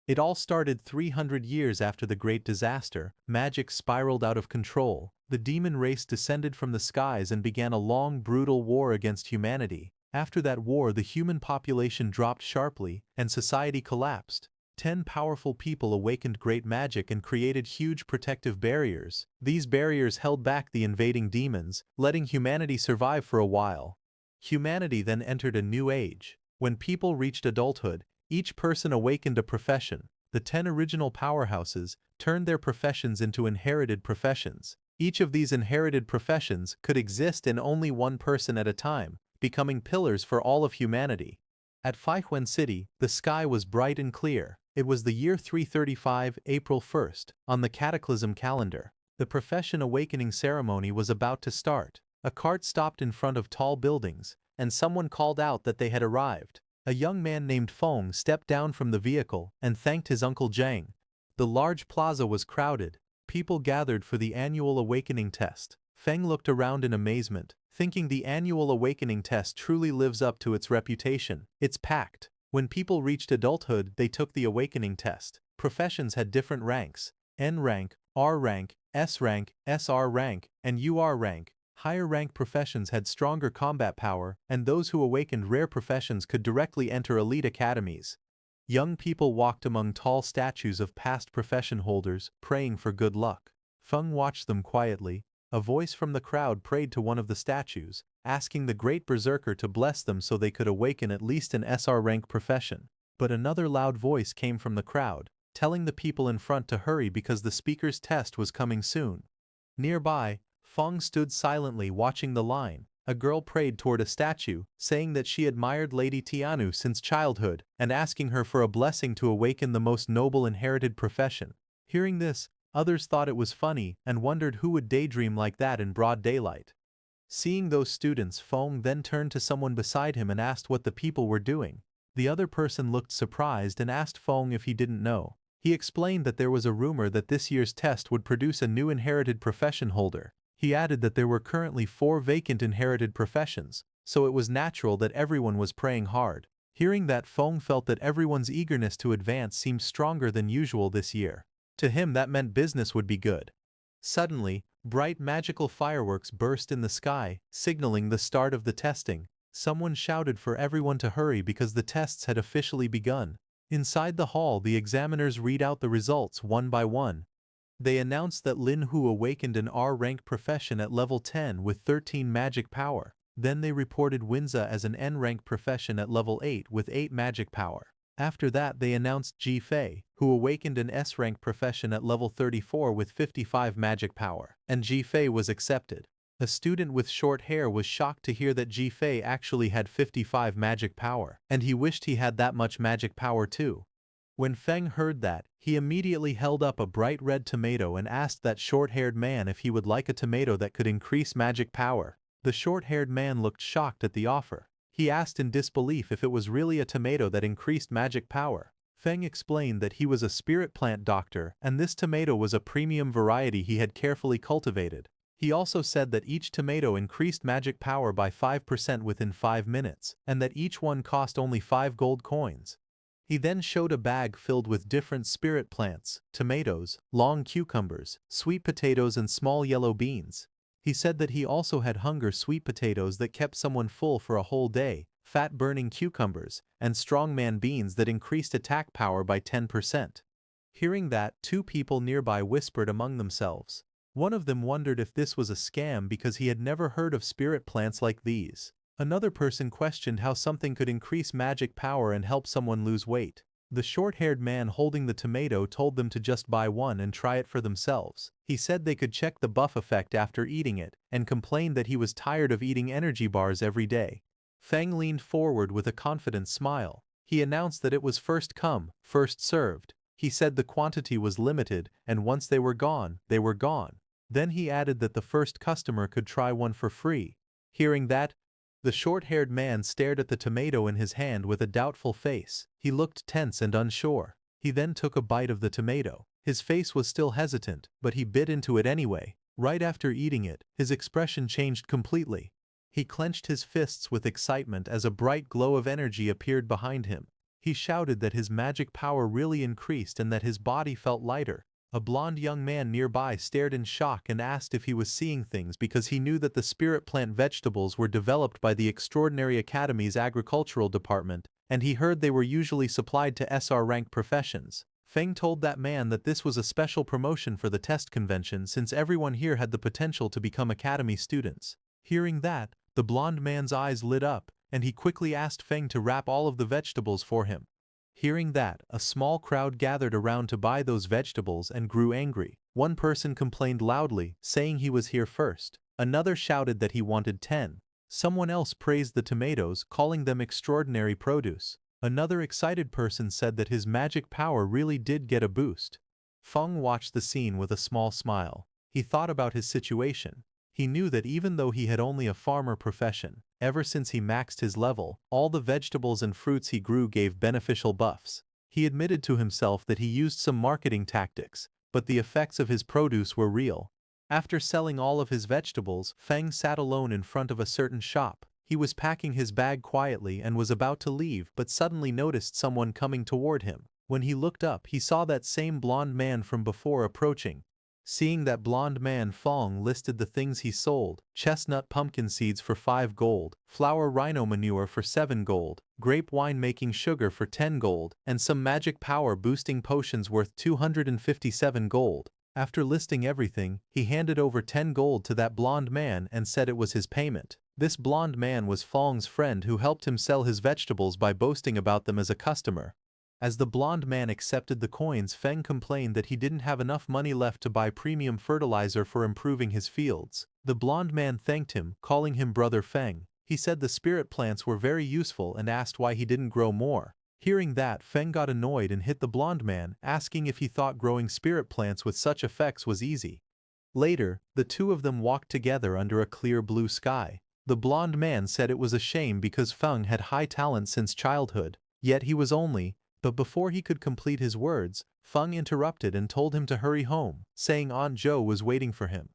It all started 300 years after the Great Disaster. Magic spiraled out of control. The demon race descended from the skies and began a long, brutal war against humanity. After that war, the human population dropped sharply, and society collapsed. 10 powerful people awakened great magic and created huge protective barriers. These barriers held back the invading demons, letting humanity survive for a while. Humanity then entered a new age. When people reached adulthood, each person awakened a profession. The 10 original powerhouses turned their professions into inherited professions. Each of these inherited professions could exist in only one person at a time, becoming pillars for all of humanity. At Faihuan City, the sky was bright and clear. It was the year 335, April 1st, on the Cataclysm calendar. The profession awakening ceremony was about to start. A cart stopped in front of tall buildings, and someone called out that they had arrived. A young man named Feng stepped down from the vehicle and thanked his uncle Zhang. The large plaza was crowded. People gathered for the annual awakening test. Feng looked around in amazement, thinking the annual awakening test truly lives up to its reputation. It's packed. When people reached adulthood, they took the awakening test. Professions had different ranks: N rank, R rank, SR rank, and UR rank. Higher rank professions had stronger combat power, and those who awakened rare professions could directly enter elite academies. Young people walked among tall statues of past profession holders, praying for good luck. Feng watched them quietly. A voice from the crowd prayed to one of the statues, asking the great berserker to bless them so they could awaken at least an SR rank profession. But another loud voice came from the crowd, telling the people in front to hurry because the speaker's test was coming soon. Nearby, Feng stood silently watching the line. A girl prayed toward a statue, saying that she admired Lady Tianu since childhood, and asking her for a blessing to awaken the most noble inherited profession. Hearing this, others thought it was funny and wondered who would daydream like that in broad daylight. Seeing those students, Feng then turned to someone beside him and asked what the people were doing. The other person looked surprised and asked Feng if he didn't know. He explained that there was a rumor that this year's test would produce a new inherited profession holder. He added that there were currently 4 vacant inherited professions, so it was natural that everyone was praying hard. Hearing that, Feng felt that everyone's eagerness to advance seemed stronger than usual this year. To him, that meant business would be good. Suddenly, bright magical fireworks burst in the sky, signaling the start of the testing. Someone shouted for everyone to hurry because the tests had officially begun. Inside the hall, the examiners read out the results one by one. They announced that Lin Hu awakened an R-rank profession at level 10 with 13 magic power. Then they reported Winza as an N-rank profession at level 8 with 8 magic power. After that, they announced Ji Fei, who awakened an S-rank profession at level 34 with 55 magic power, and Ji Fei was accepted. A student with short hair was shocked to hear that Ji Fei actually had 55 magic power, and he wished he had that much magic power too. When Feng heard that, he immediately held up a bright red tomato and asked that short-haired man if he would like a tomato that could increase magic power. The short-haired man looked shocked at the offer. He asked in disbelief if it was really a tomato that increased magic power. Feng explained that he was a spirit plant doctor and this tomato was a premium variety he had carefully cultivated. He also said that each tomato increased magic power by 5% within 5 minutes, and that each one cost only 5 gold coins. He then showed a bag filled with different spirit plants, tomatoes, long cucumbers, sweet potatoes and small yellow beans. He said that he also had hunger sweet potatoes that kept someone full for a whole day, fat-burning cucumbers, and strongman beans that increased attack power by 10%. Hearing that, 2 people nearby whispered among themselves. One of them wondered if this was a scam because he had never heard of spirit plants like these. Another person questioned how something could increase magic power and help someone lose weight. The short-haired man holding the tomato told them to just buy one and try it for themselves. He said they could check the buff effect after eating it, and complained that he was tired of eating energy bars every day. Feng leaned forward with a confident smile. He announced that it was first come, first served. He said the quantity was limited, and once they were gone, they were gone. Then he added that the first customer could try one for free. Hearing that, the short-haired man stared at the tomato in his hand with a doubtful face. He looked tense and unsure. He then took a bite of the tomato. His face was still hesitant, but he bit into it anyway. Right after eating it, his expression changed completely. He clenched his fists with excitement as a bright glow of energy appeared behind him. He shouted that his magic power really increased and that his body felt lighter. A blond young man nearby stared in shock and asked if he was seeing things because he knew that the spirit plant vegetables were developed by the Extraordinary Academy's agricultural department, and he heard they were usually supplied to SR rank professions. Feng told that man that this was a special promotion for the test convention since everyone here had the potential to become academy students. Hearing that, the blond man's eyes lit up, and he quickly asked Feng to wrap all of the vegetables for him. Hearing that, a small crowd gathered around to buy those vegetables and grew angry. One person complained loudly, saying he was here first. Another shouted that he wanted 10. Someone else praised the tomatoes, calling them extraordinary produce. Another excited person said that his magic power really did get a boost. Feng watched the scene with a small smile. He thought about his situation. He knew that even though he had only a farmer profession, ever since he maxed his level, all the vegetables and fruits he grew gave beneficial buffs. He admitted to himself that he used some marketing tactics, but the effects of his produce were real. After selling all of his vegetables, Feng sat alone in front of a certain shop. He was packing his bag quietly and was about to leave but suddenly noticed someone coming toward him. When he looked up, he saw that same blond man from before approaching. Seeing that blond man, Feng listed the things he sold: chestnut pumpkin seeds for 5 gold, flour rhino manure for 7 gold, grape wine making sugar for 10 gold, and some magic power boosting potions worth 257 gold. After listing everything, he handed over 10 gold to that blond man and said it was his payment. This blond man was Feng's friend who helped him sell his vegetables by boasting about them as a customer. As the blond man accepted the coins, Feng complained that he didn't have enough money left to buy premium fertilizer for improving his fields. The blond man thanked him, calling him Brother Feng. He said the spirit plants were very useful and asked why he didn't grow more. Hearing that, Feng got annoyed and hit the blond man, asking if he thought growing spirit plants with such effects was easy. Later, the two of them walked together under a clear blue sky. The blond man said it was a shame because Feng had high talent since childhood, yet he was only. But before he could complete his words, Feng interrupted and told him to hurry home, saying Aunt Zhou was waiting for him.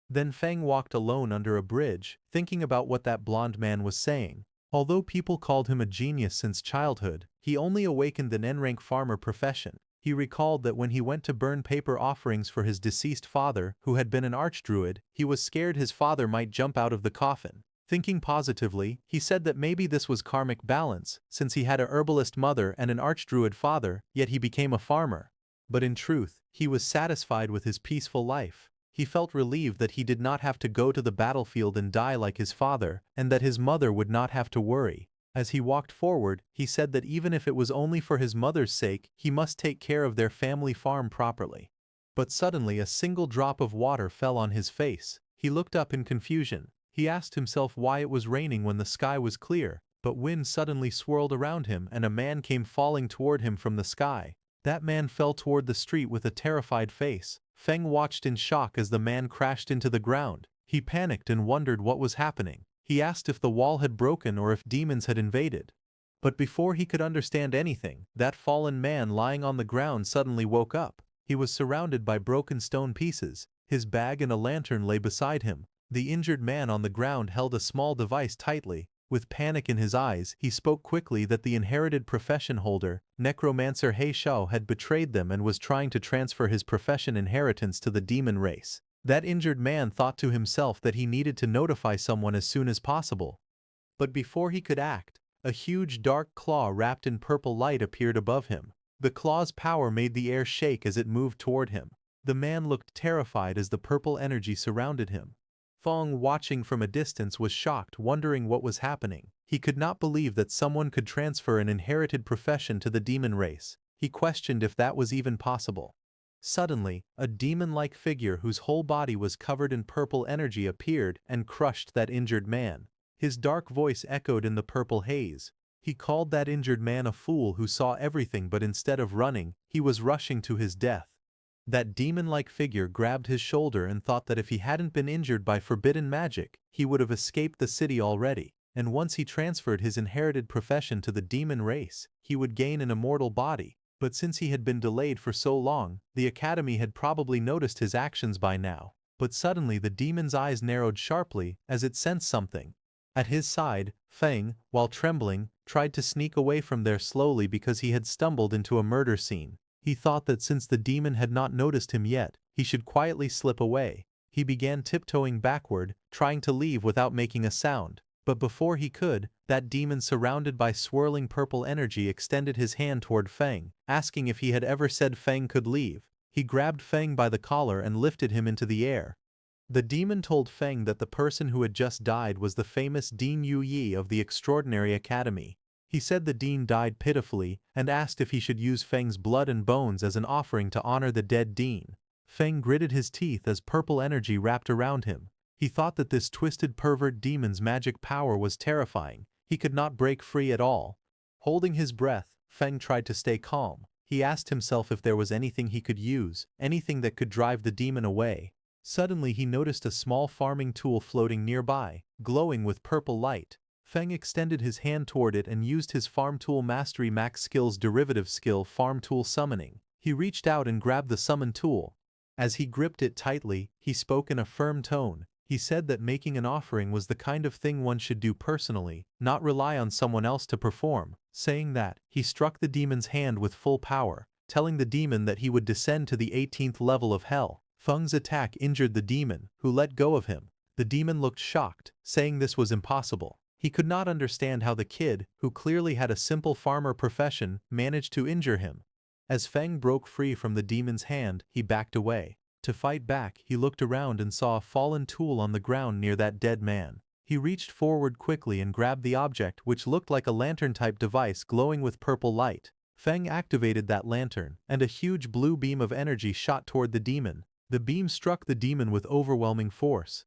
Then Feng walked alone under a bridge, thinking about what that blond man was saying. Although people called him a genius since childhood, he only awakened an N-rank farmer profession. He recalled that when he went to burn paper offerings for his deceased father, who had been an archdruid, he was scared his father might jump out of the coffin. Thinking positively, he said that maybe this was karmic balance, since he had a herbalist mother and an archdruid father, yet he became a farmer. But in truth, he was satisfied with his peaceful life. He felt relieved that he did not have to go to the battlefield and die like his father, and that his mother would not have to worry. As he walked forward, he said that even if it was only for his mother's sake, he must take care of their family farm properly. But suddenly a single drop of water fell on his face. He looked up in confusion. He asked himself why it was raining when the sky was clear, but wind suddenly swirled around him and a man came falling toward him from the sky. That man fell toward the street with a terrified face. Feng watched in shock as the man crashed into the ground. He panicked and wondered what was happening. He asked if the wall had broken or if demons had invaded. But before he could understand anything, that fallen man lying on the ground suddenly woke up. He was surrounded by broken stone pieces. His bag and a lantern lay beside him. The injured man on the ground held a small device tightly. With panic in his eyes, he spoke quickly that the inherited profession holder, Necromancer He Shao, had betrayed them and was trying to transfer his profession inheritance to the demon race. That injured man thought to himself that he needed to notify someone as soon as possible. But before he could act, a huge dark claw wrapped in purple light appeared above him. The claw's power made the air shake as it moved toward him. The man looked terrified as the purple energy surrounded him. Feng, watching from a distance, was shocked, wondering what was happening. He could not believe that someone could transfer an inherited profession to the demon race. He questioned if that was even possible. Suddenly, a demon-like figure whose whole body was covered in purple energy appeared and crushed that injured man. His dark voice echoed in the purple haze. He called that injured man a fool who saw everything, but instead of running, he was rushing to his death. That demon-like figure grabbed his shoulder and thought that if he hadn't been injured by forbidden magic, he would have escaped the city already. And once he transferred his inherited profession to the demon race, he would gain an immortal body. But since he had been delayed for so long, the academy had probably noticed his actions by now. But suddenly the demon's eyes narrowed sharply as it sensed something. At his side, Feng, while trembling, tried to sneak away from there slowly because he had stumbled into a murder scene. He thought that since the demon had not noticed him yet, he should quietly slip away. He began tiptoeing backward, trying to leave without making a sound. But before he could, that demon surrounded by swirling purple energy extended his hand toward Feng, asking if he had ever said Feng could leave. He grabbed Feng by the collar and lifted him into the air. The demon told Feng that the person who had just died was the famous Dean Yu Yi of the Extraordinary Academy. He said the dean died pitifully and asked if he should use Feng's blood and bones as an offering to honor the dead dean. Feng gritted his teeth as purple energy wrapped around him. He thought that this twisted pervert demon's magic power was terrifying. He could not break free at all. Holding his breath, Feng tried to stay calm. He asked himself if there was anything he could use, anything that could drive the demon away. Suddenly he noticed a small farming tool floating nearby, glowing with purple light. Feng extended his hand toward it and used his Farm Tool Mastery Max Skill's derivative skill Farm Tool Summoning. He reached out and grabbed the summon tool. As he gripped it tightly, he spoke in a firm tone. He said that making an offering was the kind of thing one should do personally, not rely on someone else to perform. Saying that, he struck the demon's hand with full power, telling the demon that he would descend to the 18th level of hell. Feng's attack injured the demon, who let go of him. The demon looked shocked, saying this was impossible. He could not understand how the kid, who clearly had a simple farmer profession, managed to injure him. As Feng broke free from the demon's hand, he backed away. To fight back, he looked around and saw a fallen tool on the ground near that dead man. He reached forward quickly and grabbed the object, which looked like a lantern-type device glowing with purple light. Feng activated that lantern, and a huge blue beam of energy shot toward the demon. The beam struck the demon with overwhelming force.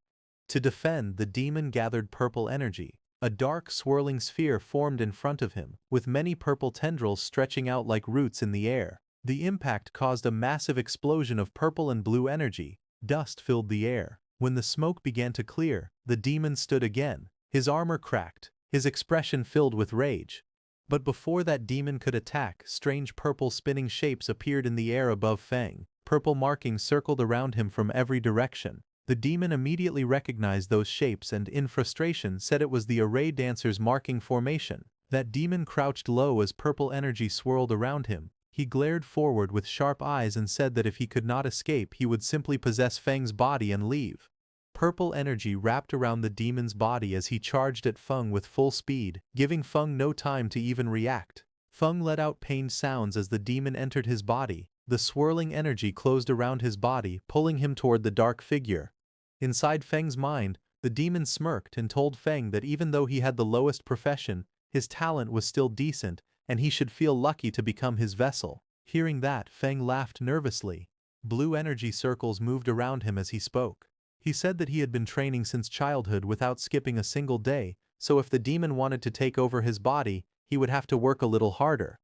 To defend, the demon gathered purple energy. A dark, swirling sphere formed in front of him, with many purple tendrils stretching out like roots in the air. The impact caused a massive explosion of purple and blue energy. Dust filled the air. When the smoke began to clear, the demon stood again. His armor cracked, his expression filled with rage. But before that demon could attack, strange purple spinning shapes appeared in the air above Feng. Purple markings circled around him from every direction. The demon immediately recognized those shapes and, in frustration, said it was the array dancer's marking formation. That demon crouched low as purple energy swirled around him. He glared forward with sharp eyes and said that if he could not escape, he would simply possess Feng's body and leave. Purple energy wrapped around the demon's body as he charged at Feng with full speed, giving Feng no time to even react. Feng let out pained sounds as the demon entered his body. The swirling energy closed around his body, pulling him toward the dark figure. Inside Feng's mind, the demon smirked and told Feng that even though he had the lowest profession, his talent was still decent, and he should feel lucky to become his vessel. Hearing that, Feng laughed nervously. Blue energy circles moved around him as he spoke. He said that he had been training since childhood without skipping a single day, so if the demon wanted to take over his body, he would have to work a little harder.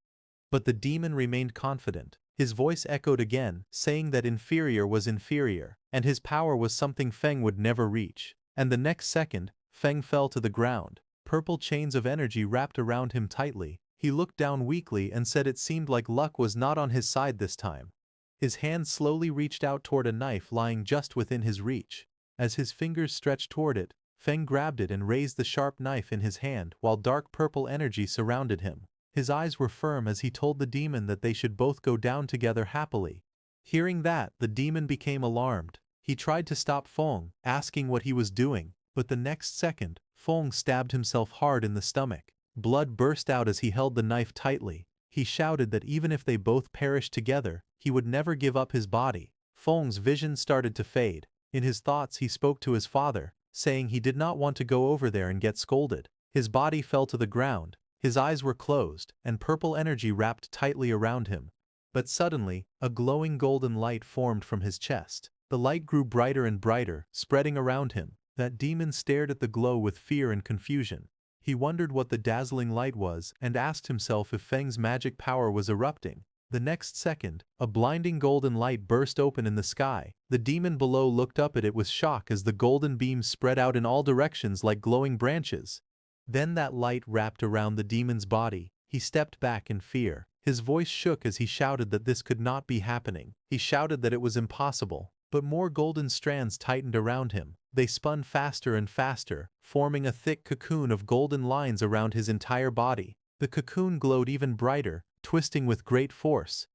But the demon remained confident. His voice echoed again, saying that inferior was inferior, and his power was something Feng would never reach. And the next second, Feng fell to the ground. Purple chains of energy wrapped around him tightly. He looked down weakly and said it seemed like luck was not on his side this time. His hand slowly reached out toward a knife lying just within his reach. As his fingers stretched toward it, Feng grabbed it and raised the sharp knife in his hand while dark purple energy surrounded him. His eyes were firm as he told the demon that they should both go down together happily. Hearing that, the demon became alarmed. He tried to stop Feng, asking what he was doing, but the next second, Feng stabbed himself hard in the stomach. Blood burst out as he held the knife tightly. He shouted that even if they both perished together, he would never give up his body. Feng's vision started to fade. In his thoughts he spoke to his father, saying he did not want to go over there and get scolded. His body fell to the ground. His eyes were closed, and purple energy wrapped tightly around him. But suddenly, a glowing golden light formed from his chest. The light grew brighter and brighter, spreading around him. That demon stared at the glow with fear and confusion. He wondered what the dazzling light was and asked himself if Feng's magic power was erupting. The next second, a blinding golden light burst open in the sky. The demon below looked up at it with shock as the golden beams spread out in all directions like glowing branches. Then that light wrapped around the demon's body. He stepped back in fear. His voice shook as he shouted that this could not be happening. He shouted that it was impossible. But more golden strands tightened around him. They spun faster and faster, forming a thick cocoon of golden lines around his entire body. The cocoon glowed even brighter, twisting with great force.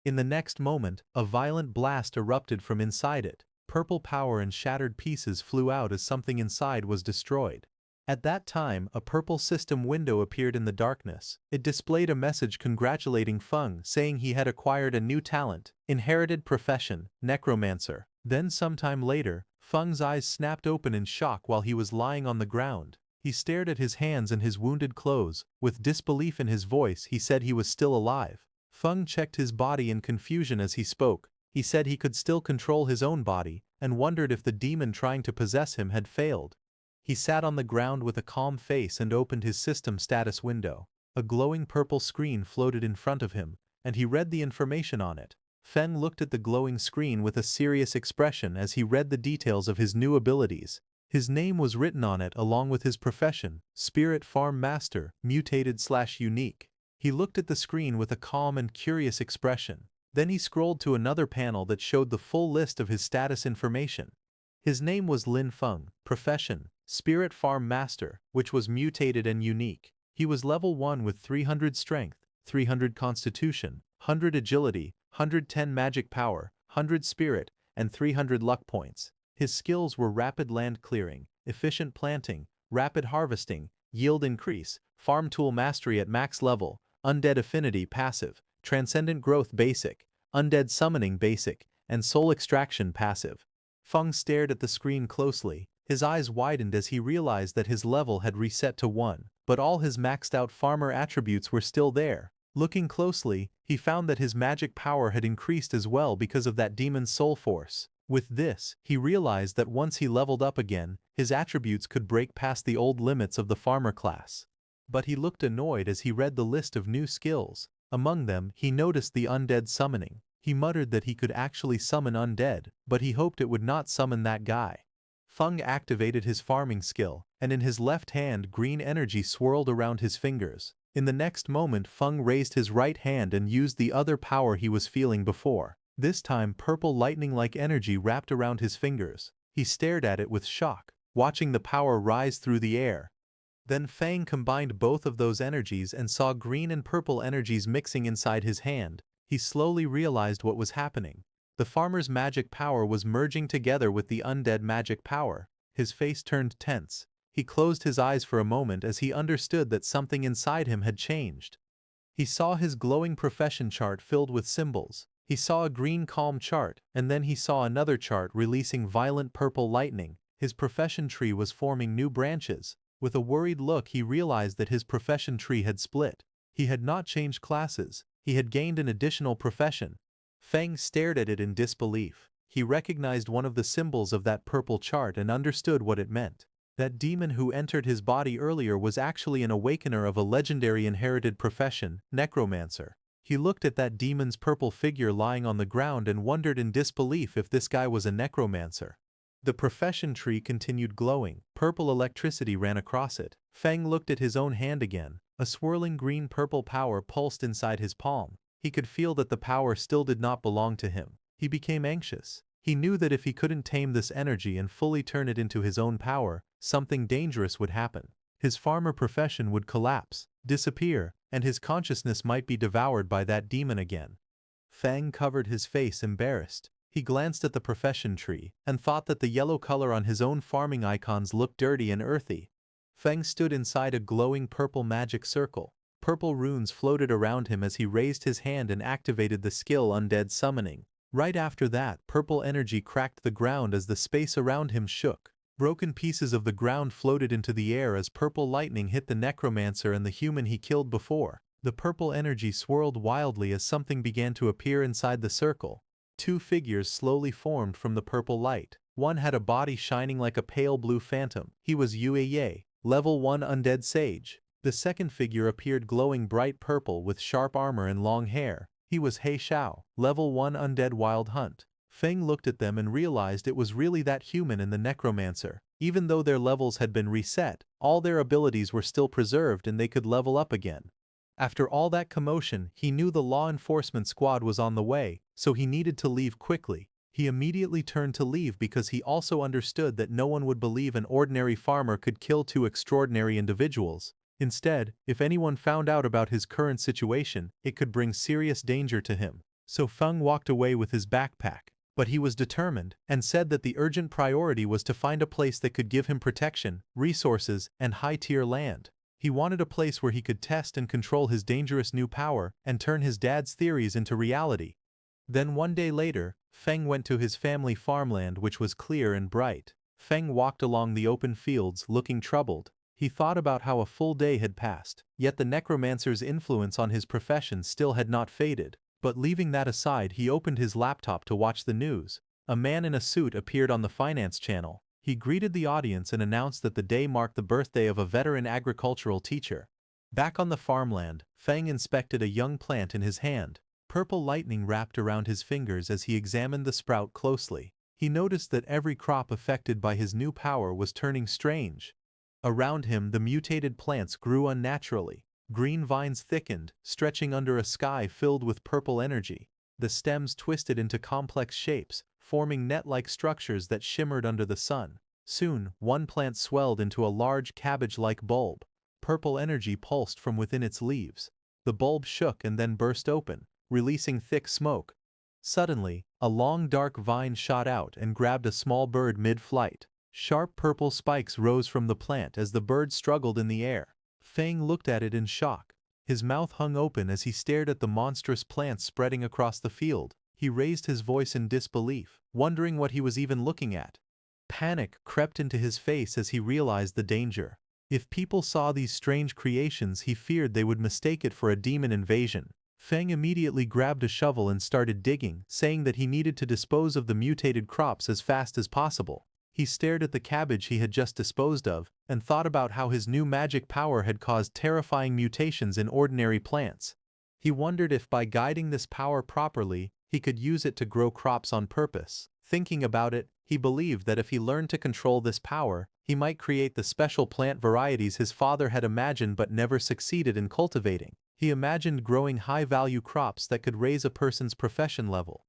In the next moment, a violent blast erupted from inside it. Purple power and shattered pieces flew out as something inside was destroyed. At that time, a purple system window appeared in the darkness. It displayed a message congratulating Feng, saying he had acquired a new talent, inherited profession, Necromancer. Then sometime later, Feng's eyes snapped open in shock while he was lying on the ground. He stared at his hands and his wounded clothes. With disbelief in his voice, he said he was still alive. Feng checked his body in confusion as he spoke. He said he could still control his own body, and wondered if the demon trying to possess him had failed. He sat on the ground with a calm face and opened his system status window. A glowing purple screen floated in front of him, and he read the information on it. Feng looked at the glowing screen with a serious expression as he read the details of his new abilities. His name was written on it along with his profession, Spirit Farm Master, Mutated/Unique. He looked at the screen with a calm and curious expression. Then he scrolled to another panel that showed the full list of his status information. His name was Lin Feng, profession, Spirit Farm Master, which was mutated and unique. He was level 1 with 300 strength, 300 constitution, 100 agility, 110 magic power, 100 spirit, and 300 luck points. His skills were rapid land clearing, efficient planting, rapid harvesting, yield increase, farm tool mastery at max level, undead affinity passive, transcendent growth basic, undead summoning basic, and soul extraction passive. Feng stared at the screen closely. His eyes widened as he realized that his level had reset to 1, but all his maxed-out farmer attributes were still there. Looking closely, he found that his magic power had increased as well because of that demon's soul force. With this, he realized that once he leveled up again, his attributes could break past the old limits of the farmer class. But he looked annoyed as he read the list of new skills. Among them, he noticed the undead summoning. He muttered that he could actually summon undead, but he hoped it would not summon that guy. Feng activated his farming skill, and in his left hand green energy swirled around his fingers. In the next moment Feng raised his right hand and used the other power he was feeling before. This time purple lightning-like energy wrapped around his fingers. He stared at it with shock, watching the power rise through the air. Then Feng combined both of those energies and saw green and purple energies mixing inside his hand. He slowly realized what was happening. The farmer's magic power was merging together with the undead magic power. His face turned tense. He closed his eyes for a moment as he understood that something inside him had changed. He saw his glowing profession chart filled with symbols. He saw a green calm chart, and then he saw another chart releasing violent purple lightning. His profession tree was forming new branches. With a worried look he realized that his profession tree had split. He had not changed classes. He had gained an additional profession. Feng stared at it in disbelief. He recognized one of the symbols of that purple chart and understood what it meant. That demon who entered his body earlier was actually an awakener of a legendary inherited profession, Necromancer. He looked at that demon's purple figure lying on the ground and wondered in disbelief if this guy was a necromancer. The profession tree continued glowing. Purple electricity ran across it. Feng looked at his own hand again. A swirling green-purple power pulsed inside his palm. He could feel that the power still did not belong to him. He became anxious. He knew that if he couldn't tame this energy and fully turn it into his own power, something dangerous would happen. His farmer profession would collapse, disappear, and his consciousness might be devoured by that demon again. Feng covered his face embarrassed. He glanced at the profession tree and thought that the yellow color on his own farming icons looked dirty and earthy. Feng stood inside a glowing purple magic circle. Purple runes floated around him as he raised his hand and activated the skill Undead Summoning. Right after that, purple energy cracked the ground as the space around him shook. Broken pieces of the ground floated into the air as purple lightning hit the necromancer and the human he killed before. The purple energy swirled wildly as something began to appear inside the circle. Two figures slowly formed from the purple light. One had a body shining like a pale blue phantom. He was Yue, level 1 undead sage. The second figure appeared glowing bright purple with sharp armor and long hair. He was He Xiao, level 1 undead wild hunt. Feng looked at them and realized it was really that human and the necromancer. Even though their levels had been reset, all their abilities were still preserved and they could level up again. After all that commotion, he knew the law enforcement squad was on the way, so he needed to leave quickly. He immediately turned to leave because he also understood that no one would believe an ordinary farmer could kill two extraordinary individuals. Instead, if anyone found out about his current situation, it could bring serious danger to him. So Feng walked away with his backpack. But he was determined, and said that the urgent priority was to find a place that could give him protection, resources, and high-tier land. He wanted a place where he could test and control his dangerous new power and turn his dad's theories into reality. Then one day later, Feng went to his family farmland, which was clear and bright. Feng walked along the open fields, looking troubled. He thought about how a full day had passed, yet the necromancer's influence on his profession still had not faded. But leaving that aside, he opened his laptop to watch the news. A man in a suit appeared on the finance channel. He greeted the audience and announced that the day marked the birthday of a veteran agricultural teacher. Back on the farmland, Feng inspected a young plant in his hand. Purple lightning wrapped around his fingers as he examined the sprout closely. He noticed that every crop affected by his new power was turning strange. Around him, the mutated plants grew unnaturally. Green vines thickened, stretching under a sky filled with purple energy. The stems twisted into complex shapes, forming net-like structures that shimmered under the sun. Soon, one plant swelled into a large cabbage-like bulb. Purple energy pulsed from within its leaves. The bulb shook and then burst open, releasing thick smoke. Suddenly, a long dark vine shot out and grabbed a small bird mid-flight. Sharp purple spikes rose from the plant as the bird struggled in the air. Feng looked at it in shock. His mouth hung open as he stared at the monstrous plants spreading across the field. He raised his voice in disbelief, wondering what he was even looking at. Panic crept into his face as he realized the danger. If people saw these strange creations, he feared they would mistake it for a demon invasion. Feng immediately grabbed a shovel and started digging, saying that he needed to dispose of the mutated crops as fast as possible. He stared at the cabbage he had just disposed of, and thought about how his new magic power had caused terrifying mutations in ordinary plants. He wondered if by guiding this power properly, he could use it to grow crops on purpose. Thinking about it, he believed that if he learned to control this power, he might create the special plant varieties his father had imagined but never succeeded in cultivating. He imagined growing high-value crops that could raise a person's profession level.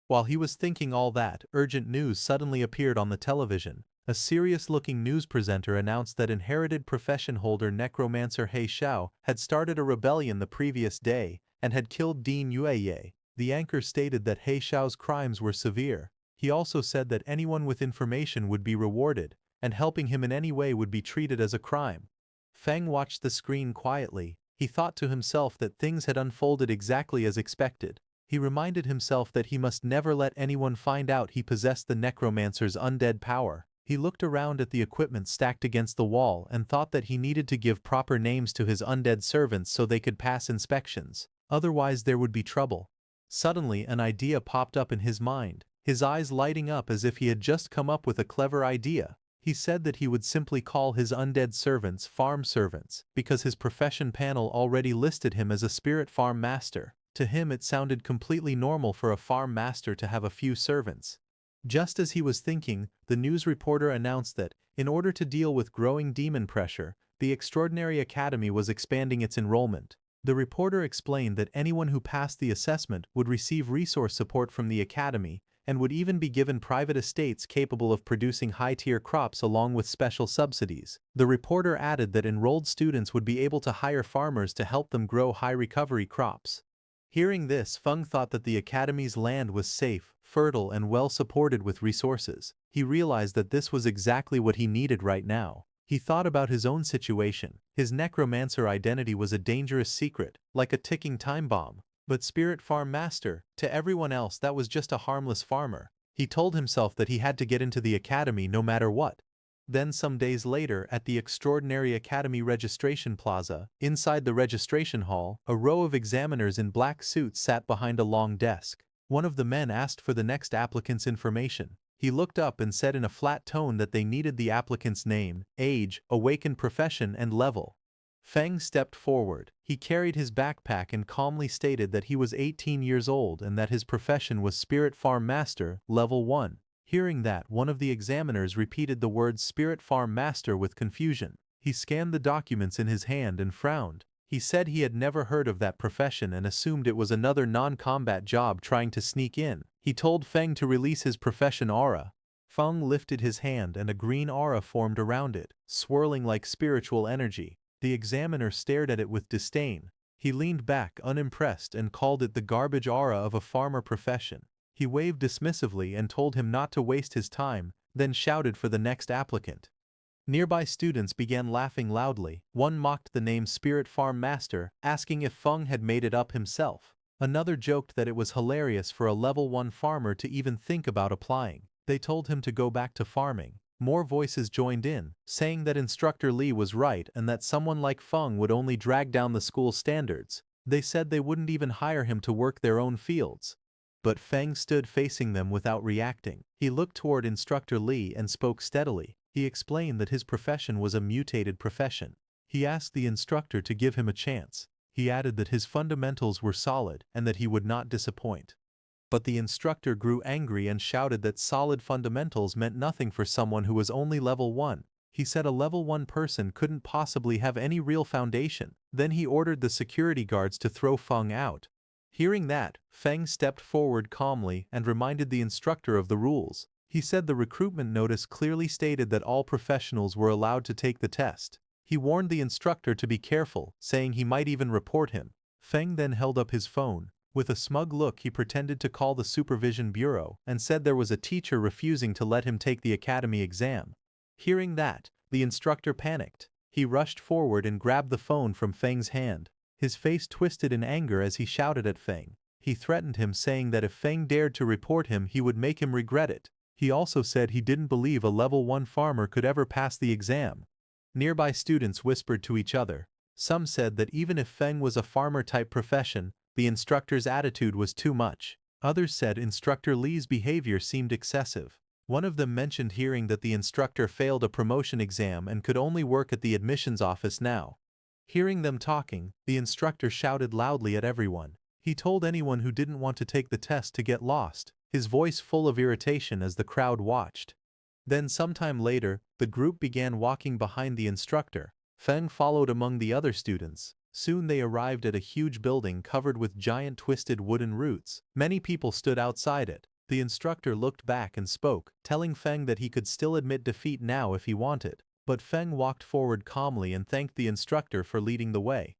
While he was thinking all that, urgent news suddenly appeared on the television. A serious-looking news presenter announced that inherited profession holder Necromancer He Xiao had started a rebellion the previous day and had killed Dean Yueye. The anchor stated that He Xiao's crimes were severe. He also said that anyone with information would be rewarded, and helping him in any way would be treated as a crime. Feng watched the screen quietly. He thought to himself that things had unfolded exactly as expected. He reminded himself that he must never let anyone find out he possessed the necromancer's undead power. He looked around at the equipment stacked against the wall and thought that he needed to give proper names to his undead servants so they could pass inspections. Otherwise there would be trouble. Suddenly an idea popped up in his mind, his eyes lighting up as if he had just come up with a clever idea. He said that he would simply call his undead servants farm servants, because his profession panel already listed him as a spirit farm master. To him it sounded completely normal for a farm master to have a few servants. Just as he was thinking, the news reporter announced that, in order to deal with growing demon pressure, the Extraordinary Academy was expanding its enrollment. The reporter explained that anyone who passed the assessment would receive resource support from the Academy, and would even be given private estates capable of producing high-tier crops along with special subsidies. The reporter added that enrolled students would be able to hire farmers to help them grow high-recovery crops. Hearing this, Feng thought that the Academy's land was safe, fertile, and well supported with resources. He realized that this was exactly what he needed right now. He thought about his own situation. His necromancer identity was a dangerous secret, like a ticking time bomb. But Spirit Farm Master, to everyone else that was just a harmless farmer. He told himself that he had to get into the academy no matter what. Then some days later, at the Extraordinary Academy Registration Plaza, inside the registration hall, a row of examiners in black suits sat behind a long desk. One of the men asked for the next applicant's information. He looked up and said in a flat tone that they needed the applicant's name, age, awakened profession, and level. Feng stepped forward. He carried his backpack and calmly stated that he was 18 years old and that his profession was Spirit Farm Master, Level 1. Hearing that, one of the examiners repeated the words Spirit Farm Master with confusion. He scanned the documents in his hand and frowned. He said he had never heard of that profession and assumed it was another non-combat job trying to sneak in. He told Feng to release his profession aura. Feng lifted his hand and a green aura formed around it, swirling like spiritual energy. The examiner stared at it with disdain. He leaned back unimpressed and called it the garbage aura of a farmer profession. He waved dismissively and told him not to waste his time, then shouted for the next applicant. Nearby students began laughing loudly. One mocked the name Spirit Farm Master, asking if Feng had made it up himself. Another joked that it was hilarious for a level 1 farmer to even think about applying. They told him to go back to farming. More voices joined in, saying that Instructor Lee was right and that someone like Feng would only drag down the school's standards. They said they wouldn't even hire him to work their own fields. But Feng stood facing them without reacting. He looked toward Instructor Lee and spoke steadily. He explained that his profession was a mutated profession. He asked the instructor to give him a chance. He added that his fundamentals were solid and that he would not disappoint. But the instructor grew angry and shouted that solid fundamentals meant nothing for someone who was only level 1. He said a level 1 person couldn't possibly have any real foundation. Then he ordered the security guards to throw Feng out. Hearing that, Feng stepped forward calmly and reminded the instructor of the rules. He said the recruitment notice clearly stated that all professionals were allowed to take the test. He warned the instructor to be careful, saying he might even report him. Feng then held up his phone. With a smug look he pretended to call the supervision bureau and said there was a teacher refusing to let him take the academy exam. Hearing that, the instructor panicked. He rushed forward and grabbed the phone from Feng's hand. His face twisted in anger as he shouted at Feng. He threatened him, saying that if Feng dared to report him he would make him regret it. He also said he didn't believe a level 1 farmer could ever pass the exam. Nearby students whispered to each other. Some said that even if Feng was a farmer-type profession, the instructor's attitude was too much. Others said Instructor Lee's behavior seemed excessive. One of them mentioned hearing that the instructor failed a promotion exam and could only work at the admissions office now. Hearing them talking, the instructor shouted loudly at everyone. He told anyone who didn't want to take the test to get lost, his voice full of irritation as the crowd watched. Then sometime later, the group began walking behind the instructor. Feng followed among the other students. Soon they arrived at a huge building covered with giant twisted wooden roots. Many people stood outside it. The instructor looked back and spoke, telling Feng that he could still admit defeat now if he wanted. But Feng walked forward calmly and thanked the instructor for leading the way.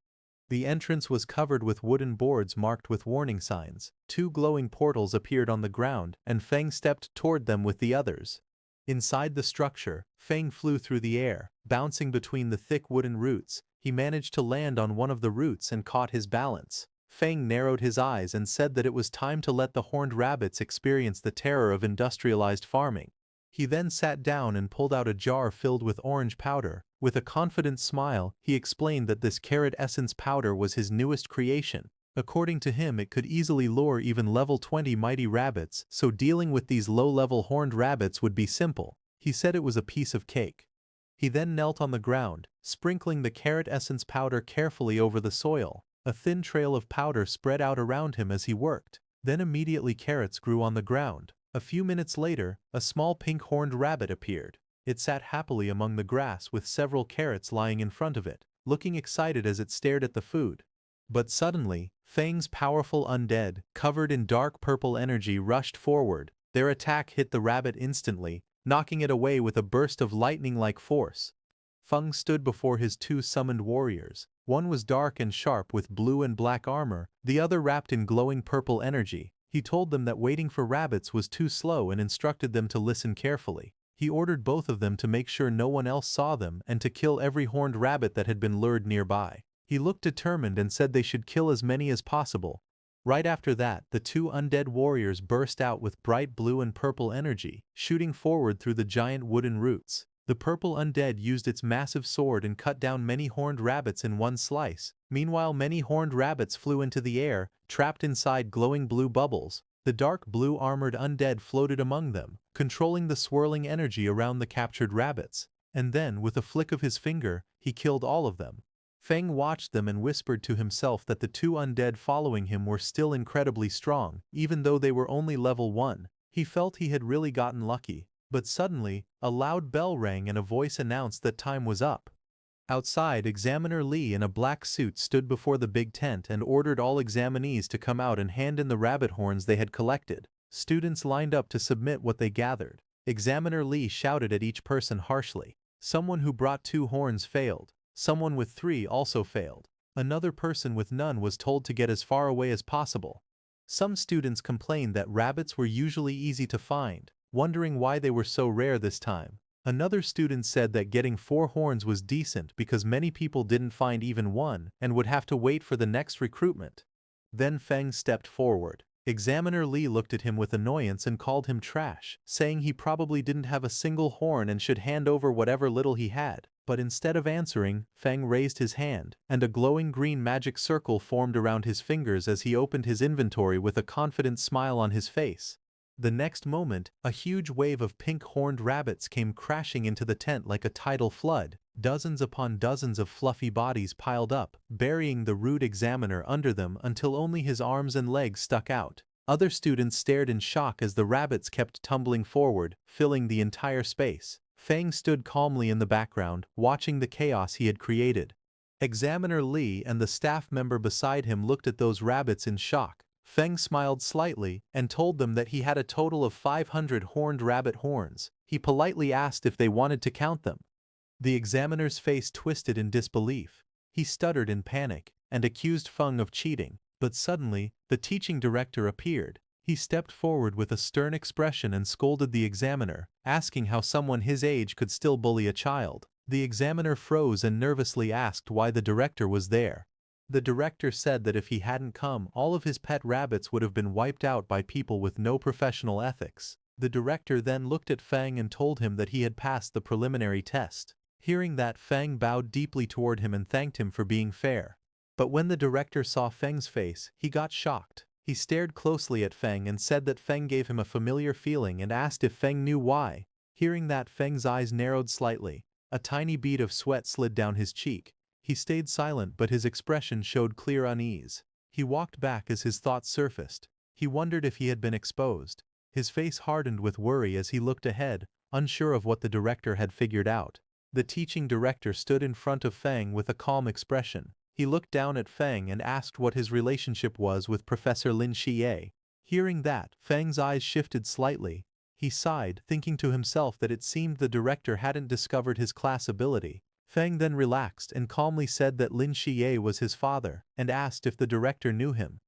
The entrance was covered with wooden boards marked with warning signs. 2 glowing portals appeared on the ground, and Feng stepped toward them with the others. Inside the structure, Feng flew through the air, bouncing between the thick wooden roots. He managed to land on one of the roots and caught his balance. Feng narrowed his eyes and said that it was time to let the horned rabbits experience the terror of industrialized farming. He then sat down and pulled out a jar filled with orange powder. With a confident smile, he explained that this carrot essence powder was his newest creation. According to him, it could easily lure even level 20 mighty rabbits, so dealing with these low-level horned rabbits would be simple. He said it was a piece of cake. He then knelt on the ground, sprinkling the carrot essence powder carefully over the soil. A thin trail of powder spread out around him as he worked. Then immediately carrots grew on the ground. A few minutes later, a small pink-horned rabbit appeared. It sat happily among the grass with several carrots lying in front of it, looking excited as it stared at the food. But suddenly, Feng's powerful undead, covered in dark purple energy, rushed forward. Their attack hit the rabbit instantly, knocking it away with a burst of lightning-like force. Feng stood before his 2 summoned warriors. One was dark and sharp with blue and black armor, the other wrapped in glowing purple energy. He told them that waiting for rabbits was too slow and instructed them to listen carefully. He ordered both of them to make sure no one else saw them and to kill every horned rabbit that had been lured nearby. He looked determined and said they should kill as many as possible. Right after that, the 2 undead warriors burst out with bright blue and purple energy, shooting forward through the giant wooden roots. The purple undead used its massive sword and cut down many horned rabbits in one slice. Meanwhile, many horned rabbits flew into the air, trapped inside glowing blue bubbles. The dark blue armored undead floated among them, controlling the swirling energy around the captured rabbits. And then, with a flick of his finger, he killed all of them. Feng watched them and whispered to himself that the 2 undead following him were still incredibly strong, even though they were only level 1. He felt he had really gotten lucky. But suddenly, a loud bell rang and a voice announced that time was up. Outside, Examiner Lee in a black suit stood before the big tent and ordered all examinees to come out and hand in the rabbit horns they had collected. Students lined up to submit what they gathered. Examiner Lee shouted at each person harshly. Someone who brought 2 horns failed. Someone with 3 also failed. Another person with none was told to get as far away as possible. Some students complained that rabbits were usually easy to find, wondering why they were so rare this time. Another student said that getting 4 horns was decent because many people didn't find even one and would have to wait for the next recruitment. Then Feng stepped forward. Examiner Lee looked at him with annoyance and called him trash, saying he probably didn't have a single horn and should hand over whatever little he had. But instead of answering, Feng raised his hand, and a glowing green magic circle formed around his fingers as he opened his inventory with a confident smile on his face. The next moment, a huge wave of pink-horned rabbits came crashing into the tent like a tidal flood. Dozens upon dozens of fluffy bodies piled up, burying the rude examiner under them until only his arms and legs stuck out. Other students stared in shock as the rabbits kept tumbling forward, filling the entire space. Feng stood calmly in the background, watching the chaos he had created. Examiner Lee and the staff member beside him looked at those rabbits in shock. Feng smiled slightly and told them that he had a total of 500 horned rabbit horns. He politely asked if they wanted to count them. The examiner's face twisted in disbelief. He stuttered in panic and accused Feng of cheating. But suddenly, the teaching director appeared. He stepped forward with a stern expression and scolded the examiner, asking how someone his age could still bully a child. The examiner froze and nervously asked why the director was there. The director said that if he hadn't come, all of his pet rabbits would have been wiped out by people with no professional ethics. The director then looked at Feng and told him that he had passed the preliminary test. Hearing that, Feng bowed deeply toward him and thanked him for being fair. But when the director saw Feng's face, he got shocked. He stared closely at Feng and said that Feng gave him a familiar feeling and asked if Feng knew why. Hearing that, Feng's eyes narrowed slightly. A tiny bead of sweat slid down his cheek. He stayed silent, but his expression showed clear unease. He walked back as his thoughts surfaced. He wondered if he had been exposed. His face hardened with worry as he looked ahead, unsure of what the director had figured out. The teaching director stood in front of Feng with a calm expression. He looked down at Feng and asked what his relationship was with Professor Lin Xie. Hearing that, Feng's eyes shifted slightly. He sighed, thinking to himself that it seemed the director hadn't discovered his class ability. Feng then relaxed and calmly said that Lin Xie was his father, and asked if the director knew him.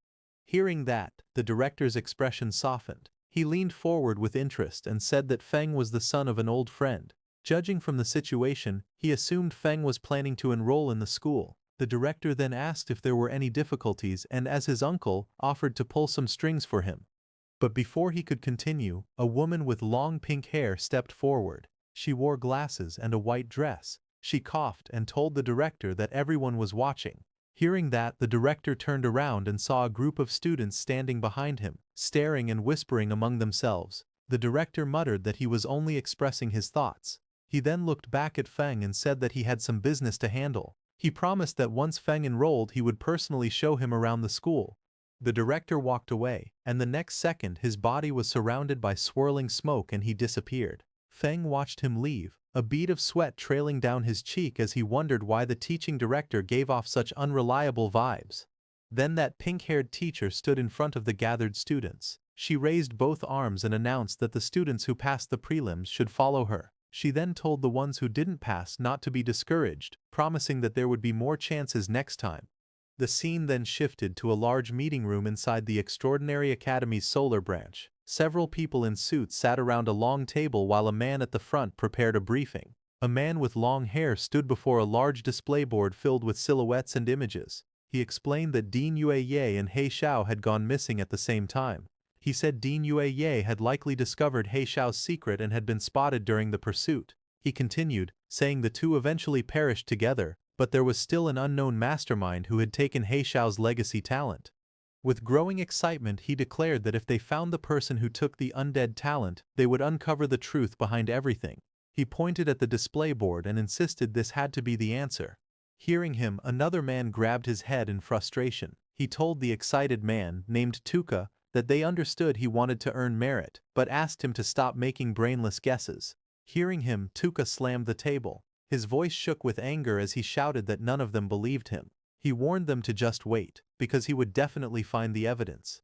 Hearing that, the director's expression softened. He leaned forward with interest and said that Feng was the son of an old friend. Judging from the situation, he assumed Feng was planning to enroll in the school. The director then asked if there were any difficulties and, as his uncle, offered to pull some strings for him. But before he could continue, a woman with long pink hair stepped forward. She wore glasses and a white dress. She coughed and told the director that everyone was watching. Hearing that, the director turned around and saw a group of students standing behind him, staring and whispering among themselves. The director muttered that he was only expressing his thoughts. He then looked back at Feng and said that he had some business to handle. He promised that once Feng enrolled, he would personally show him around the school. The director walked away, and the next second his body was surrounded by swirling smoke and he disappeared. Feng watched him leave, a bead of sweat trailing down his cheek as he wondered why the teaching director gave off such unreliable vibes. Then that pink-haired teacher stood in front of the gathered students. She raised both arms and announced that the students who passed the prelims should follow her. She then told the ones who didn't pass not to be discouraged, promising that there would be more chances next time. The scene then shifted to a large meeting room inside the Extraordinary Academy's solar branch. Several people in suits sat around a long table while a man at the front prepared a briefing. A man with long hair stood before a large display board filled with silhouettes and images. He explained that Dean Yue and He Xiao had gone missing at the same time. He said Dean Yue had likely discovered He Xiao's secret and had been spotted during the pursuit. He continued, saying the two eventually perished together, but there was still an unknown mastermind who had taken He Xiao's legacy talent. With growing excitement, he declared that if they found the person who took the undead talent, they would uncover the truth behind everything. He pointed at the display board and insisted this had to be the answer. Hearing him, another man grabbed his head in frustration. He told the excited man, named Tuka, that they understood he wanted to earn merit, but asked him to stop making brainless guesses. Hearing him, Tuka slammed the table. His voice shook with anger as he shouted that none of them believed him. He warned them to just wait, because he would definitely find the evidence.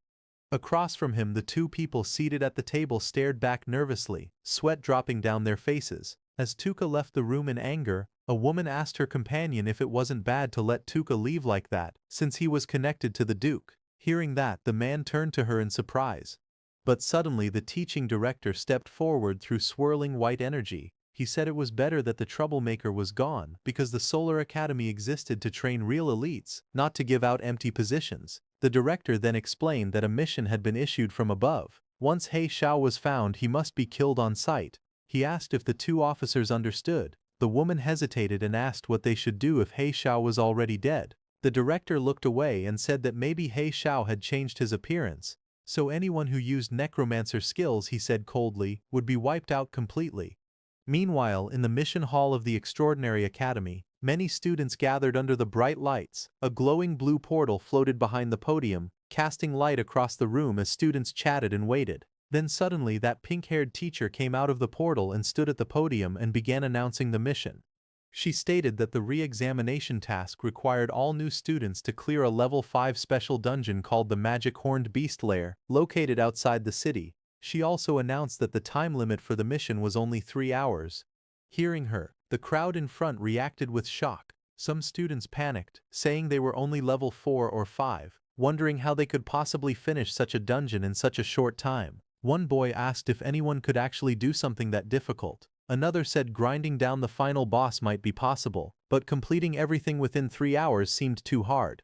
Across from him, the two people seated at the table stared back nervously, sweat dropping down their faces. As Tuka left the room in anger, a woman asked her companion if it wasn't bad to let Tuka leave like that, since he was connected to the Duke. Hearing that, the man turned to her in surprise. But suddenly the teaching director stepped forward through swirling white energy. He said it was better that the troublemaker was gone because the Solar Academy existed to train real elites, not to give out empty positions. The director then explained that a mission had been issued from above. Once He Xiao was found, he must be killed on sight. He asked if the two officers understood. The woman hesitated and asked what they should do if He Xiao was already dead. The director looked away and said that maybe He Xiao had changed his appearance. So anyone who used necromancer skills, he said coldly, would be wiped out completely. Meanwhile, in the mission hall of the Extraordinary Academy, many students gathered under the bright lights. A glowing blue portal floated behind the podium, casting light across the room as students chatted and waited. Then suddenly that pink-haired teacher came out of the portal and stood at the podium and began announcing the mission. She stated that the re-examination task required all new students to clear a level 5 special dungeon called the Magic Horned Beast Lair, located outside the city. She also announced that the time limit for the mission was only 3 hours. Hearing her, the crowd in front reacted with shock. Some students panicked, saying they were only level 4 or 5, wondering how they could possibly finish such a dungeon in such a short time. One boy asked if anyone could actually do something that difficult. Another said grinding down the final boss might be possible, but completing everything within 3 hours seemed too hard.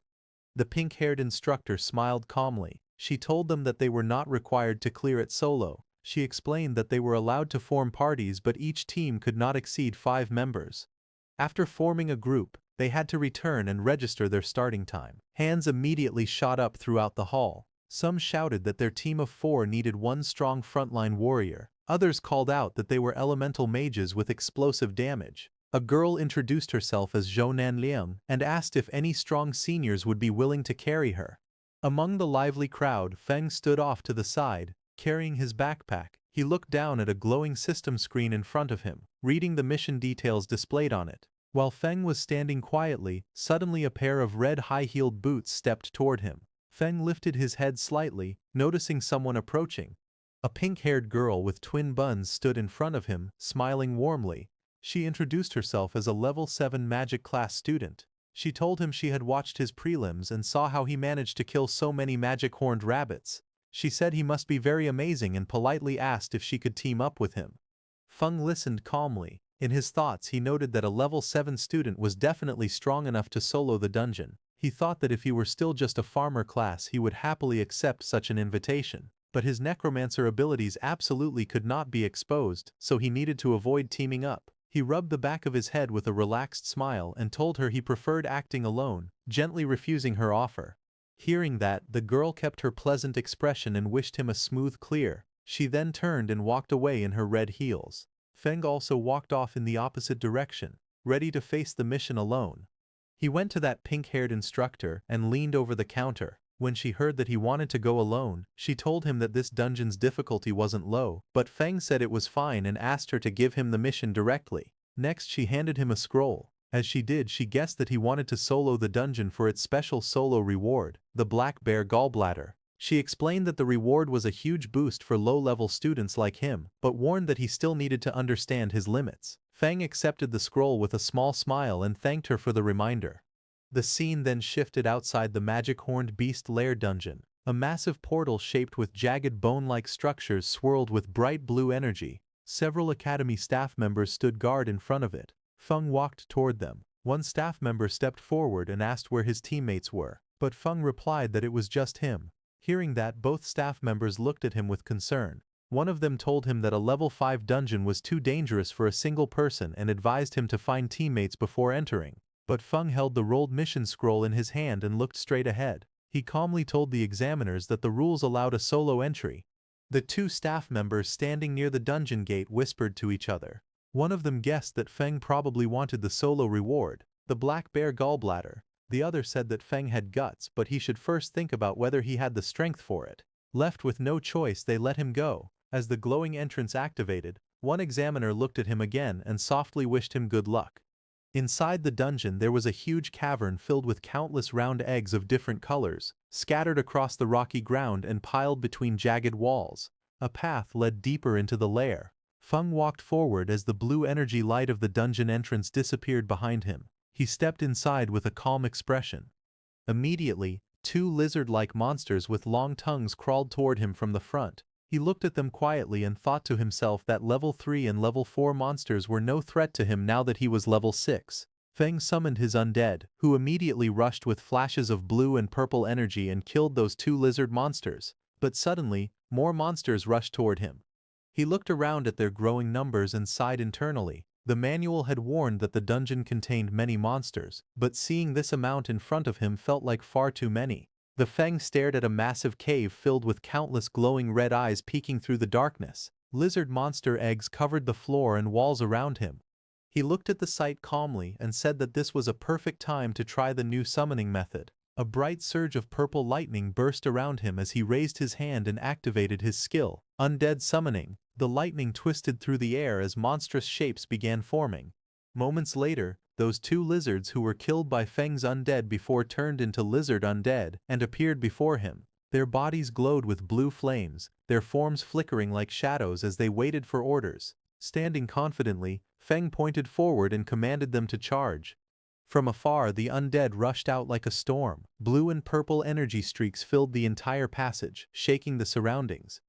The pink-haired instructor smiled calmly. She told them that they were not required to clear it solo. She explained that they were allowed to form parties, but each team could not exceed 5 members. After forming a group, they had to return and register their starting time. Hands immediately shot up throughout the hall. Some shouted that their team of 4 needed one strong frontline warrior. Others called out that they were elemental mages with explosive damage. A girl introduced herself as Zhou Nanliang and asked if any strong seniors would be willing to carry her. Among the lively crowd, Feng stood off to the side, carrying his backpack. He looked down at a glowing system screen in front of him, reading the mission details displayed on it. While Feng was standing quietly, suddenly a pair of red high-heeled boots stepped toward him. Feng lifted his head slightly, noticing someone approaching. A pink-haired girl with twin buns stood in front of him, smiling warmly. She introduced herself as a level 7 magic class student. She told him she had watched his prelims and saw how he managed to kill so many magic-horned rabbits. She said he must be very amazing and politely asked if she could team up with him. Feng listened calmly. In his thoughts, he noted that a level 7 student was definitely strong enough to solo the dungeon. He thought that if he were still just a farmer class, he would happily accept such an invitation. But his necromancer abilities absolutely could not be exposed, so he needed to avoid teaming up. He rubbed the back of his head with a relaxed smile and told her he preferred acting alone, gently refusing her offer. Hearing that, the girl kept her pleasant expression and wished him a smooth clear. She then turned and walked away in her red heels. Feng also walked off in the opposite direction, ready to face the mission alone. He went to that pink-haired instructor and leaned over the counter. When she heard that he wanted to go alone, she told him that this dungeon's difficulty wasn't low, but Feng said it was fine and asked her to give him the mission directly. Next, she handed him a scroll. As she did, she guessed that he wanted to solo the dungeon for its special solo reward, the Black Bear Gallbladder. She explained that the reward was a huge boost for low-level students like him, but warned that he still needed to understand his limits. Feng accepted the scroll with a small smile and thanked her for the reminder. The scene then shifted outside the Magic Horned Beast Lair dungeon. A massive portal shaped with jagged bone-like structures swirled with bright blue energy. Several academy staff members stood guard in front of it. Feng walked toward them. One staff member stepped forward and asked where his teammates were, but Feng replied that it was just him. Hearing that, both staff members looked at him with concern. One of them told him that a level 5 dungeon was too dangerous for a single person and advised him to find teammates before entering. But Feng held the rolled mission scroll in his hand and looked straight ahead. He calmly told the examiners that the rules allowed a solo entry. The 2 staff members standing near the dungeon gate whispered to each other. One of them guessed that Feng probably wanted the solo reward, the Black Bear Gallbladder. The other said that Feng had guts, but he should first think about whether he had the strength for it. Left with no choice, they let him go. As the glowing entrance activated, one examiner looked at him again and softly wished him good luck. Inside the dungeon there was a huge cavern filled with countless round eggs of different colors. scattered across the rocky ground and piled between jagged walls. A path led deeper into the lair. Feng walked forward as the blue energy light of the dungeon entrance disappeared behind him. He stepped inside with a calm expression. Immediately, two lizard-like monsters with long tongues crawled toward him from the front. He looked at them quietly and thought to himself that level 3 and level 4 monsters were no threat to him now that he was level 6. Feng summoned his undead, who immediately rushed with flashes of blue and purple energy and killed those two lizard monsters. But suddenly, more monsters rushed toward him. He looked around at their growing numbers and sighed internally. The manual had warned that the dungeon contained many monsters, but seeing this amount in front of him felt like far too many. The Feng stared at a massive cave filled with countless glowing red eyes peeking through the darkness. Lizard monster eggs covered the floor and walls around him. He looked at the sight calmly and said that this was a perfect time to try the new summoning method. A bright surge of purple lightning burst around him as he raised his hand and activated his skill, Undead Summoning. The lightning twisted through the air as monstrous shapes began forming. Moments later, those two lizards who were killed by Feng's undead before turned into lizard undead and appeared before him. Their bodies glowed with blue flames, their forms flickering like shadows as they waited for orders. Standing confidently, Feng pointed forward and commanded them to charge. From afar, the undead rushed out like a storm. Blue and purple energy streaks filled the entire passage, shaking the surroundings.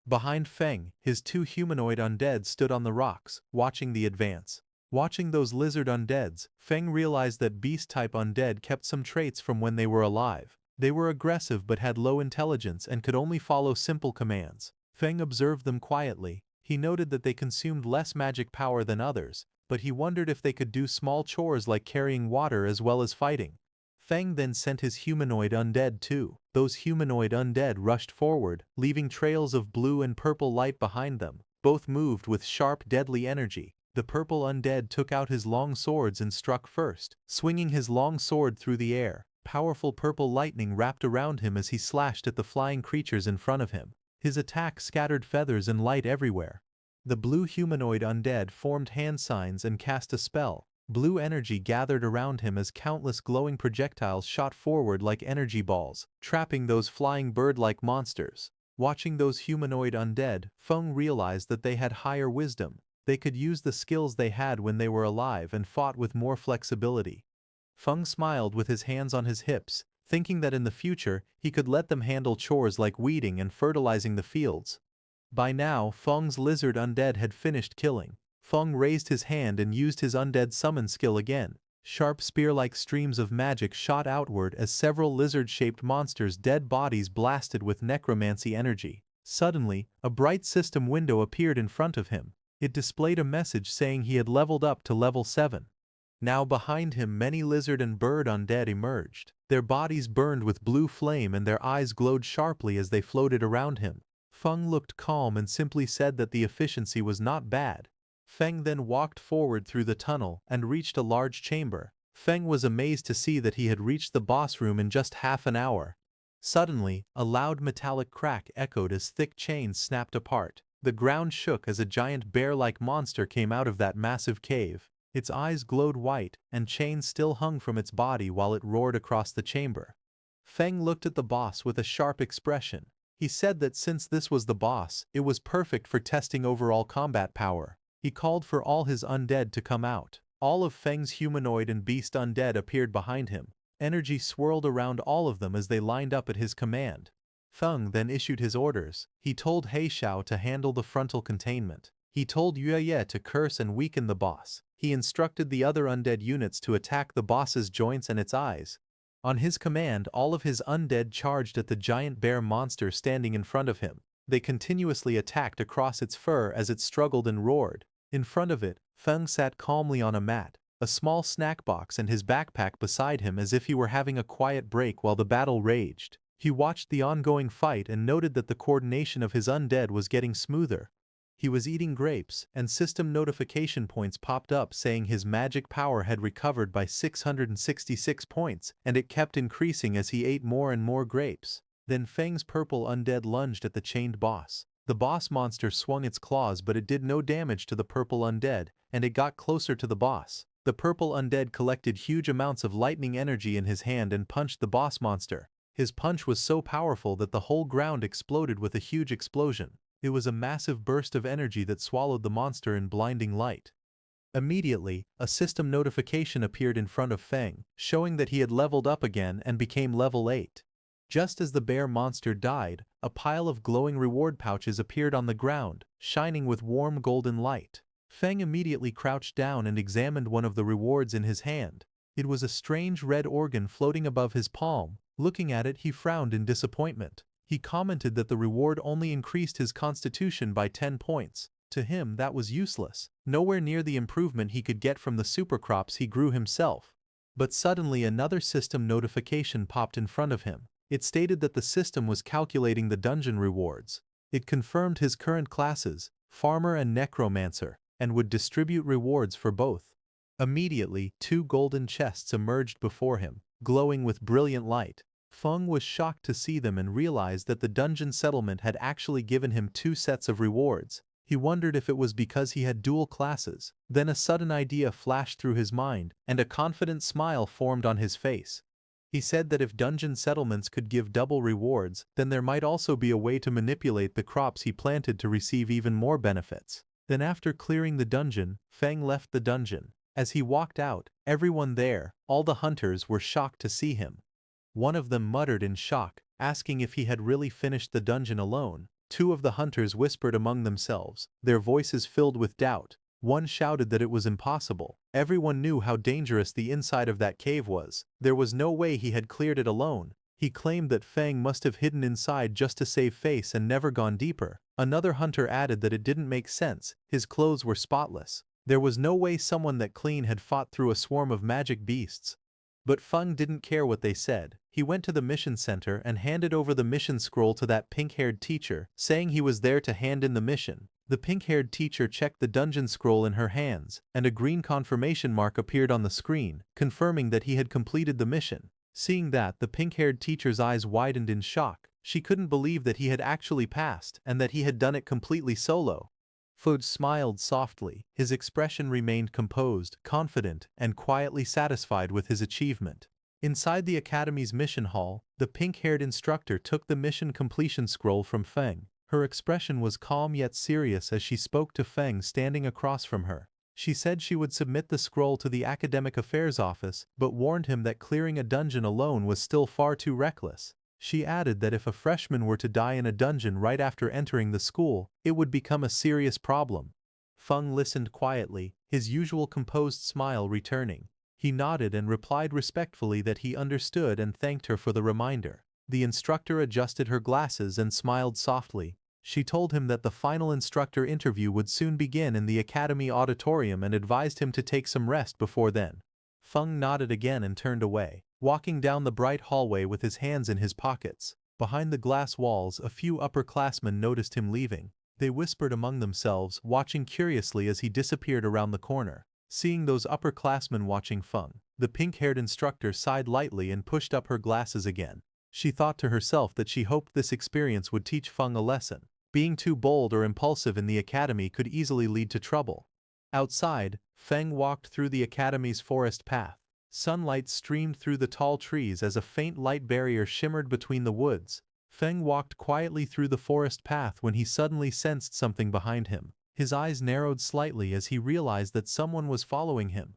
Behind Feng, his two humanoid undead stood on the rocks, watching the advance. Watching those lizard undeads, Feng realized that beast-type undead kept some traits from when they were alive. They were aggressive but had low intelligence and could only follow simple commands. Feng observed them quietly. He noted that they consumed less magic power than others, but he wondered if they could do small chores like carrying water as well as fighting. Feng then sent his humanoid undead too. Those humanoid undead rushed forward, leaving trails of blue and purple light behind them. Both moved with sharp, deadly energy. The purple undead took out his long swords and struck first, swinging his long sword through the air. Powerful purple lightning wrapped around him as he slashed at the flying creatures in front of him. His attack scattered feathers and light everywhere. The blue humanoid undead formed hand signs and cast a spell. Blue energy gathered around him as countless glowing projectiles shot forward like energy balls, trapping those flying bird-like monsters. Watching those humanoid undead, Feng realized that they had higher wisdom. They could use the skills they had when they were alive and fought with more flexibility. Feng smiled with his hands on his hips, thinking that in the future he could let them handle chores like weeding and fertilizing the fields. By now, Feng's lizard undead had finished killing. Feng raised his hand and used his undead summon skill again. Sharp spear-like streams of magic shot outward as several lizard-shaped monsters' dead bodies blasted with necromancy energy. Suddenly, a bright system window appeared in front of him. It displayed a message saying he had leveled up to level 7. Now behind him many lizard and bird undead emerged. Their bodies burned with blue flame and their eyes glowed sharply as they floated around him. Feng looked calm and simply said that the efficiency was not bad. Feng then walked forward through the tunnel and reached a large chamber. Feng was amazed to see that he had reached the boss room in just half an hour. Suddenly, a loud metallic crack echoed as thick chains snapped apart. The ground shook as a giant bear-like monster came out of that massive cave. Its eyes glowed white, and chains still hung from its body while it roared across the chamber. Feng looked at the boss with a sharp expression. He said that since this was the boss, it was perfect for testing overall combat power. He called for all his undead to come out. All of Feng's humanoid and beast undead appeared behind him. Energy swirled around all of them as they lined up at his command. Feng then issued his orders. He told Heishao to handle the frontal containment. He told Yueye to curse and weaken the boss. He instructed the other undead units to attack the boss's joints and its eyes. On his command, all of his undead charged at the giant bear monster standing in front of him. They continuously attacked across its fur as it struggled and roared. In front of it, Feng sat calmly on a mat, a small snack box and his backpack beside him as if he were having a quiet break while the battle raged. He watched the ongoing fight and noted that the coordination of his undead was getting smoother. He was eating grapes, and system notification points popped up saying his magic power had recovered by 666 points, and it kept increasing as he ate more and more grapes. Then Feng's purple undead lunged at the chained boss. The boss monster swung its claws, but it did no damage to the purple undead, and it got closer to the boss. The purple undead collected huge amounts of lightning energy in his hand and punched the boss monster. His punch was so powerful that the whole ground exploded with a huge explosion. It was a massive burst of energy that swallowed the monster in blinding light. Immediately, a system notification appeared in front of Feng, showing that he had leveled up again and became level 8. Just as the bear monster died, a pile of glowing reward pouches appeared on the ground, shining with warm golden light. Feng immediately crouched down and examined one of the rewards in his hand. It was a strange red organ floating above his palm. Looking at it, he frowned in disappointment. He commented that the reward only increased his constitution by 10 points. To him, that was useless, nowhere near the improvement he could get from the supercrops he grew himself. But suddenly another system notification popped in front of him. It stated that the system was calculating the dungeon rewards. It confirmed his current classes, Farmer and Necromancer, and would distribute rewards for both. Immediately, 2 golden chests emerged before him, glowing with brilliant light. Feng was shocked to see them and realized that the dungeon settlement had actually given him 2 sets of rewards. He wondered if it was because he had dual classes. Then a sudden idea flashed through his mind, and a confident smile formed on his face. He said that if dungeon settlements could give double rewards, then there might also be a way to manipulate the crops he planted to receive even more benefits. Then after clearing the dungeon, Feng left the dungeon. As he walked out, everyone there, all the hunters, were shocked to see him. One of them muttered in shock, asking if he had really finished the dungeon alone. 2 of the hunters whispered among themselves, their voices filled with doubt. One shouted that it was impossible. Everyone knew how dangerous the inside of that cave was. There was no way he had cleared it alone. He claimed that Feng must have hidden inside just to save face and never gone deeper. Another hunter added that it didn't make sense. His clothes were spotless. There was no way someone that clean had fought through a swarm of magic beasts. But Feng didn't care what they said. He went to the mission center and handed over the mission scroll to that pink-haired teacher, saying he was there to hand in the mission. The pink-haired teacher checked the dungeon scroll in her hands, and a green confirmation mark appeared on the screen, confirming that he had completed the mission. Seeing that, the pink-haired teacher's eyes widened in shock. She couldn't believe that he had actually passed, and that he had done it completely solo. Food smiled softly. His expression remained composed, confident, and quietly satisfied with his achievement. Inside the academy's mission hall, the pink-haired instructor took the mission completion scroll from Feng. Her expression was calm yet serious as she spoke to Feng standing across from her. She said she would submit the scroll to the academic affairs office, but warned him that clearing a dungeon alone was still far too reckless. She added that if a freshman were to die in a dungeon right after entering the school, it would become a serious problem. Feng listened quietly, his usual composed smile returning. He nodded and replied respectfully that he understood and thanked her for the reminder. The instructor adjusted her glasses and smiled softly. She told him that the final instructor interview would soon begin in the academy auditorium and advised him to take some rest before then. Feng nodded again and turned away, walking down the bright hallway with his hands in his pockets. Behind the glass walls, a few upperclassmen noticed him leaving. They whispered among themselves, watching curiously as he disappeared around the corner. Seeing those upperclassmen watching Feng, the pink-haired instructor sighed lightly and pushed up her glasses again. She thought to herself that she hoped this experience would teach Feng a lesson. Being too bold or impulsive in the academy could easily lead to trouble. Outside, Feng walked through the academy's forest path. Sunlight streamed through the tall trees as a faint light barrier shimmered between the woods. Feng walked quietly through the forest path when he suddenly sensed something behind him. His eyes narrowed slightly as he realized that someone was following him.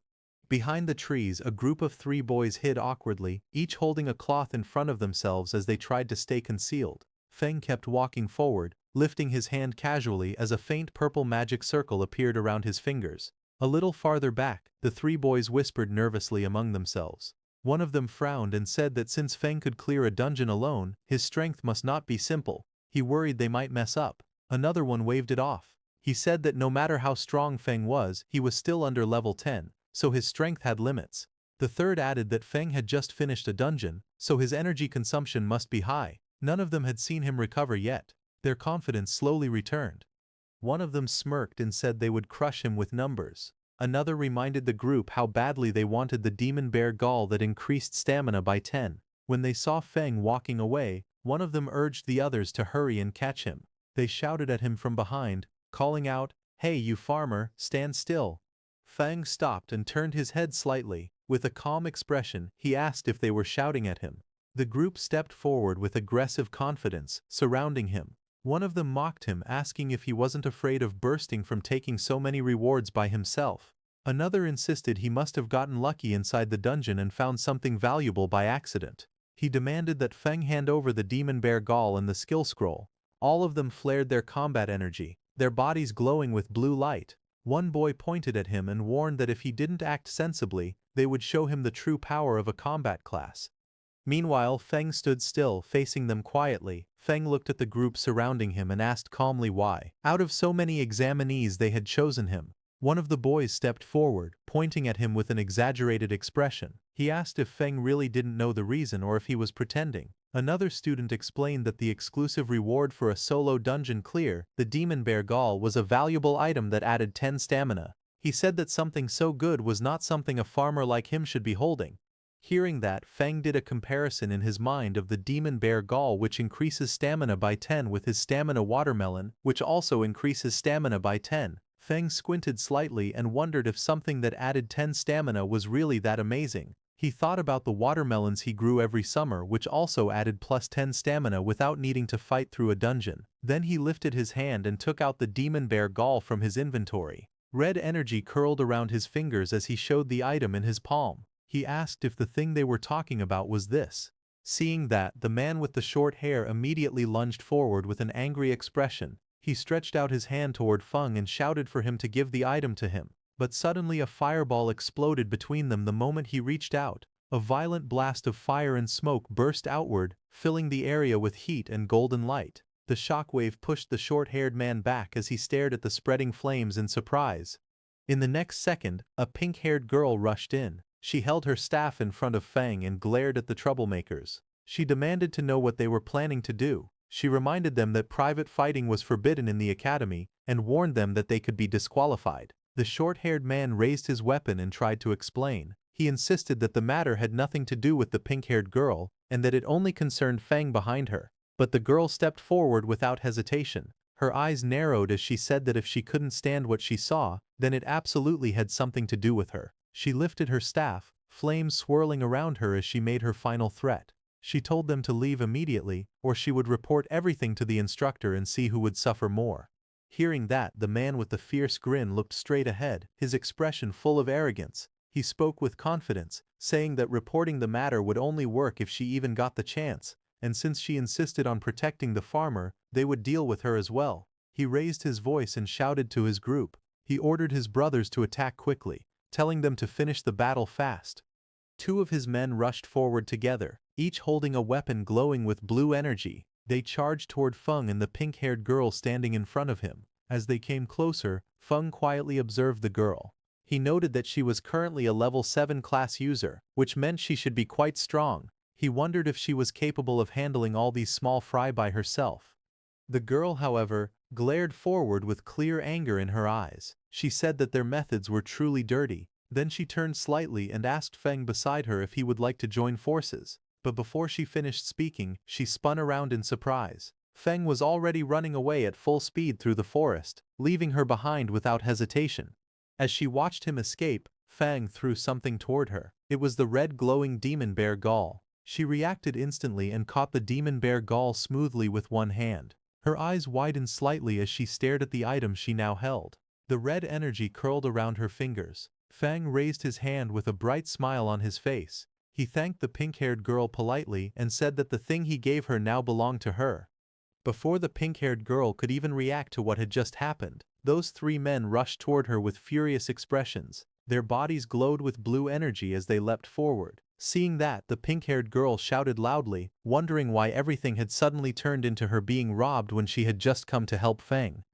Behind the trees, a group of 3 boys hid awkwardly, each holding a cloth in front of themselves as they tried to stay concealed. Feng kept walking forward, lifting his hand casually as a faint purple magic circle appeared around his fingers. A little farther back, the 3 boys whispered nervously among themselves. One of them frowned and said that since Feng could clear a dungeon alone, his strength must not be simple. He worried they might mess up. Another one waved it off. He said that no matter how strong Feng was, he was still under level 10, so his strength had limits. The third added that Feng had just finished a dungeon, so his energy consumption must be high. None of them had seen him recover yet. Their confidence slowly returned. One of them smirked and said they would crush him with numbers. Another reminded the group how badly they wanted the demon bear gall that increased stamina by 10. When they saw Feng walking away, one of them urged the others to hurry and catch him. They shouted at him from behind, calling out, "Hey you farmer, stand still." Feng stopped and turned his head slightly. With a calm expression, he asked if they were shouting at him. The group stepped forward with aggressive confidence, surrounding him. One of them mocked him, asking if he wasn't afraid of bursting from taking so many rewards by himself. Another insisted he must have gotten lucky inside the dungeon and found something valuable by accident. He demanded that Feng hand over the demon bear gall and the skill scroll. All of them flared their combat energy, their bodies glowing with blue light. One boy pointed at him and warned that if he didn't act sensibly, they would show him the true power of a combat class. Meanwhile, Feng stood still, facing them quietly. Feng looked at the group surrounding him and asked calmly why, out of so many examinees, they had chosen him. One of the boys stepped forward, pointing at him with an exaggerated expression. He asked if Feng really didn't know the reason or if he was pretending. Another student explained that the exclusive reward for a solo dungeon clear, the demon bear gall, was a valuable item that added 10 stamina. He said that something so good was not something a farmer like him should be holding. Hearing that, Feng did a comparison in his mind of the demon bear gall, which increases stamina by 10, with his stamina watermelon, which also increases stamina by 10. Feng squinted slightly and wondered if something that added 10 stamina was really that amazing. He thought about the watermelons he grew every summer, which also added plus 10 stamina without needing to fight through a dungeon. Then he lifted his hand and took out the demon bear gall from his inventory. Red energy curled around his fingers as he showed the item in his palm. He asked if the thing they were talking about was this. Seeing that, the man with the short hair immediately lunged forward with an angry expression. He stretched out his hand toward Feng and shouted for him to give the item to him. But suddenly a fireball exploded between them the moment he reached out. A violent blast of fire and smoke burst outward, filling the area with heat and golden light. The shockwave pushed the short-haired man back as he stared at the spreading flames in surprise. In the next second, a pink-haired girl rushed in. She held her staff in front of Feng and glared at the troublemakers. She demanded to know what they were planning to do. She reminded them that private fighting was forbidden in the academy and warned them that they could be disqualified. The short-haired man raised his weapon and tried to explain. He insisted that the matter had nothing to do with the pink-haired girl and that it only concerned Feng behind her. But the girl stepped forward without hesitation. Her eyes narrowed as she said that if she couldn't stand what she saw, then it absolutely had something to do with her. She lifted her staff, flames swirling around her as she made her final threat. She told them to leave immediately, or she would report everything to the instructor and see who would suffer more. Hearing that, the man with the fierce grin looked straight ahead, his expression full of arrogance. He spoke with confidence, saying that reporting the matter would only work if she even got the chance, and since she insisted on protecting the farmer, they would deal with her as well. He raised his voice and shouted to his group. He ordered his brothers to attack quickly, telling them to finish the battle fast. Two of his men rushed forward together, each holding a weapon glowing with blue energy. They charged toward Feng and the pink-haired girl standing in front of him. As they came closer, Feng quietly observed the girl. He noted that she was currently a level 7 class user, which meant she should be quite strong. He wondered if she was capable of handling all these small fry by herself. The girl, however, glared forward with clear anger in her eyes. She said that their methods were truly dirty. Then she turned slightly and asked Feng beside her if he would like to join forces. But before she finished speaking, she spun around in surprise. Feng was already running away at full speed through the forest, leaving her behind without hesitation. As she watched him escape, Feng threw something toward her. It was the red glowing demon bear gall. She reacted instantly and caught the demon bear gall smoothly with one hand. Her eyes widened slightly as she stared at the item she now held. The red energy curled around her fingers. Feng raised his hand with a bright smile on his face. He thanked the pink-haired girl politely and said that the thing he gave her now belonged to her. Before the pink-haired girl could even react to what had just happened, those three men rushed toward her with furious expressions. Their bodies glowed with blue energy as they leapt forward. Seeing that, the pink-haired girl shouted loudly, wondering why everything had suddenly turned into her being robbed when she had just come to help Feng.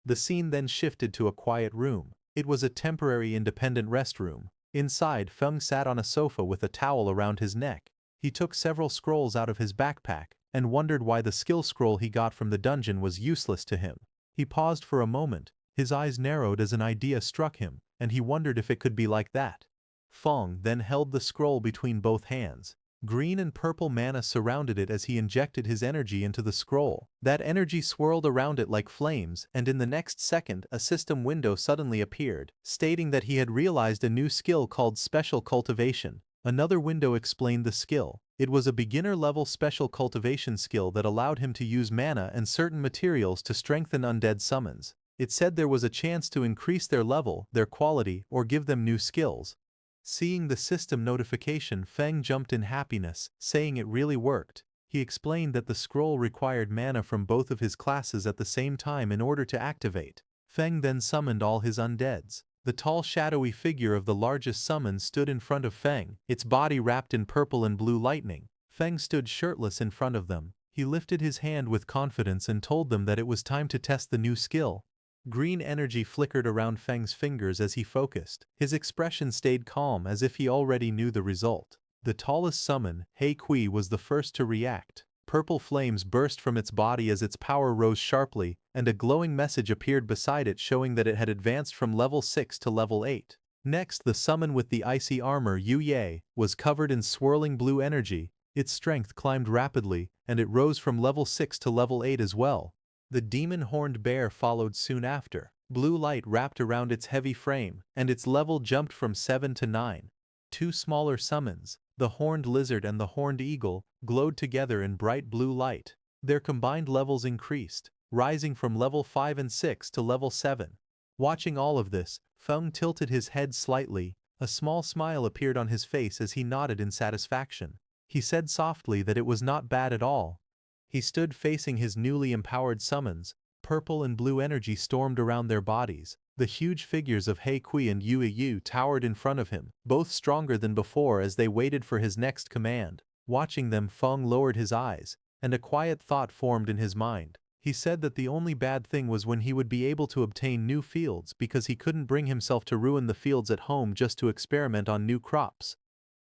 The scene then shifted to a quiet room. It was a temporary independent restroom. Inside, Feng sat on a sofa with a towel around his neck. He took several scrolls out of his backpack and wondered why the skill scroll he got from the dungeon was useless to him. He paused for a moment, his eyes narrowed as an idea struck him, and he wondered if it could be like that. Feng then held the scroll between both hands. Green and purple mana surrounded it as he injected his energy into the scroll. That energy swirled around it like flames, and in the next second a system window suddenly appeared, stating that he had realized a new skill called Special Cultivation. Another window explained the skill. It was a beginner-level special cultivation skill that allowed him to use mana and certain materials to strengthen undead summons. It said there was a chance to increase their level, their quality, or give them new skills. Seeing the system notification, Feng jumped in happiness, saying it really worked. He explained that the scroll required mana from both of his classes at the same time in order to activate. Feng then summoned all his undeads. The tall shadowy figure of the largest summon stood in front of Feng, its body wrapped in purple and blue lightning. Feng stood shirtless in front of them. He lifted his hand with confidence and told them that it was time to test the new skill. Green energy flickered around Feng's fingers as he focused. His expression stayed calm as if he already knew the result. The tallest summon, Hei Kui, was the first to react. Purple flames burst from its body as its power rose sharply, and a glowing message appeared beside it showing that it had advanced from level 6 to level 8. Next, the summon with the icy armor, Yu Ye, was covered in swirling blue energy. Its strength climbed rapidly, and it rose from level 6 to level 8 as well. The demon-horned bear followed soon after. Blue light wrapped around its heavy frame, and its level jumped from 7 to 9. Two smaller summons, the horned lizard and the horned eagle, glowed together in bright blue light. Their combined levels increased, rising from level 5 and 6 to level 7. Watching all of this, Feng tilted his head slightly. A small smile appeared on his face as he nodded in satisfaction. He said softly that it was not bad at all. He stood facing his newly empowered summons. Purple and blue energy stormed around their bodies. The huge figures of Hei Kui and Yue Yu towered in front of him, both stronger than before as they waited for his next command. Watching them, Feng lowered his eyes, and a quiet thought formed in his mind. He said that the only bad thing was when he would be able to obtain new fields because he couldn't bring himself to ruin the fields at home just to experiment on new crops.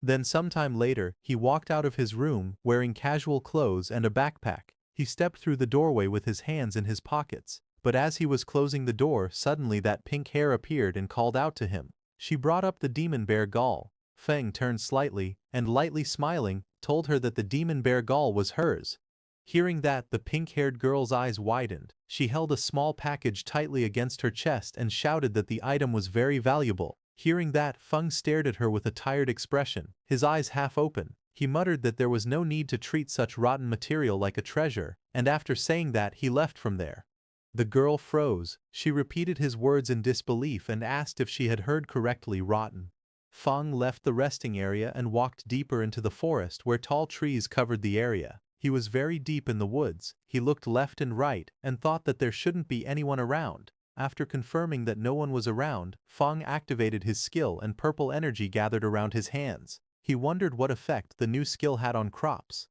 Then sometime later, he walked out of his room, wearing casual clothes and a backpack. He stepped through the doorway with his hands in his pockets. But as he was closing the door, suddenly that pink hair appeared and called out to him. She brought up the demon bear Gaul. Feng turned slightly, and lightly smiling, told her that the demon bear Gaul was hers. Hearing that, the pink-haired girl's eyes widened. She held a small package tightly against her chest and shouted that the item was very valuable. Hearing that, Feng stared at her with a tired expression, his eyes half open. He muttered that there was no need to treat such rotten material like a treasure, and after saying that, he left from there. The girl froze. She repeated his words in disbelief and asked if she had heard correctly, rotten. Feng left the resting area and walked deeper into the forest where tall trees covered the area. He was very deep in the woods. He looked left and right and thought that there shouldn't be anyone around. After confirming that no one was around, Feng activated his skill and purple energy gathered around his hands. He wondered what effect the new skill had on crops.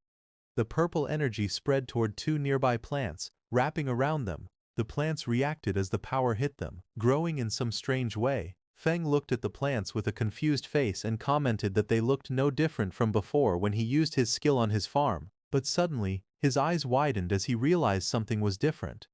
The purple energy spread toward two nearby plants, wrapping around them. The plants reacted as the power hit them, growing in some strange way. Feng looked at the plants with a confused face and commented that they looked no different from before when he used his skill on his farm. But suddenly, his eyes widened as he realized something was different.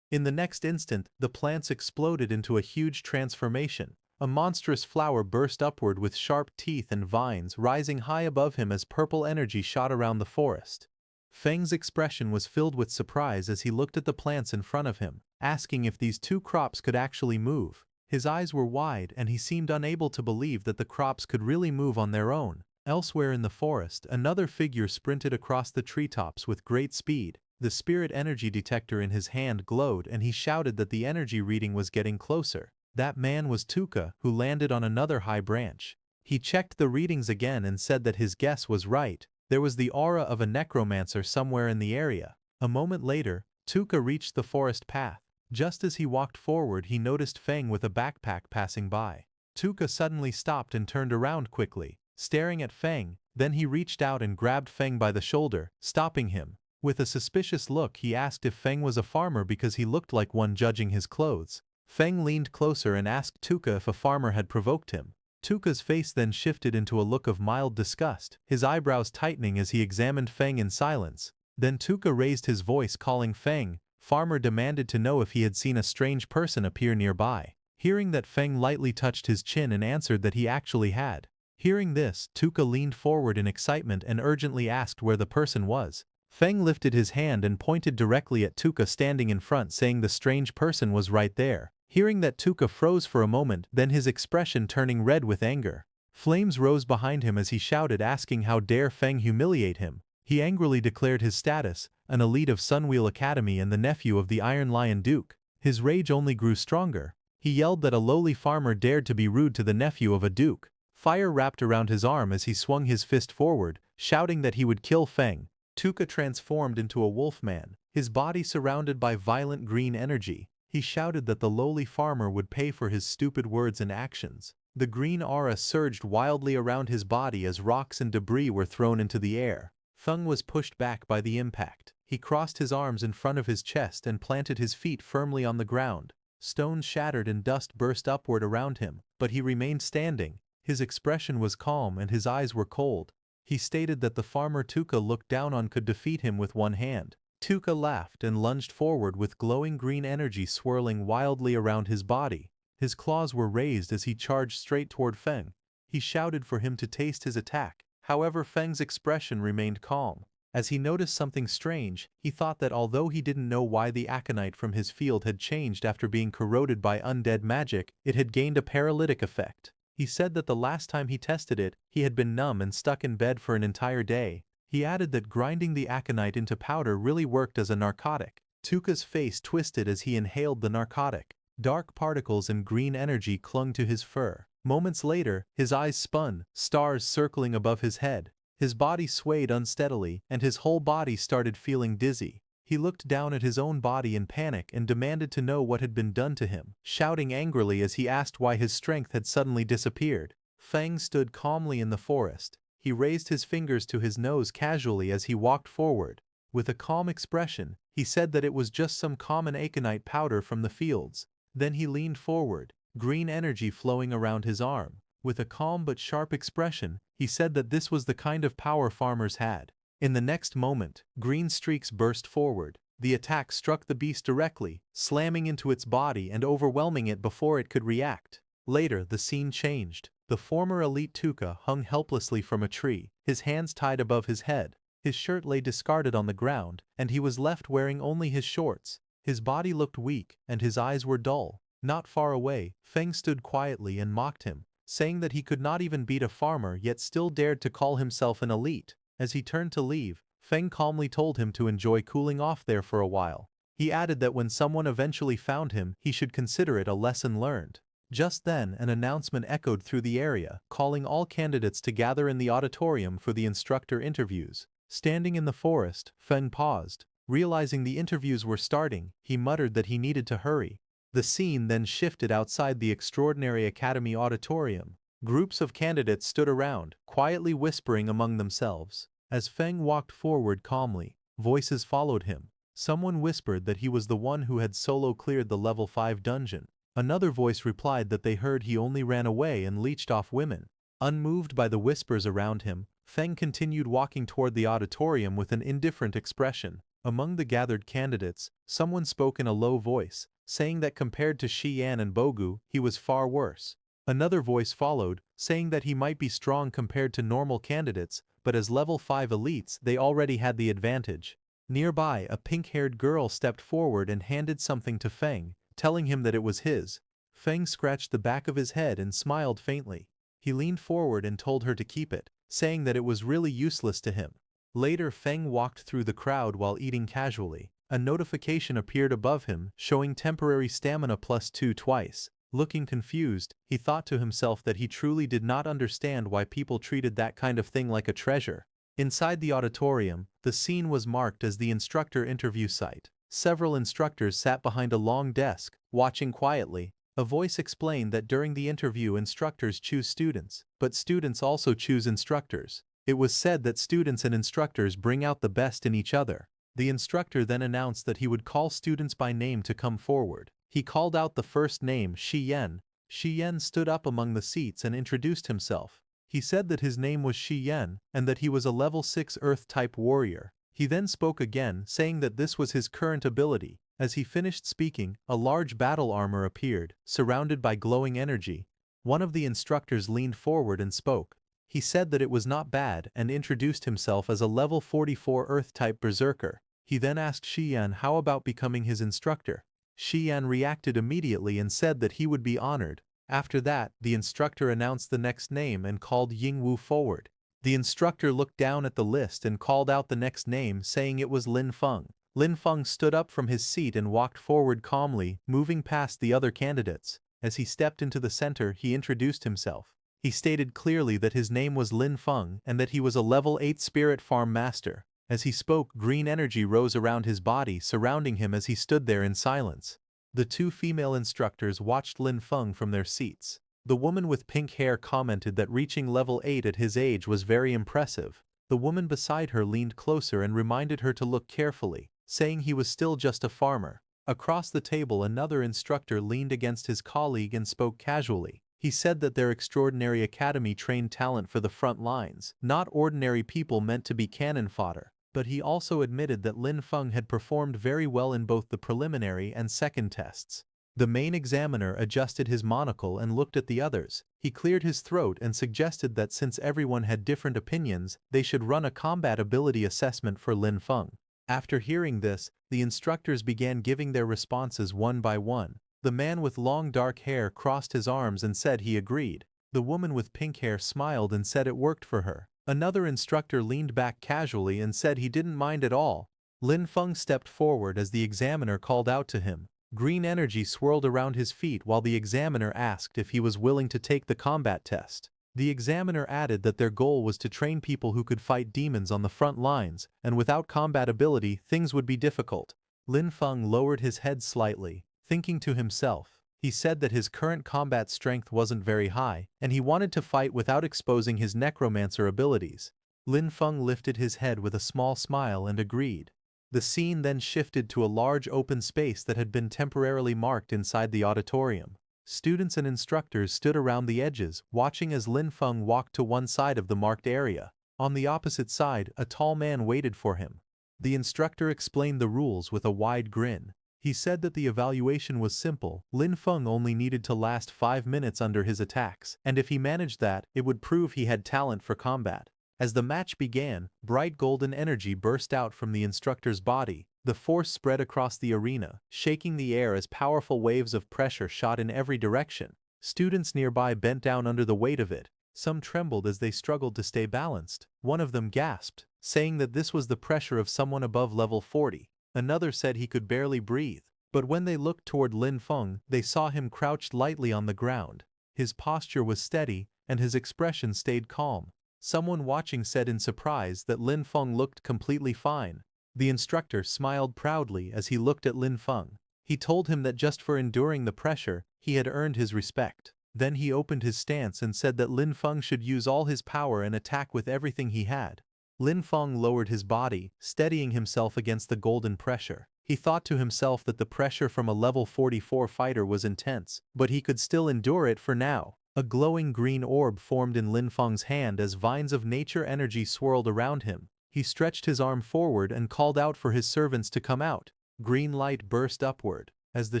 In the next instant, the plants exploded into a huge transformation. A monstrous flower burst upward with sharp teeth and vines rising high above him as purple energy shot around the forest. Feng's expression was filled with surprise as he looked at the plants in front of him, asking if these two crops could actually move. His eyes were wide and he seemed unable to believe that the crops could really move on their own. Elsewhere in the forest, another figure sprinted across the treetops with great speed. The spirit energy detector in his hand glowed and he shouted that the energy reading was getting closer. That man was Tuka, who landed on another high branch. He checked the readings again and said that his guess was right. There was the aura of a necromancer somewhere in the area. A moment later, Tuka reached the forest path. Just as he walked forward, he noticed Feng with a backpack passing by. Tuka suddenly stopped and turned around quickly, staring at Feng. Then he reached out and grabbed Feng by the shoulder, stopping him. With a suspicious look, he asked if Feng was a farmer because he looked like one judging his clothes. Feng leaned closer and asked Tuka if a farmer had provoked him. Tuka's face then shifted into a look of mild disgust, his eyebrows tightening as he examined Feng in silence. Then Tuka raised his voice calling Feng. Farmer demanded to know if he had seen a strange person appear nearby. Hearing that, Feng lightly touched his chin and answered that he actually had. Hearing this, Tuka leaned forward in excitement and urgently asked where the person was. Feng lifted his hand and pointed directly at Tuka standing in front, saying the strange person was right there. Hearing that, Tuka froze for a moment, then his expression turning red with anger. Flames rose behind him as he shouted, asking how dare Feng humiliate him. He angrily declared his status, an elite of Sunwheel Academy and the nephew of the Iron Lion Duke. His rage only grew stronger. He yelled that a lowly farmer dared to be rude to the nephew of a duke. Fire wrapped around his arm as he swung his fist forward, shouting that he would kill Feng. Tuka transformed into a wolfman, his body surrounded by violent green energy. He shouted that the lowly farmer would pay for his stupid words and actions. The green aura surged wildly around his body as rocks and debris were thrown into the air. Feng was pushed back by the impact. He crossed his arms in front of his chest and planted his feet firmly on the ground. Stones shattered and dust burst upward around him, but he remained standing. His expression was calm and his eyes were cold. He stated that the farmer Tuka looked down on could defeat him with one hand. Tuka laughed and lunged forward with glowing green energy swirling wildly around his body. His claws were raised as he charged straight toward Feng. He shouted for him to taste his attack. However, Feng's expression remained calm. As he noticed something strange, he thought that although he didn't know why the aconite from his field had changed after being corroded by undead magic, it had gained a paralytic effect. He said that the last time he tested it, he had been numb and stuck in bed for an entire day. He added that grinding the aconite into powder really worked as a narcotic. Tuka's face twisted as he inhaled the narcotic. Dark particles and green energy clung to his fur. Moments later, his eyes spun, stars circling above his head. His body swayed unsteadily, and his whole body started feeling dizzy. He looked down at his own body in panic and demanded to know what had been done to him, shouting angrily as he asked why his strength had suddenly disappeared. Feng stood calmly in the forest. He raised his fingers to his nose casually as he walked forward. With a calm expression, he said that it was just some common aconite powder from the fields. Then he leaned forward, green energy flowing around his arm. With a calm but sharp expression, he said that this was the kind of power farmers had. In the next moment, green streaks burst forward. The attack struck the beast directly, slamming into its body and overwhelming it before it could react. Later, the scene changed. The former elite Tuka hung helplessly from a tree, his hands tied above his head. His shirt lay discarded on the ground, and he was left wearing only his shorts. His body looked weak, and his eyes were dull. Not far away, Feng stood quietly and mocked him, saying that he could not even beat a farmer yet still dared to call himself an elite. As he turned to leave, Feng calmly told him to enjoy cooling off there for a while. He added that when someone eventually found him, he should consider it a lesson learned. Just then, an announcement echoed through the area, calling all candidates to gather in the auditorium for the instructor interviews. Standing in the forest, Feng paused. Realizing the interviews were starting, he muttered that he needed to hurry. The scene then shifted outside the Extraordinary Academy auditorium. Groups of candidates stood around, quietly whispering among themselves. As Feng walked forward calmly, voices followed him. Someone whispered that he was the one who had solo cleared the level 5 dungeon. Another voice replied that they heard he only ran away and leeched off women. Unmoved by the whispers around him, Feng continued walking toward the auditorium with an indifferent expression. Among the gathered candidates, someone spoke in a low voice, saying that compared to Xian and Bogu, he was far worse. Another voice followed, saying that he might be strong compared to normal candidates, but as level 5 elites they already had the advantage. Nearby, a pink-haired girl stepped forward and handed something to Feng, telling him that it was his. Feng scratched the back of his head and smiled faintly. He leaned forward and told her to keep it, saying that it was really useless to him. Later, Feng walked through the crowd while eating casually. A notification appeared above him, showing temporary stamina +2 twice. Looking confused, he thought to himself that he truly did not understand why people treated that kind of thing like a treasure. Inside the auditorium, the scene was marked as the instructor interview site. Several instructors sat behind a long desk, watching quietly. A voice explained that during the interview instructors choose students, but students also choose instructors. It was said that students and instructors bring out the best in each other. The instructor then announced that he would call students by name to come forward. He called out the first name, Xian. Xian stood up among the seats and introduced himself. He said that his name was Xian and that he was a level 6 Earth-type warrior. He then spoke again, saying that this was his current ability. As he finished speaking, a large battle armor appeared, surrounded by glowing energy. One of the instructors leaned forward and spoke. He said that it was not bad and introduced himself as a level 44 Earth-type berserker. He then asked Xian how about becoming his instructor. Xian reacted immediately and said that he would be honored. After that, the instructor announced the next name and called Yingwu forward. The instructor looked down at the list and called out the next name, saying it was Lin Feng. Lin Feng stood up from his seat and walked forward calmly, moving past the other candidates. As he stepped into the center, he introduced himself. He stated clearly that his name was Lin Feng and that he was a level 8 spirit farm master. As he spoke, green energy rose around his body, surrounding him as he stood there in silence. The two female instructors watched Lin Feng from their seats. The woman with pink hair commented that reaching level 8 at his age was very impressive. The woman beside her leaned closer and reminded her to look carefully, saying he was still just a farmer. Across the table, another instructor leaned against his colleague and spoke casually. He said that their extraordinary academy trained talent for the front lines, not ordinary people meant to be cannon fodder. But he also admitted that Lin Feng had performed very well in both the preliminary and second tests. The main examiner adjusted his monocle and looked at the others. He cleared his throat and suggested that since everyone had different opinions, they should run a combat ability assessment for Lin Feng. After hearing this, the instructors began giving their responses one by one. The man with long dark hair crossed his arms and said he agreed. The woman with pink hair smiled and said it worked for her. Another instructor leaned back casually and said he didn't mind at all. Lin Feng stepped forward as the examiner called out to him. Green energy swirled around his feet while the examiner asked if he was willing to take the combat test. The examiner added that their goal was to train people who could fight demons on the front lines, and without combat ability, things would be difficult. Lin Feng lowered his head slightly, thinking to himself. He said that his current combat strength wasn't very high, and he wanted to fight without exposing his necromancer abilities. Lin Feng lifted his head with a small smile and agreed. The scene then shifted to a large open space that had been temporarily marked inside the auditorium. Students and instructors stood around the edges, watching as Lin Feng walked to one side of the marked area. On the opposite side, a tall man waited for him. The instructor explained the rules with a wide grin. He said that the evaluation was simple. Lin Feng only needed to last 5 minutes under his attacks, and if he managed that, it would prove he had talent for combat. As the match began, bright golden energy burst out from the instructor's body. The force spread across the arena, shaking the air as powerful waves of pressure shot in every direction. Students nearby bent down under the weight of it. Some trembled as they struggled to stay balanced. One of them gasped, saying that this was the pressure of someone above level 40. Another said he could barely breathe. But when they looked toward Lin Feng, they saw him crouched lightly on the ground. His posture was steady, and his expression stayed calm. Someone watching said in surprise that Lin Feng looked completely fine. The instructor smiled proudly as he looked at Lin Feng. He told him that just for enduring the pressure, he had earned his respect. Then he opened his stance and said that Lin Feng should use all his power and attack with everything he had. Lin Feng lowered his body, steadying himself against the golden pressure. He thought to himself that the pressure from a level 44 fighter was intense, but he could still endure it for now. A glowing green orb formed in Lin Feng's hand as vines of nature energy swirled around him. He stretched his arm forward and called out for his servants to come out. Green light burst upward. As the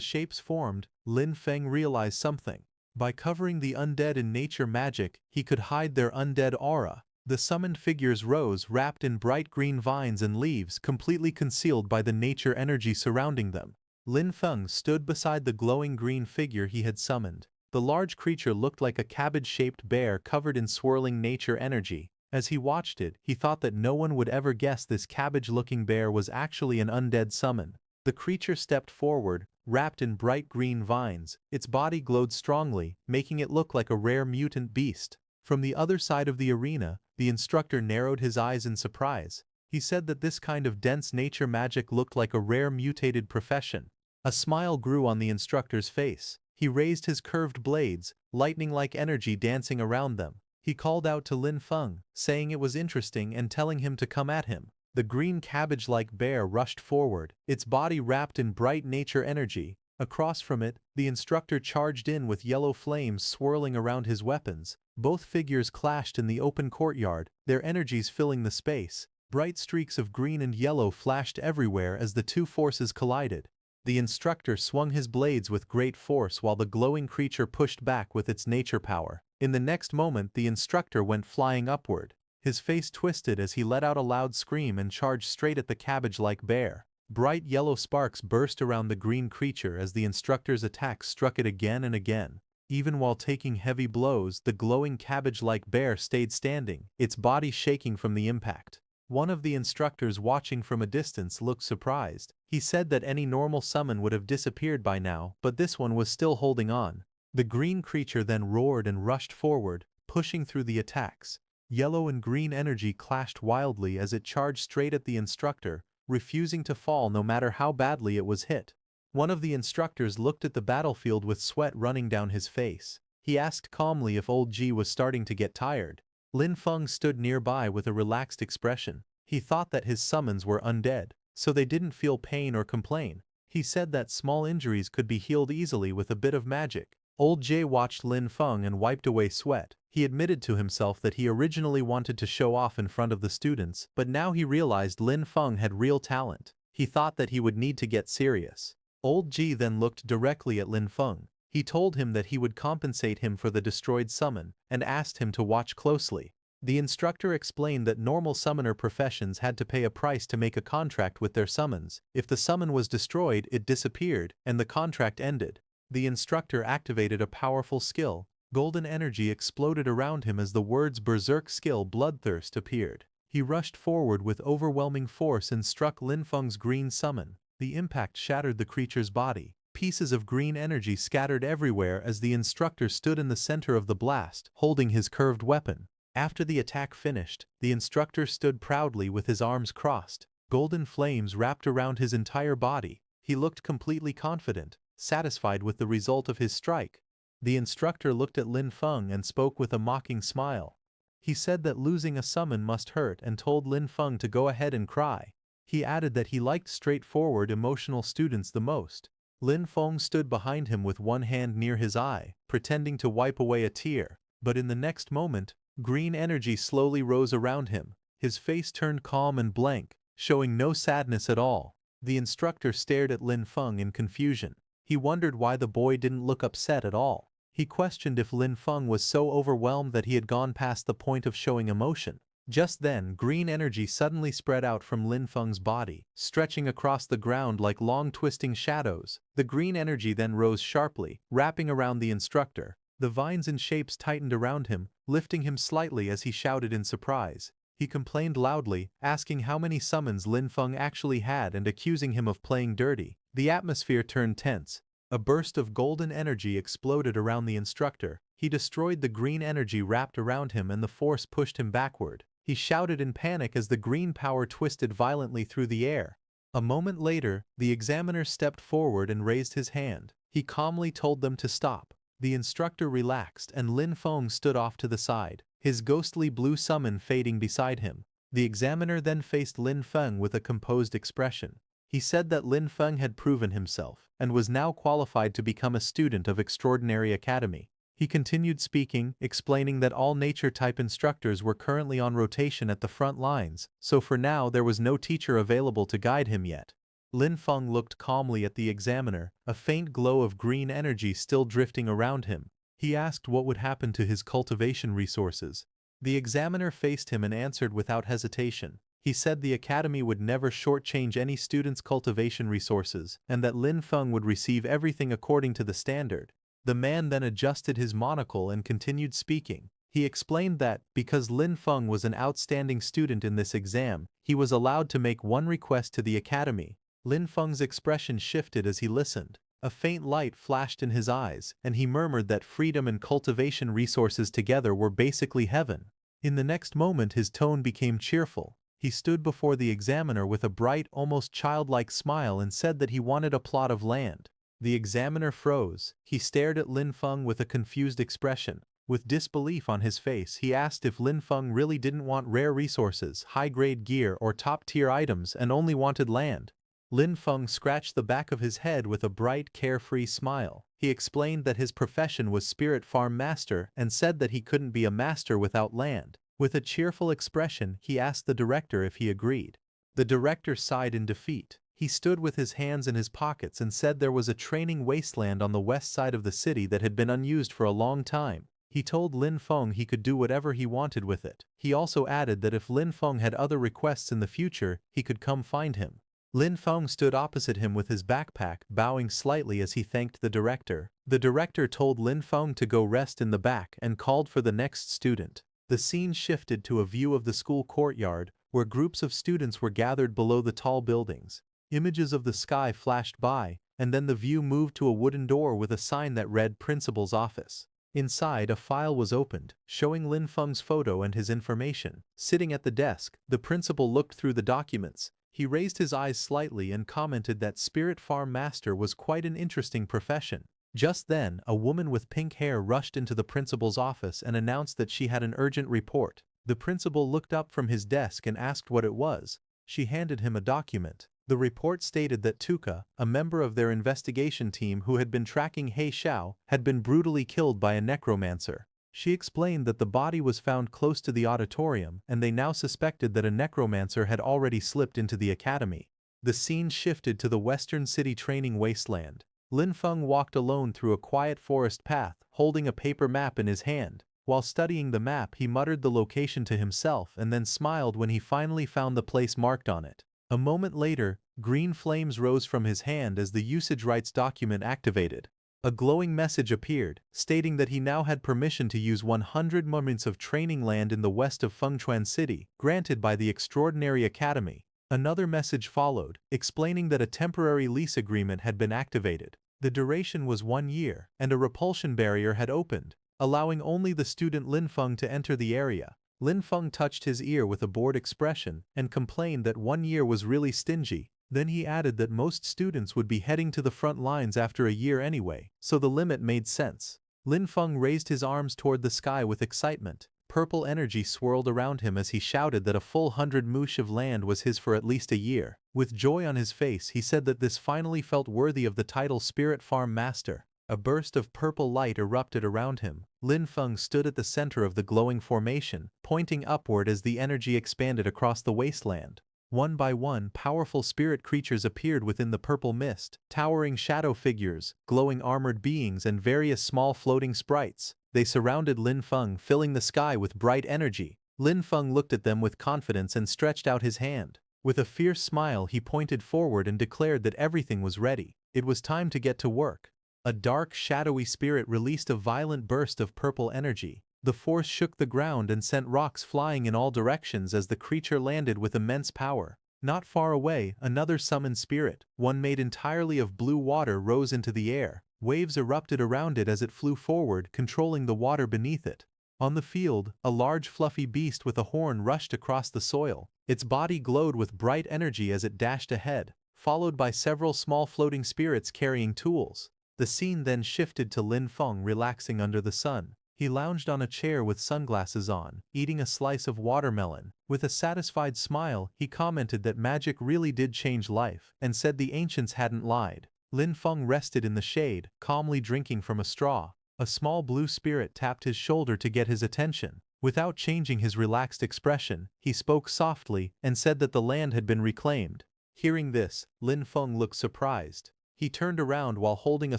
shapes formed, Lin Feng realized something. By covering the undead in nature magic, he could hide their undead aura. The summoned figures rose, wrapped in bright green vines and leaves, completely concealed by the nature energy surrounding them. Lin Feng stood beside the glowing green figure he had summoned. The large creature looked like a cabbage-shaped bear covered in swirling nature energy. As he watched it, he thought that no one would ever guess this cabbage-looking bear was actually an undead summon. The creature stepped forward, wrapped in bright green vines. Its body glowed strongly, making it look like a rare mutant beast. From the other side of the arena, the instructor narrowed his eyes in surprise. He said that this kind of dense nature magic looked like a rare mutated profession. A smile grew on the instructor's face. He raised his curved blades, lightning-like energy dancing around them. He called out to Lin Feng, saying it was interesting and telling him to come at him. The green cabbage-like bear rushed forward, its body wrapped in bright nature energy. Across from it, the instructor charged in with yellow flames swirling around his weapons. Both figures clashed in the open courtyard, their energies filling the space. Bright streaks of green and yellow flashed everywhere as the two forces collided. The instructor swung his blades with great force while the glowing creature pushed back with its nature power. In the next moment, the instructor went flying upward. His face twisted as he let out a loud scream and charged straight at the cabbage-like bear. Bright yellow sparks burst around the green creature as the instructor's attack struck it again and again. Even while taking heavy blows, the glowing cabbage-like bear stayed standing, its body shaking from the impact. One of the instructors watching from a distance looked surprised. He said that any normal summon would have disappeared by now, but this one was still holding on. The green creature then roared and rushed forward, pushing through the attacks. Yellow and green energy clashed wildly as it charged straight at the instructor, refusing to fall no matter how badly it was hit. One of the instructors looked at the battlefield with sweat running down his face. He asked calmly if old G was starting to get tired. Lin Feng stood nearby with a relaxed expression. He thought that his summons were undead, so they didn't feel pain or complain. He said that small injuries could be healed easily with a bit of magic. Old J watched Lin Feng and wiped away sweat. He admitted to himself that he originally wanted to show off in front of the students, but now he realized Lin Feng had real talent. He thought that he would need to get serious. Old G then looked directly at Lin Feng. He told him that he would compensate him for the destroyed summon, and asked him to watch closely. The instructor explained that normal summoner professions had to pay a price to make a contract with their summons. If the summon was destroyed, it disappeared, and the contract ended. The instructor activated a powerful skill. Golden energy exploded around him as the words Berserk skill Bloodthirst appeared. He rushed forward with overwhelming force and struck Lin Feng's green summon. The impact shattered the creature's body. Pieces of green energy scattered everywhere as the instructor stood in the center of the blast, holding his curved weapon. After the attack finished, the instructor stood proudly with his arms crossed. Golden flames wrapped around his entire body. He looked completely confident, satisfied with the result of his strike. The instructor looked at Lin Feng and spoke with a mocking smile. He said that losing a summon must hurt and told Lin Feng to go ahead and cry. He added that he liked straightforward, emotional students the most. Lin Feng stood behind him with one hand near his eye, pretending to wipe away a tear. But in the next moment, green energy slowly rose around him. His face turned calm and blank, showing no sadness at all. The instructor stared at Lin Feng in confusion. He wondered why the boy didn't look upset at all. He questioned if Lin Feng was so overwhelmed that he had gone past the point of showing emotion. Just then, green energy suddenly spread out from Lin Feng's body, stretching across the ground like long twisting shadows. The green energy then rose sharply, wrapping around the instructor. The vines and shapes tightened around him, lifting him slightly as he shouted in surprise. He complained loudly, asking how many summons Lin Feng actually had and accusing him of playing dirty. The atmosphere turned tense. A burst of golden energy exploded around the instructor. He destroyed the green energy wrapped around him and the force pushed him backward. He shouted in panic as the green power twisted violently through the air. A moment later, the examiner stepped forward and raised his hand. He calmly told them to stop. The instructor relaxed and Lin Feng stood off to the side, his ghostly blue summon fading beside him. The examiner then faced Lin Feng with a composed expression. He said that Lin Feng had proven himself and was now qualified to become a student of Extraordinary Academy. He continued speaking, explaining that all nature-type instructors were currently on rotation at the front lines, so for now there was no teacher available to guide him yet. Lin Feng looked calmly at the examiner, a faint glow of green energy still drifting around him. He asked what would happen to his cultivation resources. The examiner faced him and answered without hesitation. He said the academy would never shortchange any student's cultivation resources, and that Lin Feng would receive everything according to the standard. The man then adjusted his monocle and continued speaking. He explained that, because Lin Feng was an outstanding student in this exam, he was allowed to make one request to the academy. Lin Feng's expression shifted as he listened. A faint light flashed in his eyes, and he murmured that freedom and cultivation resources together were basically heaven. In the next moment his tone became cheerful. He stood before the examiner with a bright, almost childlike smile and said that he wanted a plot of land. The examiner froze. He stared at Lin Feng with a confused expression. With disbelief on his face, he asked if Lin Feng really didn't want rare resources, high-grade gear, or top-tier items and only wanted land. Lin Feng scratched the back of his head with a bright, carefree smile. He explained that his profession was spirit farm master and said that he couldn't be a master without land. With a cheerful expression, he asked the director if he agreed. The director sighed in defeat. He stood with his hands in his pockets and said there was a training wasteland on the west side of the city that had been unused for a long time. He told Lin Feng he could do whatever he wanted with it. He also added that if Lin Feng had other requests in the future, he could come find him. Lin Feng stood opposite him with his backpack, bowing slightly as he thanked the director. The director told Lin Feng to go rest in the back and called for the next student. The scene shifted to a view of the school courtyard, where groups of students were gathered below the tall buildings. Images of the sky flashed by, and then the view moved to a wooden door with a sign that read Principal's Office. Inside, a file was opened, showing Lin Feng's photo and his information. Sitting at the desk, the principal looked through the documents. He raised his eyes slightly and commented that Spirit Farm Master was quite an interesting profession. Just then, a woman with pink hair rushed into the principal's office and announced that she had an urgent report. The principal looked up from his desk and asked what it was. She handed him a document. The report stated that Tuka, a member of their investigation team who had been tracking He Xiao, had been brutally killed by a necromancer. She explained that the body was found close to the auditorium and they now suspected that a necromancer had already slipped into the academy. The scene shifted to the Western City training wasteland. Lin Feng walked alone through a quiet forest path, holding a paper map in his hand. While studying the map, he muttered the location to himself and then smiled when he finally found the place marked on it. A moment later, green flames rose from his hand as the usage rights document activated. A glowing message appeared, stating that he now had permission to use 100 moments of training land in the west of Fengchuan City, granted by the Extraordinary Academy. Another message followed, explaining that a temporary lease agreement had been activated. The duration was 1 year, and a repulsion barrier had opened, allowing only the student Lin Feng to enter the area. Lin Feng touched his ear with a bored expression and complained that 1 year was really stingy. Then he added that most students would be heading to the front lines after a year anyway, so the limit made sense. Lin Feng raised his arms toward the sky with excitement. Purple energy swirled around him as he shouted that a full 100 moosh of land was his for at least a year. With joy on his face, he said that this finally felt worthy of the title Spirit Farm Master. A burst of purple light erupted around him. Lin Feng stood at the center of the glowing formation, pointing upward as the energy expanded across the wasteland. One by one, powerful spirit creatures appeared within the purple mist, towering shadow figures, glowing armored beings, and various small floating sprites. They surrounded Lin Feng, filling the sky with bright energy. Lin Feng looked at them with confidence and stretched out his hand. With a fierce smile, he pointed forward and declared that everything was ready. It was time to get to work. A dark, shadowy spirit released a violent burst of purple energy. The force shook the ground and sent rocks flying in all directions as the creature landed with immense power. Not far away, another summoned spirit, one made entirely of blue water, rose into the air. Waves erupted around it as it flew forward, controlling the water beneath it. On the field, a large fluffy beast with a horn rushed across the soil. Its body glowed with bright energy as it dashed ahead, followed by several small floating spirits carrying tools. The scene then shifted to Lin Feng relaxing under the sun. He lounged on a chair with sunglasses on, eating a slice of watermelon. With a satisfied smile, he commented that magic really did change life, and said the ancients hadn't lied. Lin Feng rested in the shade, calmly drinking from a straw. A small blue spirit tapped his shoulder to get his attention. Without changing his relaxed expression, he spoke softly and said that the land had been reclaimed. Hearing this, Lin Feng looked surprised. He turned around while holding a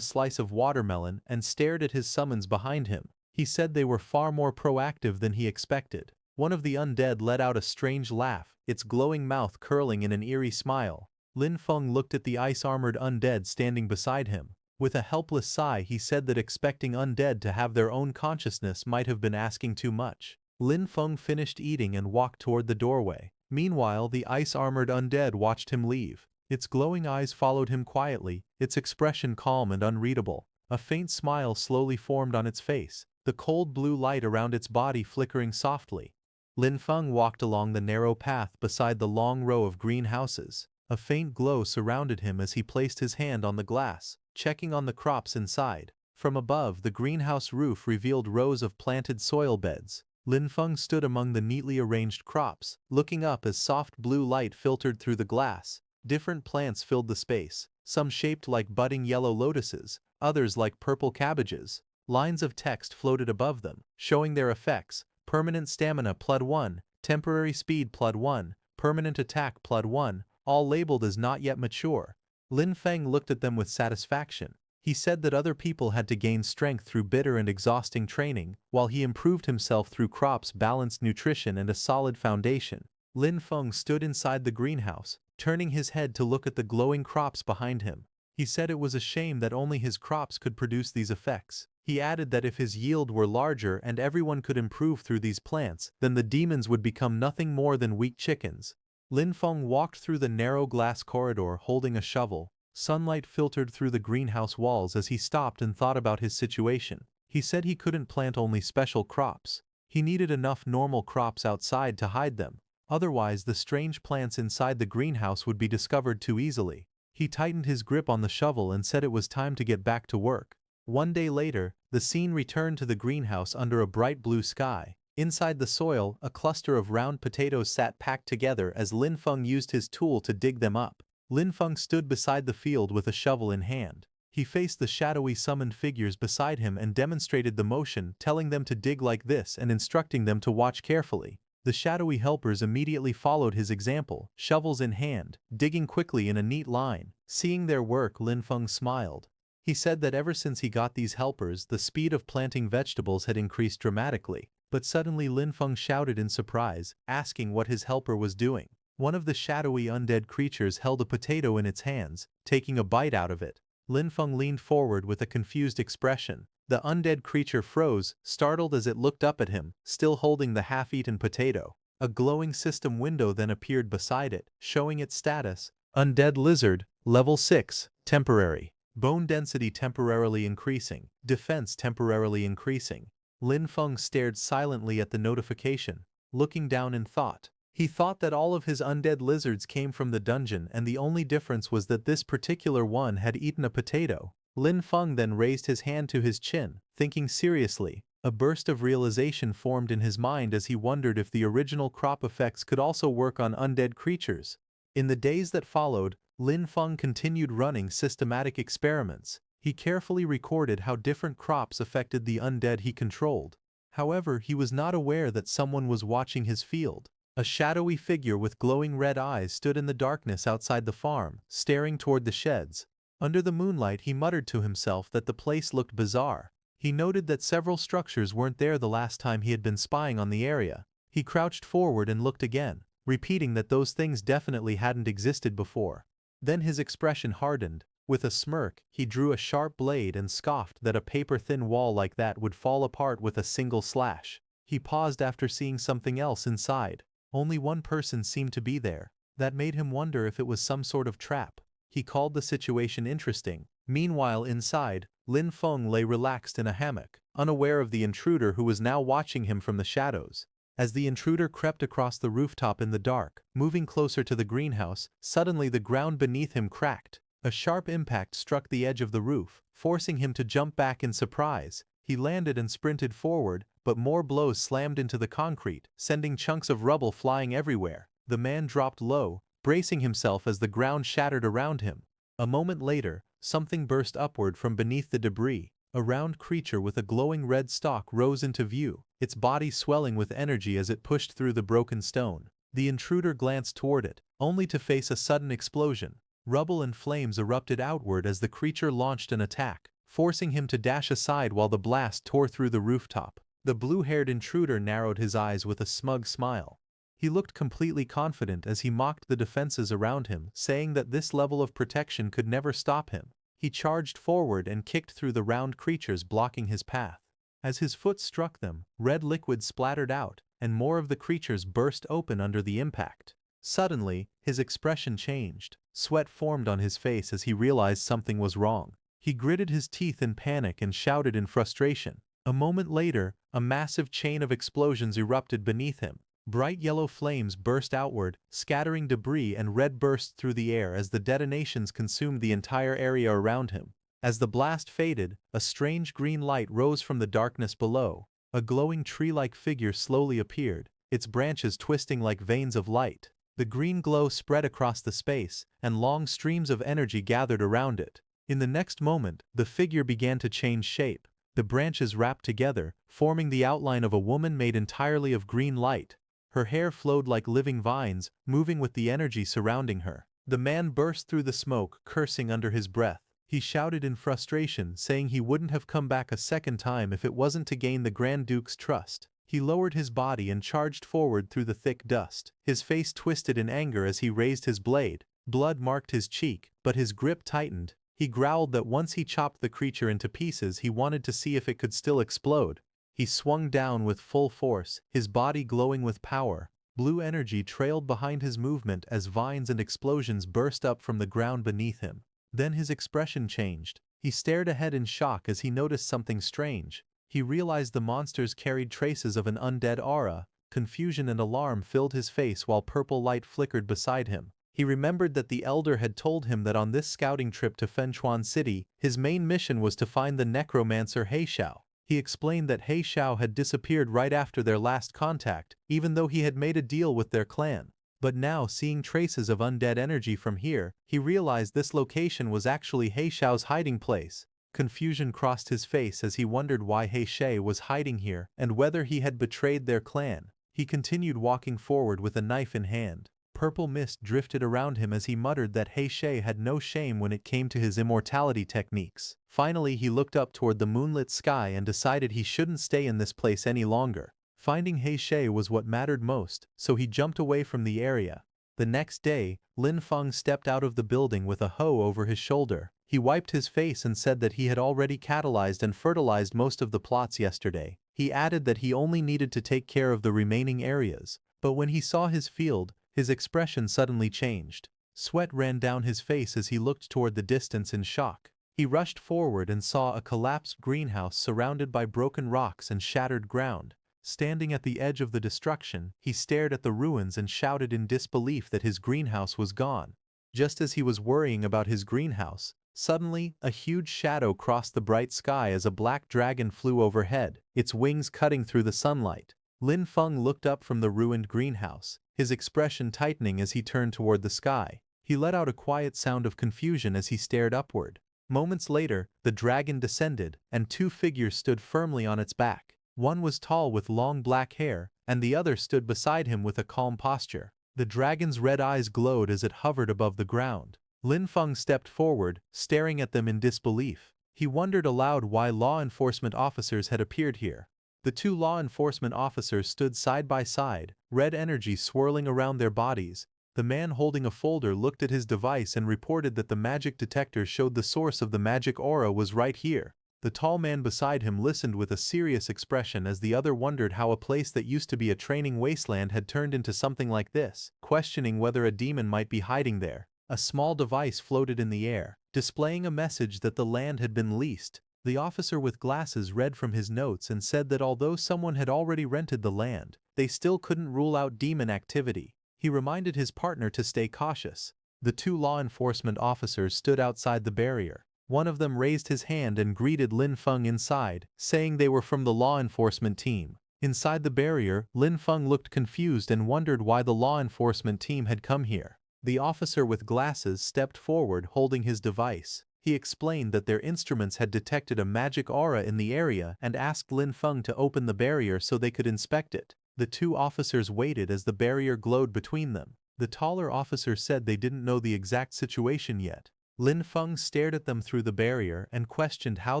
slice of watermelon and stared at his summons behind him. He said they were far more proactive than he expected. One of the undead let out a strange laugh, its glowing mouth curling in an eerie smile. Lin Feng looked at the ice-armored undead standing beside him. With a helpless sigh, he said that expecting undead to have their own consciousness might have been asking too much. Lin Feng finished eating and walked toward the doorway. Meanwhile, the ice-armored undead watched him leave. Its glowing eyes followed him quietly, its expression calm and unreadable. A faint smile slowly formed on its face, the cold blue light around its body flickering softly. Lin Feng walked along the narrow path beside the long row of greenhouses. A faint glow surrounded him as he placed his hand on the glass, checking on the crops inside. From above, the greenhouse roof revealed rows of planted soil beds. Lin Feng stood among the neatly arranged crops, looking up as soft blue light filtered through the glass. Different plants filled the space, some shaped like budding yellow lotuses, others like purple cabbages. Lines of text floated above them, showing their effects: permanent stamina +1, temporary speed +1, permanent attack +1, all labeled as not yet mature. Lin Feng looked at them with satisfaction. He said that other people had to gain strength through bitter and exhausting training, while he improved himself through crops, balanced nutrition, and a solid foundation. Lin Feng stood inside the greenhouse, turning his head to look at the glowing crops behind him. He said it was a shame that only his crops could produce these effects. He added that if his yield were larger and everyone could improve through these plants, then the demons would become nothing more than weak chickens. Lin Feng walked through the narrow glass corridor holding a shovel. Sunlight filtered through the greenhouse walls as he stopped and thought about his situation. He said he couldn't plant only special crops. He needed enough normal crops outside to hide them. Otherwise, the strange plants inside the greenhouse would be discovered too easily. He tightened his grip on the shovel and said it was time to get back to work. One day later, the scene returned to the greenhouse under a bright blue sky. Inside the soil, a cluster of round potatoes sat packed together as Lin Feng used his tool to dig them up. Lin Feng stood beside the field with a shovel in hand. He faced the shadowy summoned figures beside him and demonstrated the motion, telling them to dig like this and instructing them to watch carefully. The shadowy helpers immediately followed his example, shovels in hand, digging quickly in a neat line. Seeing their work, Lin Feng smiled. He said that ever since he got these helpers, the speed of planting vegetables had increased dramatically. But suddenly Lin Feng shouted in surprise, asking what his helper was doing. One of the shadowy undead creatures held a potato in its hands, taking a bite out of it. Lin Feng leaned forward with a confused expression. The undead creature froze, startled as it looked up at him, still holding the half-eaten potato. A glowing system window then appeared beside it, showing its status. Undead lizard, level 6, temporary. Bone density temporarily increasing. Defense temporarily increasing. Lin Feng stared silently at the notification, looking down in thought. He thought that all of his undead lizards came from the dungeon and the only difference was that this particular one had eaten a potato. Lin Feng then raised his hand to his chin, thinking seriously. A burst of realization formed in his mind as he wondered if the original crop effects could also work on undead creatures. In the days that followed, Lin Feng continued running systematic experiments. He carefully recorded how different crops affected the undead he controlled. However, he was not aware that someone was watching his field. A shadowy figure with glowing red eyes stood in the darkness outside the farm, staring toward the sheds. Under the moonlight, he muttered to himself that the place looked bizarre. He noted that several structures weren't there the last time he had been spying on the area. He crouched forward and looked again, repeating that those things definitely hadn't existed before. Then his expression hardened. With a smirk, he drew a sharp blade and scoffed that a paper-thin wall like that would fall apart with a single slash. He paused after seeing something else inside. Only one person seemed to be there. That made him wonder if it was some sort of trap. He called the situation interesting. Meanwhile, inside, Lin Feng lay relaxed in a hammock, unaware of the intruder who was now watching him from the shadows. As the intruder crept across the rooftop in the dark, moving closer to the greenhouse, suddenly the ground beneath him cracked. A sharp impact struck the edge of the roof, forcing him to jump back in surprise. He landed and sprinted forward, but more blows slammed into the concrete, sending chunks of rubble flying everywhere. The man dropped low, bracing himself as the ground shattered around him. A moment later, something burst upward from beneath the debris. A round creature with a glowing red stalk rose into view, its body swelling with energy as it pushed through the broken stone. The intruder glanced toward it, only to face a sudden explosion. Rubble and flames erupted outward as the creature launched an attack, forcing him to dash aside while the blast tore through the rooftop. The blue-haired intruder narrowed his eyes with a smug smile. He looked completely confident as he mocked the defenses around him, saying that this level of protection could never stop him. He charged forward and kicked through the round creatures blocking his path. As his foot struck them, red liquid splattered out, and more of the creatures burst open under the impact. Suddenly, his expression changed. Sweat formed on his face as he realized something was wrong. He gritted his teeth in panic and shouted in frustration. A moment later, a massive chain of explosions erupted beneath him. Bright yellow flames burst outward, scattering debris, and red burst through the air as the detonations consumed the entire area around him. As the blast faded, a strange green light rose from the darkness below. A glowing tree-like figure slowly appeared, its branches twisting like veins of light. The green glow spread across the space, and long streams of energy gathered around it. In the next moment, the figure began to change shape. The branches wrapped together, forming the outline of a woman made entirely of green light. Her hair flowed like living vines, moving with the energy surrounding her. The man burst through the smoke, cursing under his breath. He shouted in frustration, saying he wouldn't have come back a second time if it wasn't to gain the Grand Duke's trust. He lowered his body and charged forward through the thick dust. His face twisted in anger as he raised his blade. Blood marked his cheek, but his grip tightened. He growled that once he chopped the creature into pieces, he wanted to see if it could still explode. He swung down with full force, his body glowing with power. Blue energy trailed behind his movement as vines and explosions burst up from the ground beneath him. Then his expression changed. He stared ahead in shock as he noticed something strange. He realized the monsters carried traces of an undead aura. Confusion and alarm filled his face while purple light flickered beside him. He remembered that the Elder had told him that on this scouting trip to Fenchuan City, his main mission was to find the Necromancer Heishao. He explained that Heishao had disappeared right after their last contact, even though he had made a deal with their clan. But now, seeing traces of undead energy from here, he realized this location was actually Heishao's hiding place. Confusion crossed his face as he wondered why Heisha was hiding here and whether he had betrayed their clan. He continued walking forward with a knife in hand. Purple mist drifted around him as he muttered that Heisha had no shame when it came to his immortality techniques. Finally, he looked up toward the moonlit sky and decided he shouldn't stay in this place any longer. Finding Heisha was what mattered most, so he jumped away from the area. The next day, Lin Feng stepped out of the building with a hoe over his shoulder. He wiped his face and said that he had already catalyzed and fertilized most of the plots yesterday. He added that he only needed to take care of the remaining areas. But when he saw his field, his expression suddenly changed. Sweat ran down his face as he looked toward the distance in shock. He rushed forward and saw a collapsed greenhouse surrounded by broken rocks and shattered ground. Standing at the edge of the destruction, he stared at the ruins and shouted in disbelief that his greenhouse was gone. Just as he was worrying about his greenhouse, suddenly, a huge shadow crossed the bright sky as a black dragon flew overhead, its wings cutting through the sunlight. Lin Feng looked up from the ruined greenhouse, his expression tightening as he turned toward the sky. He let out a quiet sound of confusion as he stared upward. Moments later, the dragon descended, and two figures stood firmly on its back. One was tall with long black hair, and the other stood beside him with a calm posture. The dragon's red eyes glowed as it hovered above the ground. Lin Feng stepped forward, staring at them in disbelief. He wondered aloud why law enforcement officers had appeared here. The two law enforcement officers stood side by side, red energy swirling around their bodies. The man holding a folder looked at his device and reported that the magic detector showed the source of the magic aura was right here. The tall man beside him listened with a serious expression as the other wondered how a place that used to be a training wasteland had turned into something like this, questioning whether a demon might be hiding there. A small device floated in the air, displaying a message that the land had been leased. The officer with glasses read from his notes and said that although someone had already rented the land, they still couldn't rule out demon activity. He reminded his partner to stay cautious. The two law enforcement officers stood outside the barrier. One of them raised his hand and greeted Lin Feng inside, saying they were from the law enforcement team. Inside the barrier, Lin Feng looked confused and wondered why the law enforcement team had come here. The officer with glasses stepped forward holding his device. He explained that their instruments had detected a magic aura in the area and asked Lin Feng to open the barrier so they could inspect it. The two officers waited as the barrier glowed between them. The taller officer said they didn't know the exact situation yet. Lin Feng stared at them through the barrier and questioned how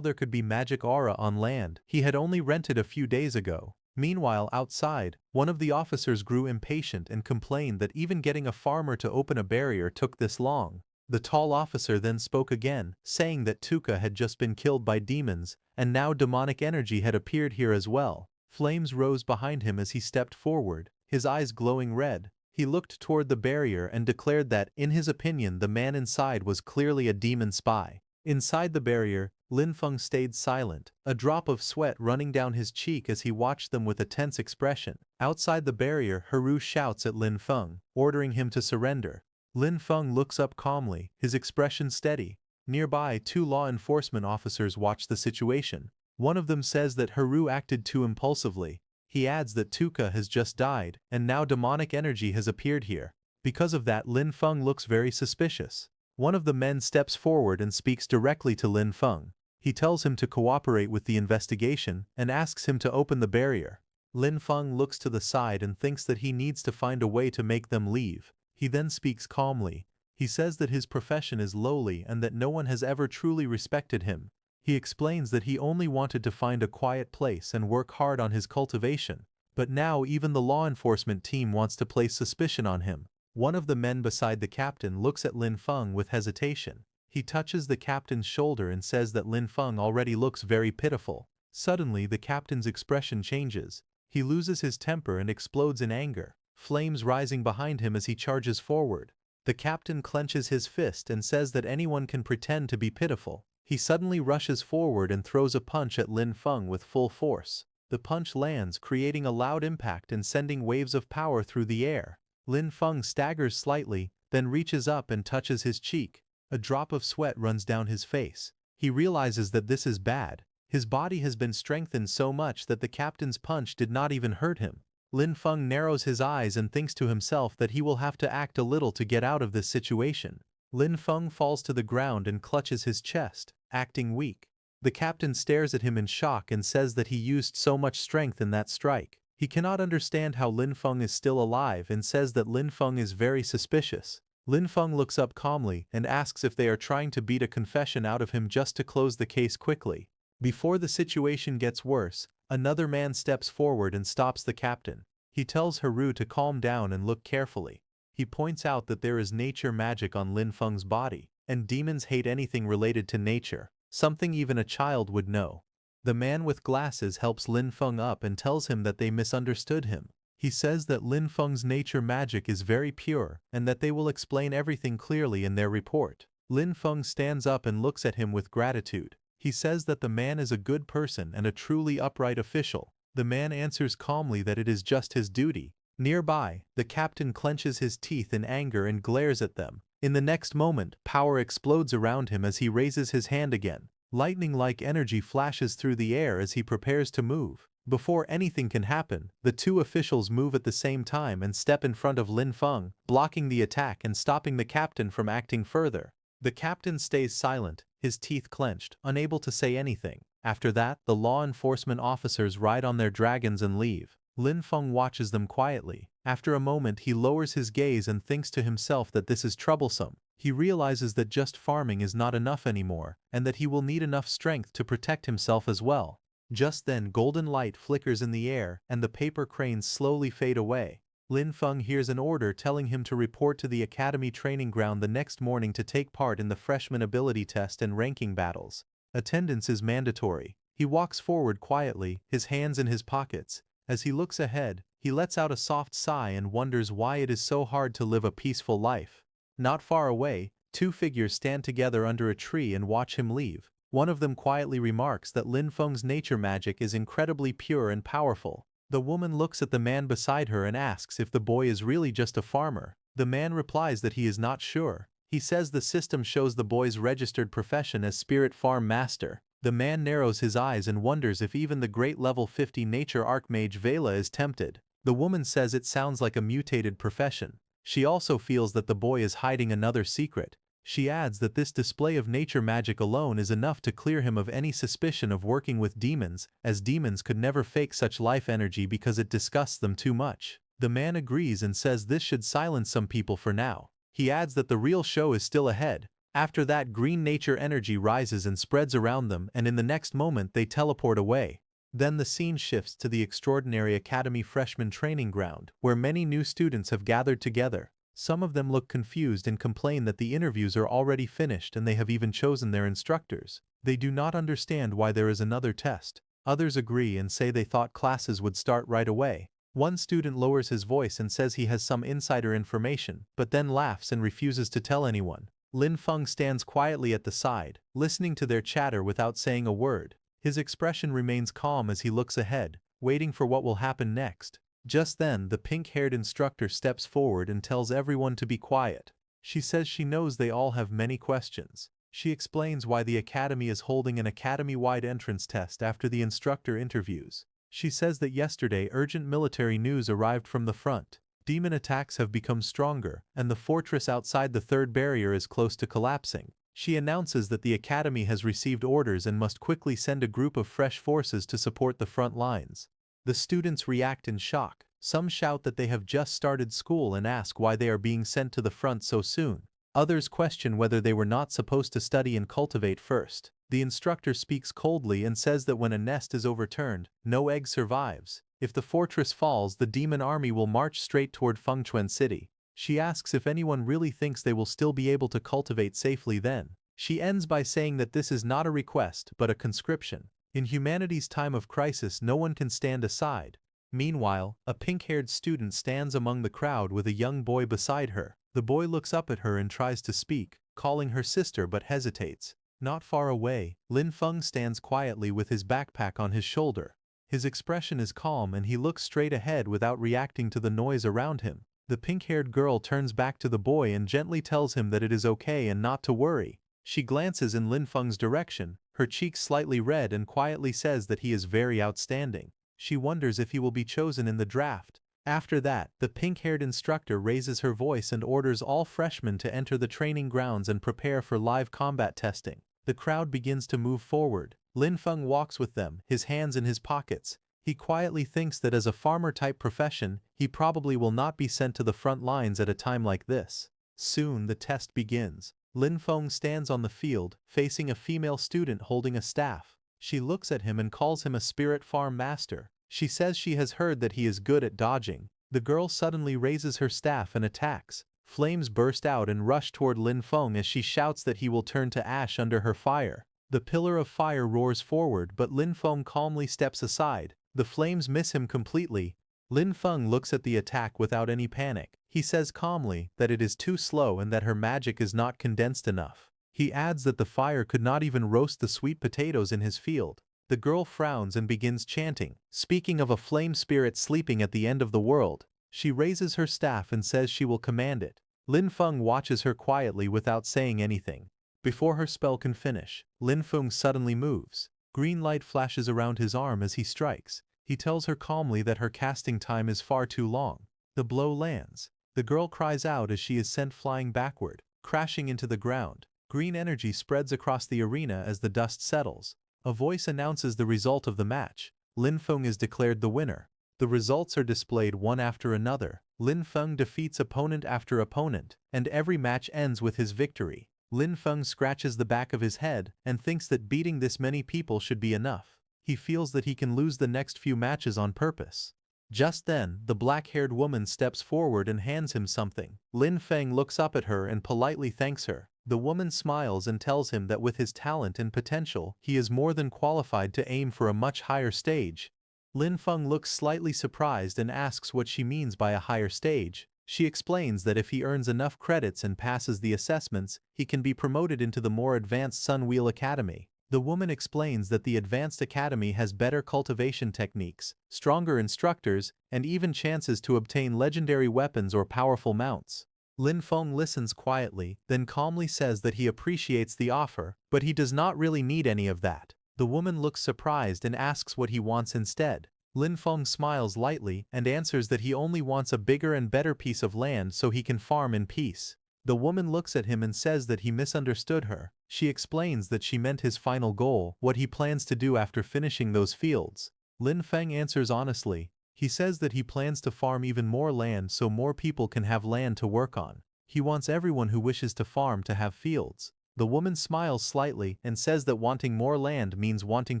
there could be magic aura on land he had only rented a few days ago. Meanwhile, outside, one of the officers grew impatient and complained that even getting a farmer to open a barrier took this long. The tall officer then spoke again, saying that Tuka had just been killed by demons, and now demonic energy had appeared here as well. Flames rose behind him as he stepped forward, his eyes glowing red. He looked toward the barrier and declared that, in his opinion, the man inside was clearly a demon spy. Inside the barrier, Lin Feng stayed silent, a drop of sweat running down his cheek as he watched them with a tense expression. Outside the barrier, Haru shouts at Lin Feng, ordering him to surrender. Lin Feng looks up calmly, his expression steady. Nearby, two law enforcement officers watch the situation. One of them says that Haru acted too impulsively. He adds that Tuka has just died, and now demonic energy has appeared here. Because of that, Lin Feng looks very suspicious. One of the men steps forward and speaks directly to Lin Feng. He tells him to cooperate with the investigation and asks him to open the barrier. Lin Feng looks to the side and thinks that he needs to find a way to make them leave. He then speaks calmly. He says that his profession is lowly and that no one has ever truly respected him. He explains that he only wanted to find a quiet place and work hard on his cultivation. But now even the law enforcement team wants to place suspicion on him. One of the men beside the captain looks at Lin Feng with hesitation. He touches the captain's shoulder and says that Lin Feng already looks very pitiful. Suddenly the captain's expression changes. He loses his temper and explodes in anger, flames rising behind him as he charges forward. The captain clenches his fist and says that anyone can pretend to be pitiful. He suddenly rushes forward and throws a punch at Lin Feng with full force. The punch lands, creating a loud impact and sending waves of power through the air. Lin Feng staggers slightly, then reaches up and touches his cheek. A drop of sweat runs down his face. He realizes that this is bad. His body has been strengthened so much that the captain's punch did not even hurt him. Lin Feng narrows his eyes and thinks to himself that he will have to act a little to get out of this situation. Lin Feng falls to the ground and clutches his chest, acting weak. The captain stares at him in shock and says that he used so much strength in that strike. He cannot understand how Lin Feng is still alive and says that Lin Feng is very suspicious. Lin Feng looks up calmly and asks if they are trying to beat a confession out of him just to close the case quickly. Before the situation gets worse, another man steps forward and stops the captain. He tells Haru to calm down and look carefully. He points out that there is nature magic on Lin Feng's body, and demons hate anything related to nature, something even a child would know. The man with glasses helps Lin Feng up and tells him that they misunderstood him. He says that Lin Feng's nature magic is very pure and that they will explain everything clearly in their report. Lin Feng stands up and looks at him with gratitude. He says that the man is a good person and a truly upright official. The man answers calmly that it is just his duty. Nearby, the captain clenches his teeth in anger and glares at them. In the next moment, power explodes around him as he raises his hand again. Lightning-like energy flashes through the air as he prepares to move. Before anything can happen, the two officials move at the same time and step in front of Lin Feng, blocking the attack and stopping the captain from acting further. The captain stays silent, his teeth clenched, unable to say anything. After that, the law enforcement officers ride on their dragons and leave. Lin Feng watches them quietly. After a moment he lowers his gaze and thinks to himself that this is troublesome. He realizes that just farming is not enough anymore, and that he will need enough strength to protect himself as well. Just then golden light flickers in the air and the paper cranes slowly fade away. Lin Feng hears an order telling him to report to the academy training ground the next morning to take part in the freshman ability test and ranking battles. Attendance is mandatory. He walks forward quietly, his hands in his pockets. As he looks ahead, he lets out a soft sigh and wonders why it is so hard to live a peaceful life. Not far away, two figures stand together under a tree and watch him leave. One of them quietly remarks that Lin Feng's nature magic is incredibly pure and powerful. The woman looks at the man beside her and asks if the boy is really just a farmer. The man replies that he is not sure. He says the system shows the boy's registered profession as Spirit Farm Master. The man narrows his eyes and wonders if even the great level 50 nature archmage Vela is tempted. The woman says it sounds like a mutated profession. She also feels that the boy is hiding another secret. She adds that this display of nature magic alone is enough to clear him of any suspicion of working with demons, as demons could never fake such life energy because it disgusts them too much. The man agrees and says this should silence some people for now. He adds that the real show is still ahead. After that, green nature energy rises and spreads around them, and in the next moment they teleport away. Then the scene shifts to the extraordinary academy freshman training ground, where many new students have gathered together. Some of them look confused and complain that the interviews are already finished and they have even chosen their instructors. They do not understand why there is another test. Others agree and say they thought classes would start right away. One student lowers his voice and says he has some insider information, but then laughs and refuses to tell anyone. Lin Feng stands quietly at the side, listening to their chatter without saying a word. His expression remains calm as he looks ahead, waiting for what will happen next. Just then, the pink-haired instructor steps forward and tells everyone to be quiet. She says she knows they all have many questions. She explains why the academy is holding an academy-wide entrance test after the instructor interviews. She says that yesterday urgent military news arrived from the front. Demon attacks have become stronger, and the fortress outside the third barrier is close to collapsing. She announces that the academy has received orders and must quickly send a group of fresh forces to support the front lines. The students react in shock. Some shout that they have just started school and ask why they are being sent to the front so soon. Others question whether they were not supposed to study and cultivate first. The instructor speaks coldly and says that when a nest is overturned, no egg survives. If the fortress falls, the demon army will march straight toward Fengchuan City. She asks if anyone really thinks they will still be able to cultivate safely then. She ends by saying that this is not a request but a conscription. In humanity's time of crisis, no one can stand aside. Meanwhile, a pink-haired student stands among the crowd with a young boy beside her. The boy looks up at her and tries to speak, calling her sister but hesitates. Not far away, Lin Feng stands quietly with his backpack on his shoulder. His expression is calm and he looks straight ahead without reacting to the noise around him. The pink-haired girl turns back to the boy and gently tells him that it is okay and not to worry. She glances in Lin Feng's direction, her cheeks slightly red, and quietly says that he is very outstanding. She wonders if he will be chosen in the draft. After that, the pink-haired instructor raises her voice and orders all freshmen to enter the training grounds and prepare for live combat testing. The crowd begins to move forward. Lin Feng walks with them, his hands in his pockets. He quietly thinks that as a farmer-type profession, he probably will not be sent to the front lines at a time like this. Soon the test begins. Lin Feng stands on the field, facing a female student holding a staff. She looks at him and calls him a spirit farm master. She says she has heard that he is good at dodging. The girl suddenly raises her staff and attacks. Flames burst out and rush toward Lin Feng as she shouts that he will turn to ash under her fire. The pillar of fire roars forward, but Lin Feng calmly steps aside. The flames miss him completely. Lin Feng looks at the attack without any panic. He says calmly that it is too slow and that her magic is not condensed enough. He adds that the fire could not even roast the sweet potatoes in his field. The girl frowns and begins chanting, speaking of a flame spirit sleeping at the end of the world. She raises her staff and says she will command it. Lin Feng watches her quietly without saying anything. Before her spell can finish, Lin Feng suddenly moves. Green light flashes around his arm as he strikes. He tells her calmly that her casting time is far too long. The blow lands. The girl cries out as she is sent flying backward, crashing into the ground. Green energy spreads across the arena as the dust settles. A voice announces the result of the match. Lin Feng is declared the winner. The results are displayed one after another. Lin Feng defeats opponent after opponent, and every match ends with his victory. Lin Feng scratches the back of his head and thinks that beating this many people should be enough. He feels that he can lose the next few matches on purpose. Just then, the black-haired woman steps forward and hands him something. Lin Feng looks up at her and politely thanks her. The woman smiles and tells him that with his talent and potential, he is more than qualified to aim for a much higher stage. Lin Feng looks slightly surprised and asks what she means by a higher stage. She explains that if he earns enough credits and passes the assessments, he can be promoted into the more advanced Sun Wheel Academy. The woman explains that the Advanced Academy has better cultivation techniques, stronger instructors, and even chances to obtain legendary weapons or powerful mounts. Lin Feng listens quietly, then calmly says that he appreciates the offer, but he does not really need any of that. The woman looks surprised and asks what he wants instead. Lin Feng smiles lightly and answers that he only wants a bigger and better piece of land so he can farm in peace. The woman looks at him and says that he misunderstood her. She explains that she meant his final goal, what he plans to do after finishing those fields. Lin Feng answers honestly. He says that he plans to farm even more land so more people can have land to work on. He wants everyone who wishes to farm to have fields. The woman smiles slightly and says that wanting more land means wanting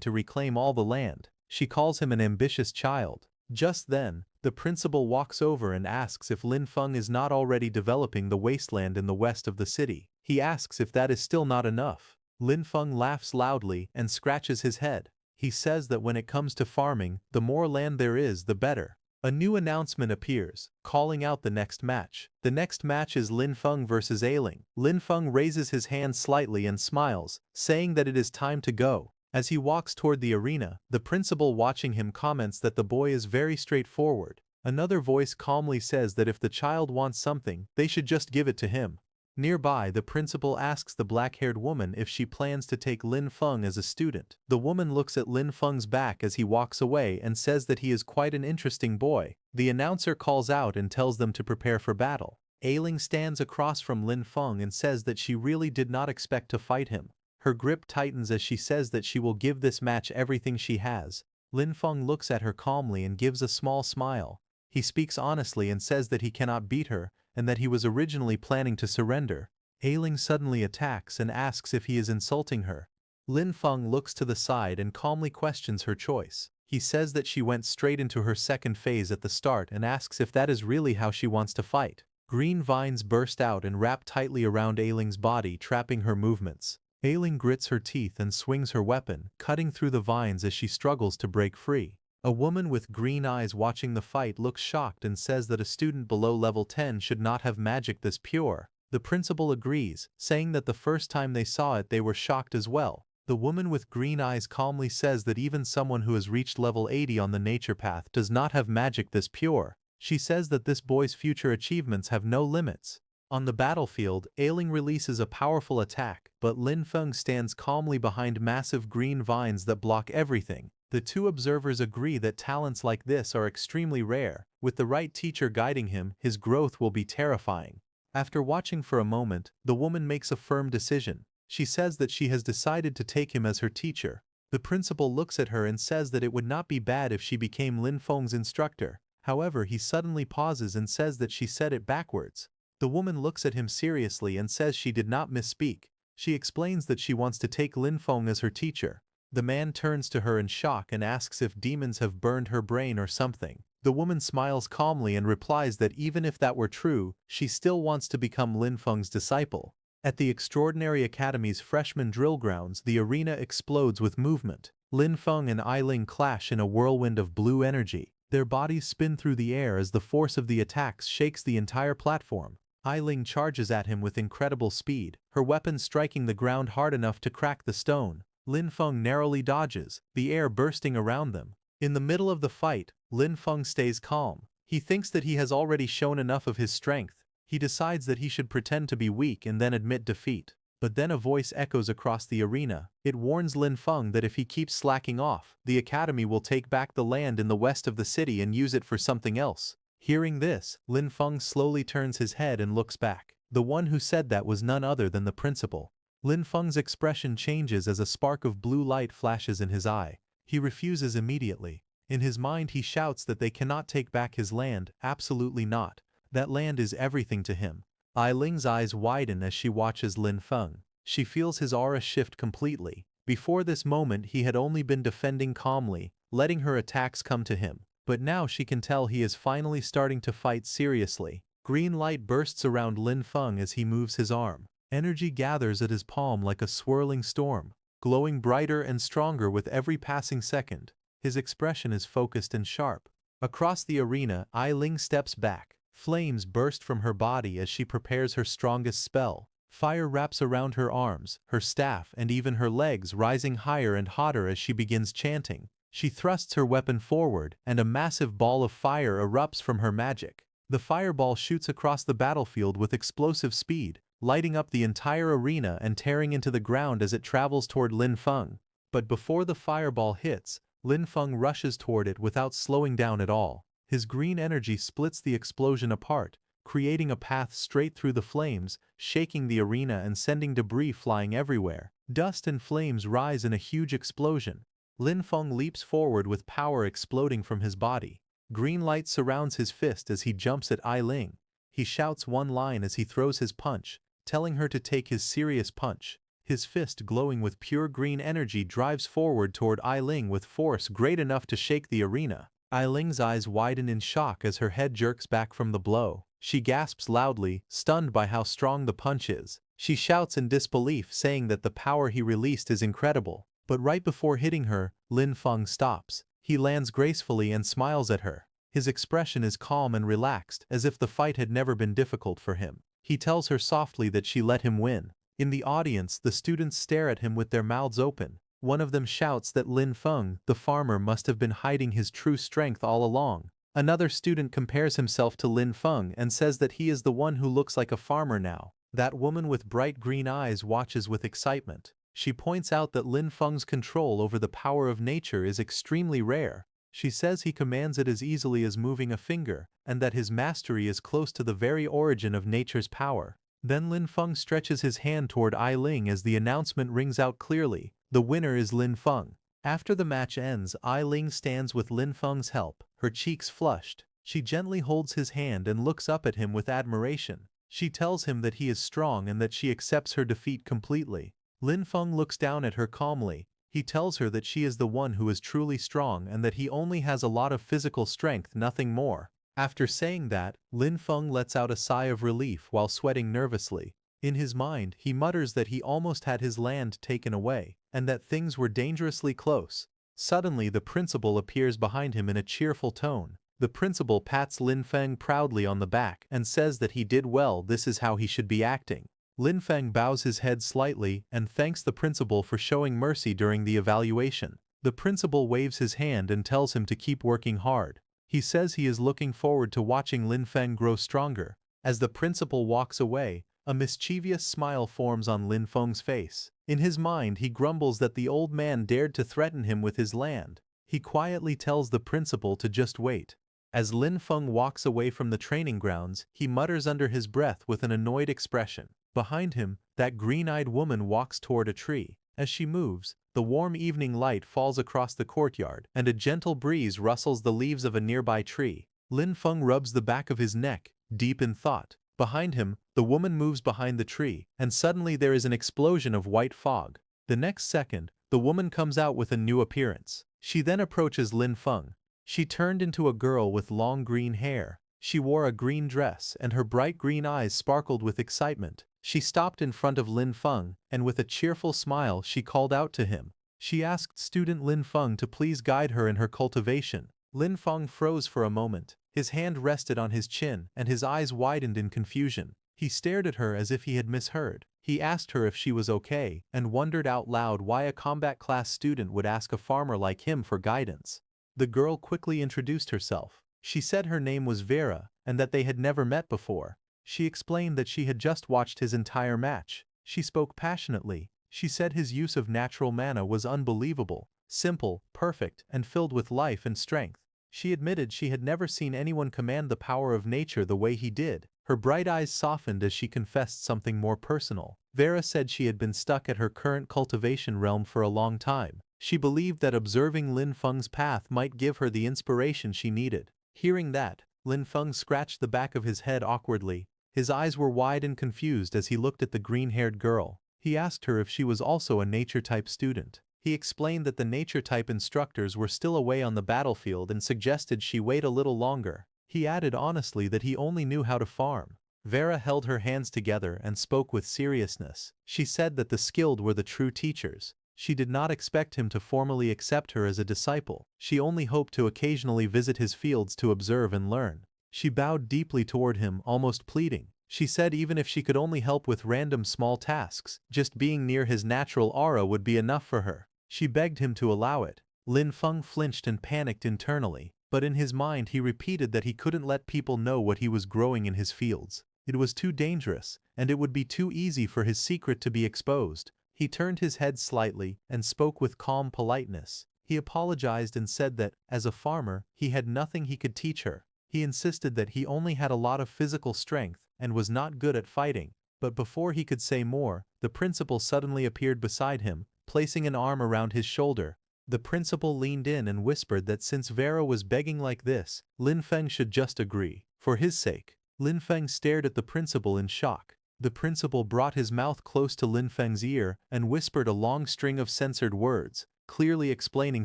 to reclaim all the land. She calls him an ambitious child. Just then, the principal walks over and asks if Lin Feng is not already developing the wasteland in the west of the city. He asks if that is still not enough. Lin Feng laughs loudly and scratches his head. He says that when it comes to farming, the more land there is, the better. A new announcement appears, calling out the next match. The next match is Lin Feng versus Ailing. Lin Feng raises his hand slightly and smiles, saying that it is time to go. As he walks toward the arena, the principal watching him comments that the boy is very straightforward. Another voice calmly says that if the child wants something, they should just give it to him. Nearby, the principal asks the black-haired woman if she plans to take Lin Feng as a student. The woman looks at Lin Feng's back as he walks away and says that he is quite an interesting boy. The announcer calls out and tells them to prepare for battle. Ailing stands across from Lin Feng and says that she really did not expect to fight him. Her grip tightens as she says that she will give this match everything she has. Lin Feng looks at her calmly and gives a small smile. He speaks honestly and says that he cannot beat her, and that he was originally planning to surrender. Ailing suddenly attacks and asks if he is insulting her. Lin Feng looks to the side and calmly questions her choice. He says that she went straight into her second phase at the start and asks if that is really how she wants to fight. Green vines burst out and wrap tightly around Ailing's body, trapping her movements. Ailing grits her teeth and swings her weapon, cutting through the vines as she struggles to break free. A woman with green eyes watching the fight looks shocked and says that a student below level 10 should not have magic this pure. The principal agrees, saying that the first time they saw it they were shocked as well. The woman with green eyes calmly says that even someone who has reached level 80 on the nature path does not have magic this pure. She says that this boy's future achievements have no limits. On the battlefield, Ailing releases a powerful attack, but Lin Feng stands calmly behind massive green vines that block everything. The two observers agree that talents like this are extremely rare. With the right teacher guiding him, his growth will be terrifying. After watching for a moment, the woman makes a firm decision. She says that she has decided to take him as her teacher. The principal looks at her and says that it would not be bad if she became Lin Feng's instructor. However, he suddenly pauses and says that she said it backwards. The woman looks at him seriously and says she did not misspeak. She explains that she wants to take Lin Feng as her teacher. The man turns to her in shock and asks if demons have burned her brain or something. The woman smiles calmly and replies that even if that were true, she still wants to become Lin Feng's disciple. At the Extraordinary Academy's freshman drill grounds, the arena explodes with movement. Lin Feng and Ailing clash in a whirlwind of blue energy. Their bodies spin through the air as the force of the attacks shakes the entire platform. Ailing charges at him with incredible speed, her weapon striking the ground hard enough to crack the stone. Lin Feng narrowly dodges, the air bursting around them. In the middle of the fight, Lin Feng stays calm. He thinks that he has already shown enough of his strength. He decides that he should pretend to be weak and then admit defeat. But then a voice echoes across the arena. It warns Lin Feng that if he keeps slacking off, the academy will take back the land in the west of the city and use it for something else. Hearing this, Lin Feng slowly turns his head and looks back. The one who said that was none other than the principal. Lin Feng's expression changes as a spark of blue light flashes in his eye. He refuses immediately. In his mind he shouts that they cannot take back his land, absolutely not. That land is everything to him. Ailing's eyes widen as she watches Lin Feng. She feels his aura shift completely. Before this moment he had only been defending calmly, letting her attacks come to him. But now she can tell he is finally starting to fight seriously. Green light bursts around Lin Feng as he moves his arm. Energy gathers at his palm like a swirling storm, glowing brighter and stronger with every passing second. His expression is focused and sharp. Across the arena, Ailing steps back. Flames burst from her body as she prepares her strongest spell. Fire wraps around her arms, her staff, and even her legs, rising higher and hotter as she begins chanting. She thrusts her weapon forward, and a massive ball of fire erupts from her magic. The fireball shoots across the battlefield with explosive speed, lighting up the entire arena and tearing into the ground as it travels toward Lin Feng. But before the fireball hits, Lin Feng rushes toward it without slowing down at all. His green energy splits the explosion apart, creating a path straight through the flames, shaking the arena and sending debris flying everywhere. Dust and flames rise in a huge explosion. Lin Feng leaps forward with power exploding from his body. Green light surrounds his fist as he jumps at Ailing. He shouts one line as he throws his punch, telling her to take his serious punch. His fist, glowing with pure green energy, drives forward toward Ailing with force great enough to shake the arena. Ailing's eyes widen in shock as her head jerks back from the blow. She gasps loudly, stunned by how strong the punch is. She shouts in disbelief, saying that the power he released is incredible. But right before hitting her, Lin Feng stops. He lands gracefully and smiles at her. His expression is calm and relaxed, as if the fight had never been difficult for him. He tells her softly that she let him win. In the audience, the students stare at him with their mouths open. One of them shouts that Lin Feng, the farmer, must have been hiding his true strength all along. Another student compares himself to Lin Feng and says that he is the one who looks like a farmer now. That woman with bright green eyes watches with excitement. She points out that Lin Feng's control over the power of nature is extremely rare. She says he commands it as easily as moving a finger, and that his mastery is close to the very origin of nature's power. Then Lin Feng stretches his hand toward Ailing as the announcement rings out clearly. The winner is Lin Feng. After the match ends, Ailing stands with Lin Feng's help, her cheeks flushed. She gently holds his hand and looks up at him with admiration. She tells him that he is strong and that she accepts her defeat completely. Lin Feng looks down at her calmly. He tells her that she is the one who is truly strong and that he only has a lot of physical strength, nothing more. After saying that, Lin Feng lets out a sigh of relief while sweating nervously. In his mind, he mutters that he almost had his land taken away, and that things were dangerously close. Suddenly the principal appears behind him in a cheerful tone. The principal pats Lin Feng proudly on the back and says that he did well, this is how he should be acting. Lin Feng bows his head slightly and thanks the principal for showing mercy during the evaluation. The principal waves his hand and tells him to keep working hard. He says he is looking forward to watching Lin Feng grow stronger. As the principal walks away, a mischievous smile forms on Lin Feng's face. In his mind, he grumbles that the old man dared to threaten him with his land. He quietly tells the principal to just wait. As Lin Feng walks away from the training grounds, he mutters under his breath with an annoyed expression. Behind him, that green-eyed woman walks toward a tree. As she moves, the warm evening light falls across the courtyard, and a gentle breeze rustles the leaves of a nearby tree. Lin Feng rubs the back of his neck, deep in thought. Behind him, the woman moves behind the tree, and suddenly there is an explosion of white fog. The next second, the woman comes out with a new appearance. She then approaches Lin Feng. She turned into a girl with long green hair. She wore a green dress, and her bright green eyes sparkled with excitement. She stopped in front of Lin Feng, and with a cheerful smile she called out to him. She asked student Lin Feng to please guide her in her cultivation. Lin Feng froze for a moment. His hand rested on his chin, and his eyes widened in confusion. He stared at her as if he had misheard. He asked her if she was okay, and wondered out loud why a combat class student would ask a farmer like him for guidance. The girl quickly introduced herself. She said her name was Vera, and that they had never met before. She explained that she had just watched his entire match. She spoke passionately. She said his use of natural mana was unbelievable, simple, perfect, and filled with life and strength. She admitted she had never seen anyone command the power of nature the way he did. Her bright eyes softened as she confessed something more personal. Vera said she had been stuck at her current cultivation realm for a long time. She believed that observing Lin Feng's path might give her the inspiration she needed. Hearing that, Lin Feng scratched the back of his head awkwardly. His eyes were wide and confused as he looked at the green-haired girl. He asked her if she was also a nature-type student. He explained that the nature-type instructors were still away on the battlefield and suggested she wait a little longer. He added honestly that he only knew how to farm. Vera held her hands together and spoke with seriousness. She said that the skilled were the true teachers. She did not expect him to formally accept her as a disciple. She only hoped to occasionally visit his fields to observe and learn. She bowed deeply toward him, almost pleading. She said even if she could only help with random small tasks, just being near his natural aura would be enough for her. She begged him to allow it. Lin Feng flinched and panicked internally, but in his mind he repeated that he couldn't let people know what he was growing in his fields. It was too dangerous, and it would be too easy for his secret to be exposed. He turned his head slightly and spoke with calm politeness. He apologized and said that, as a farmer, he had nothing he could teach her. He insisted that he only had a lot of physical strength and was not good at fighting. But before he could say more, the principal suddenly appeared beside him, placing an arm around his shoulder. The principal leaned in and whispered that since Vera was begging like this, Lin Feng should just agree. For his sake. Lin Feng stared at the principal in shock. The principal brought his mouth close to Lin Feng's ear and whispered a long string of censored words, clearly explaining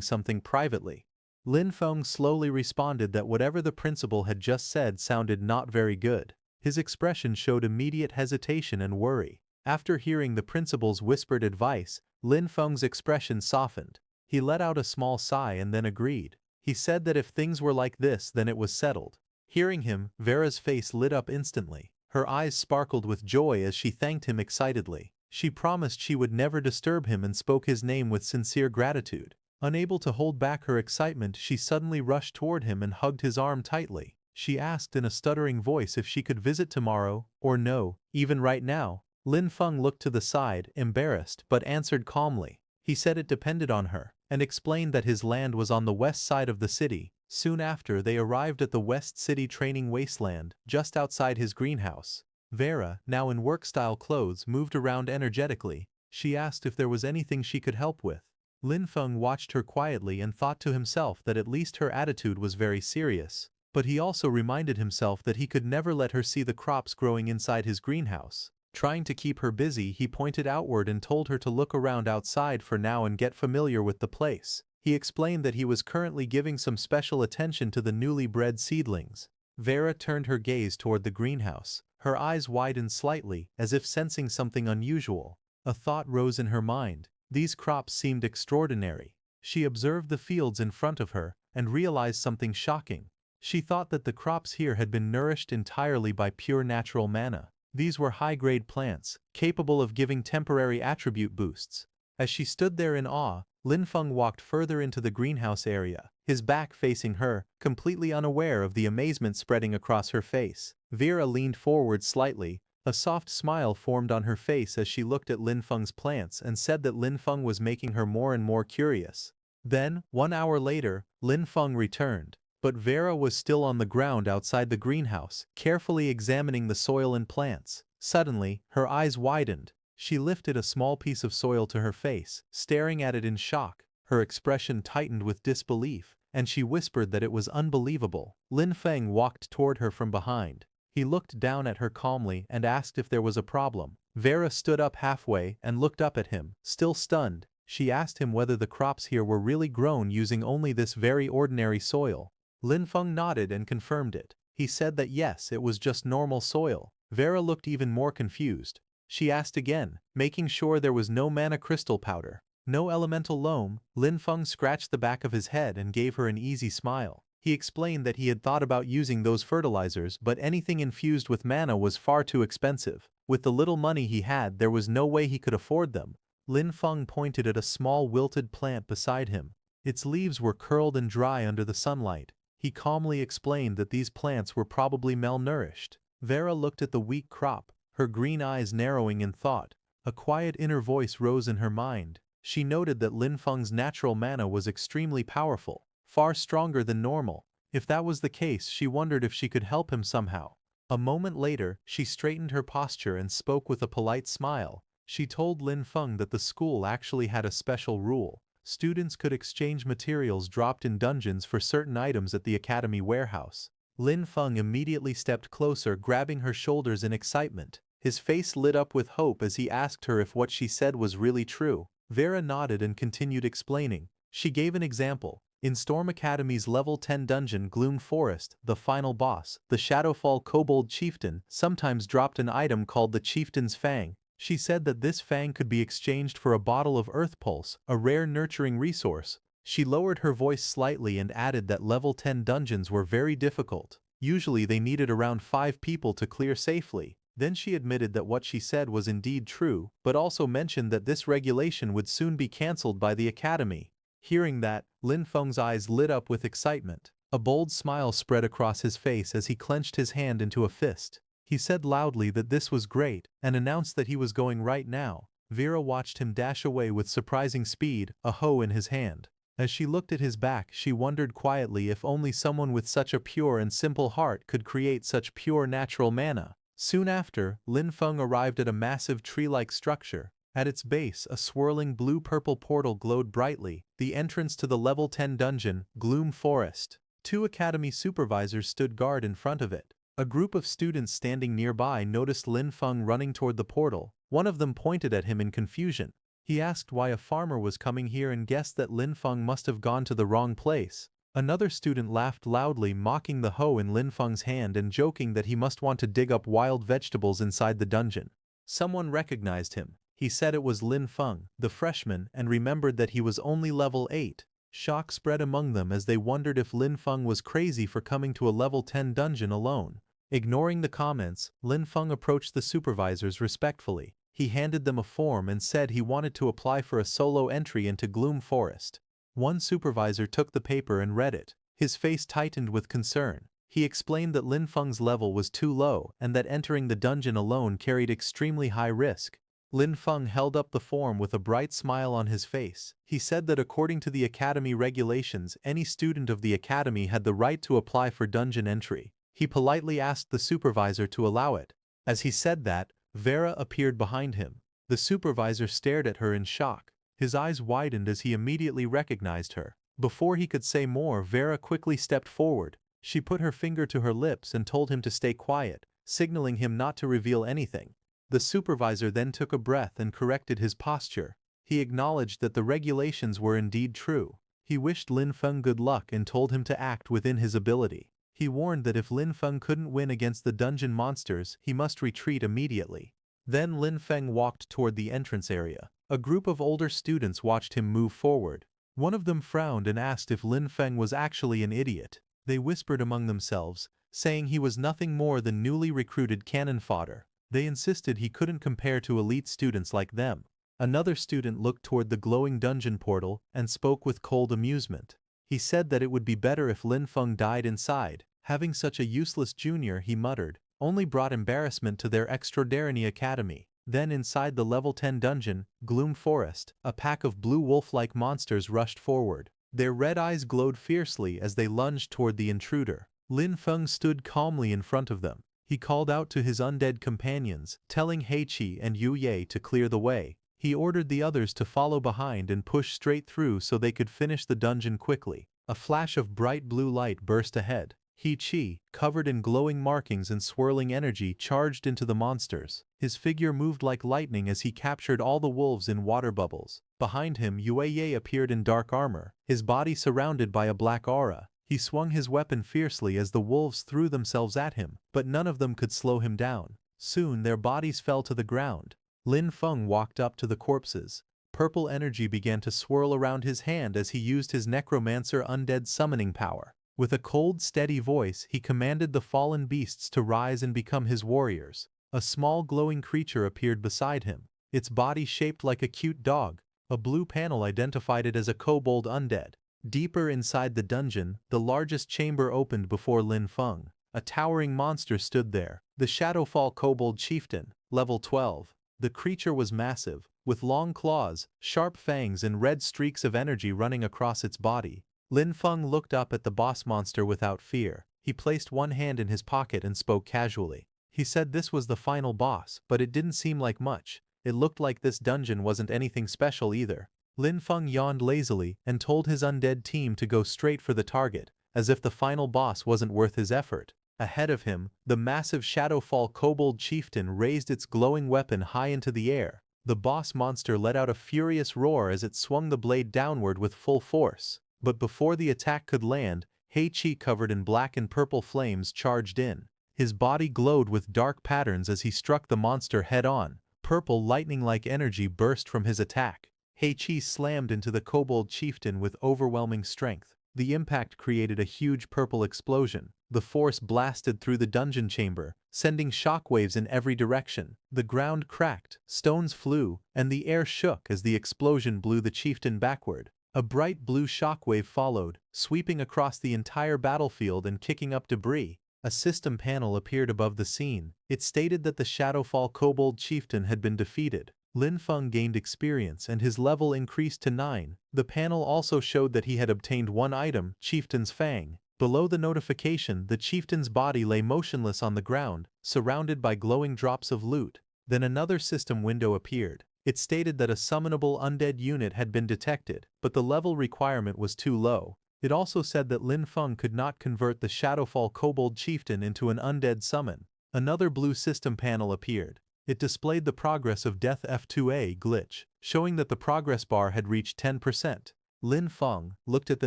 something privately. Lin Feng slowly responded that whatever the principal had just said sounded not very good. His expression showed immediate hesitation and worry. After hearing the principal's whispered advice, Lin Feng's expression softened. He let out a small sigh and then agreed. He said that if things were like this, then it was settled. Hearing him, Vera's face lit up instantly. Her eyes sparkled with joy as she thanked him excitedly. She promised she would never disturb him and spoke his name with sincere gratitude. Unable to hold back her excitement, she suddenly rushed toward him and hugged his arm tightly. She asked in a stuttering voice if she could visit tomorrow, or no, even right now. Lin Feng looked to the side, embarrassed, but answered calmly. He said it depended on her, and explained that his land was on the west side of the city. Soon after, they arrived at the West City training wasteland, just outside his greenhouse. Vera, now in work-style clothes, moved around energetically. She asked if there was anything she could help with. Lin Feng watched her quietly and thought to himself that at least her attitude was very serious. But he also reminded himself that he could never let her see the crops growing inside his greenhouse. Trying to keep her busy, he pointed outward and told her to look around outside for now and get familiar with the place. He explained that he was currently giving some special attention to the newly bred seedlings. Vera turned her gaze toward the greenhouse. Her eyes widened slightly, as if sensing something unusual. A thought rose in her mind. These crops seemed extraordinary. She observed the fields in front of her and realized something shocking. She thought that the crops here had been nourished entirely by pure natural mana. These were high-grade plants, capable of giving temporary attribute boosts. As she stood there in awe, Lin Feng walked further into the greenhouse area, his back facing her, completely unaware of the amazement spreading across her face. Vera leaned forward slightly. A soft smile formed on her face as she looked at Lin Feng's plants and said that Lin Feng was making her more and more curious. Then, 1 hour later, Lin Feng returned. But Vera was still on the ground outside the greenhouse, carefully examining the soil and plants. Suddenly, her eyes widened. She lifted a small piece of soil to her face, staring at it in shock. Her expression tightened with disbelief, and she whispered that it was unbelievable. Lin Feng walked toward her from behind. He looked down at her calmly and asked if there was a problem. Vera stood up halfway and looked up at him, still stunned. She asked him whether the crops here were really grown using only this very ordinary soil. Lin Feng nodded and confirmed it. He said that yes, it was just normal soil. Vera looked even more confused. She asked again, making sure there was no mana crystal powder, no elemental loam. Lin Feng scratched the back of his head and gave her an easy smile. He explained that he had thought about using those fertilizers, but anything infused with mana was far too expensive. With the little money he had, there was no way he could afford them. Lin Feng pointed at a small wilted plant beside him. Its leaves were curled and dry under the sunlight. He calmly explained that these plants were probably malnourished. Vera looked at the weak crop, her green eyes narrowing in thought. A quiet inner voice rose in her mind. She noted that Lin Feng's natural mana was extremely powerful, far stronger than normal. If that was the case, she wondered if she could help him somehow. A moment later, she straightened her posture and spoke with a polite smile. She told Lin Feng that the school actually had a special rule. Students could exchange materials dropped in dungeons for certain items at the academy warehouse. Lin Feng immediately stepped closer, grabbing her shoulders in excitement. His face lit up with hope as he asked her if what she said was really true. Vera nodded and continued explaining. She gave an example. In Storm Academy's level 10 dungeon Gloom Forest, the final boss, the Shadowfall Kobold Chieftain, sometimes dropped an item called the Chieftain's Fang. She said that this fang could be exchanged for a bottle of Earth Pulse, a rare nurturing resource. She lowered her voice slightly and added that level 10 dungeons were very difficult. Usually they needed around 5 people to clear safely. Then she admitted that what she said was indeed true, but also mentioned that this regulation would soon be cancelled by the academy. Hearing that, Lin Feng's eyes lit up with excitement. A bold smile spread across his face as he clenched his hand into a fist. He said loudly that this was great, and announced that he was going right now. Vera watched him dash away with surprising speed, a hoe in his hand. As she looked at his back, she wondered quietly if only someone with such a pure and simple heart could create such pure natural mana. Soon after, Lin Feng arrived at a massive tree-like structure. At its base, a swirling blue-purple portal glowed brightly, the entrance to the level 10 dungeon, Gloom Forest. 2 academy supervisors stood guard in front of it. A group of students standing nearby noticed Lin Feng running toward the portal. One of them pointed at him in confusion. He asked why a farmer was coming here and guessed that Lin Feng must have gone to the wrong place. Another student laughed loudly, mocking the hoe in Lin Feng's hand and joking that he must want to dig up wild vegetables inside the dungeon. Someone recognized him. He said it was Lin Feng, the freshman, and remembered that he was only level 8. Shock spread among them as they wondered if Lin Feng was crazy for coming to a level 10 dungeon alone. Ignoring the comments, Lin Feng approached the supervisors respectfully. He handed them a form and said he wanted to apply for a solo entry into Gloom Forest. One supervisor took the paper and read it. His face tightened with concern. He explained that Lin Feng's level was too low and that entering the dungeon alone carried extremely high risk. Lin Feng held up the form with a bright smile on his face. He said that according to the academy regulations, any student of the academy had the right to apply for dungeon entry. He politely asked the supervisor to allow it. As he said that, Vera appeared behind him. The supervisor stared at her in shock. His eyes widened as he immediately recognized her. Before he could say more, Vera quickly stepped forward. She put her finger to her lips and told him to stay quiet, signaling him not to reveal anything. The supervisor then took a breath and corrected his posture. He acknowledged that the regulations were indeed true. He wished Lin Feng good luck and told him to act within his ability. He warned that if Lin Feng couldn't win against the dungeon monsters, he must retreat immediately. Then Lin Feng walked toward the entrance area. A group of older students watched him move forward. One of them frowned and asked if Lin Feng was actually an idiot. They whispered among themselves, saying he was nothing more than newly recruited cannon fodder. They insisted he couldn't compare to elite students like them. Another student looked toward the glowing dungeon portal and spoke with cold amusement. He said that it would be better if Lin Feng died inside. Having such a useless junior, he muttered, only brought embarrassment to their extraordinary academy. Then inside the level 10 dungeon, Gloom Forest, a pack of blue wolf-like monsters rushed forward. Their red eyes glowed fiercely as they lunged toward the intruder. Lin Feng stood calmly in front of them. He called out to his undead companions, telling Heiqi and Yu Ye to clear the way. He ordered the others to follow behind and push straight through so they could finish the dungeon quickly. A flash of bright blue light burst ahead. Heiqi, covered in glowing markings and swirling energy, charged into the monsters. His figure moved like lightning as he captured all the wolves in water bubbles. Behind him, Yue Ye appeared in dark armor, his body surrounded by a black aura. He swung his weapon fiercely as the wolves threw themselves at him, but none of them could slow him down. Soon their bodies fell to the ground. Lin Feng walked up to the corpses. Purple energy began to swirl around his hand as he used his Necromancer undead summoning power. With a cold, steady voice, he commanded the fallen beasts to rise and become his warriors. A small glowing creature appeared beside him, its body shaped like a cute dog. A blue panel identified it as a kobold undead. Deeper inside the dungeon, the largest chamber opened before Lin Feng. A towering monster stood there, the Shadowfall Kobold Chieftain, level 12. The creature was massive, with long claws, sharp fangs and red streaks of energy running across its body. Lin Feng looked up at the boss monster without fear. He placed one hand in his pocket and spoke casually. He said this was the final boss, but it didn't seem like much. It looked like this dungeon wasn't anything special either. Lin Feng yawned lazily and told his undead team to go straight for the target, as if the final boss wasn't worth his effort. Ahead of him, the massive Shadowfall Kobold Chieftain raised its glowing weapon high into the air. The boss monster let out a furious roar as it swung the blade downward with full force. But before the attack could land, Heiqi, covered in black and purple flames, charged in. His body glowed with dark patterns as he struck the monster head-on. Purple lightning-like energy burst from his attack. Heiqi slammed into the Kobold Chieftain with overwhelming strength. The impact created a huge purple explosion. The force blasted through the dungeon chamber, sending shockwaves in every direction. The ground cracked, stones flew, and the air shook as the explosion blew the chieftain backward. A bright blue shockwave followed, sweeping across the entire battlefield and kicking up debris. A system panel appeared above the scene. It stated that the Shadowfall Kobold Chieftain had been defeated. Lin Feng gained experience and his level increased to 9. The panel also showed that he had obtained one item, Chieftain's Fang. Below the notification, the chieftain's body lay motionless on the ground, surrounded by glowing drops of loot. Then another system window appeared. It stated that a summonable undead unit had been detected, but the level requirement was too low. It also said that Lin Feng could not convert the Shadowfall Kobold Chieftain into an undead summon. Another blue system panel appeared. It displayed the progress of Death F2A glitch, showing that the progress bar had reached 10%. Lin Feng looked at the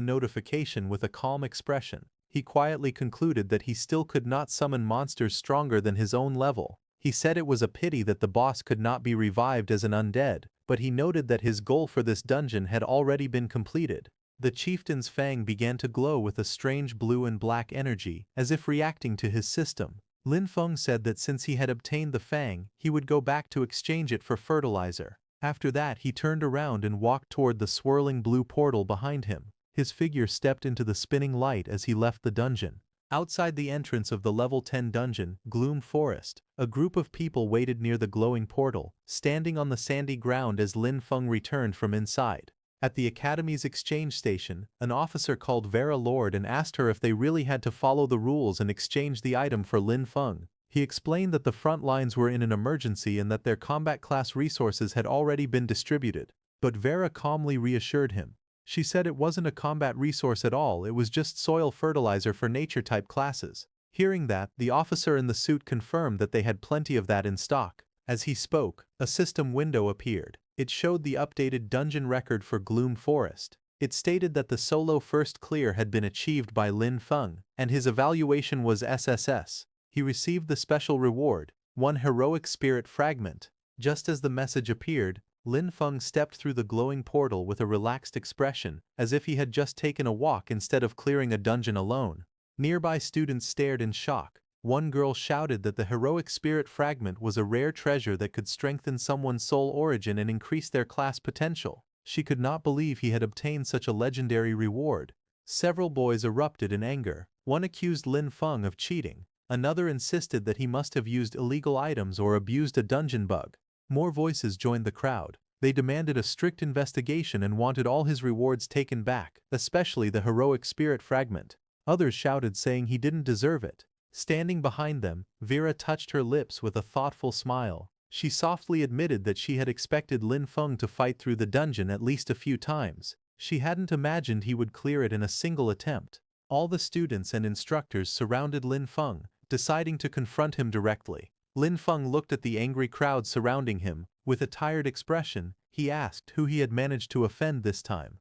notification with a calm expression. He quietly concluded that he still could not summon monsters stronger than his own level. He said it was a pity that the boss could not be revived as an undead, but he noted that his goal for this dungeon had already been completed. The chieftain's fang began to glow with a strange blue and black energy, as if reacting to his system. Lin Feng said that since he had obtained the fang, he would go back to exchange it for fertilizer. After that, he turned around and walked toward the swirling blue portal behind him. His figure stepped into the spinning light as he left the dungeon. Outside the entrance of the level 10 dungeon, Gloom Forest, a group of people waited near the glowing portal, standing on the sandy ground as Lin Feng returned from inside. At the Academy's exchange station, an officer called Vera Lord and asked her if they really had to follow the rules and exchange the item for Lin Feng. He explained that the front lines were in an emergency and that their combat class resources had already been distributed. But Vera calmly reassured him. She said it wasn't a combat resource at all, it was just soil fertilizer for nature-type classes. Hearing that, the officer in the suit confirmed that they had plenty of that in stock. As he spoke, a system window appeared. It showed the updated dungeon record for Gloom Forest. It stated that the solo first clear had been achieved by Lin Feng, and his evaluation was SSS. He received the special reward, one heroic spirit fragment. Just as the message appeared, Lin Feng stepped through the glowing portal with a relaxed expression, as if he had just taken a walk instead of clearing a dungeon alone. Nearby students stared in shock. One girl shouted that the heroic spirit fragment was a rare treasure that could strengthen someone's soul origin and increase their class potential. She could not believe he had obtained such a legendary reward. Several boys erupted in anger. One accused Lin Feng of cheating. Another insisted that he must have used illegal items or abused a dungeon bug. More voices joined the crowd. They demanded a strict investigation and wanted all his rewards taken back, especially the heroic spirit fragment. Others shouted saying he didn't deserve it. Standing behind them, Vera touched her lips with a thoughtful smile. She softly admitted that she had expected Lin Feng to fight through the dungeon at least a few times. She hadn't imagined he would clear it in a single attempt. All the students and instructors surrounded Lin Feng, deciding to confront him directly. Lin Feng looked at the angry crowd surrounding him. With a tired expression, he asked who he had managed to offend this time.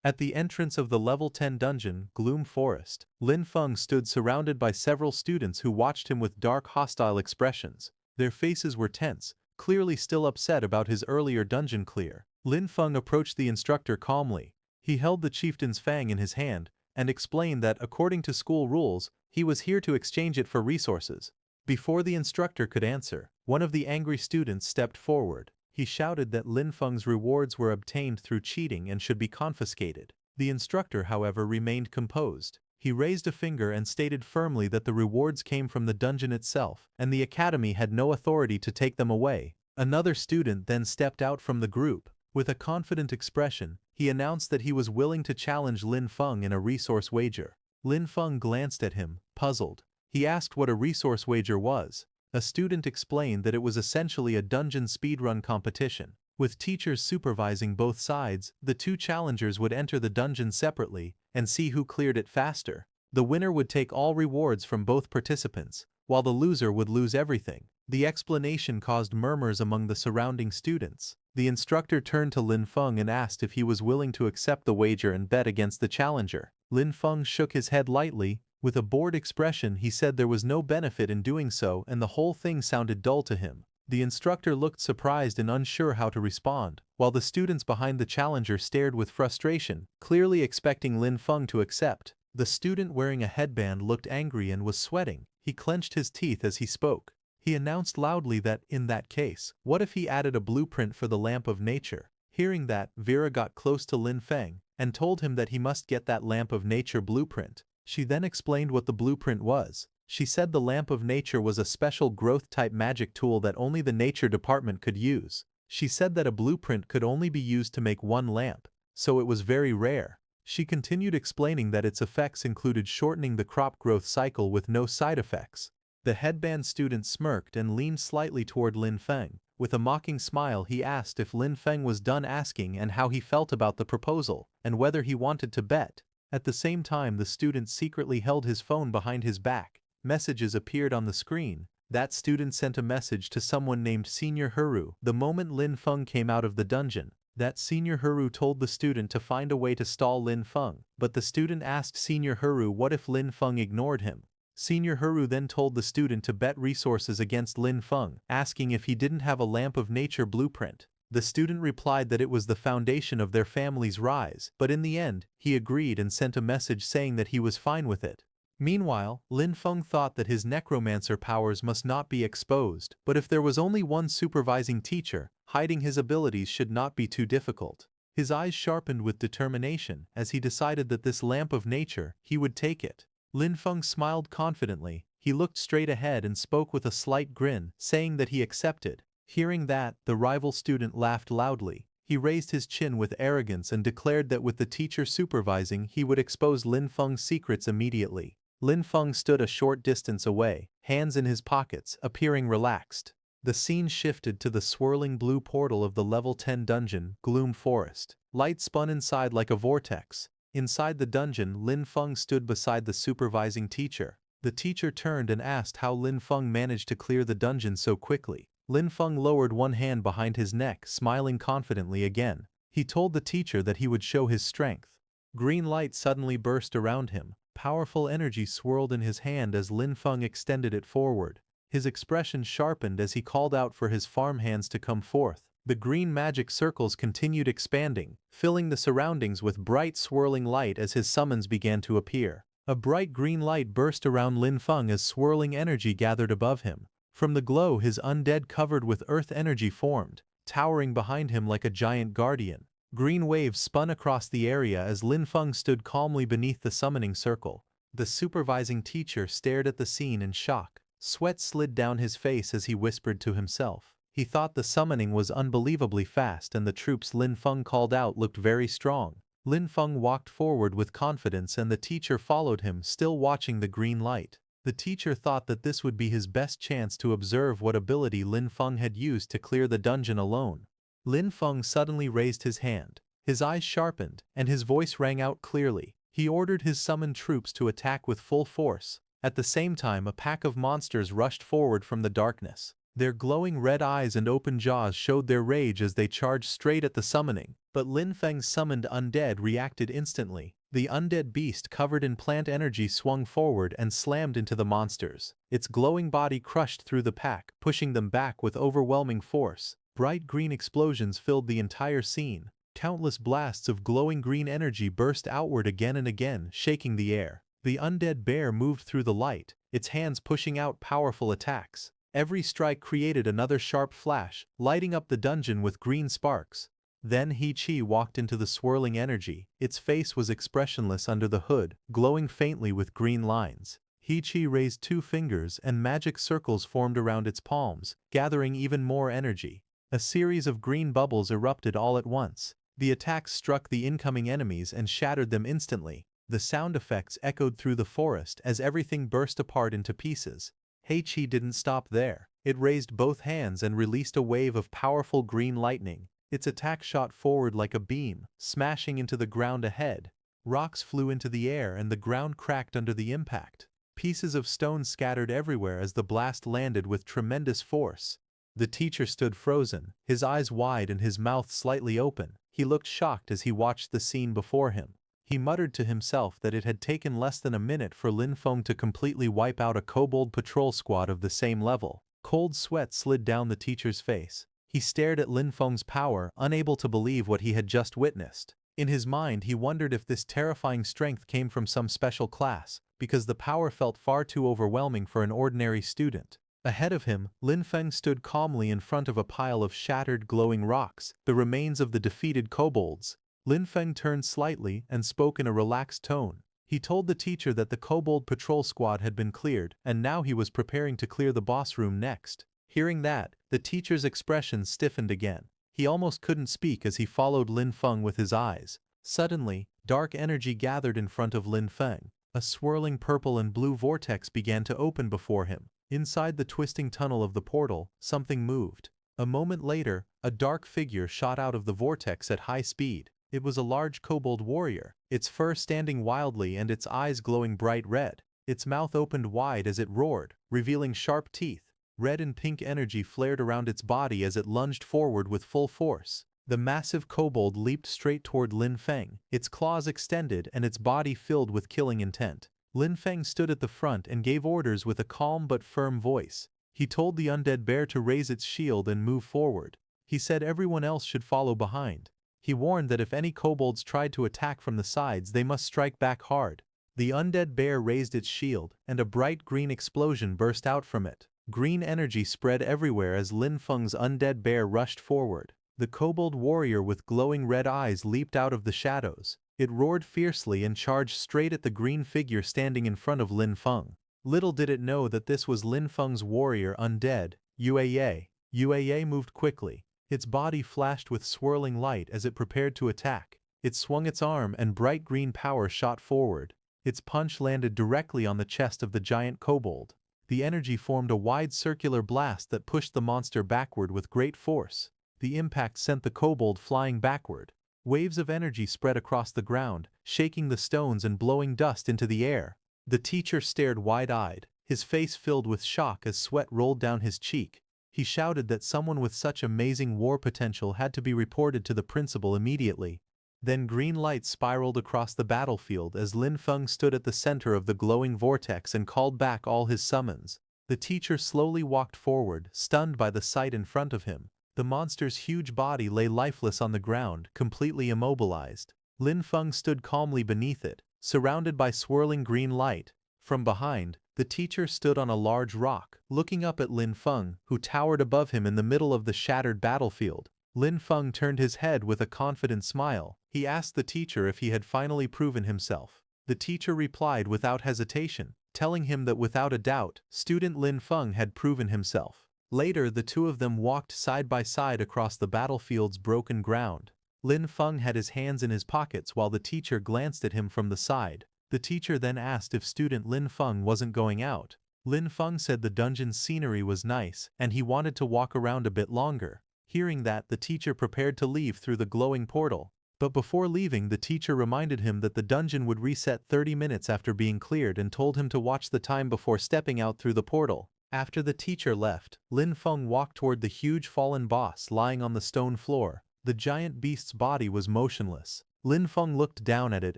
At the entrance of the level 10 dungeon, Gloom Forest, Lin Feng stood surrounded by several students who watched him with dark, hostile expressions. Their faces were tense, clearly still upset about his earlier dungeon clear. Lin Feng approached the instructor calmly. He held the chieftain's fang in his hand and explained that according to school rules, he was here to exchange it for resources. Before the instructor could answer, one of the angry students stepped forward. He shouted that Lin Feng's rewards were obtained through cheating and should be confiscated. The instructor, however, remained composed. He raised a finger and stated firmly that the rewards came from the dungeon itself, and the academy had no authority to take them away. Another student then stepped out from the group. With a confident expression, he announced that he was willing to challenge Lin Feng in a resource wager. Lin Feng glanced at him, puzzled. He asked what a resource wager was. A student explained that it was essentially a dungeon speedrun competition. With teachers supervising both sides, the two challengers would enter the dungeon separately and see who cleared it faster. The winner would take all rewards from both participants, while the loser would lose everything. The explanation caused murmurs among the surrounding students. The instructor turned to Lin Feng and asked if he was willing to accept the wager and bet against the challenger. Lin Feng shook his head lightly. With a bored expression, he said there was no benefit in doing so and the whole thing sounded dull to him. The instructor looked surprised and unsure how to respond, while the students behind the challenger stared with frustration, clearly expecting Lin Feng to accept. The student wearing a headband looked angry and was sweating. He clenched his teeth as he spoke. He announced loudly that, in that case, what if he added a blueprint for the lamp of nature? Hearing that, Vera got close to Lin Feng and told him that he must get that lamp of nature blueprint. She then explained what the blueprint was. She said the lamp of nature was a special growth-type magic tool that only the nature department could use. She said that a blueprint could only be used to make one lamp, so it was very rare. She continued explaining that its effects included shortening the crop growth cycle with no side effects. The headband student smirked and leaned slightly toward Lin Feng. With a mocking smile, he asked if Lin Feng was done asking and how he felt about the proposal, and whether he wanted to bet. At the same time, the student secretly held his phone behind his back. Messages appeared on the screen. That student sent a message to someone named Senior Huru the moment Lin Feng came out of the dungeon. That Senior Huru told the student to find a way to stall Lin Feng, but the student asked Senior Huru what if Lin Feng ignored him. Senior Huru then told the student to bet resources against Lin Feng, asking if he didn't have a lamp of nature blueprint. The student replied that it was the foundation of their family's rise, but in the end, he agreed and sent a message saying that he was fine with it. Meanwhile, Lin Feng thought that his necromancer powers must not be exposed, but if there was only one supervising teacher, hiding his abilities should not be too difficult. His eyes sharpened with determination as he decided that this lamp of nature, he would take it. Lin Feng smiled confidently. He looked straight ahead and spoke with a slight grin, saying that he accepted. Hearing that, the rival student laughed loudly. He raised his chin with arrogance and declared that with the teacher supervising, he would expose Lin Feng's secrets immediately. Lin Feng stood a short distance away, hands in his pockets, appearing relaxed. The scene shifted to the swirling blue portal of the level 10 dungeon, Gloom Forest. Light spun inside like a vortex. Inside the dungeon, Lin Feng stood beside the supervising teacher. The teacher turned and asked how Lin Feng managed to clear the dungeon so quickly. Lin Feng lowered one hand behind his neck, smiling confidently again. He told the teacher that he would show his strength. Green light suddenly burst around him. Powerful energy swirled in his hand as Lin Feng extended it forward. His expression sharpened as he called out for his farmhands to come forth. The green magic circles continued expanding, filling the surroundings with bright swirling light as his summons began to appear. A bright green light burst around Lin Feng as swirling energy gathered above him. From the glow, his undead covered with earth energy formed, towering behind him like a giant guardian. Green waves spun across the area as Lin Feng stood calmly beneath the summoning circle. The supervising teacher stared at the scene in shock. Sweat slid down his face as he whispered to himself. He thought the summoning was unbelievably fast and the troops Lin Feng called out looked very strong. Lin Feng walked forward with confidence and the teacher followed him, still watching the green light. The teacher thought that this would be his best chance to observe what ability Lin Feng had used to clear the dungeon alone. Lin Feng suddenly raised his hand. His eyes sharpened, and his voice rang out clearly. He ordered his summoned troops to attack with full force. At the same time, a pack of monsters rushed forward from the darkness. Their glowing red eyes and open jaws showed their rage as they charged straight at the summoning. But Lin Feng's summoned undead reacted instantly. The undead beast covered in plant energy swung forward and slammed into the monsters. Its glowing body crushed through the pack, pushing them back with overwhelming force. Bright green explosions filled the entire scene. Countless blasts of glowing green energy burst outward again and again, shaking the air. The undead bear moved through the light, its hands pushing out powerful attacks. Every strike created another sharp flash, lighting up the dungeon with green sparks. Then He-Chi walked into the swirling energy. Its face was expressionless under the hood, glowing faintly with green lines. He-Chi raised 2 fingers and magic circles formed around its palms, gathering even more energy. A series of green bubbles erupted all at once. The attacks struck the incoming enemies and shattered them instantly. The sound effects echoed through the forest as everything burst apart into pieces. He-Chi didn't stop there. It raised both hands and released a wave of powerful green lightning. Its attack shot forward like a beam, smashing into the ground ahead. Rocks flew into the air and the ground cracked under the impact. Pieces of stone scattered everywhere as the blast landed with tremendous force. The teacher stood frozen, his eyes wide and his mouth slightly open. He looked shocked as he watched the scene before him. He muttered to himself that it had taken less than a minute for Lin Feng to completely wipe out a kobold patrol squad of the same level. Cold sweat slid down the teacher's face. He stared at Lin Feng's power, unable to believe what he had just witnessed. In his mind, he wondered if this terrifying strength came from some special class, because the power felt far too overwhelming for an ordinary student. Ahead of him, Lin Feng stood calmly in front of a pile of shattered glowing rocks, the remains of the defeated kobolds. Lin Feng turned slightly and spoke in a relaxed tone. He told the teacher that the kobold patrol squad had been cleared, and now he was preparing to clear the boss room next. Hearing that, the teacher's expression stiffened again. He almost couldn't speak as he followed Lin Feng with his eyes. Suddenly, dark energy gathered in front of Lin Feng. A swirling purple and blue vortex began to open before him. Inside the twisting tunnel of the portal, something moved. A moment later, a dark figure shot out of the vortex at high speed. It was a large kobold warrior, its fur standing wildly and its eyes glowing bright red. Its mouth opened wide as it roared, revealing sharp teeth. Red and pink energy flared around its body as it lunged forward with full force. The massive kobold leaped straight toward Lin Feng, its claws extended and its body filled with killing intent. Lin Feng stood at the front and gave orders with a calm but firm voice. He told the undead bear to raise its shield and move forward. He said everyone else should follow behind. He warned that if any kobolds tried to attack from the sides, they must strike back hard. The undead bear raised its shield, and a bright green explosion burst out from it. Green energy spread everywhere as Lin Feng's undead bear rushed forward. The kobold warrior with glowing red eyes leaped out of the shadows. It roared fiercely and charged straight at the green figure standing in front of Lin Feng. Little did it know that this was Lin Feng's warrior undead, Yueye. Yueye moved quickly. Its body flashed with swirling light as it prepared to attack. It swung its arm and bright green power shot forward. Its punch landed directly on the chest of the giant kobold. The energy formed a wide circular blast that pushed the monster backward with great force. The impact sent the kobold flying backward. Waves of energy spread across the ground, shaking the stones and blowing dust into the air. The teacher stared wide-eyed, his face filled with shock as sweat rolled down his cheek. He shouted that someone with such amazing war potential had to be reported to the principal immediately. Then green light spiraled across the battlefield as Lin Feng stood at the center of the glowing vortex and called back all his summons. The teacher slowly walked forward, stunned by the sight in front of him. The monster's huge body lay lifeless on the ground, completely immobilized. Lin Feng stood calmly beneath it, surrounded by swirling green light. From behind, the teacher stood on a large rock, looking up at Lin Feng, who towered above him in the middle of the shattered battlefield. Lin Feng turned his head with a confident smile. He asked the teacher if he had finally proven himself. The teacher replied without hesitation, telling him that without a doubt, student Lin Feng had proven himself. Later, the two of them walked side by side across the battlefield's broken ground. Lin Feng had his hands in his pockets while the teacher glanced at him from the side. The teacher then asked if student Lin Feng wasn't going out. Lin Feng said the dungeon's scenery was nice and he wanted to walk around a bit longer. Hearing that, the teacher prepared to leave through the glowing portal. But before leaving, the teacher reminded him that the dungeon would reset 30 minutes after being cleared and told him to watch the time before stepping out through the portal. After the teacher left, Lin Feng walked toward the huge fallen boss lying on the stone floor. The giant beast's body was motionless. Lin Feng looked down at it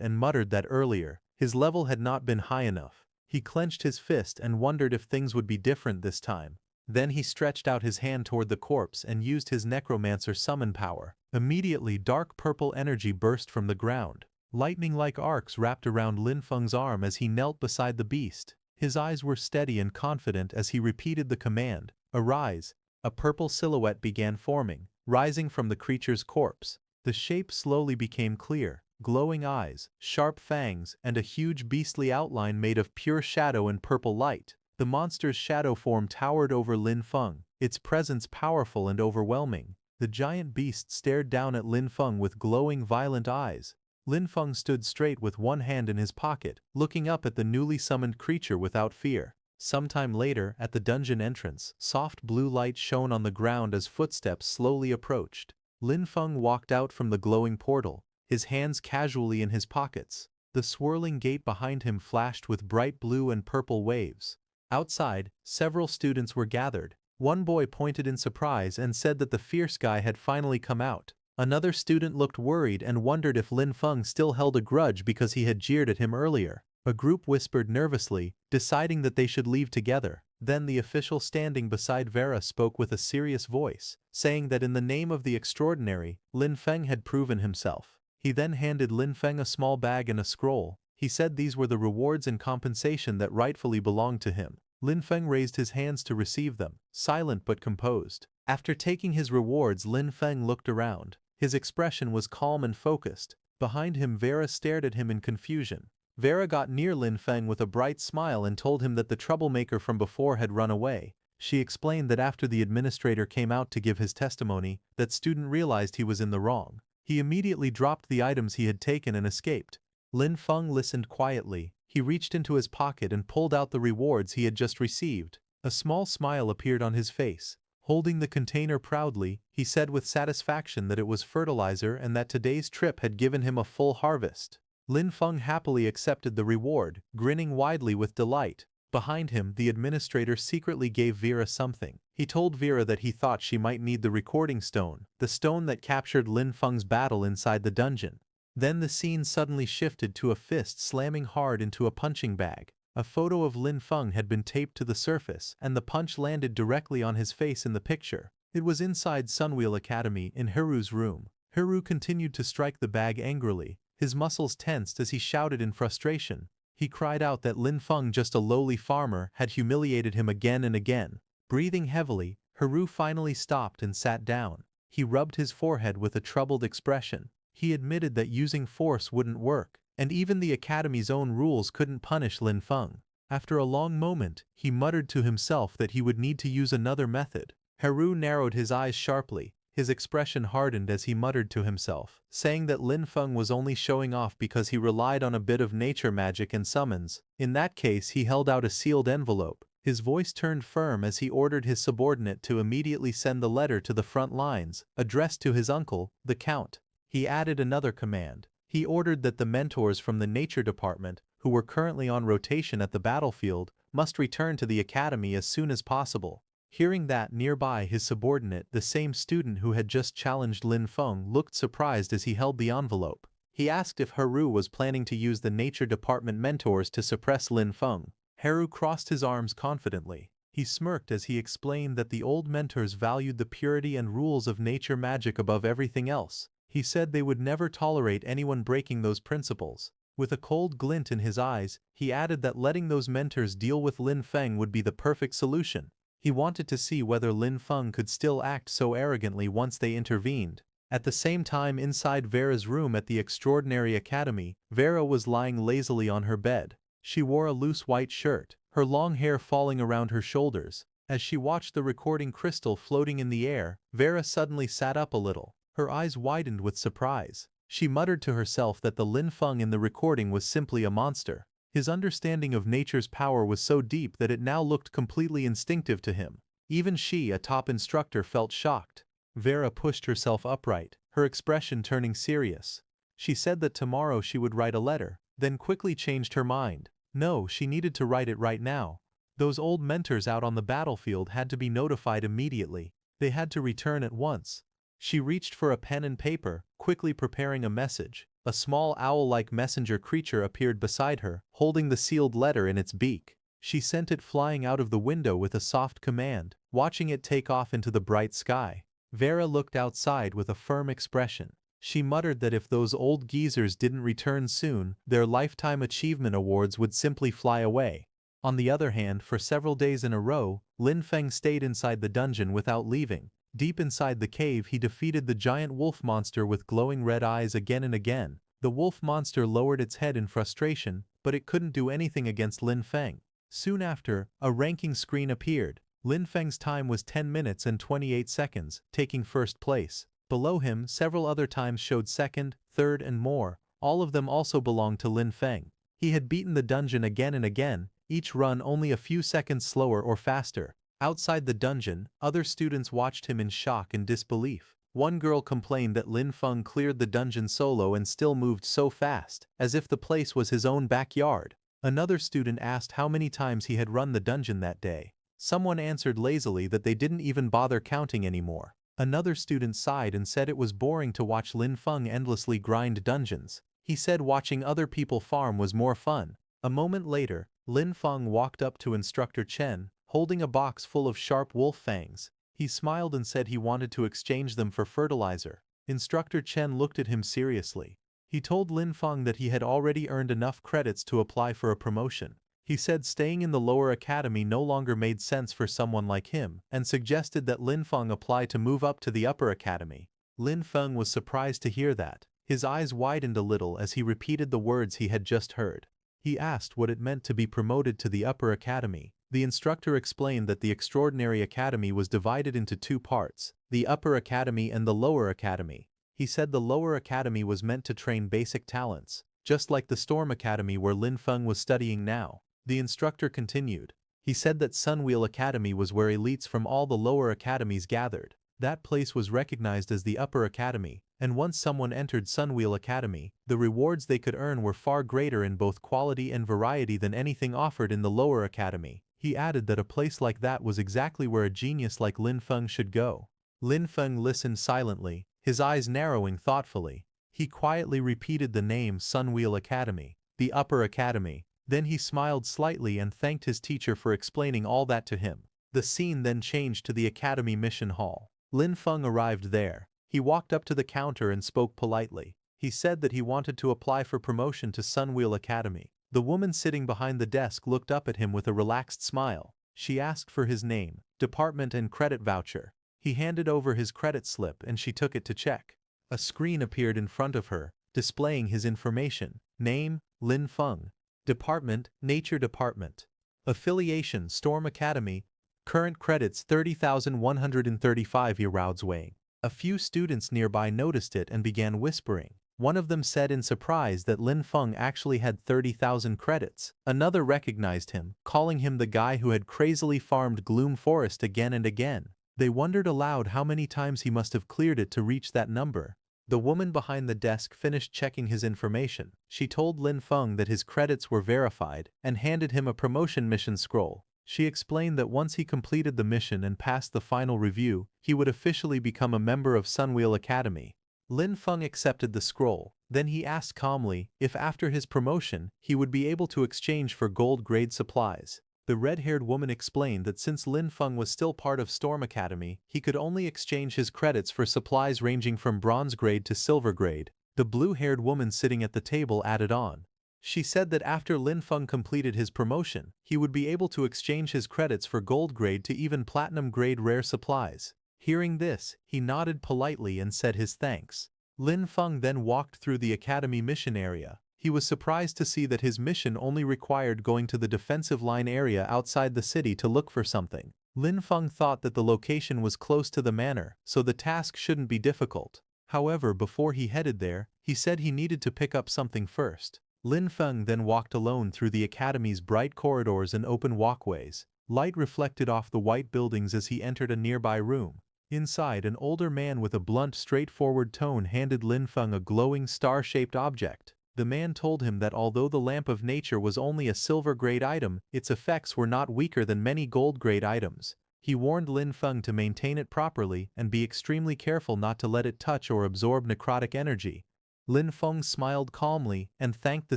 and muttered that earlier, his level had not been high enough. He clenched his fist and wondered if things would be different this time. Then he stretched out his hand toward the corpse and used his Necromancer summon power. Immediately, dark purple energy burst from the ground. Lightning-like arcs wrapped around Lin Feng's arm as he knelt beside the beast. His eyes were steady and confident as he repeated the command, "Arise." A purple silhouette began forming, rising from the creature's corpse. The shape slowly became clear. Glowing eyes, sharp fangs, and a huge beastly outline made of pure shadow and purple light. The monster's shadow form towered over Lin Feng, its presence powerful and overwhelming. The giant beast stared down at Lin Feng with glowing, violent eyes. Lin Feng stood straight with one hand in his pocket, looking up at the newly summoned creature without fear. Sometime later, at the dungeon entrance, soft blue light shone on the ground as footsteps slowly approached. Lin Feng walked out from the glowing portal, his hands casually in his pockets. The swirling gate behind him flashed with bright blue and purple waves. Outside, several students were gathered. One boy pointed in surprise and said that the fierce guy had finally come out. Another student looked worried and wondered if Lin Feng still held a grudge because he had jeered at him earlier. A group whispered nervously, deciding that they should leave together. Then the official standing beside Vera spoke with a serious voice, saying that in the name of the extraordinary, Lin Feng had proven himself. He then handed Lin Feng a small bag and a scroll. He said these were the rewards and compensation that rightfully belonged to him. Lin Feng raised his hands to receive them, silent but composed. After taking his rewards, Lin Feng looked around. His expression was calm and focused. Behind him, Vera stared at him in confusion. Vera got near Lin Feng with a bright smile and told him that the troublemaker from before had run away. She explained that after the administrator came out to give his testimony, that student realized he was in the wrong. He immediately dropped the items he had taken and escaped. Lin Feng listened quietly. He reached into his pocket and pulled out the rewards he had just received. A small smile appeared on his face. Holding the container proudly, he said with satisfaction that it was fertilizer and that today's trip had given him a full harvest. Lin Feng happily accepted the reward, grinning widely with delight. Behind him, the administrator secretly gave Vera something. He told Vera that he thought she might need the recording stone, the stone that captured Lin Feng's battle inside the dungeon. Then the scene suddenly shifted to a fist slamming hard into a punching bag. A photo of Lin Feng had been taped to the surface, and the punch landed directly on his face in the picture. It was inside Sunwheel Academy in Hiru's room. Hiru continued to strike the bag angrily. His muscles tensed as he shouted in frustration. He cried out that Lin Feng, just a lowly farmer, had humiliated him again and again. Breathing heavily, Hiru finally stopped and sat down. He rubbed his forehead with a troubled expression. He admitted that using force wouldn't work, and even the academy's own rules couldn't punish Lin Feng. After a long moment, he muttered to himself that he would need to use another method. Hiru narrowed his eyes sharply. His expression hardened as he muttered to himself, saying that Lin Feng was only showing off because he relied on a bit of nature magic and summons. In that case, he held out a sealed envelope. His voice turned firm as he ordered his subordinate to immediately send the letter to the front lines, addressed to his uncle, the Count. He added another command. He ordered that the mentors from the nature department, who were currently on rotation at the battlefield, must return to the academy as soon as possible. Hearing that, nearby his subordinate, the same student who had just challenged Lin Feng, looked surprised as he held the envelope. He asked if Haru was planning to use the nature department mentors to suppress Lin Feng. Haru crossed his arms confidently. He smirked as he explained that the old mentors valued the purity and rules of nature magic above everything else. He said they would never tolerate anyone breaking those principles. With a cold glint in his eyes, he added that letting those mentors deal with Lin Feng would be the perfect solution. He wanted to see whether Lin Feng could still act so arrogantly once they intervened. At the same time, inside Vera's room at the Extraordinary Academy, Vera was lying lazily on her bed. She wore a loose white shirt, her long hair falling around her shoulders. As she watched the recording crystal floating in the air, Vera suddenly sat up a little. Her eyes widened with surprise. She muttered to herself that the Lin Feng in the recording was simply a monster. His understanding of nature's power was so deep that it now looked completely instinctive to him. Even she, a top instructor, felt shocked. Vera pushed herself upright, her expression turning serious. She said that tomorrow she would write a letter, then quickly changed her mind. No, she needed to write it right now. Those old mentors out on the battlefield had to be notified immediately. They had to return at once. She reached for a pen and paper, quickly preparing a message. A small owl-like messenger creature appeared beside her, holding the sealed letter in its beak. She sent it flying out of the window with a soft command, watching it take off into the bright sky. Vera looked outside with a firm expression. She muttered that if those old geezers didn't return soon, their lifetime achievement awards would simply fly away. On the other hand, for several days in a row, Lin Feng stayed inside the dungeon without leaving. Deep inside the cave, he defeated the giant wolf monster with glowing red eyes again and again. The wolf monster lowered its head in frustration, but it couldn't do anything against Lin Feng. Soon after, a ranking screen appeared. Lin Feng's time was 10 minutes and 28 seconds, taking first place. Below him, several other times showed second, third, and more. All of them also belonged to Lin Feng. He had beaten the dungeon again and again, each run only a few seconds slower or faster. Outside the dungeon, other students watched him in shock and disbelief. One girl complained that Lin Feng cleared the dungeon solo and still moved so fast, as if the place was his own backyard. Another student asked how many times he had run the dungeon that day. Someone answered lazily that they didn't even bother counting anymore. Another student sighed and said it was boring to watch Lin Feng endlessly grind dungeons. He said watching other people farm was more fun. A moment later, Lin Feng walked up to Instructor Chen, holding a box full of sharp wolf fangs. He smiled and said he wanted to exchange them for fertilizer. Instructor Chen looked at him seriously. He told Lin Feng that he had already earned enough credits to apply for a promotion. He said staying in the lower academy no longer made sense for someone like him, and suggested that Lin Feng apply to move up to the upper academy. Lin Feng was surprised to hear that. His eyes widened a little as he repeated the words he had just heard. He asked what it meant to be promoted to the upper academy. The instructor explained that the Extraordinary Academy was divided into two parts, the upper academy and the lower academy. He said the lower academy was meant to train basic talents, just like the Storm Academy where Lin Feng was studying now. The instructor continued. He said that Sunwheel Academy was where elites from all the lower academies gathered. That place was recognized as the upper academy, and once someone entered Sunwheel Academy, the rewards they could earn were far greater in both quality and variety than anything offered in the lower academy. He added that a place like that was exactly where a genius like Lin Feng should go. Lin Feng listened silently, his eyes narrowing thoughtfully. He quietly repeated the name Sunwheel Academy, the upper academy. Then he smiled slightly and thanked his teacher for explaining all that to him. The scene then changed to the academy mission hall. Lin Feng arrived there. He walked up to the counter and spoke politely. He said that he wanted to apply for promotion to Sunwheel Academy. The woman sitting behind the desk looked up at him with a relaxed smile. She asked for his name, department and credit voucher. He handed over his credit slip and she took it to check. A screen appeared in front of her, displaying his information. Name, Lin Feng. Department, Nature Department. Affiliation, Storm Academy. Current credits 30,135 euros weighing. A few students nearby noticed it and began whispering. One of them said in surprise that Lin Feng actually had 30,000 credits. Another recognized him, calling him the guy who had crazily farmed Gloom Forest again and again. They wondered aloud how many times he must have cleared it to reach that number. The woman behind the desk finished checking his information. She told Lin Feng that his credits were verified and handed him a promotion mission scroll. She explained that once he completed the mission and passed the final review, he would officially become a member of Sunwheel Academy. Lin Feng accepted the scroll. Then he asked calmly if after his promotion, he would be able to exchange for gold-grade supplies. The red-haired woman explained that since Lin Feng was still part of Storm Academy, he could only exchange his credits for supplies ranging from bronze grade to silver grade. The blue-haired woman sitting at the table added on. She said that after Lin Feng completed his promotion, he would be able to exchange his credits for gold grade to even platinum grade rare supplies. Hearing this, he nodded politely and said his thanks. Lin Feng then walked through the academy mission area. He was surprised to see that his mission only required going to the defensive line area outside the city to look for something. Lin Feng thought that the location was close to the manor, so the task shouldn't be difficult. However, before he headed there, he said he needed to pick up something first. Lin Feng then walked alone through the academy's bright corridors and open walkways. Light reflected off the white buildings as he entered a nearby room. Inside, an older man with a blunt, straightforward tone handed Lin Feng a glowing star-shaped object. The man told him that although the Lamp of Nature was only a silver-grade item, its effects were not weaker than many gold-grade items. He warned Lin Feng to maintain it properly and be extremely careful not to let it touch or absorb necrotic energy. Lin Feng smiled calmly and thanked the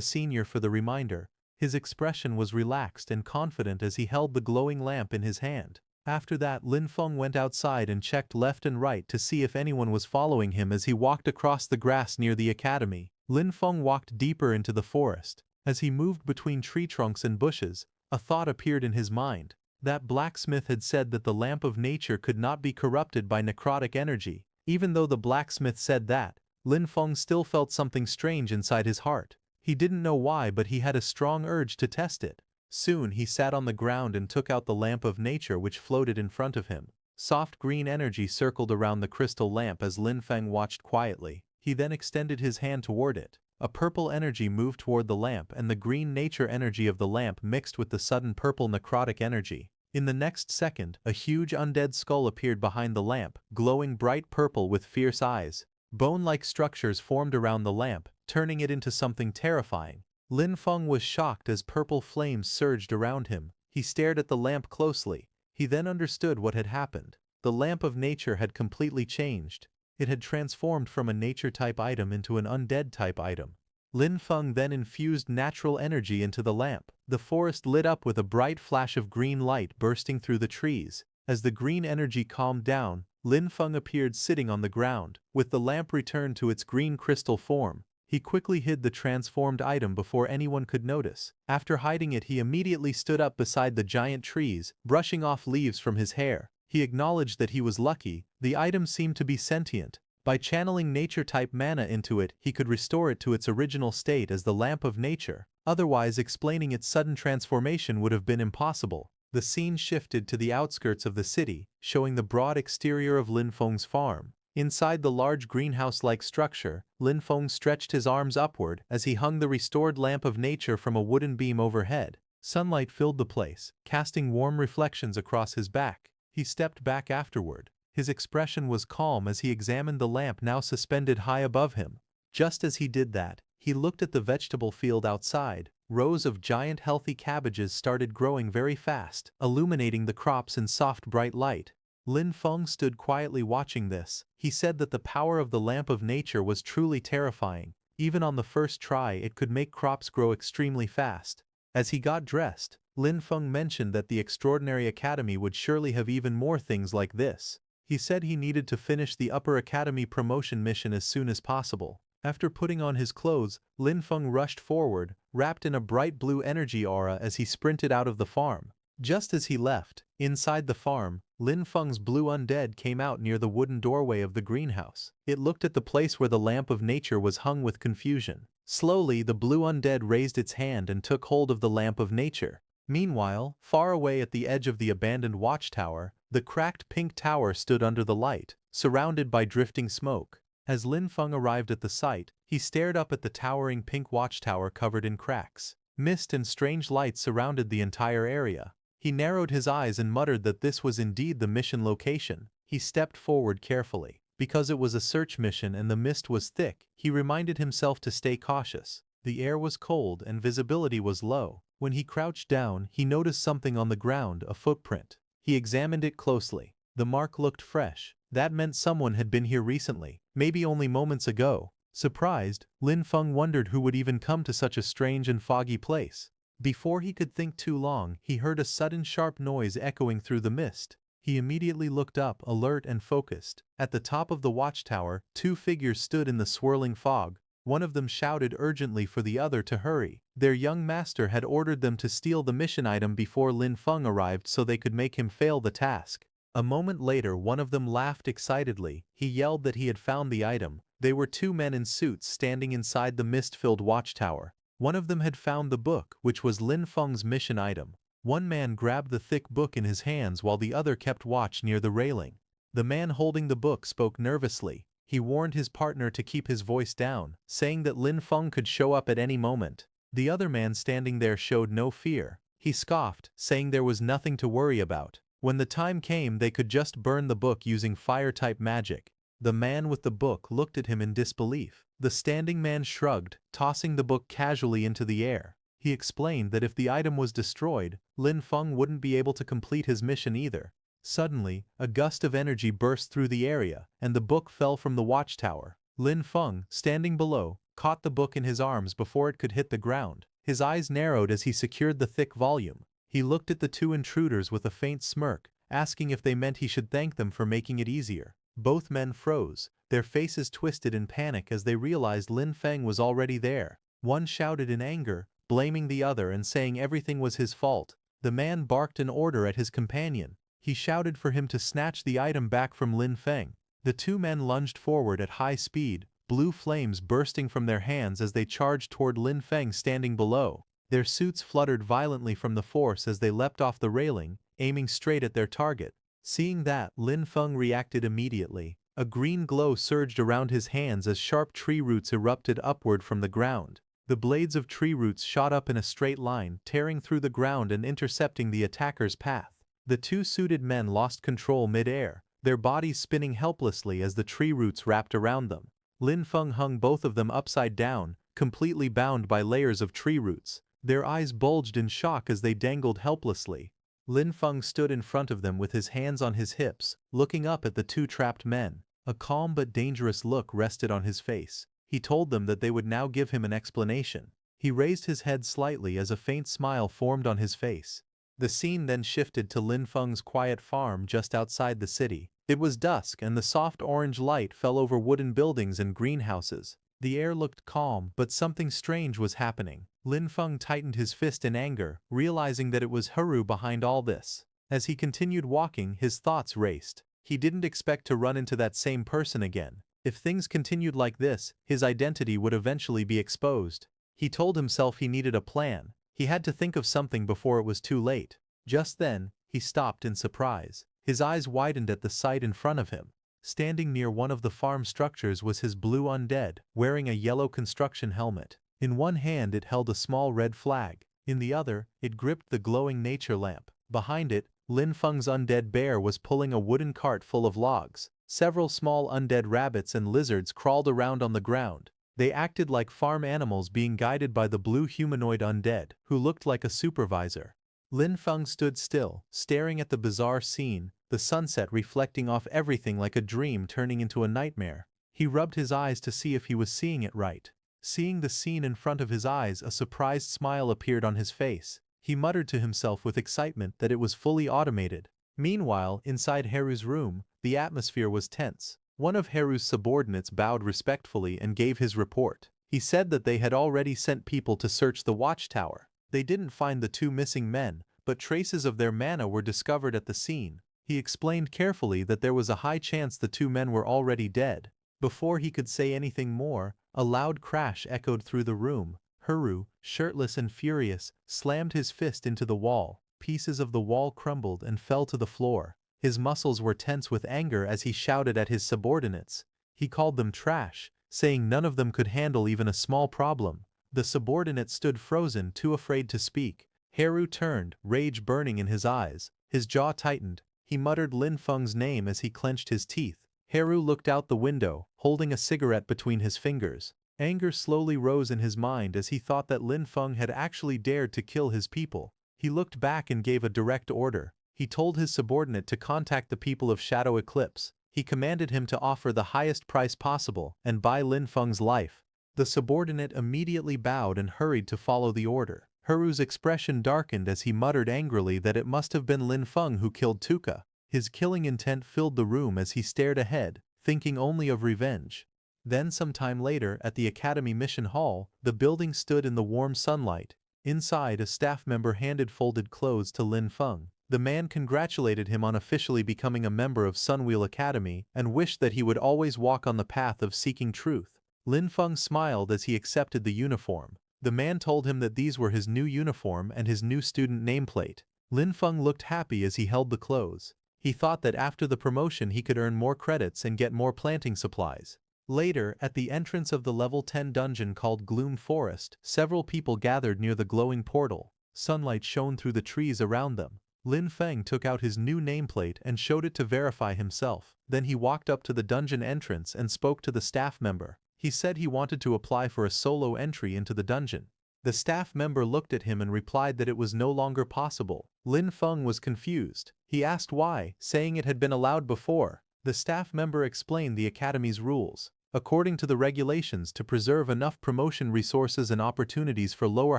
senior for the reminder. His expression was relaxed and confident as he held the glowing lamp in his hand. After that, Lin Feng went outside and checked left and right to see if anyone was following him as he walked across the grass near the academy. Lin Feng walked deeper into the forest. As he moved between tree trunks and bushes, a thought appeared in his mind. That blacksmith had said that the Lamp of Nature could not be corrupted by necrotic energy. Even though the blacksmith said that, Lin Feng still felt something strange inside his heart. He didn't know why, but he had a strong urge to test it. Soon he sat on the ground and took out the Lamp of Nature which floated in front of him. Soft green energy circled around the crystal lamp as Lin Feng watched quietly. He then extended his hand toward it. A purple energy moved toward the lamp and the green nature energy of the lamp mixed with the sudden purple necrotic energy. In the next second, a huge undead skull appeared behind the lamp, glowing bright purple with fierce eyes. Bone-like structures formed around the lamp, turning it into something terrifying. Lin Feng was shocked as purple flames surged around him. He stared at the lamp closely. He then understood what had happened. The Lamp of Nature had completely changed. It had transformed from a nature-type item into an undead-type item. Lin Feng then infused natural energy into the lamp. The forest lit up with a bright flash of green light bursting through the trees. As the green energy calmed down, Lin Feng appeared sitting on the ground. With the lamp returned to its green crystal form, he quickly hid the transformed item before anyone could notice. After hiding it, he immediately stood up beside the giant trees, brushing off leaves from his hair. He acknowledged that he was lucky. The item seemed to be sentient. By channeling nature-type mana into it, he could restore it to its original state as the Lamp of Nature. Otherwise, explaining its sudden transformation would have been impossible. The scene shifted to the outskirts of the city, showing the broad exterior of Lin Feng's farm. Inside the large greenhouse-like structure, Lin Feng stretched his arms upward as he hung the restored Lamp of Nature from a wooden beam overhead. Sunlight filled the place, casting warm reflections across his back. He stepped back afterward. His expression was calm as he examined the lamp now suspended high above him. Just as he did that, he looked at the vegetable field outside. Rows of giant healthy cabbages started growing very fast, illuminating the crops in soft bright light. Lin Feng stood quietly watching this. He said that the power of the Lamp of Nature was truly terrifying. Even on the first try, it could make crops grow extremely fast. As he got dressed, Lin Feng mentioned that the Extraordinary Academy would surely have even more things like this. He said he needed to finish the Upper Academy promotion mission as soon as possible. After putting on his clothes, Lin Feng rushed forward, wrapped in a bright blue energy aura as he sprinted out of the farm. Just as he left, inside the farm, Lin Feng's blue undead came out near the wooden doorway of the greenhouse. It looked at the place where the Lamp of Nature was hung with confusion. Slowly, the blue undead raised its hand and took hold of the Lamp of Nature. Meanwhile, far away at the edge of the abandoned watchtower, the cracked pink tower stood under the light, surrounded by drifting smoke. As Lin Feng arrived at the site, he stared up at the towering pink watchtower covered in cracks. Mist and strange lights surrounded the entire area. He narrowed his eyes and muttered that this was indeed the mission location. He stepped forward carefully. Because it was a search mission and the mist was thick, he reminded himself to stay cautious. The air was cold and visibility was low. When he crouched down, he noticed something on the ground, a footprint. He examined it closely. The mark looked fresh. That meant someone had been here recently, maybe only moments ago. Surprised, Lin Feng wondered who would even come to such a strange and foggy place. Before he could think too long, he heard a sudden sharp noise echoing through the mist. He immediately looked up, alert and focused. At the top of the watchtower, two figures stood in the swirling fog. One of them shouted urgently for the other to hurry. Their young master had ordered them to steal the mission item before Lin Feng arrived so they could make him fail the task. A moment later, one of them laughed excitedly. He yelled that he had found the item. They were two men in suits standing inside the mist-filled watchtower. One of them had found the book, which was Lin Feng's mission item. One man grabbed the thick book in his hands while the other kept watch near the railing. The man holding the book spoke nervously. He warned his partner to keep his voice down, saying that Lin Feng could show up at any moment. The other man standing there showed no fear. He scoffed, saying there was nothing to worry about. When the time came, they could just burn the book using fire-type magic. The man with the book looked at him in disbelief. The standing man shrugged, tossing the book casually into the air. He explained that if the item was destroyed, Lin Feng wouldn't be able to complete his mission either. Suddenly, a gust of energy burst through the area, and the book fell from the watchtower. Lin Feng, standing below, caught the book in his arms before it could hit the ground. His eyes narrowed as he secured the thick volume. He looked at the two intruders with a faint smirk, asking if they meant he should thank them for making it easier. Both men froze, their faces twisted in panic as they realized Lin Feng was already there. One shouted in anger, blaming the other and saying everything was his fault. The man barked an order at his companion. He shouted for him to snatch the item back from Lin Feng. The two men lunged forward at high speed, blue flames bursting from their hands as they charged toward Lin Feng standing below. Their suits fluttered violently from the force as they leapt off the railing, aiming straight at their target. Seeing that, Lin Feng reacted immediately. A green glow surged around his hands as sharp tree roots erupted upward from the ground. The blades of tree roots shot up in a straight line, tearing through the ground and intercepting the attacker's path. The two suited men lost control mid-air, their bodies spinning helplessly as the tree roots wrapped around them. Lin Feng hung both of them upside down, completely bound by layers of tree roots. Their eyes bulged in shock as they dangled helplessly. Lin Feng stood in front of them with his hands on his hips, looking up at the two trapped men. A calm but dangerous look rested on his face. He told them that they would now give him an explanation. He raised his head slightly as a faint smile formed on his face. The scene then shifted to Lin Feng's quiet farm just outside the city. It was dusk and the soft orange light fell over wooden buildings and greenhouses. The air looked calm, but something strange was happening. Lin Feng tightened his fist in anger, realizing that it was Haru behind all this. As he continued walking, his thoughts raced. He didn't expect to run into that same person again. If things continued like this, his identity would eventually be exposed. He told himself he needed a plan. He had to think of something before it was too late. Just then, he stopped in surprise. His eyes widened at the sight in front of him. Standing near one of the farm structures was his blue undead, wearing a yellow construction helmet. In one hand it held a small red flag. In the other, it gripped the glowing nature lamp. Behind it, Lin Feng's undead bear was pulling a wooden cart full of logs. Several small undead rabbits and lizards crawled around on the ground. They acted like farm animals being guided by the blue humanoid undead, who looked like a supervisor. Lin Feng stood still, staring at the bizarre scene, the sunset reflecting off everything like a dream turning into a nightmare. He rubbed his eyes to see if he was seeing it right. Seeing the scene in front of his eyes, a surprised smile appeared on his face. He muttered to himself with excitement that it was fully automated. Meanwhile, inside Haru's room, the atmosphere was tense. One of Haru's subordinates bowed respectfully and gave his report. He said that they had already sent people to search the watchtower. They didn't find the two missing men, but traces of their mana were discovered at the scene. He explained carefully that there was a high chance the two men were already dead. Before he could say anything more, a loud crash echoed through the room. Haru, shirtless and furious, slammed his fist into the wall. Pieces of the wall crumbled and fell to the floor. His muscles were tense with anger as he shouted at his subordinates. He called them trash, saying none of them could handle even a small problem. The subordinate stood frozen, too afraid to speak. Haru turned, rage burning in his eyes. His jaw tightened. He muttered Lin Feng's name as he clenched his teeth. Haru looked out the window, holding a cigarette between his fingers. Anger slowly rose in his mind as he thought that Lin Feng had actually dared to kill his people. He looked back and gave a direct order. He told his subordinate to contact the people of Shadow Eclipse. He commanded him to offer the highest price possible and buy Lin Feng's life. The subordinate immediately bowed and hurried to follow the order. Heru's expression darkened as he muttered angrily that it must have been Lin Feng who killed Tuka. His killing intent filled the room as he stared ahead, thinking only of revenge. Then some time later, at the Academy Mission Hall, the building stood in the warm sunlight. Inside, a staff member handed folded clothes to Lin Feng. The man congratulated him on officially becoming a member of Sunwheel Academy and wished that he would always walk on the path of seeking truth. Lin Feng smiled as he accepted the uniform. The man told him that these were his new uniform and his new student nameplate. Lin Feng looked happy as he held the clothes. He thought that after the promotion he could earn more credits and get more planting supplies. Later, at the entrance of the level 10 dungeon called Gloom Forest, several people gathered near the glowing portal. Sunlight shone through the trees around them. Lin Feng took out his new nameplate and showed it to verify himself. Then he walked up to the dungeon entrance and spoke to the staff member. He said he wanted to apply for a solo entry into the dungeon. The staff member looked at him and replied that it was no longer possible. Lin Feng was confused. He asked why, saying it had been allowed before. The staff member explained the academy's rules. According to the regulations, to preserve enough promotion resources and opportunities for lower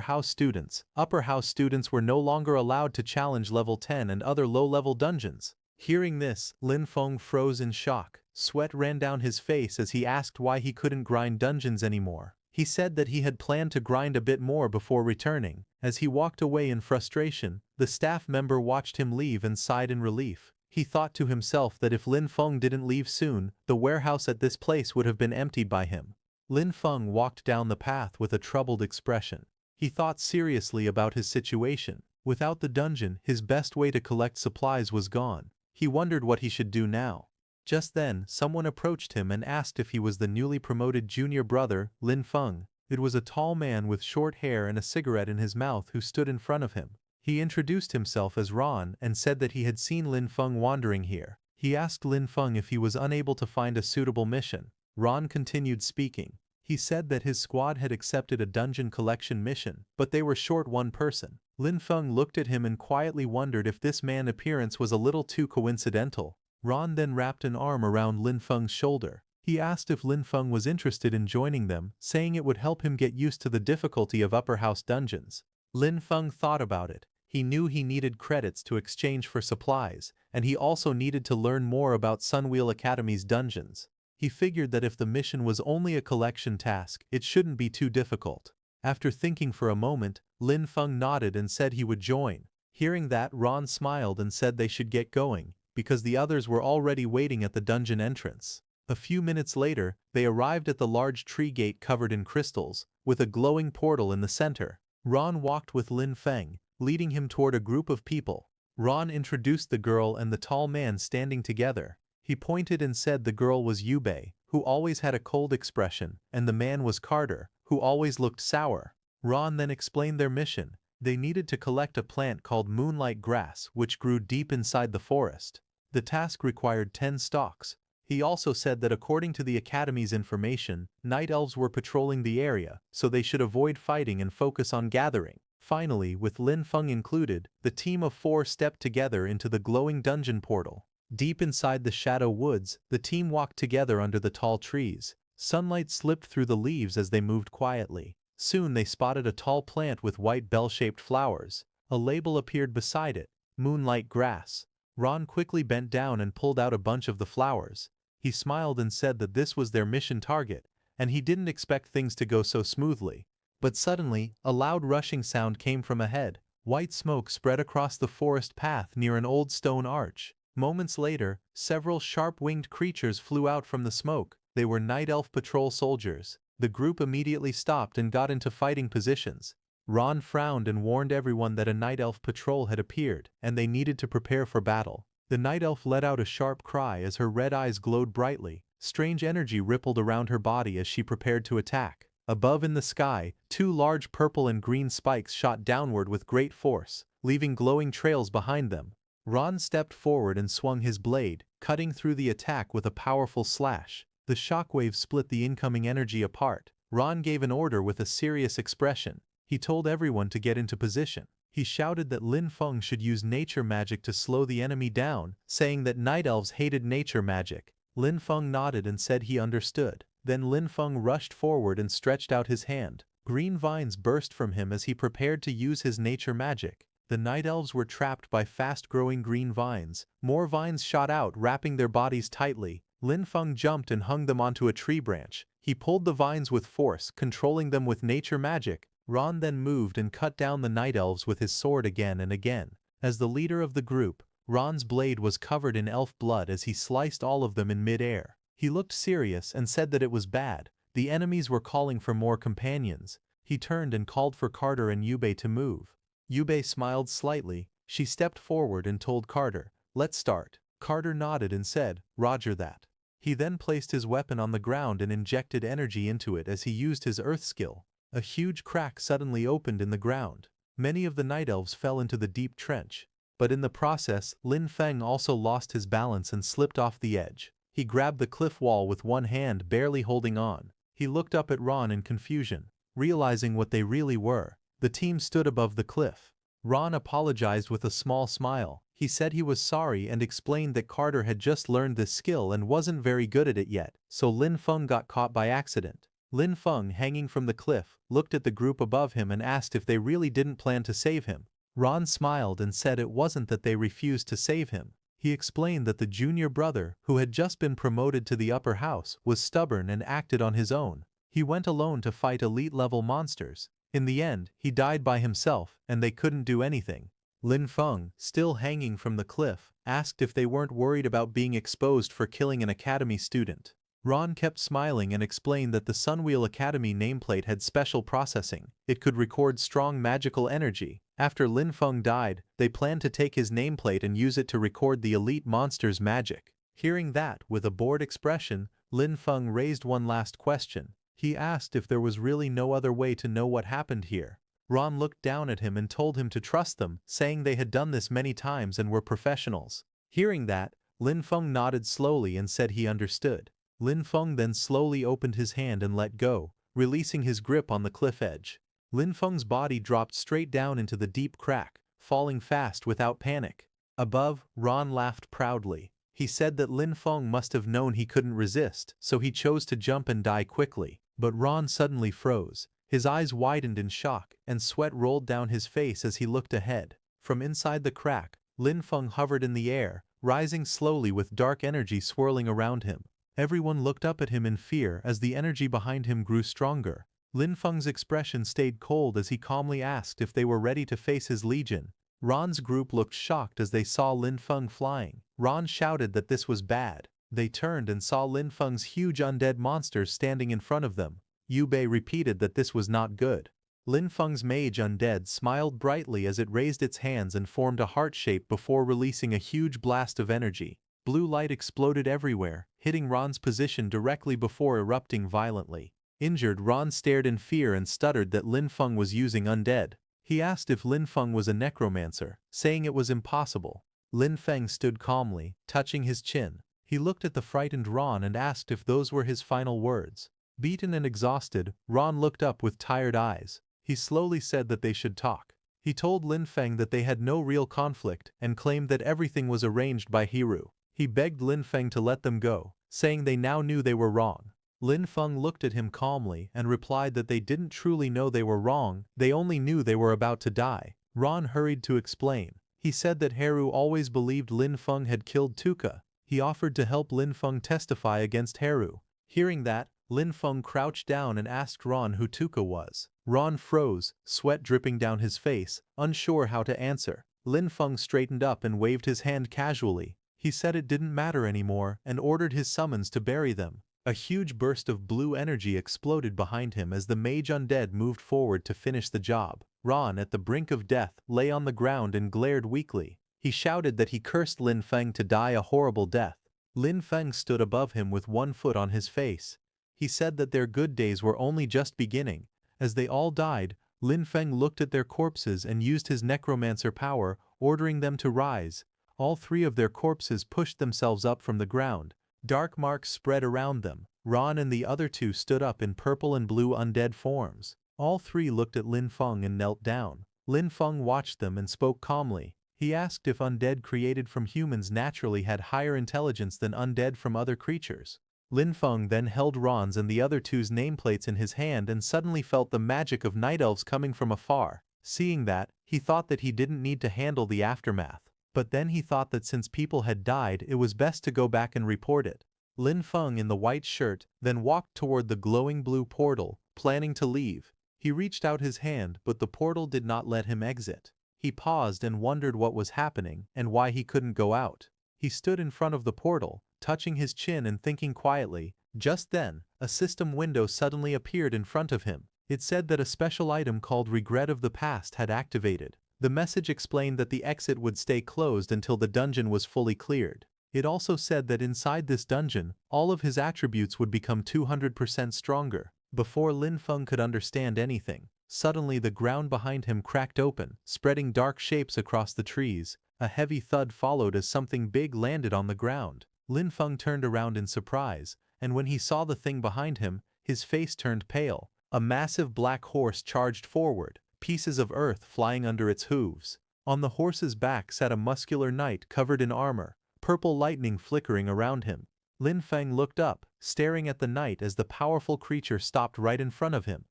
house students, upper house students were no longer allowed to challenge level 10 and other low-level dungeons. Hearing this, Lin Feng froze in shock. Sweat ran down his face as he asked why he couldn't grind dungeons anymore. He said that he had planned to grind a bit more before returning. As he walked away in frustration, the staff member watched him leave and sighed in relief. He thought to himself that if Lin Feng didn't leave soon, the warehouse at this place would have been emptied by him. Lin Feng walked down the path with a troubled expression. He thought seriously about his situation. Without the dungeon, his best way to collect supplies was gone. He wondered what he should do now. Just then, someone approached him and asked if he was the newly promoted junior brother, Lin Feng. It was a tall man with short hair and a cigarette in his mouth who stood in front of him. He introduced himself as Ron and said that he had seen Lin Feng wandering here. He asked Lin Feng if he was unable to find a suitable mission. Ron continued speaking. He said that his squad had accepted a dungeon collection mission, but they were short one person. Lin Feng looked at him and quietly wondered if this man's appearance was a little too coincidental. Ron then wrapped an arm around Lin Feng's shoulder. He asked if Lin Feng was interested in joining them, saying it would help him get used to the difficulty of upper house dungeons. Lin Feng thought about it. He knew he needed credits to exchange for supplies, and he also needed to learn more about Sunwheel Academy's dungeons. He figured that if the mission was only a collection task, it shouldn't be too difficult. After thinking for a moment, Lin Feng nodded and said he would join. Hearing that, Ron smiled and said they should get going, because the others were already waiting at the dungeon entrance. A few minutes later, they arrived at the large tree gate covered in crystals, with a glowing portal in the center. Ron walked with Lin Feng, leading him toward a group of people. Ron introduced the girl and the tall man standing together. He pointed and said the girl was Yubei, who always had a cold expression, and the man was Carter, who always looked sour. Ron then explained their mission. They needed to collect a plant called moonlight grass, which grew deep inside the forest. The task required 10 stalks. He also said that according to the Academy's information, night elves were patrolling the area, so they should avoid fighting and focus on gathering. Finally, with Lin Feng included, the team of 4 stepped together into the glowing dungeon portal. Deep inside the shadow woods, the team walked together under the tall trees. Sunlight slipped through the leaves as they moved quietly. Soon they spotted a tall plant with white bell-shaped flowers. A label appeared beside it, Moonlight Grass. Ron quickly bent down and pulled out a bunch of the flowers. He smiled and said that this was their mission target, and he didn't expect things to go so smoothly. But suddenly, a loud rushing sound came from ahead. White smoke spread across the forest path near an old stone arch. Moments later, several sharp-winged creatures flew out from the smoke. They were night elf patrol soldiers. The group immediately stopped and got into fighting positions. Ron frowned and warned everyone that a night elf patrol had appeared, and they needed to prepare for battle. The night elf let out a sharp cry as her red eyes glowed brightly. Strange energy rippled around her body as she prepared to attack. Above in the sky, 2 large purple and green spikes shot downward with great force, leaving glowing trails behind them. Ron stepped forward and swung his blade, cutting through the attack with a powerful slash. The shockwave split the incoming energy apart. Ron gave an order with a serious expression. He told everyone to get into position. He shouted that Lin Feng should use nature magic to slow the enemy down, saying that night elves hated nature magic. Lin Feng nodded and said he understood. Then Lin Feng rushed forward and stretched out his hand. Green vines burst from him as he prepared to use his nature magic. The night elves were trapped by fast-growing green vines. More vines shot out, wrapping their bodies tightly. Lin Feng jumped and hung them onto a tree branch. He pulled the vines with force, controlling them with nature magic. Ron then moved and cut down the night elves with his sword again and again. As the leader of the group, Ron's blade was covered in elf blood as he sliced all of them in mid-air. He looked serious and said that it was bad. The enemies were calling for more companions. He turned and called for Carter and Yubei to move. Yubei smiled slightly. She stepped forward and told Carter, "Let's start." Carter nodded and said, "Roger that." He then placed his weapon on the ground and injected energy into it as he used his earth skill. A huge crack suddenly opened in the ground. Many of the night elves fell into the deep trench. But in the process, Lin Feng also lost his balance and slipped off the edge. He grabbed the cliff wall with one hand, barely holding on. He looked up at Ron in confusion, realizing what they really were. The team stood above the cliff. Ron apologized with a small smile. He said he was sorry and explained that Carter had just learned this skill and wasn't very good at it yet, so Lin Feng got caught by accident. Lin Feng, hanging from the cliff, looked at the group above him and asked if they really didn't plan to save him. Ron smiled and said it wasn't that they refused to save him. He explained that the junior brother, who had just been promoted to the upper house, was stubborn and acted on his own. He went alone to fight elite-level monsters. In the end, he died by himself, and they couldn't do anything. Lin Feng, still hanging from the cliff, asked if they weren't worried about being exposed for killing an academy student. Ron kept smiling and explained that the Sunwheel Academy nameplate had special processing. It could record strong magical energy. After Lin Feng died, they planned to take his nameplate and use it to record the elite monster's magic. Hearing that, with a bored expression, Lin Feng raised one last question. He asked if there was really no other way to know what happened here. Ron looked down at him and told him to trust them, saying they had done this many times and were professionals. Hearing that, Lin Feng nodded slowly and said he understood. Lin Feng then slowly opened his hand and let go, releasing his grip on the cliff edge. Lin Feng's body dropped straight down into the deep crack, falling fast without panic. Above, Ron laughed proudly. He said that Lin Feng must have known he couldn't resist, so he chose to jump and die quickly. But Ron suddenly froze. His eyes widened in shock, and sweat rolled down his face as he looked ahead. From inside the crack, Lin Feng hovered in the air, rising slowly with dark energy swirling around him. Everyone looked up at him in fear as the energy behind him grew stronger. Lin Feng's expression stayed cold as he calmly asked if they were ready to face his legion. Ron's group looked shocked as they saw Lin Feng flying. Ron shouted that this was bad. They turned and saw Lin Feng's huge undead monsters standing in front of them. Yubei repeated that this was not good. Lin Feng's mage Undead smiled brightly as it raised its hands and formed a heart shape before releasing a huge blast of energy. Blue light exploded everywhere, hitting Ron's position directly before erupting violently. Injured, Ron stared in fear and stuttered that Lin Feng was using Undead. He asked if Lin Feng was a necromancer, saying it was impossible. Lin Feng stood calmly, touching his chin. He looked at the frightened Ron and asked if those were his final words. Beaten and exhausted, Ron looked up with tired eyes. He slowly said that they should talk. He told Lin Feng that they had no real conflict and claimed that everything was arranged by Hiru. He begged Lin Feng to let them go, saying they now knew they were wrong. Lin Feng looked at him calmly and replied that they didn't truly know they were wrong, they only knew they were about to die. Ron hurried to explain. He said that Haru always believed Lin Feng had killed Tuka. He offered to help Lin Feng testify against Haru. Hearing that, Lin Feng crouched down and asked Ron who Tuka was. Ron froze, sweat dripping down his face, unsure how to answer. Lin Feng straightened up and waved his hand casually. He said it didn't matter anymore and ordered his summons to bury them. A huge burst of blue energy exploded behind him as the mage Undead moved forward to finish the job. Ron, at the brink of death, lay on the ground and glared weakly. He shouted that he cursed Lin Feng to die a horrible death. Lin Feng stood above him with one foot on his face. He said that their good days were only just beginning. As they all died, Lin Feng looked at their corpses and used his necromancer power, ordering them to rise. All three of their corpses pushed themselves up from the ground. Dark marks spread around them. Ron and the other two stood up in purple and blue undead forms. All three looked at Lin Feng and knelt down. Lin Feng watched them and spoke calmly. He asked if undead created from humans naturally had higher intelligence than undead from other creatures. Lin Feng then held Ron's and the other two's nameplates in his hand and suddenly felt the magic of night elves coming from afar. Seeing that, he thought that he didn't need to handle the aftermath. But then he thought that since people had died, it was best to go back and report it. Lin Feng in the white shirt then walked toward the glowing blue portal, planning to leave. He reached out his hand, but the portal did not let him exit. He paused and wondered what was happening and why he couldn't go out. He stood in front of the portal, touching his chin and thinking quietly. Just then, a system window suddenly appeared in front of him. It said that a special item called Regret of the Past had activated. The message explained that the exit would stay closed until the dungeon was fully cleared. It also said that inside this dungeon, all of his attributes would become 200% stronger. Before Lin Feng could understand anything, suddenly the ground behind him cracked open, spreading dark shapes across the trees. A heavy thud followed as something big landed on the ground. Lin Feng turned around in surprise, and when he saw the thing behind him, his face turned pale. A massive black horse charged forward, pieces of earth flying under its hooves. On the horse's back sat a muscular knight covered in armor, purple lightning flickering around him. Lin Feng looked up, staring at the knight as the powerful creature stopped right in front of him.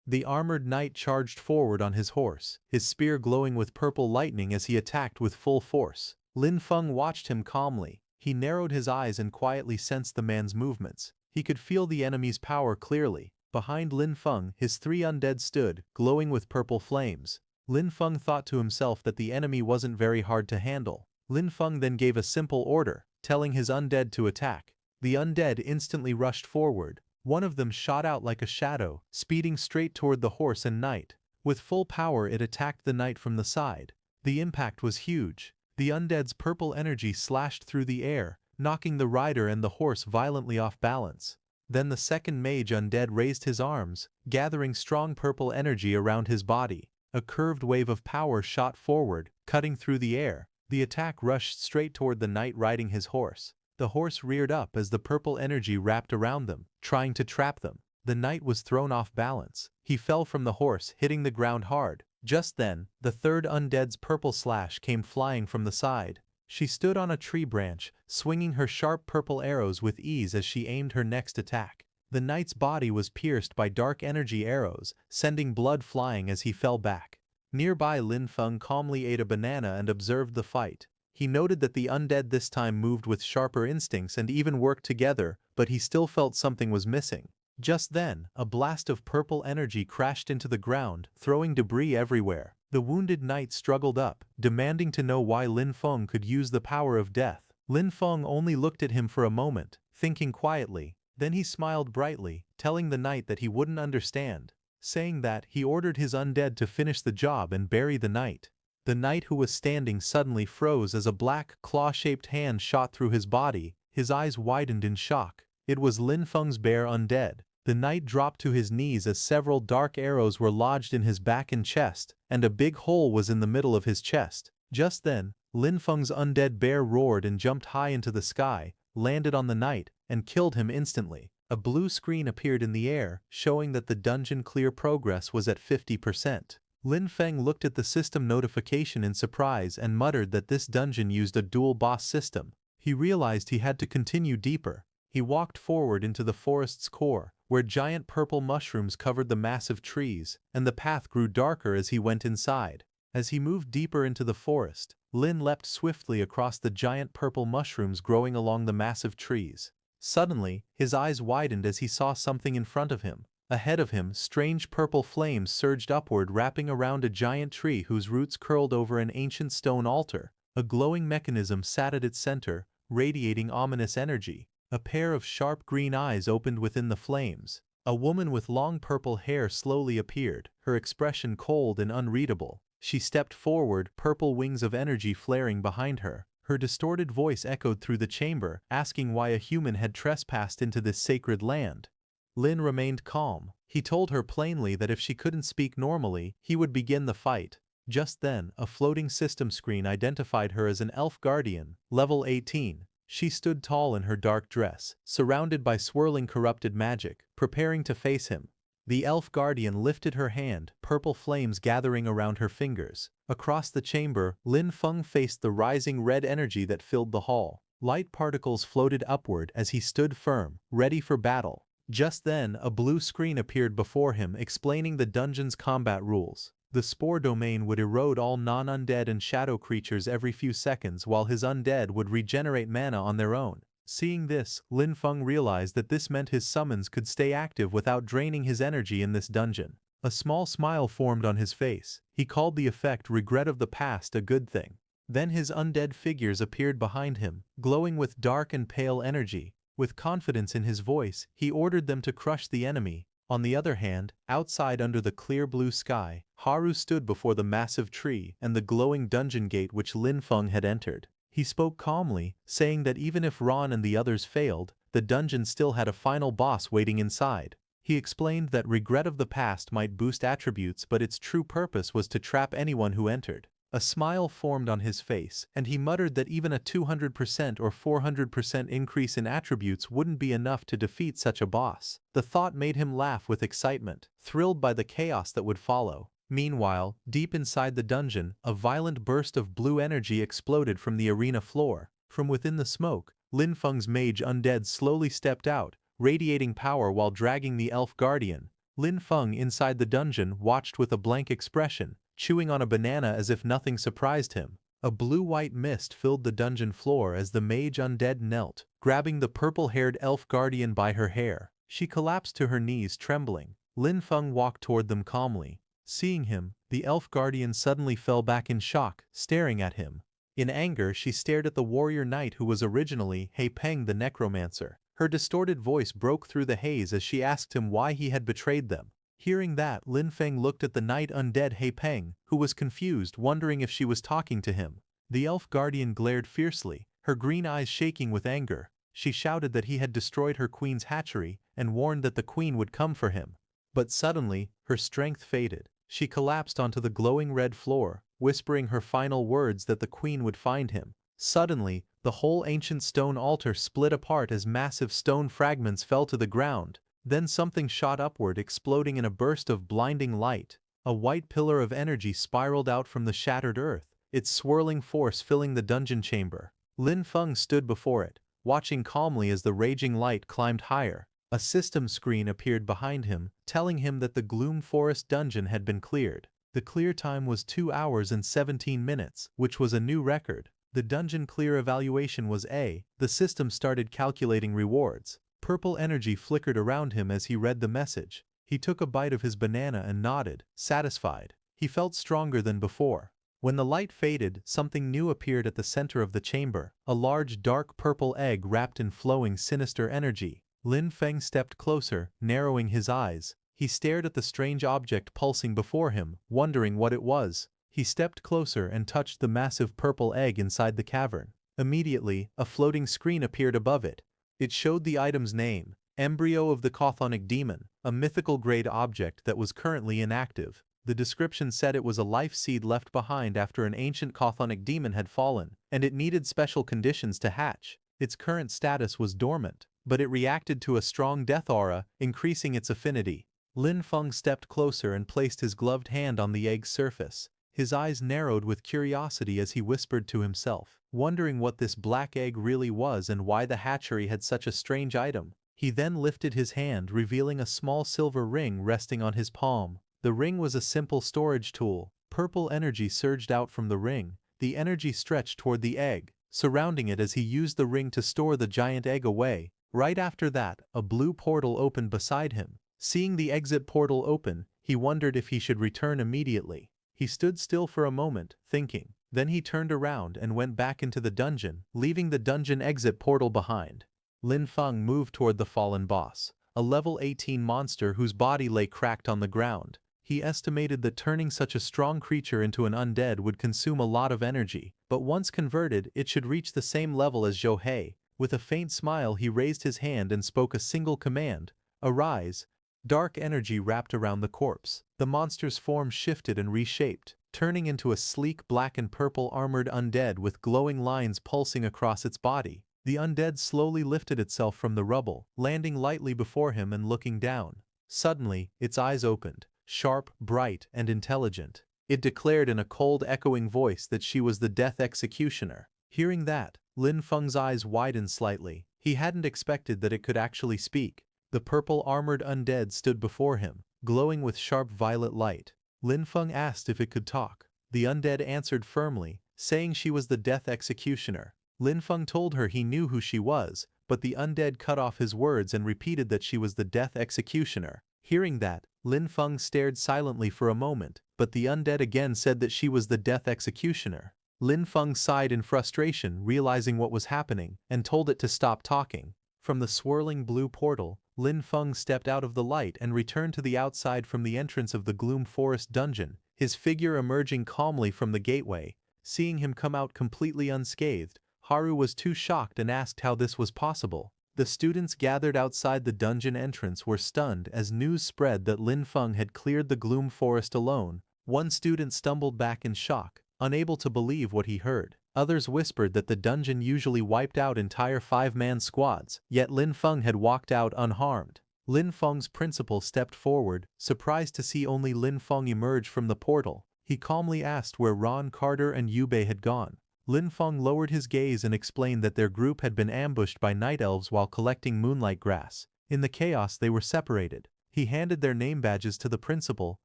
The armored knight charged forward on his horse, his spear glowing with purple lightning as he attacked with full force. Lin Feng watched him calmly. He narrowed his eyes and quietly sensed the man's movements. He could feel the enemy's power clearly. Behind Lin Feng, his three undead stood, glowing with purple flames. Lin Feng thought to himself that the enemy wasn't very hard to handle. Lin Feng then gave a simple order, telling his undead to attack. The undead instantly rushed forward. One of them shot out like a shadow, speeding straight toward the horse and knight. With full power it attacked the knight from the side. The impact was huge. The undead's purple energy slashed through the air, knocking the rider and the horse violently off balance. Then the second mage undead raised his arms, gathering strong purple energy around his body. A curved wave of power shot forward, cutting through the air. The attack rushed straight toward the knight riding his horse. The horse reared up as the purple energy wrapped around them, trying to trap them. The knight was thrown off balance. He fell from the horse, hitting the ground hard. Just then, the third undead's purple slash came flying from the side. She stood on a tree branch, swinging her sharp purple arrows with ease as she aimed her next attack. The knight's body was pierced by dark energy arrows, sending blood flying as he fell back. Nearby, Lin Feng calmly ate a banana and observed the fight. He noted that the undead this time moved with sharper instincts and even worked together, but he still felt something was missing. Just then, a blast of purple energy crashed into the ground, throwing debris everywhere. The wounded knight struggled up, demanding to know why Lin Feng could use the power of death. Lin Feng only looked at him for a moment, thinking quietly. Then he smiled brightly, telling the knight that he wouldn't understand. Saying that, he ordered his undead to finish the job and bury the knight. The knight who was standing suddenly froze as a black, claw-shaped hand shot through his body. His eyes widened in shock. It was Lin Feng's bear undead. The knight dropped to his knees as several dark arrows were lodged in his back and chest, and a big hole was in the middle of his chest. Just then, Lin Feng's undead bear roared and jumped high into the sky, landed on the knight, and killed him instantly. A blue screen appeared in the air, showing that the dungeon clear progress was at 50%. Lin Feng looked at the system notification in surprise and muttered that this dungeon used a dual boss system. He realized he had to continue deeper. He walked forward into the forest's core, where giant purple mushrooms covered the massive trees, and the path grew darker as he went inside. As he moved deeper into the forest, Lin leapt swiftly across the giant purple mushrooms growing along the massive trees. Suddenly, his eyes widened as he saw something in front of him. Ahead of him, strange purple flames surged upward, wrapping around a giant tree whose roots curled over an ancient stone altar. A glowing mechanism sat at its center, radiating ominous energy. A pair of sharp green eyes opened within the flames. A woman with long purple hair slowly appeared, her expression cold and unreadable. She stepped forward, purple wings of energy flaring behind her. Her distorted voice echoed through the chamber, asking why a human had trespassed into this sacred land. Lin remained calm. He told her plainly that if she couldn't speak normally, he would begin the fight. Just then, a floating system screen identified her as an elf guardian, level 18. She stood tall in her dark dress, surrounded by swirling corrupted magic, preparing to face him. The elf guardian lifted her hand, purple flames gathering around her fingers. Across the chamber, Lin Feng faced the rising red energy that filled the hall. Light particles floated upward as he stood firm, ready for battle. Just then, a blue screen appeared before him explaining the dungeon's combat rules. The spore domain would erode all non-undead and shadow creatures every few seconds, while his undead would regenerate mana on their own. Seeing this, Lin Feng realized that this meant his summons could stay active without draining his energy in this dungeon. A small smile formed on his face. He called the effect regret of the past a good thing. Then his undead figures appeared behind him, glowing with dark and pale energy. With confidence in his voice, he ordered them to crush the enemy. On the other hand, outside under the clear blue sky, Haru stood before the massive tree and the glowing dungeon gate which Lin Feng had entered. He spoke calmly, saying that even if Ron and the others failed, the dungeon still had a final boss waiting inside. He explained that regret of the past might boost attributes, but its true purpose was to trap anyone who entered. A smile formed on his face, and he muttered that even a 200% or 400% increase in attributes wouldn't be enough to defeat such a boss. The thought made him laugh with excitement, thrilled by the chaos that would follow. Meanwhile, deep inside the dungeon, a violent burst of blue energy exploded from the arena floor. From within the smoke, Lin Feng's mage undead slowly stepped out, radiating power while dragging the elf guardian. Lin Feng inside the dungeon watched with a blank expression, chewing on a banana as if nothing surprised him. A blue-white mist filled the dungeon floor as the mage undead knelt, grabbing the purple-haired elf guardian by her hair. She collapsed to her knees, trembling. Lin Feng walked toward them calmly. Seeing him, the elf guardian suddenly fell back in shock, staring at him. In anger, she stared at the warrior knight who was originally He Peng the Necromancer. Her distorted voice broke through the haze as she asked him why he had betrayed them. Hearing that, Lin Feng looked at the knight undead He Peng, who was confused, wondering if she was talking to him. The elf guardian glared fiercely, her green eyes shaking with anger. She shouted that he had destroyed her queen's hatchery and warned that the queen would come for him. But suddenly, her strength faded. She collapsed onto the glowing red floor, whispering her final words that the queen would find him. Suddenly, the whole ancient stone altar split apart as massive stone fragments fell to the ground. Then something shot upward, exploding in a burst of blinding light. A white pillar of energy spiraled out from the shattered earth, its swirling force filling the dungeon chamber. Lin Feng stood before it, watching calmly as the raging light climbed higher. A system screen appeared behind him, telling him that the Gloom Forest dungeon had been cleared. The clear time was 2 hours and 17 minutes, which was a new record. The dungeon clear evaluation was A. The system started calculating rewards. Purple energy flickered around him as he read the message. He took a bite of his banana and nodded, satisfied. He felt stronger than before. When the light faded, something new appeared at the center of the chamber, a large dark purple egg wrapped in flowing sinister energy. Lin Feng stepped closer, narrowing his eyes. He stared at the strange object pulsing before him, wondering what it was. He stepped closer and touched the massive purple egg inside the cavern. Immediately, a floating screen appeared above it. It showed the item's name, Embryo of the Chthonic Demon, a mythical-grade object that was currently inactive. The description said it was a life seed left behind after an ancient chthonic demon had fallen, and it needed special conditions to hatch. Its current status was dormant, but it reacted to a strong death aura, increasing its affinity. Lin Feng stepped closer and placed his gloved hand on the egg's surface. His eyes narrowed with curiosity as he whispered to himself, wondering what this black egg really was and why the hatchery had such a strange item. He then lifted his hand, revealing a small silver ring resting on his palm. The ring was a simple storage tool. Purple energy surged out from the ring. The energy stretched toward the egg, surrounding it as he used the ring to store the giant egg away. Right after that, a blue portal opened beside him. Seeing the exit portal open, he wondered if he should return immediately. He stood still for a moment, thinking. Then he turned around and went back into the dungeon, leaving the dungeon exit portal behind. Lin Feng moved toward the fallen boss, a level 18 monster whose body lay cracked on the ground. He estimated that turning such a strong creature into an undead would consume a lot of energy, but once converted, it should reach the same level as Zhou. With a faint smile, he raised his hand and spoke a single command, "Arise." Dark energy wrapped around the corpse. The monster's form shifted and reshaped, turning into a sleek black and purple armored undead with glowing lines pulsing across its body. The undead slowly lifted itself from the rubble, landing lightly before him and looking down. Suddenly, its eyes opened, sharp, bright, and intelligent. It declared in a cold, echoing voice that she was the Death Executioner. Hearing that, Lin Feng's eyes widened slightly. He hadn't expected that it could actually speak. The purple-armored undead stood before him, glowing with sharp violet light. Lin Feng asked if it could talk. The undead answered firmly, saying she was the Death Executioner. Lin Feng told her he knew who she was, but the undead cut off his words and repeated that she was the Death Executioner. Hearing that, Lin Feng stared silently for a moment, but the undead again said that she was the Death Executioner. Lin Feng sighed in frustration, realizing what was happening, and told it to stop talking. From the swirling blue portal, Lin Feng stepped out of the light and returned to the outside from the entrance of the Gloom Forest dungeon, his figure emerging calmly from the gateway. Seeing him come out completely unscathed, Haru was too shocked and asked how this was possible. The students gathered outside the dungeon entrance were stunned as news spread that Lin Feng had cleared the Gloom Forest alone. One student stumbled back in shock, unable to believe what he heard. Others whispered that the dungeon usually wiped out entire 5-man squads, yet Lin Feng had walked out unharmed. Lin Feng's principal stepped forward, surprised to see only Lin Feng emerge from the portal. He calmly asked where Ron Carter and Yubei had gone. Lin Feng lowered his gaze and explained that their group had been ambushed by night elves while collecting moonlight grass. In the chaos they were separated. He handed their name badges to the principal,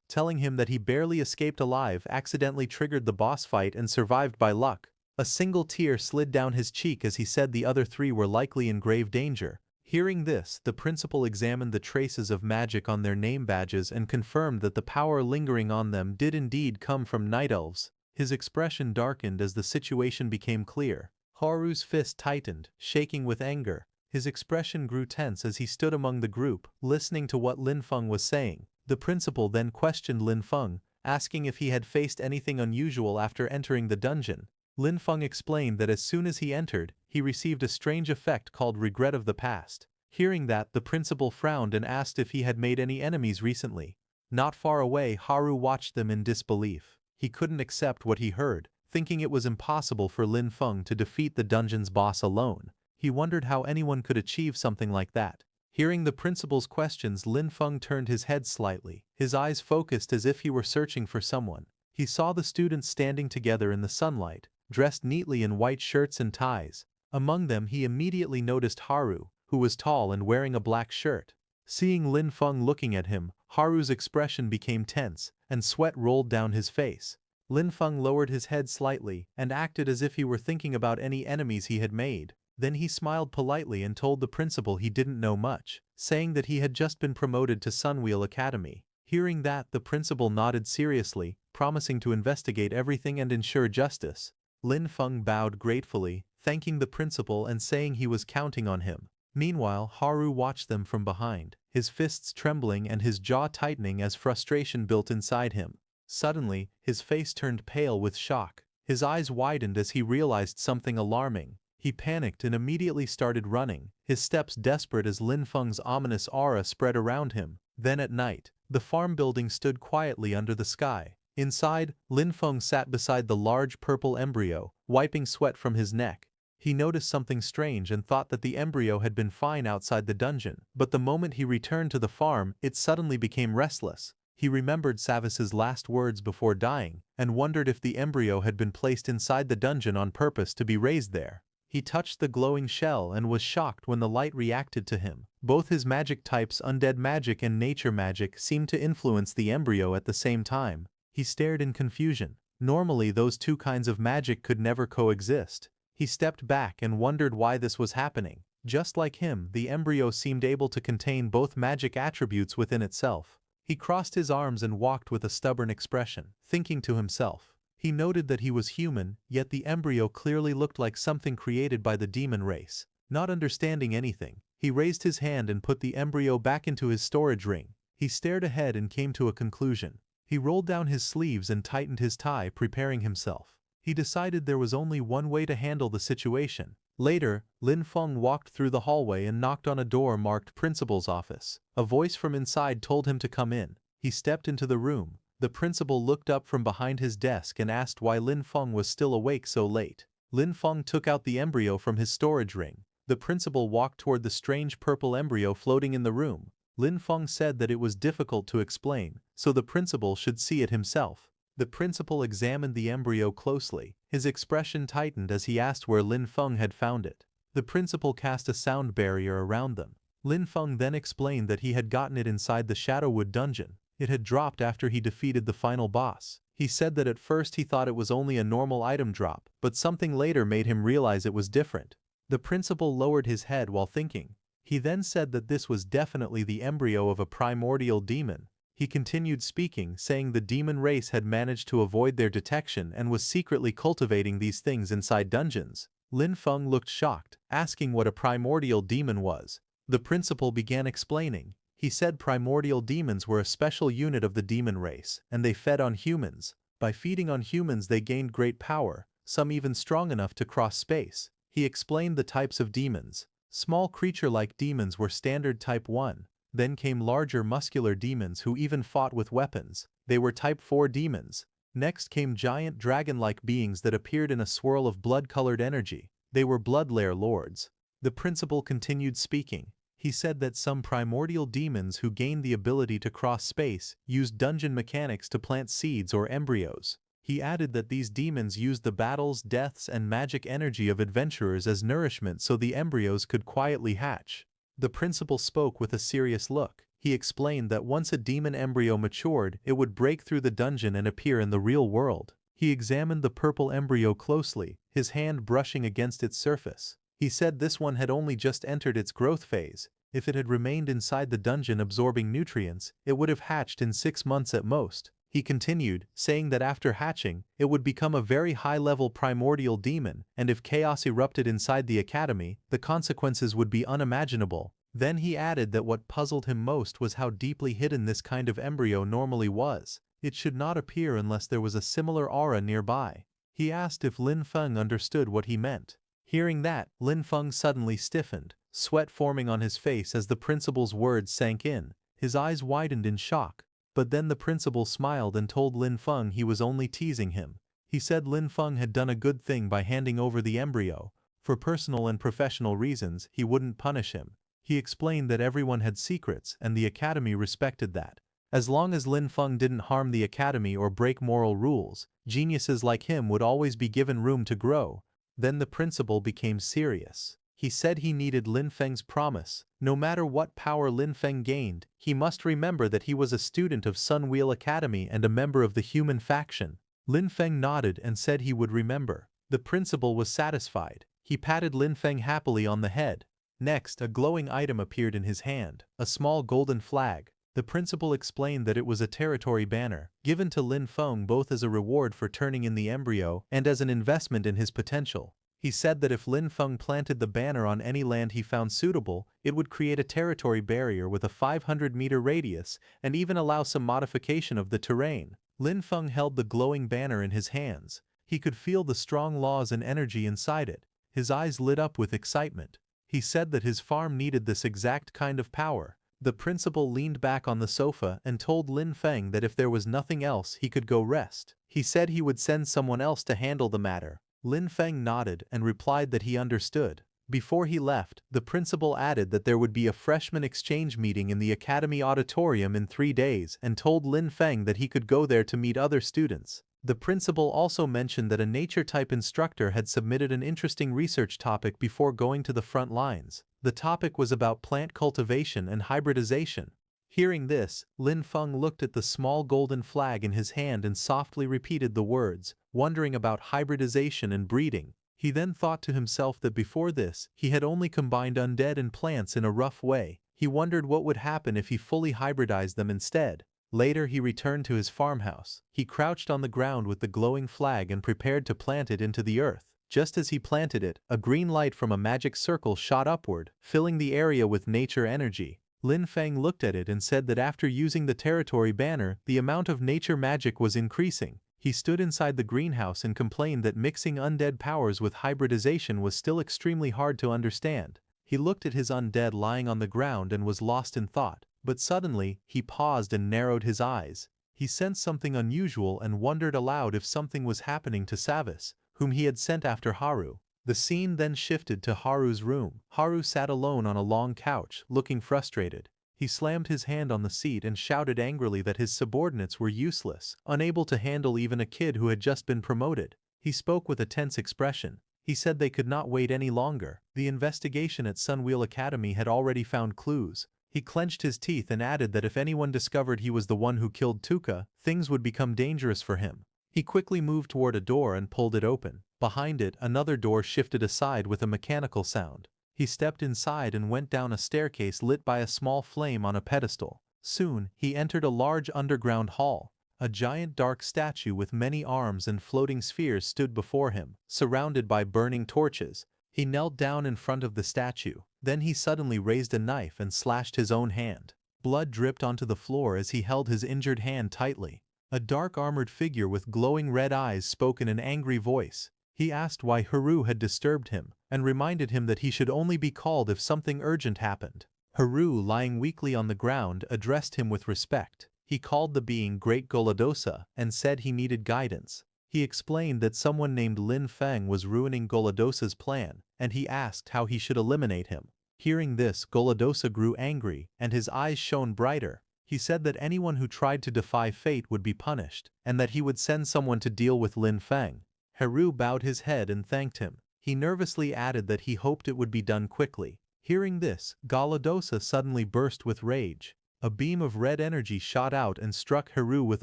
telling him that he barely escaped alive, accidentally triggered the boss fight and survived by luck. A single tear slid down his cheek as he said the other 3 were likely in grave danger. Hearing this, the principal examined the traces of magic on their name badges and confirmed that the power lingering on them did indeed come from night elves. His expression darkened as the situation became clear. Haru's fist tightened, shaking with anger. His expression grew tense as he stood among the group, listening to what Lin Feng was saying. The principal then questioned Lin Feng, asking if he had faced anything unusual after entering the dungeon. Lin Feng explained that as soon as he entered, he received a strange effect called regret of the past. Hearing that, the principal frowned and asked if he had made any enemies recently. Not far away, Haru watched them in disbelief. He couldn't accept what he heard, thinking it was impossible for Lin Feng to defeat the dungeon's boss alone. He wondered how anyone could achieve something like that. Hearing the principal's questions, Lin Feng turned his head slightly, his eyes focused as if he were searching for someone. He saw the students standing together in the sunlight, dressed neatly in white shirts and ties. Among them he immediately noticed Haru, who was tall and wearing a black shirt. Seeing Lin Feng looking at him, Haru's expression became tense, and sweat rolled down his face. Lin Feng lowered his head slightly and acted as if he were thinking about any enemies he had made. Then he smiled politely and told the principal he didn't know much, saying that he had just been promoted to Sunwheel Academy. Hearing that, the principal nodded seriously, promising to investigate everything and ensure justice. Lin Feng bowed gratefully, thanking the principal and saying he was counting on him. Meanwhile, Haru watched them from behind, his fists trembling and his jaw tightening as frustration built inside him. Suddenly, his face turned pale with shock. His eyes widened as he realized something alarming. He panicked and immediately started running, his steps desperate as Lin Feng's ominous aura spread around him. Then at night, the farm building stood quietly under the sky. Inside, Lin Feng sat beside the large purple embryo, wiping sweat from his neck. He noticed something strange and thought that the embryo had been fine outside the dungeon, but the moment he returned to the farm, it suddenly became restless. He remembered Savis's last words before dying, and wondered if the embryo had been placed inside the dungeon on purpose to be raised there. He touched the glowing shell and was shocked when the light reacted to him. Both his magic types, undead magic and nature magic, seemed to influence the embryo at the same time. He stared in confusion. Normally, those two kinds of magic could never coexist. He stepped back and wondered why this was happening. Just like him, the embryo seemed able to contain both magic attributes within itself. He crossed his arms and walked with a stubborn expression, thinking to himself. He noted that he was human, yet the embryo clearly looked like something created by the demon race. Not understanding anything, he raised his hand and put the embryo back into his storage ring. He stared ahead and came to a conclusion. He rolled down his sleeves and tightened his tie, preparing himself. He decided there was only one way to handle the situation. Later, Lin Feng walked through the hallway and knocked on a door marked Principal's Office. A voice from inside told him to come in. He stepped into the room. The principal looked up from behind his desk and asked why Lin Feng was still awake so late. Lin Feng took out the embryo from his storage ring. The principal walked toward the strange purple embryo floating in the room. Lin Feng said that it was difficult to explain, so the principal should see it himself. The principal examined the embryo closely. His expression tightened as he asked where Lin Feng had found it. The principal cast a sound barrier around them. Lin Feng then explained that he had gotten it inside the Shadowwood dungeon. It had dropped after he defeated the final boss. He said that at first he thought it was only a normal item drop, but something later made him realize it was different. The principal lowered his head while thinking. He then said that this was definitely the embryo of a primordial demon. He continued speaking, saying the demon race had managed to avoid their detection and was secretly cultivating these things inside dungeons. Lin Feng looked shocked, asking what a primordial demon was. The principal began explaining. He said primordial demons were a special unit of the demon race, and they fed on humans. By feeding on humans they gained great power, some even strong enough to cross space. He explained the types of demons. Small creature-like demons were standard type 1. Then came larger muscular demons who even fought with weapons. They were type 4 demons. Next came giant dragon-like beings that appeared in a swirl of blood-colored energy. They were blood-lair lords. The principal continued speaking. He said that some primordial demons who gained the ability to cross space used dungeon mechanics to plant seeds or embryos. He added that these demons used the battles, deaths, and magic energy of adventurers as nourishment so the embryos could quietly hatch. The principal spoke with a serious look. He explained that once a demon embryo matured, it would break through the dungeon and appear in the real world. He examined the purple embryo closely, his hand brushing against its surface. He said this one had only just entered its growth phase. If it had remained inside the dungeon absorbing nutrients, it would have hatched in 6 months at most. He continued, saying that after hatching, it would become a very high-level primordial demon, and if chaos erupted inside the academy, the consequences would be unimaginable. Then he added that what puzzled him most was how deeply hidden this kind of embryo normally was. It should not appear unless there was a similar aura nearby. He asked if Lin Feng understood what he meant. Hearing that, Lin Feng suddenly stiffened, sweat forming on his face as the principal's words sank in. His eyes widened in shock. But then the principal smiled and told Lin Feng he was only teasing him. He said Lin Feng had done a good thing by handing over the embryo. For personal and professional reasons, he wouldn't punish him. He explained that everyone had secrets and the academy respected that. As long as Lin Feng didn't harm the academy or break moral rules, geniuses like him would always be given room to grow. Then the principal became serious. He said he needed Lin Feng's promise. No matter what power Lin Feng gained, he must remember that he was a student of Sunwheel Academy and a member of the human faction. Lin Feng nodded and said he would remember. The principal was satisfied. He patted Lin Feng happily on the head. Next, a glowing item appeared in his hand, a small golden flag. The principal explained that it was a territory banner, given to Lin Feng both as a reward for turning in the embryo and as an investment in his potential. He said that if Lin Feng planted the banner on any land he found suitable, it would create a territory barrier with a 500-meter radius and even allow some modification of the terrain. Lin Feng held the glowing banner in his hands. He could feel the strong laws and energy inside it. His eyes lit up with excitement. He said that his farm needed this exact kind of power. The principal leaned back on the sofa and told Lin Feng that if there was nothing else he could go rest. He said he would send someone else to handle the matter. Lin Feng nodded and replied that he understood. Before he left, the principal added that there would be a freshman exchange meeting in the academy auditorium in 3 days and told Lin Feng that he could go there to meet other students. The principal also mentioned that a nature-type instructor had submitted an interesting research topic before going to the front lines. The topic was about plant cultivation and hybridization. Hearing this, Lin Feng looked at the small golden flag in his hand and softly repeated the words, wondering about hybridization and breeding. He then thought to himself that before this, he had only combined undead and plants in a rough way. He wondered what would happen if he fully hybridized them instead. Later he returned to his farmhouse. He crouched on the ground with the glowing flag and prepared to plant it into the earth. Just as he planted it, a green light from a magic circle shot upward, filling the area with nature energy. Lin Feng looked at it and said that after using the territory banner, the amount of nature magic was increasing. He stood inside the greenhouse and complained that mixing undead powers with hybridization was still extremely hard to understand. He looked at his undead lying on the ground and was lost in thought. But suddenly, he paused and narrowed his eyes. He sensed something unusual and wondered aloud if something was happening to Savis, whom he had sent after Haru. The scene then shifted to Haru's room. Haru sat alone on a long couch, looking frustrated. He slammed his hand on the seat and shouted angrily that his subordinates were useless, unable to handle even a kid who had just been promoted. He spoke with a tense expression. He said they could not wait any longer. The investigation at Sunwheel Academy had already found clues. He clenched his teeth and added that if anyone discovered he was the one who killed Tuka, things would become dangerous for him. He quickly moved toward a door and pulled it open. Behind it, another door shifted aside with a mechanical sound. He stepped inside and went down a staircase lit by a small flame on a pedestal. Soon, he entered a large underground hall. A giant dark statue with many arms and floating spheres stood before him, surrounded by burning torches. He knelt down in front of the statue. Then he suddenly raised a knife and slashed his own hand. Blood dripped onto the floor as he held his injured hand tightly. A dark armored figure with glowing red eyes spoke in an angry voice. He asked why Haru had disturbed him, and reminded him that he should only be called if something urgent happened. Haru, lying weakly on the ground, addressed him with respect. He called the being Great Goladosa and said he needed guidance. He explained that someone named Lin Feng was ruining Goladosa's plan, and he asked how he should eliminate him. Hearing this, Goladosa grew angry, and his eyes shone brighter. He said that anyone who tried to defy fate would be punished, and that he would send someone to deal with Lin Feng. Haru bowed his head and thanked him. He nervously added that he hoped it would be done quickly. Hearing this, Goladosa suddenly burst with rage. A beam of red energy shot out and struck Haru with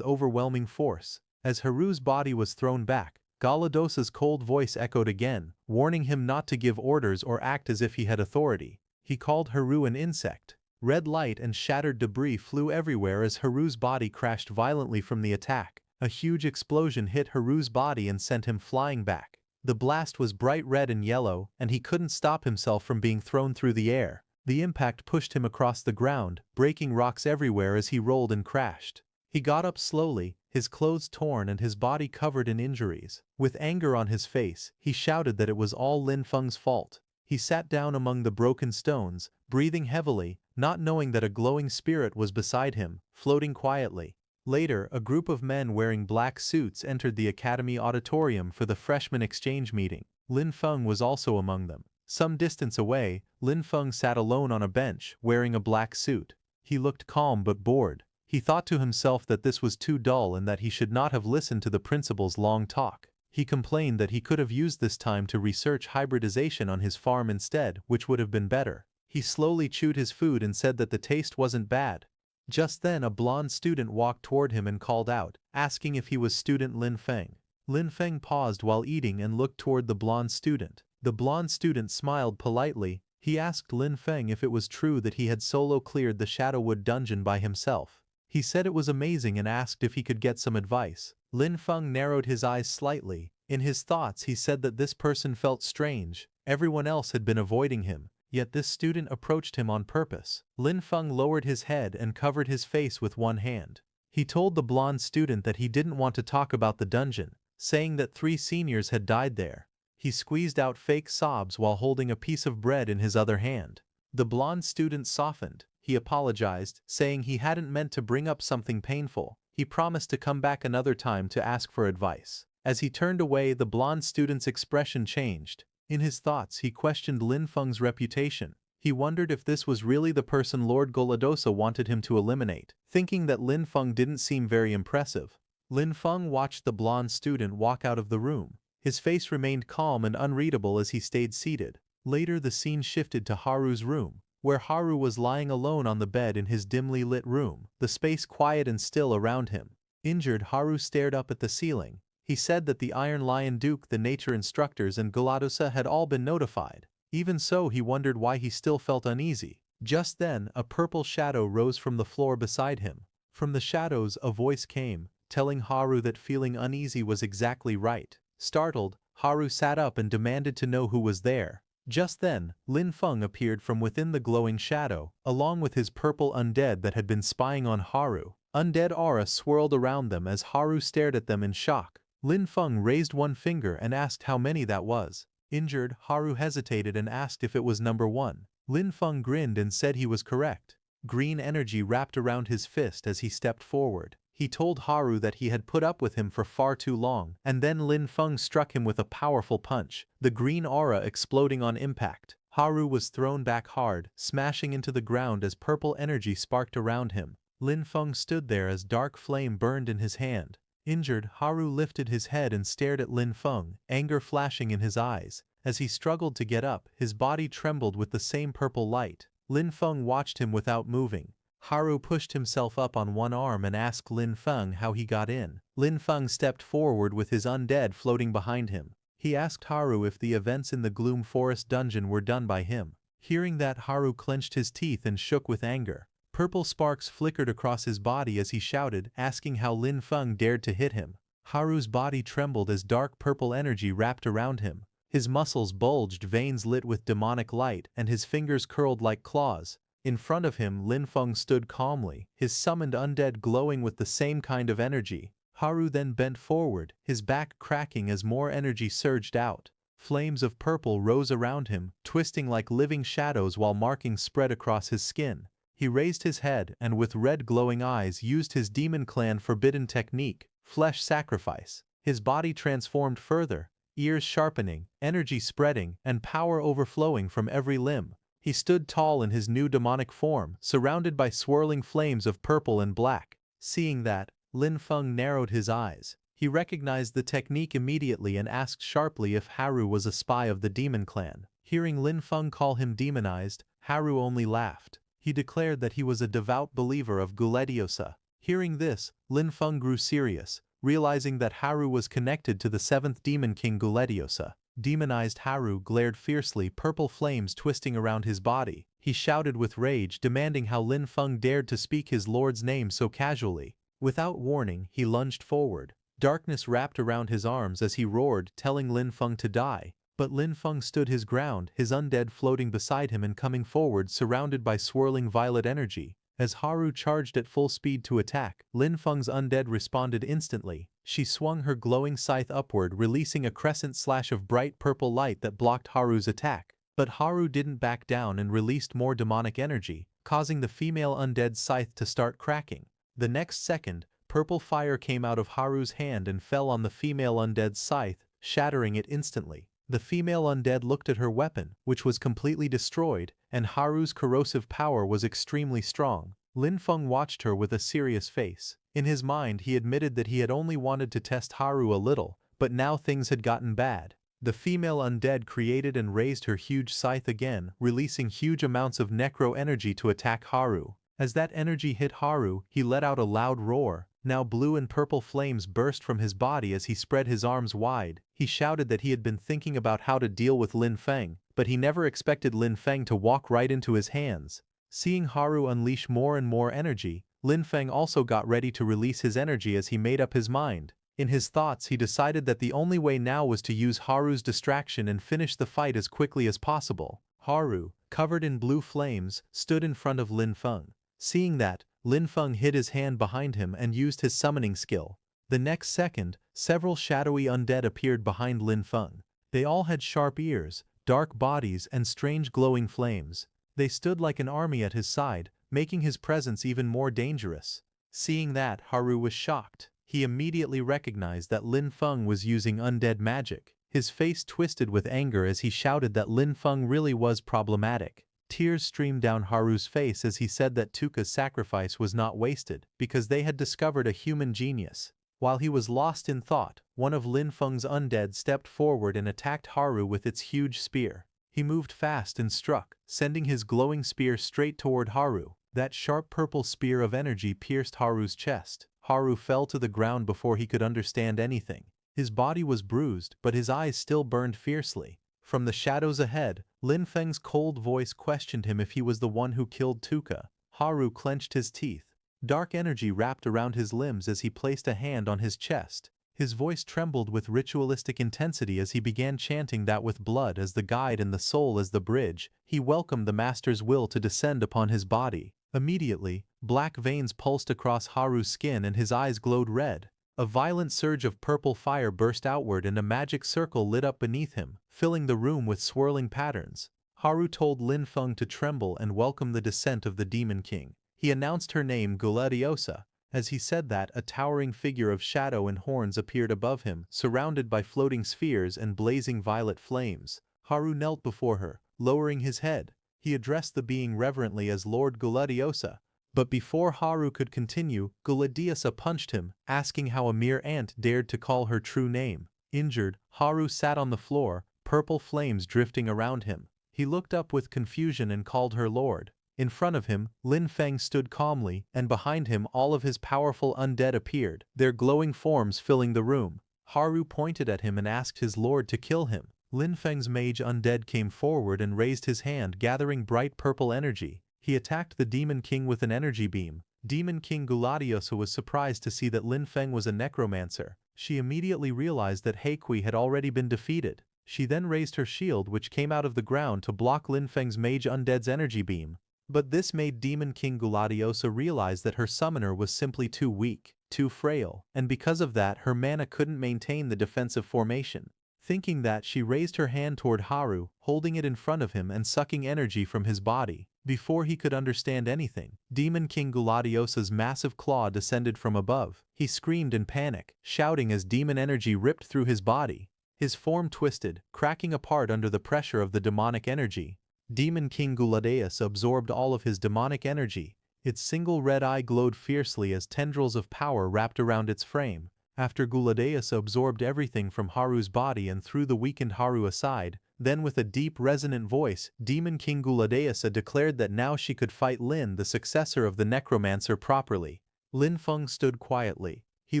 overwhelming force. As Haru's body was thrown back, Goladosa's cold voice echoed again, warning him not to give orders or act as if he had authority. He called Haru an insect. Red light and shattered debris flew everywhere as Haru's body crashed violently from the attack. A huge explosion hit Haru's body and sent him flying back. The blast was bright red and yellow, and he couldn't stop himself from being thrown through the air. The impact pushed him across the ground, breaking rocks everywhere as he rolled and crashed. He got up slowly, his clothes torn and his body covered in injuries. With anger on his face, he shouted that it was all Lin Feng's fault. He sat down among the broken stones, breathing heavily, not knowing that a glowing spirit was beside him, floating quietly. Later, a group of men wearing black suits entered the academy auditorium for the freshman exchange meeting. Lin Feng was also among them. Some distance away, Lin Feng sat alone on a bench, wearing a black suit. He looked calm but bored. He thought to himself that this was too dull and that he should not have listened to the principal's long talk. He complained that he could have used this time to research hybridization on his farm instead, which would have been better. He slowly chewed his food and said that the taste wasn't bad. Just then a blonde student walked toward him and called out, asking if he was student Lin Feng. Lin Feng paused while eating and looked toward the blonde student. The blonde student smiled politely. He asked Lin Feng if it was true that he had solo cleared the Shadowwood dungeon by himself. He said it was amazing and asked if he could get some advice. Lin Feng narrowed his eyes slightly. In his thoughts he said that this person felt strange. Everyone else had been avoiding him, yet this student approached him on purpose. Lin Feng lowered his head and covered his face with one hand. He told the blonde student that he didn't want to talk about the dungeon, saying that 3 seniors had died there. He squeezed out fake sobs while holding a piece of bread in his other hand. The blonde student softened. He apologized, saying he hadn't meant to bring up something painful. He promised to come back another time to ask for advice. As he turned away, the blonde student's expression changed. In his thoughts, he questioned Lin Feng's reputation. He wondered if this was really the person Lord Goladosa wanted him to eliminate, thinking that Lin Feng didn't seem very impressive. Lin Feng watched the blonde student walk out of the room. His face remained calm and unreadable as he stayed seated. Later the scene shifted to Haru's room, where Haru was lying alone on the bed in his dimly lit room, the space quiet and still around him. Injured, Haru stared up at the ceiling. He said that the Iron Lion Duke, the nature instructors, and Goladosa had all been notified. Even so, he wondered why he still felt uneasy. Just then, a purple shadow rose from the floor beside him. From the shadows, a voice came, telling Haru that feeling uneasy was exactly right. Startled, Haru sat up and demanded to know who was there. Just then, Lin Feng appeared from within the glowing shadow, along with his purple undead that had been spying on Haru. Undead aura swirled around them as Haru stared at them in shock. Lin Feng raised one finger and asked how many that was. Injured, Haru hesitated and asked if it was number 1. Lin Feng grinned and said he was correct. Green energy wrapped around his fist as he stepped forward. He told Haru that he had put up with him for far too long, and then Lin Feng struck him with a powerful punch, the green aura exploding on impact. Haru was thrown back hard, smashing into the ground as purple energy sparked around him. Lin Feng stood there as dark flame burned in his hand. Injured, Haru lifted his head and stared at Lin Feng, anger flashing in his eyes. As he struggled to get up, his body trembled with the same purple light. Lin Feng watched him without moving. Haru pushed himself up on one arm and asked Lin Feng how he got in. Lin Feng stepped forward with his undead floating behind him. He asked Haru if the events in the Gloom Forest dungeon were done by him. Hearing that, Haru clenched his teeth and shook with anger. Purple sparks flickered across his body as he shouted, asking how Lin Feng dared to hit him. Haru's body trembled as dark purple energy wrapped around him. His muscles bulged, veins lit with demonic light, and his fingers curled like claws. In front of him, Lin Feng stood calmly, his summoned undead glowing with the same kind of energy. Haru then bent forward, his back cracking as more energy surged out. Flames of purple rose around him, twisting like living shadows while markings spread across his skin. He raised his head and with red glowing eyes used his Demon Clan forbidden technique, flesh sacrifice. His body transformed further, ears sharpening, energy spreading, and power overflowing from every limb. He stood tall in his new demonic form, surrounded by swirling flames of purple and black. Seeing that, Lin Feng narrowed his eyes. He recognized the technique immediately and asked sharply if Haru was a spy of the Demon Clan. Hearing Lin Feng call him demonized, Haru only laughed. He declared that he was a devout believer of Gullediosa. Hearing this, Lin Feng grew serious, realizing that Haru was connected to the 7th Demon King Gullediosa. Demonized Haru glared fiercely, purple flames twisting around his body. He shouted with rage, demanding how Lin Feng dared to speak his lord's name so casually. Without warning, he lunged forward. Darkness wrapped around his arms as he roared, telling Lin Feng to die. But Lin Feng stood his ground, his undead floating beside him and coming forward, surrounded by swirling violet energy. As Haru charged at full speed to attack, Lin Feng's undead responded instantly. She swung her glowing scythe upward, releasing a crescent slash of bright purple light that blocked Haru's attack. But Haru didn't back down and released more demonic energy, causing the female undead scythe to start cracking. The next second, purple fire came out of Haru's hand and fell on the female undead's scythe, shattering it instantly. The female undead looked at her weapon, which was completely destroyed, and Haru's corrosive power was extremely strong. Lin Feng watched her with a serious face. In his mind, he admitted that he had only wanted to test Haru a little, but now things had gotten bad. The female undead created and raised her huge scythe again, releasing huge amounts of necro energy to attack Haru. As that energy hit Haru, he let out a loud roar. Now blue and purple flames burst from his body as he spread his arms wide. He shouted that he had been thinking about how to deal with Lin Feng, but he never expected Lin Feng to walk right into his hands. Seeing Haru unleash more and more energy, Lin Feng also got ready to release his energy as he made up his mind. In his thoughts, he decided that the only way now was to use Haru's distraction and finish the fight as quickly as possible. Haru, covered in blue flames, stood in front of Lin Feng. Seeing that, Lin Feng hid his hand behind him and used his summoning skill. The next second, several shadowy undead appeared behind Lin Feng. They all had sharp ears, dark bodies, and strange glowing flames. They stood like an army at his side, making his presence even more dangerous. Seeing that, Haru was shocked. He immediately recognized that Lin Feng was using undead magic. His face twisted with anger as he shouted that Lin Feng really was problematic. Tears streamed down Haru's face as he said that Tuka's sacrifice was not wasted, because they had discovered a human genius. While he was lost in thought, one of Lin Feng's undead stepped forward and attacked Haru with its huge spear. He moved fast and struck, sending his glowing spear straight toward Haru. That sharp purple spear of energy pierced Haru's chest. Haru fell to the ground before he could understand anything. His body was bruised, but his eyes still burned fiercely. From the shadows ahead, Lin Feng's cold voice questioned him if he was the one who killed Tuka. Haru clenched his teeth. Dark energy wrapped around his limbs as he placed a hand on his chest. His voice trembled with ritualistic intensity as he began chanting that with blood as the guide and the soul as the bridge, he welcomed the master's will to descend upon his body. Immediately, black veins pulsed across Haru's skin and his eyes glowed red. A violent surge of purple fire burst outward and a magic circle lit up beneath him, filling the room with swirling patterns. Haru told Lin Feng to tremble and welcome the descent of the Demon King. He announced her name Gullediosa, As he said that, a towering figure of shadow and horns appeared above him, surrounded by floating spheres and blazing violet flames. Haru knelt before her, lowering his head. He addressed the being reverently as Lord Gulladiosa. But before Haru could continue, Gulladiosa punched him, asking how a mere ant dared to call her true name. Injured, Haru sat on the floor, purple flames drifting around him. He looked up with confusion and called her lord. In front of him, Lin Feng stood calmly, and behind him all of his powerful undead appeared, their glowing forms filling the room. Haru pointed at him and asked his lord to kill him. Lin Feng's mage undead came forward and raised his hand, gathering bright purple energy. He attacked the Demon King with an energy beam. Demon King Gulladiosa was surprised to see that Lin Feng was a necromancer. She immediately realized that Heikui had already been defeated. She then raised her shield, which came out of the ground to block Lin Feng's mage undead's energy beam. But this made Demon King Gulladiosa realize that her summoner was simply too weak, too frail, and because of that her mana couldn't maintain the defensive formation. Thinking that, she raised her hand toward Haru, holding it in front of him and sucking energy from his body. Before he could understand anything, Demon King Gulladiosa's massive claw descended from above. He screamed in panic, shouting as demon energy ripped through his body. His form twisted, cracking apart under the pressure of the demonic energy. Demon King Gulladiosa absorbed all of his demonic energy. Its single red eye glowed fiercely as tendrils of power wrapped around its frame. After Gulladiosa absorbed everything from Haru's body and threw the weakened Haru aside, then with a deep resonant voice, Demon King Gulladiosa declared that now she could fight Lin, the successor of the Necromancer, properly. Lin Feng stood quietly. He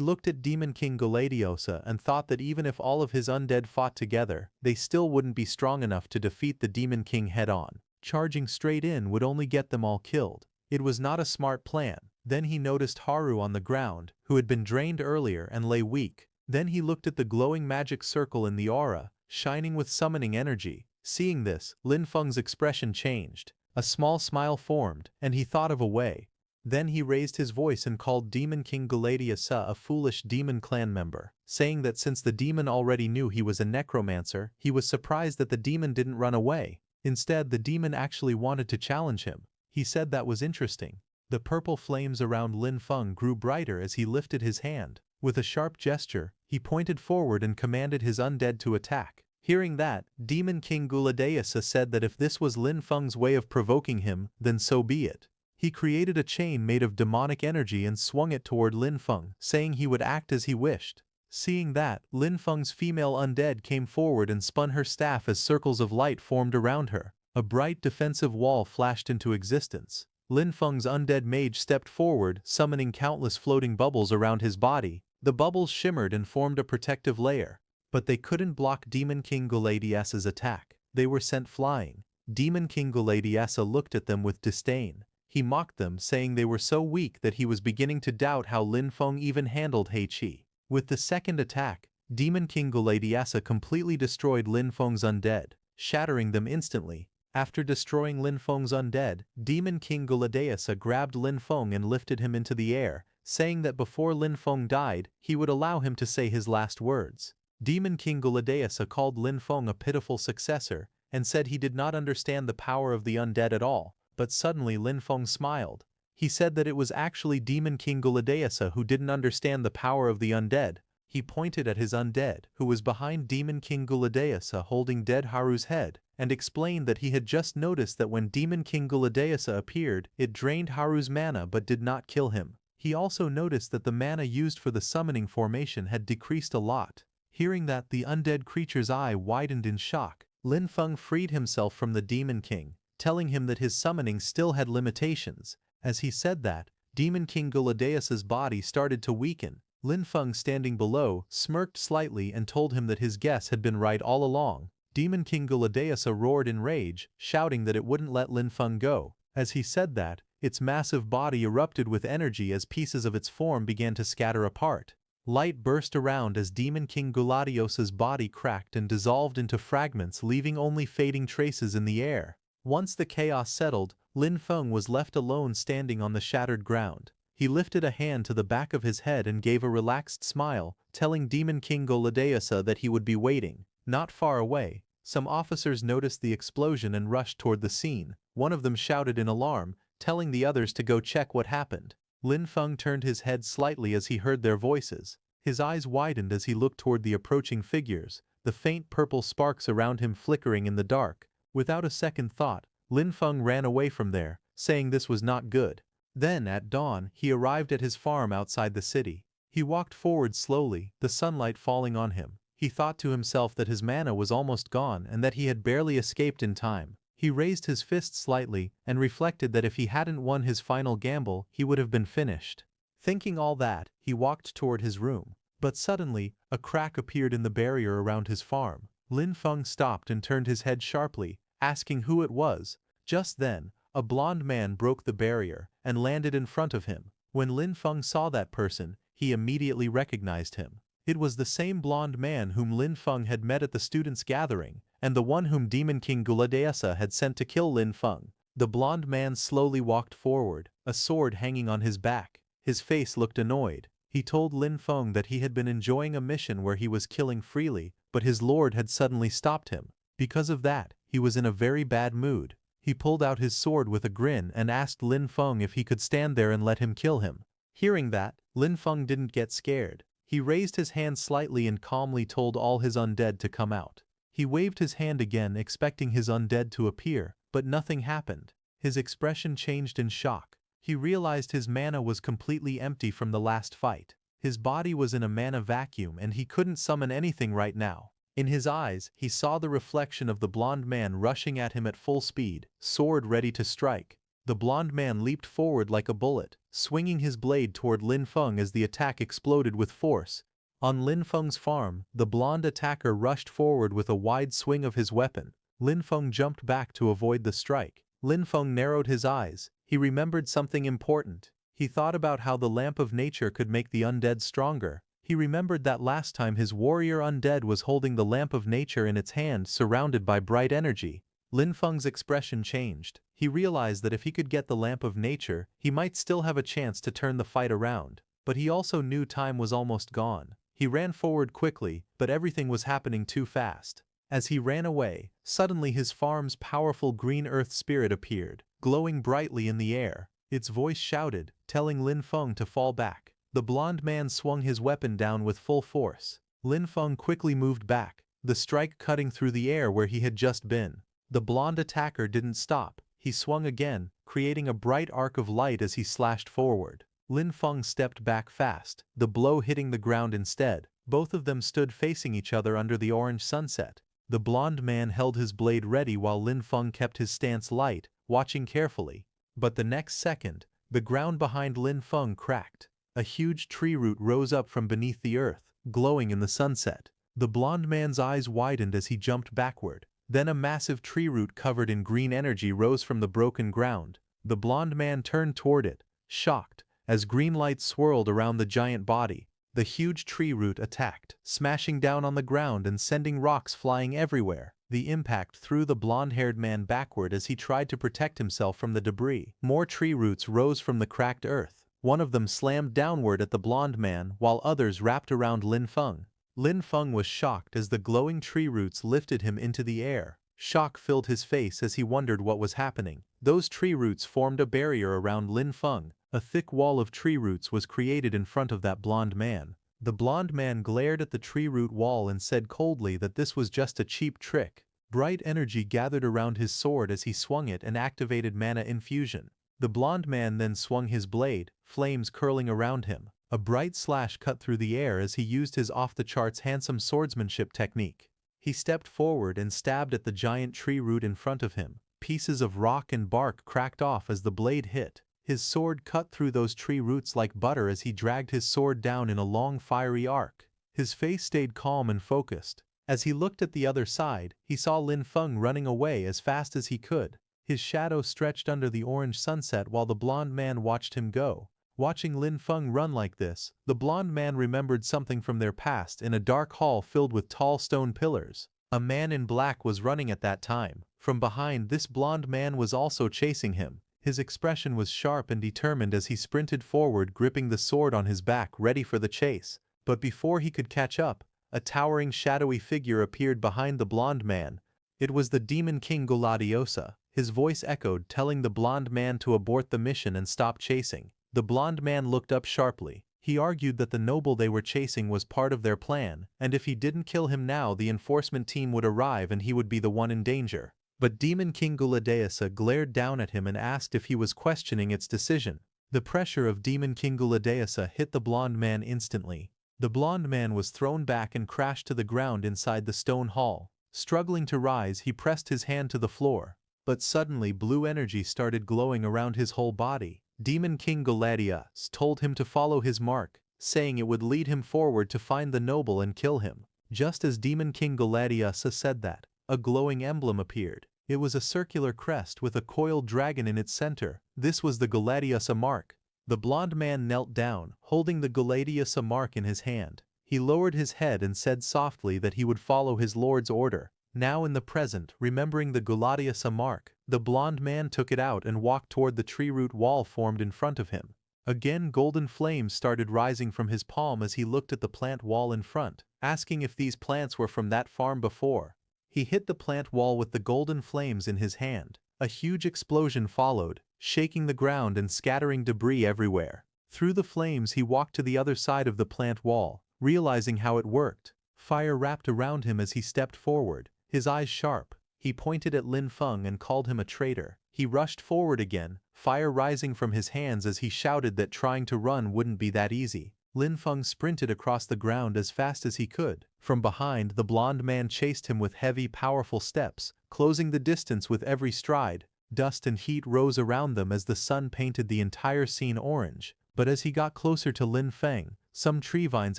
looked at Demon King Gulladiosa and thought that even if all of his undead fought together, they still wouldn't be strong enough to defeat the Demon King head-on. Charging straight in would only get them all killed. It was not a smart plan. Then he noticed Haru on the ground, who had been drained earlier and lay weak. Then he looked at the glowing magic circle in the aura, shining with summoning energy. Seeing this, Lin Feng's expression changed. A small smile formed, and he thought of a way. Then he raised his voice and called Demon King Gulladiosa a foolish demon clan member, saying that since the demon already knew he was a necromancer, he was surprised that the demon didn't run away. Instead, the demon actually wanted to challenge him. He said that was interesting. The purple flames around Lin Feng grew brighter as he lifted his hand. With a sharp gesture, he pointed forward and commanded his undead to attack. Hearing that, Demon King Gulladiosa said that if this was Lin Feng's way of provoking him, then so be it. He created a chain made of demonic energy and swung it toward Lin Feng, saying he would act as he wished. Seeing that, Lin Feng's female undead came forward and spun her staff as circles of light formed around her. A bright defensive wall flashed into existence. Lin Feng's undead mage stepped forward, summoning countless floating bubbles around his body. The bubbles shimmered and formed a protective layer. But they couldn't block Demon King Gulladiosa's attack. They were sent flying. Demon King Gulladiosa looked at them with disdain. He mocked them, saying they were so weak that he was beginning to doubt how Lin Feng even handled Heiqi. With the second attack, Demon King Gulladiosa completely destroyed Lin Feng's undead, shattering them instantly. After destroying Lin Feng's undead, Demon King Gulladiosa grabbed Lin Feng and lifted him into the air, saying that before Lin Feng died, he would allow him to say his last words. Demon King Gulladiosa called Lin Feng a pitiful successor, and said he did not understand the power of the undead at all. But suddenly Lin Feng smiled. He said that it was actually Demon King Gulladiosa who didn't understand the power of the undead. He pointed at his undead, who was behind Demon King Gulladiosa holding dead Haru's head, and explained that he had just noticed that when Demon King Gulladiosa appeared, it drained Haru's mana but did not kill him. He also noticed that the mana used for the summoning formation had decreased a lot. Hearing that, the undead creature's eye widened in shock. Lin Feng freed himself from the Demon King, telling him that his summoning still had limitations. As he said that, Demon King Gulladiosa's body started to weaken. Lin Feng, standing below, smirked slightly and told him that his guess had been right all along. Demon King Gulladiosa roared in rage, shouting that it wouldn't let Lin Feng go. As he said that, its massive body erupted with energy as pieces of its form began to scatter apart. Light burst around as Demon King Gulladiosa's body cracked and dissolved into fragments, leaving only fading traces in the air. Once the chaos settled, Lin Feng was left alone standing on the shattered ground. He lifted a hand to the back of his head and gave a relaxed smile, telling Demon King Gulladiosa that he would be waiting. Not far away, some officers noticed the explosion and rushed toward the scene. One of them shouted in alarm, telling the others to go check what happened. Lin Feng turned his head slightly as he heard their voices. His eyes widened as he looked toward the approaching figures, the faint purple sparks around him flickering in the dark. Without a second thought, Lin Feng ran away from there, saying this was not good. Then, at dawn, he arrived at his farm outside the city. He walked forward slowly, the sunlight falling on him. He thought to himself that his mana was almost gone and that he had barely escaped in time. He raised his fist slightly and reflected that if he hadn't won his final gamble, he would have been finished. Thinking all that, he walked toward his room. But suddenly, a crack appeared in the barrier around his farm. Lin Feng stopped and turned his head sharply, asking who it was. Just then, a blond man broke the barrier and landed in front of him. When Lin Feng saw that person, he immediately recognized him. It was the same blond man whom Lin Feng had met at the students' gathering, and the one whom Demon King Guladeasa had sent to kill Lin Feng. The blond man slowly walked forward, a sword hanging on his back. His face looked annoyed. He told Lin Feng that he had been enjoying a mission where he was killing freely, but his lord had suddenly stopped him. Because of that, he was in a very bad mood. He pulled out his sword with a grin and asked Lin Feng if he could stand there and let him kill him. Hearing that, Lin Feng didn't get scared. He raised his hand slightly and calmly told all his undead to come out. He waved his hand again, expecting his undead to appear, but nothing happened. His expression changed in shock. He realized his mana was completely empty from the last fight. His body was in a mana vacuum and he couldn't summon anything right now. In his eyes, he saw the reflection of the blond man rushing at him at full speed, sword ready to strike. The blond man leaped forward like a bullet, swinging his blade toward Lin Feng as the attack exploded with force. On Lin Feng's farm, the blond attacker rushed forward with a wide swing of his weapon. Lin Feng jumped back to avoid the strike. Lin Feng narrowed his eyes. He remembered something important. He thought about how the lamp of nature could make the undead stronger. He remembered that last time his warrior undead was holding the lamp of nature in its hand, surrounded by bright energy. Lin Feng's expression changed. He realized that if he could get the lamp of nature, he might still have a chance to turn the fight around. But he also knew time was almost gone. He ran forward quickly, but everything was happening too fast. As he ran away, suddenly his farm's powerful green earth spirit appeared, glowing brightly in the air. Its voice shouted, telling Lin Feng to fall back. The blond man swung his weapon down with full force. Lin Feng quickly moved back, the strike cutting through the air where he had just been. The blond attacker didn't stop. He swung again, creating a bright arc of light as he slashed forward. Lin Feng stepped back fast, the blow hitting the ground instead. Both of them stood facing each other under the orange sunset. The blond man held his blade ready while Lin Feng kept his stance light, watching carefully. But the next second, the ground behind Lin Feng cracked. A huge tree root rose up from beneath the earth, glowing in the sunset. The blond man's eyes widened as he jumped backward. Then a massive tree root covered in green energy rose from the broken ground. The blond man turned toward it, shocked, as green light swirled around the giant body. The huge tree root attacked, smashing down on the ground and sending rocks flying everywhere. The impact threw the blonde-haired man backward as he tried to protect himself from the debris. More tree roots rose from the cracked earth. One of them slammed downward at the blonde man, while others wrapped around Lin Feng. Lin Feng was shocked as the glowing tree roots lifted him into the air. Shock filled his face as he wondered what was happening. Those tree roots formed a barrier around Lin Feng. A thick wall of tree roots was created in front of that blonde man. The blonde man glared at the tree root wall and said coldly that this was just a cheap trick. Bright energy gathered around his sword as he swung it and activated mana infusion. The blonde man then swung his blade, flames curling around him. A bright slash cut through the air as he used his off-the-charts handsome swordsmanship technique. He stepped forward and stabbed at the giant tree root in front of him. Pieces of rock and bark cracked off as the blade hit. His sword cut through those tree roots like butter as he dragged his sword down in a long fiery arc. His face stayed calm and focused. As he looked at the other side, he saw Lin Feng running away as fast as he could. His shadow stretched under the orange sunset while the blond man watched him go. Watching Lin Feng run like this, the blond man remembered something from their past in a dark hall filled with tall stone pillars. A man in black was running at that time. From behind, this blond man was also chasing him. His expression was sharp and determined as he sprinted forward, gripping the sword on his back, ready for the chase. But before he could catch up, a towering shadowy figure appeared behind the blond man. It was the Demon King Guladeasa. His voice echoed, telling the blond man to abort the mission and stop chasing. The blonde man looked up sharply. He argued that the noble they were chasing was part of their plan, and if he didn't kill him now the enforcement team would arrive and he would be the one in danger. But Demon King Guladeasa glared down at him and asked if he was questioning its decision. The pressure of Demon King Guladeasa hit the blonde man instantly. The blonde man was thrown back and crashed to the ground inside the stone hall. Struggling to rise, he pressed his hand to the floor. But suddenly blue energy started glowing around his whole body. Demon King Guladeasa told him to follow his mark, saying it would lead him forward to find the noble and kill him. Just as Demon King Guladeasa said that, a glowing emblem appeared. It was a circular crest with a coiled dragon in its center. This was the Guladeasa mark. The blonde man knelt down, holding the Guladeasa mark in his hand. He lowered his head and said softly that he would follow his lord's order. Now in the present, remembering the Guladeasa mark, the blonde man took it out and walked toward the tree root wall formed in front of him. Again golden flames started rising from his palm as he looked at the plant wall in front, asking if these plants were from that farm before. He hit the plant wall with the golden flames in his hand. A huge explosion followed, shaking the ground and scattering debris everywhere. Through the flames he walked to the other side of the plant wall, realizing how it worked. Fire wrapped around him as he stepped forward, his eyes sharp. He pointed at Lin Feng and called him a traitor. He rushed forward again, fire rising from his hands as he shouted that trying to run wouldn't be that easy. Lin Feng sprinted across the ground as fast as he could. From behind, the blonde man chased him with heavy, powerful steps, closing the distance with every stride. Dust and heat rose around them as the sun painted the entire scene orange. But as he got closer to Lin Feng, some tree vines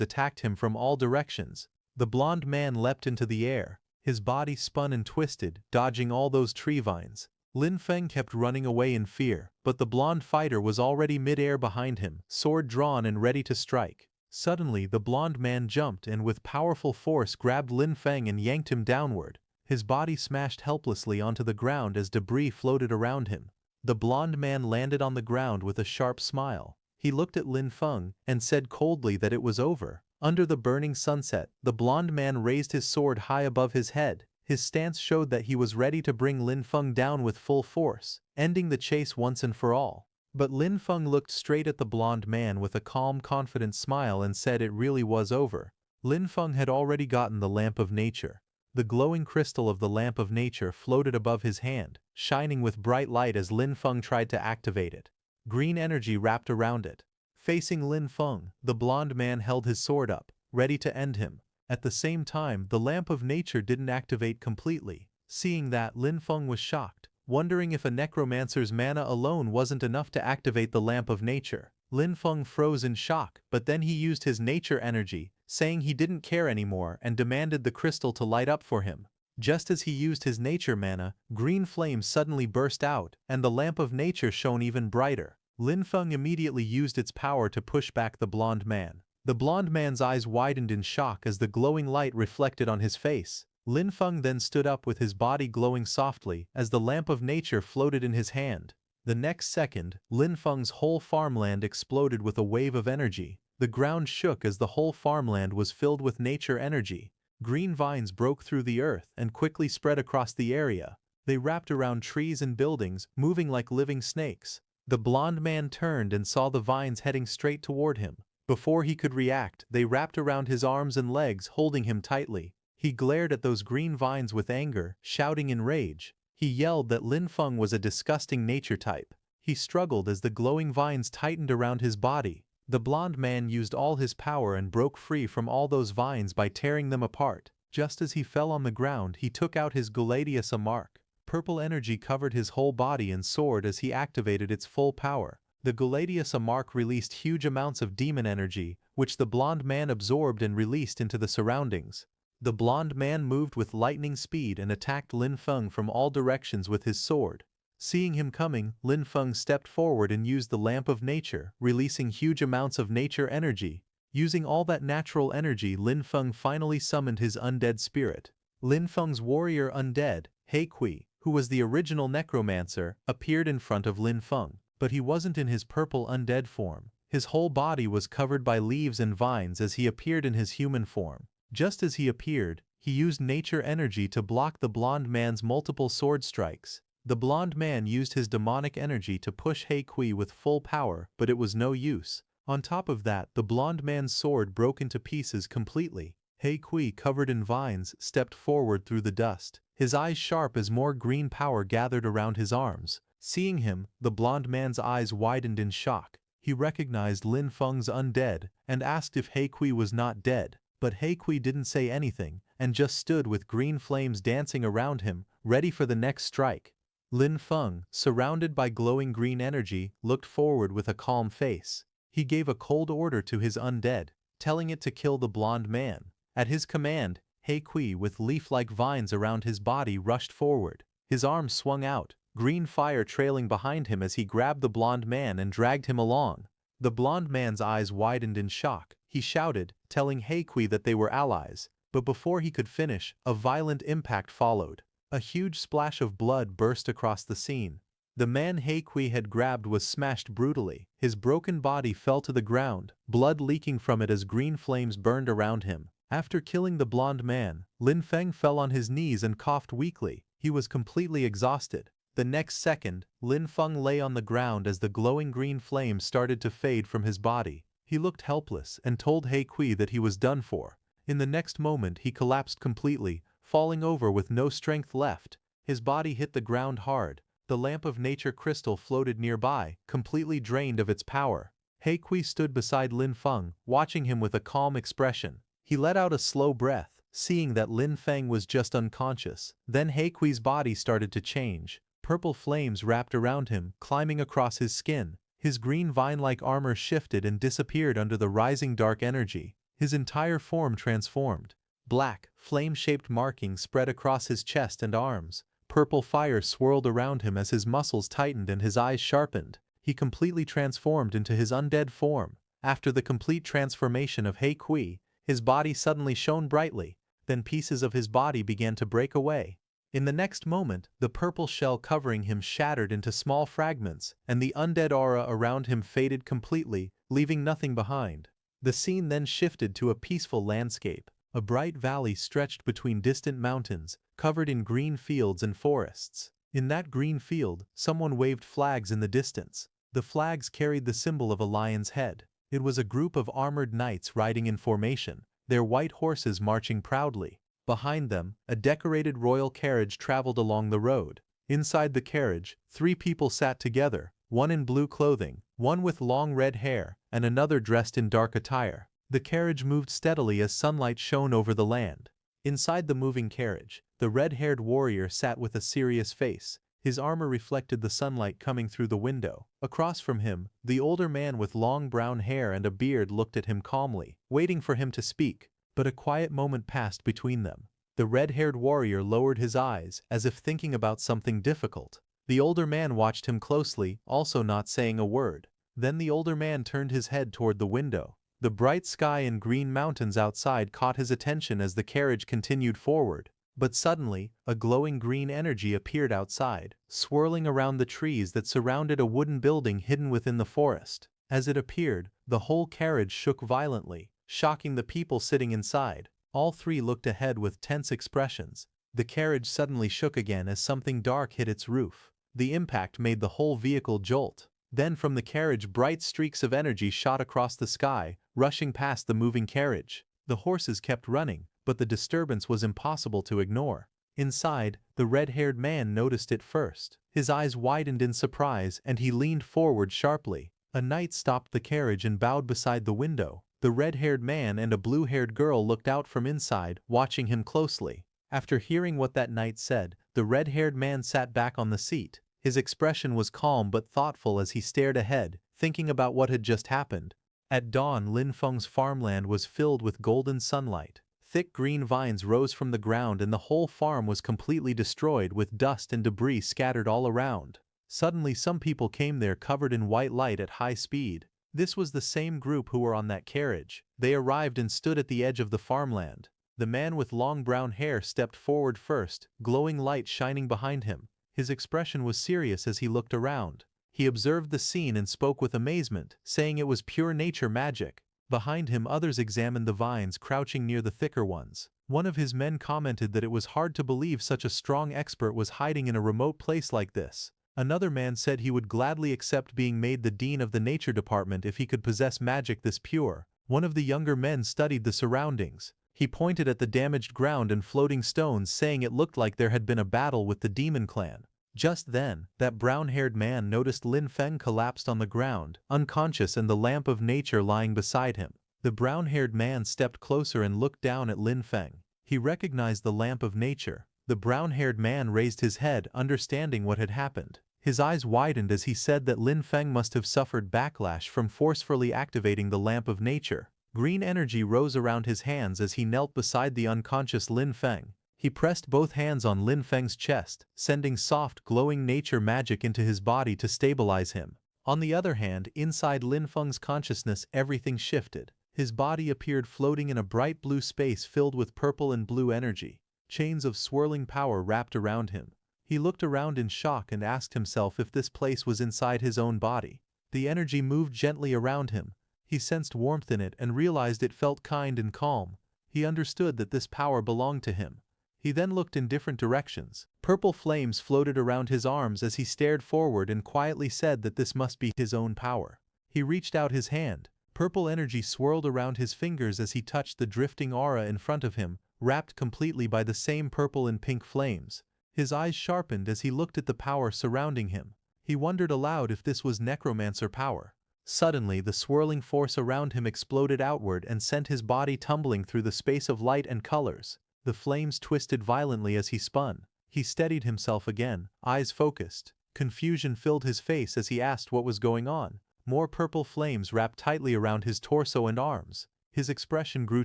attacked him from all directions. The blonde man leapt into the air. His body spun and twisted, dodging all those tree vines. Lin Feng kept running away in fear, but the blonde fighter was already mid-air behind him, sword drawn and ready to strike. Suddenly the blonde man jumped and with powerful force grabbed Lin Feng and yanked him downward. His body smashed helplessly onto the ground as debris floated around him. The blonde man landed on the ground with a sharp smile. He looked at Lin Feng and said coldly that it was over. Under the burning sunset, the blonde man raised his sword high above his head. His stance showed that he was ready to bring Lin Feng down with full force, ending the chase once and for all. But Lin Feng looked straight at the blonde man with a calm, confident smile and said it really was over. Lin Feng had already gotten the Lamp of Nature. The glowing crystal of the Lamp of Nature floated above his hand, shining with bright light as Lin Feng tried to activate it. Green energy wrapped around it. Facing Lin Feng, the blonde man held his sword up, ready to end him. At the same time, the Lamp of Nature didn't activate completely. Seeing that, Lin Feng was shocked, wondering if a necromancer's mana alone wasn't enough to activate the Lamp of Nature. Lin Feng froze in shock, but then he used his nature energy, saying he didn't care anymore and demanded the crystal to light up for him. Just as he used his nature mana, green flames suddenly burst out, and the Lamp of Nature shone even brighter. Lin Feng immediately used its power to push back the blonde man. The blonde man's eyes widened in shock as the glowing light reflected on his face. Lin Feng then stood up with his body glowing softly as the Lamp of Nature floated in his hand. The next second, Lin Feng's whole farmland exploded with a wave of energy. The ground shook as the whole farmland was filled with nature energy. Green vines broke through the earth and quickly spread across the area. They wrapped around trees and buildings, moving like living snakes. The blonde man turned and saw the vines heading straight toward him. Before he could react, they wrapped around his arms and legs, holding him tightly. He glared at those green vines with anger, shouting in rage. He yelled that Lin Feng was a disgusting nature type. He struggled as the glowing vines tightened around his body. The blonde man used all his power and broke free from all those vines by tearing them apart. Just as he fell on the ground, he took out his Guladeasa mark. Purple energy covered his whole body and soared as he activated its full power. The Guladeasa mark released huge amounts of demon energy, which the blonde man absorbed and released into the surroundings. The blonde man moved with lightning speed and attacked Lin Feng from all directions with his sword. Seeing him coming, Lin Feng stepped forward and used the Lamp of Nature, releasing huge amounts of nature energy. Using all that natural energy, Lin Feng finally summoned his undead spirit. Lin Feng's warrior Undead, Kui, who was the original Necromancer, appeared in front of Lin Feng. But he wasn't in his purple undead form. His whole body was covered by leaves and vines as he appeared in his human form. Just as he appeared, he used nature energy to block the blonde man's multiple sword strikes. The blonde man used his demonic energy to push He Kui with full power, but it was no use. On top of that, the blonde man's sword broke into pieces completely. He Kui, covered in vines, stepped forward through the dust, his eyes sharp as more green power gathered around his arms. Seeing him, the blonde man's eyes widened in shock. He recognized Lin Feng's undead and asked if He Kui was not dead, but He Kui didn't say anything and just stood with green flames dancing around him, ready for the next strike. Lin Feng, surrounded by glowing green energy, looked forward with a calm face. He gave a cold order to his undead, telling it to kill the blonde man. At his command, He Kui, with leaf-like vines around his body, rushed forward. His arms swung out, green fire trailing behind him as he grabbed the blonde man and dragged him along. The blonde man's eyes widened in shock. He shouted, telling He Kui that they were allies, but before he could finish, a violent impact followed. A huge splash of blood burst across the scene. The man He Kui had grabbed was smashed brutally. His broken body fell to the ground, blood leaking from it as green flames burned around him. After killing the blonde man, Lin Feng fell on his knees and coughed weakly. He was completely exhausted. The next second, Lin Feng lay on the ground as the glowing green flame started to fade from his body. He looked helpless and told He Kui that he was done for. In the next moment he collapsed completely, falling over with no strength left. His body hit the ground hard. The lamp of nature crystal floated nearby, completely drained of its power. He Kui stood beside Lin Feng, watching him with a calm expression. He let out a slow breath, seeing that Lin Feng was just unconscious. Then He Kui's body started to change. Purple flames wrapped around him, climbing across his skin. His green vine-like armor shifted and disappeared under the rising dark energy. His entire form transformed. Black, flame-shaped markings spread across his chest and arms. Purple fire swirled around him as his muscles tightened and his eyes sharpened. He completely transformed into his undead form. After the complete transformation of He Kui, his body suddenly shone brightly. Then pieces of his body began to break away. In the next moment, the purple shell covering him shattered into small fragments, and the undead aura around him faded completely, leaving nothing behind. The scene then shifted to a peaceful landscape. A bright valley stretched between distant mountains, covered in green fields and forests. In that green field, someone waved flags in the distance. The flags carried the symbol of a lion's head. It was a group of armored knights riding in formation, their white horses marching proudly. Behind them, a decorated royal carriage traveled along the road. Inside the carriage, 3 people sat together, one in blue clothing, one with long red hair, and another dressed in dark attire. The carriage moved steadily as sunlight shone over the land. Inside the moving carriage, the red-haired warrior sat with a serious face. His armor reflected the sunlight coming through the window. Across from him, the older man with long brown hair and a beard looked at him calmly, waiting for him to speak. But a quiet moment passed between them. The red-haired warrior lowered his eyes, as if thinking about something difficult. The older man watched him closely, also not saying a word. Then the older man turned his head toward the window. The bright sky and green mountains outside caught his attention as the carriage continued forward. But suddenly, a glowing green energy appeared outside, swirling around the trees that surrounded a wooden building hidden within the forest. As it appeared, the whole carriage shook violently, shocking the people sitting inside. All 3 looked ahead with tense expressions. The carriage suddenly shook again as something dark hit its roof. The impact made the whole vehicle jolt. Then from the carriage bright streaks of energy shot across the sky, rushing past the moving carriage. The horses kept running, but the disturbance was impossible to ignore. Inside, the red-haired man noticed it first. His eyes widened in surprise and he leaned forward sharply. A knight stopped the carriage and bowed beside the window. The red-haired man and a blue-haired girl looked out from inside, watching him closely. After hearing what that knight said, the red-haired man sat back on the seat. His expression was calm but thoughtful as he stared ahead, thinking about what had just happened. At dawn, Lin Feng's farmland was filled with golden sunlight. Thick green vines rose from the ground and the whole farm was completely destroyed with dust and debris scattered all around. Suddenly some people came there covered in white light at high speed. This was the same group who were on that carriage. They arrived and stood at the edge of the farmland. The man with long brown hair stepped forward first, glowing light shining behind him. His expression was serious as he looked around. He observed the scene and spoke with amazement, saying it was pure nature magic. Behind him others examined the vines crouching near the thicker ones. One of his men commented that it was hard to believe such a strong expert was hiding in a remote place like this. Another man said he would gladly accept being made the dean of the nature department if he could possess magic this pure. One of the younger men studied the surroundings. He pointed at the damaged ground and floating stones, saying it looked like there had been a battle with the demon clan. Just then, that brown-haired man noticed Lin Feng collapsed on the ground, unconscious, and the lamp of nature lying beside him. The brown-haired man stepped closer and looked down at Lin Feng. He recognized the lamp of nature. The brown-haired man raised his head, understanding what had happened. His eyes widened as he said that Lin Feng must have suffered backlash from forcefully activating the lamp of nature. Green energy rose around his hands as he knelt beside the unconscious Lin Feng. He pressed both hands on Lin Feng's chest, sending soft, glowing nature magic into his body to stabilize him. On the other hand, inside Lin Feng's consciousness, everything shifted. His body appeared floating in a bright blue space filled with purple and blue energy. Chains of swirling power wrapped around him. He looked around in shock and asked himself if this place was inside his own body. The energy moved gently around him. He sensed warmth in it and realized it felt kind and calm. He understood that this power belonged to him. He then looked in different directions. Purple flames floated around his arms as he stared forward and quietly said that this must be his own power. He reached out his hand. Purple energy swirled around his fingers as he touched the drifting aura in front of him, wrapped completely by the same purple and pink flames. His eyes sharpened as he looked at the power surrounding him. He wondered aloud if this was Necromancer power. Suddenly, the swirling force around him exploded outward and sent his body tumbling through the space of light and colors. The flames twisted violently as he spun. He steadied himself again, eyes focused. Confusion filled his face as he asked what was going on. More purple flames wrapped tightly around his torso and arms. His expression grew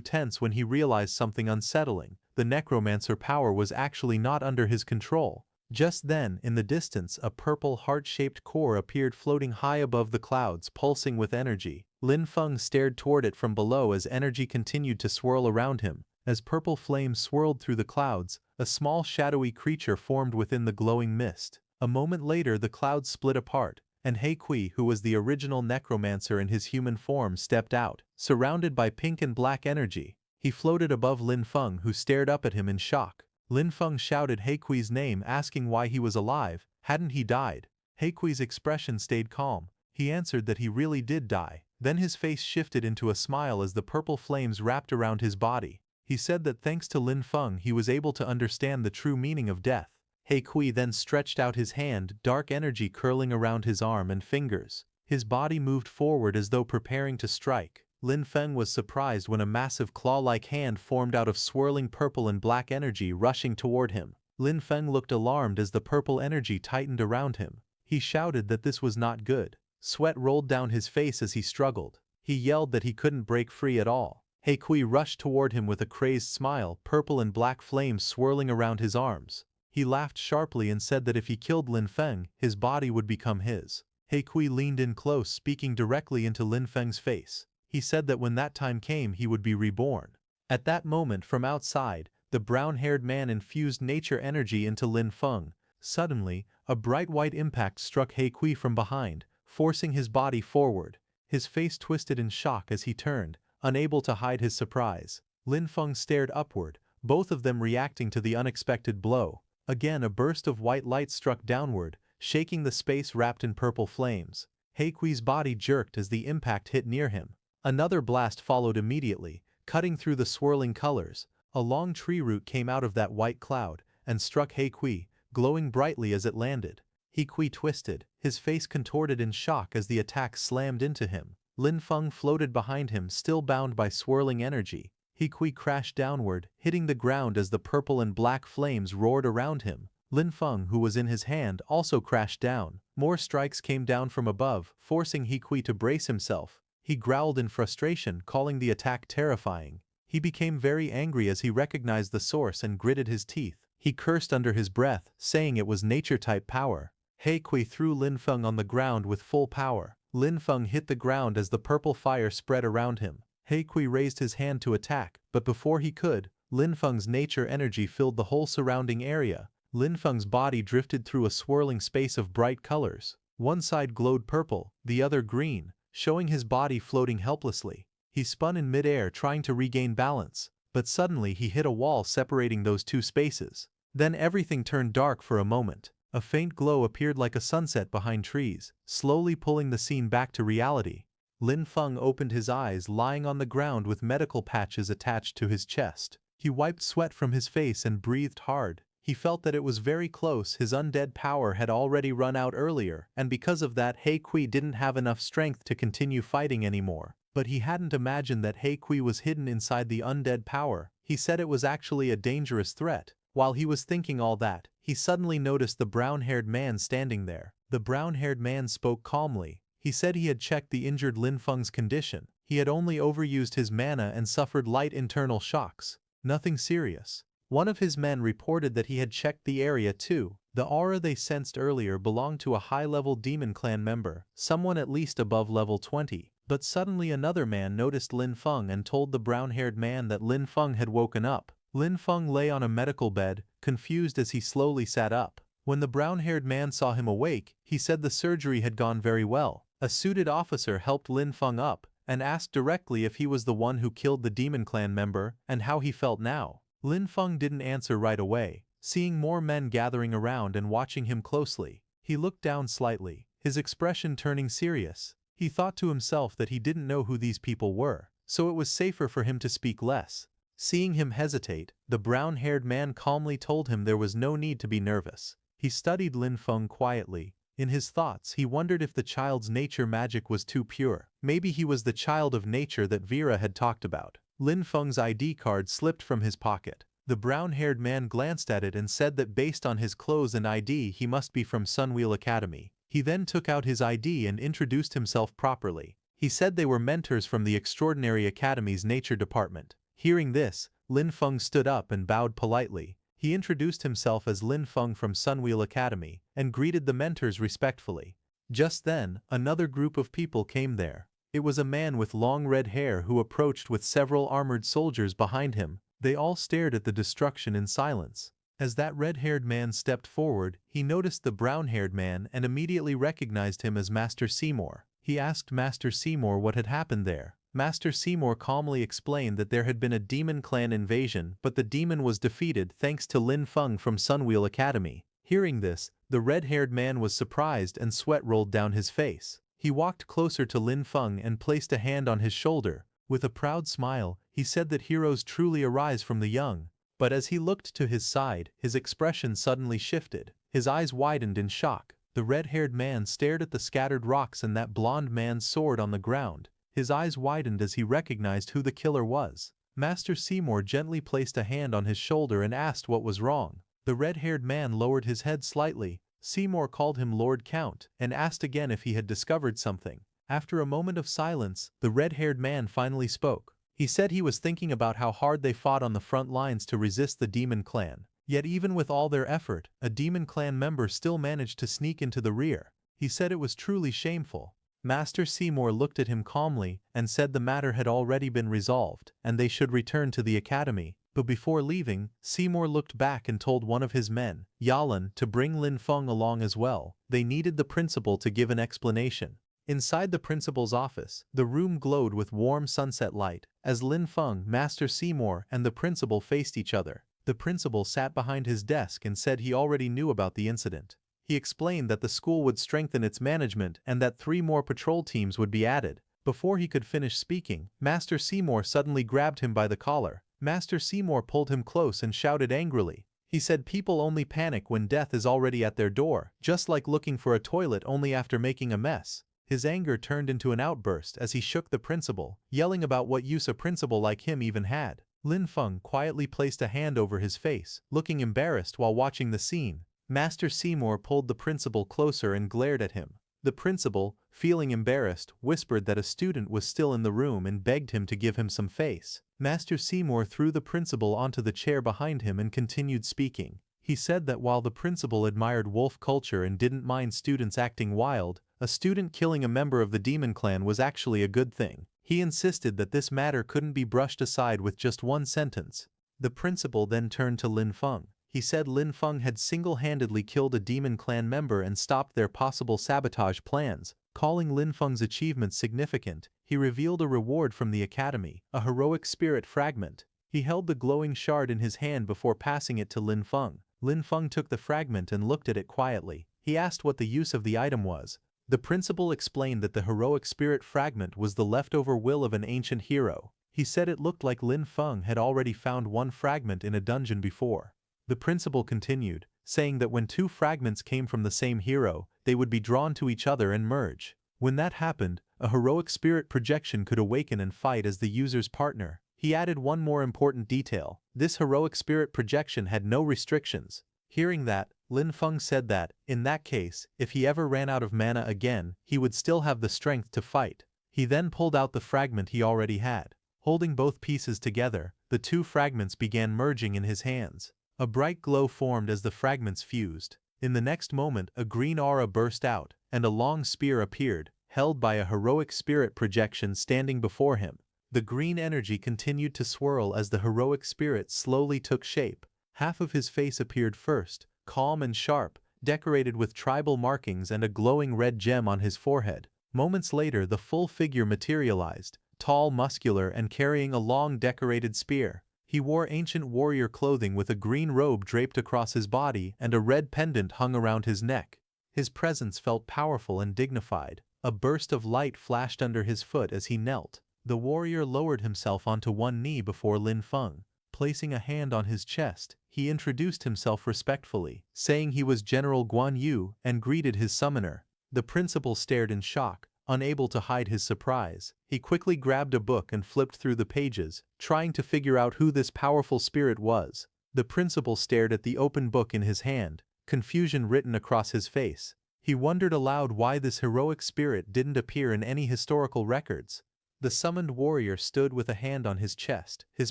tense when he realized something unsettling. The Necromancer power was actually not under his control. Just then, in the distance, a purple heart-shaped core appeared floating high above the clouds, pulsing with energy. Lin Feng stared toward it from below as energy continued to swirl around him. As purple flames swirled through the clouds, a small shadowy creature formed within the glowing mist. A moment later, the clouds split apart, and He Kui, who was the original Necromancer in his human form, stepped out, surrounded by pink and black energy. He floated above Lin Feng, who stared up at him in shock. Lin Feng shouted He Kui's name, asking why he was alive. Hadn't he died? He Kui's expression stayed calm. He answered that he really did die. Then his face shifted into a smile as the purple flames wrapped around his body. He said that thanks to Lin Feng he was able to understand the true meaning of death. He Kui then stretched out his hand, dark energy curling around his arm and fingers. His body moved forward as though preparing to strike. Lin Feng was surprised when a massive claw-like hand formed out of swirling purple and black energy rushing toward him. Lin Feng looked alarmed as the purple energy tightened around him. He shouted that this was not good. Sweat rolled down his face as he struggled. He yelled that he couldn't break free at all. He Kui rushed toward him with a crazed smile, purple and black flames swirling around his arms. He laughed sharply and said that if he killed Lin Feng, his body would become his. He Kui leaned in close, speaking directly into Lin Feng's face. He said that when that time came he would be reborn. At that moment, from outside, the brown-haired man infused nature energy into Lin Feng. Suddenly, a bright white impact struck He Kui from behind, forcing his body forward. His face twisted in shock as he turned, unable to hide his surprise. Lin Feng stared upward, both of them reacting to the unexpected blow. Again, a burst of white light struck downward, shaking the space wrapped in purple flames. He Kui's body jerked as the impact hit near him. Another blast followed immediately, cutting through the swirling colors. A long tree root came out of that white cloud and struck He Kui, glowing brightly as it landed. He Kui twisted, his face contorted in shock as the attack slammed into him. Lin Feng floated behind him, still bound by swirling energy. He Kui crashed downward, hitting the ground as the purple and black flames roared around him. Lin Feng, who was in his hand, also crashed down. More strikes came down from above, forcing He Kui to brace himself. He growled in frustration, calling the attack terrifying. He became very angry as he recognized the source and gritted his teeth. He cursed under his breath, saying it was nature-type power. He Kui threw Lin Feng on the ground with full power. Lin Feng hit the ground as the purple fire spread around him. He Kui raised his hand to attack, but before he could, Lin Feng's nature energy filled the whole surrounding area. Lin Feng's body drifted through a swirling space of bright colors. One side glowed purple, the other green, showing his body floating helplessly. He spun in midair, trying to regain balance. but suddenly he hit a wall separating those two spaces. Then everything turned dark for a moment. A faint glow appeared like a sunset behind trees, slowly pulling the scene back to reality. Lin Feng opened his eyes, lying on the ground with medical patches attached to his chest. He wiped sweat from his face and breathed hard. He felt that it was very close. His undead power had already run out earlier, and because of that He Kui didn't have enough strength to continue fighting anymore. But he hadn't imagined that He Kui was hidden inside the undead power. He said it was actually a dangerous threat. While he was thinking all that, he suddenly noticed the brown-haired man standing there. The brown-haired man spoke calmly. He said he had checked the injured Lin Feng's condition. He had only overused his mana and suffered light internal shocks. Nothing serious. One of his men reported that he had checked the area too. The aura they sensed earlier belonged to a high-level Demon Clan member, someone at least above level 20. But suddenly another man noticed Lin Feng and told the brown-haired man that Lin Feng had woken up. Lin Feng lay on a medical bed, confused as he slowly sat up. When the brown-haired man saw him awake, he said the surgery had gone very well. A suited officer helped Lin Feng up and asked directly if he was the one who killed the Demon Clan member and how he felt now. Lin Feng didn't answer right away, seeing more men gathering around and watching him closely. He looked down slightly, his expression turning serious. He thought to himself that he didn't know who these people were, so it was safer for him to speak less. Seeing him hesitate, the brown-haired man calmly told him there was no need to be nervous. He studied Lin Feng quietly. In his thoughts, he wondered if the child's nature magic was too pure. Maybe he was the child of nature that Vera had talked about. Lin Feng's ID card slipped from his pocket. The brown-haired man glanced at it and said that based on his clothes and ID he must be from Sunwheel Academy. He then took out his ID and introduced himself properly. He said they were mentors from the Extraordinary Academy's Nature Department. Hearing this, Lin Feng stood up and bowed politely. He introduced himself as Lin Feng from Sunwheel Academy and greeted the mentors respectfully. Just then, another group of people came there. It was a man with long red hair who approached with several armored soldiers behind him. They all stared at the destruction in silence. As that red-haired man stepped forward, he noticed the brown-haired man and immediately recognized him as Master Seymour. He asked Master Seymour what had happened there. Master Seymour calmly explained that there had been a Demon Clan invasion, but the demon was defeated thanks to Lin Feng from Sunwheel Academy. Hearing this, the red-haired man was surprised and sweat rolled down his face. He walked closer to Lin Feng and placed a hand on his shoulder. With a proud smile, he said that heroes truly arise from the young. But as he looked to his side, his expression suddenly shifted. His eyes widened in shock. The red-haired man stared at the scattered rocks and that blonde man's sword on the ground. His eyes widened as he recognized who the killer was. Master Seymour gently placed a hand on his shoulder and asked what was wrong. The red-haired man lowered his head slightly. Seymour called him Lord Count and asked again if he had discovered something. After a moment of silence, the red-haired man finally spoke. He said he was thinking about how hard they fought on the front lines to resist the Demon Clan. Yet even with all their effort, a Demon Clan member still managed to sneak into the rear. He said it was truly shameful. Master Seymour looked at him calmly and said the matter had already been resolved and they should return to the academy. But before leaving, Seymour looked back and told one of his men, Yalan, to bring Lin Feng along as well. They needed the principal to give an explanation. Inside the principal's office, the room glowed with warm sunset light. As Lin Feng, Master Seymour, and the principal faced each other, the principal sat behind his desk and said he already knew about the incident. He explained that the school would strengthen its management and that 3 more patrol teams would be added. Before he could finish speaking, Master Seymour suddenly grabbed him by the collar. Master Seymour pulled him close and shouted angrily. He said people only panic when death is already at their door, just like looking for a toilet only after making a mess. His anger turned into an outburst as he shook the principal, yelling about what use a principal like him even had. Lin Feng quietly placed a hand over his face, looking embarrassed while watching the scene. Master Seymour pulled the principal closer and glared at him. The principal, feeling embarrassed, whispered that a student was still in the room and begged him to give him some face. Master Seymour threw the principal onto the chair behind him and continued speaking. He said that while the principal admired wolf culture and didn't mind students acting wild, a student killing a member of the Demon Clan was actually a good thing. He insisted that this matter couldn't be brushed aside with just one sentence. The principal then turned to Lin Feng. He said Lin Feng had single-handedly killed a Demon Clan member and stopped their possible sabotage plans. Calling Lin Feng's achievement significant, he revealed a reward from the academy, a heroic spirit fragment. He held the glowing shard in his hand before passing it to Lin Feng. Lin Feng took the fragment and looked at it quietly. He asked what the use of the item was. The principal explained that the heroic spirit fragment was the leftover will of an ancient hero. He said it looked like Lin Feng had already found one fragment in a dungeon before. The principal continued, saying that when two fragments came from the same hero, they would be drawn to each other and merge. When that happened, a heroic spirit projection could awaken and fight as the user's partner. He added one more important detail. This heroic spirit projection had no restrictions. Hearing that, Lin Feng said that, in that case, if he ever ran out of mana again, he would still have the strength to fight. He then pulled out the fragment he already had. Holding both pieces together, the two fragments began merging in his hands. A bright glow formed as the fragments fused. In the next moment, a green aura burst out, and a long spear appeared, held by a heroic spirit projection standing before him. The green energy continued to swirl as the heroic spirit slowly took shape. Half of his face appeared first, calm and sharp, decorated with tribal markings and a glowing red gem on his forehead. Moments later, the full figure materialized, tall, muscular, and carrying a long decorated spear. He wore ancient warrior clothing with a green robe draped across his body and a red pendant hung around his neck. His presence felt powerful and dignified. A burst of light flashed under his foot as he knelt. The warrior lowered himself onto one knee before Lin Feng. Placing a hand on his chest, he introduced himself respectfully, saying he was General Guan Yu, and greeted his summoner. The principal stared in shock, unable to hide his surprise. He quickly grabbed a book and flipped through the pages, trying to figure out who this powerful spirit was. The principal stared at the open book in his hand, confusion written across his face. He wondered aloud why this heroic spirit didn't appear in any historical records. The summoned warrior stood with a hand on his chest, his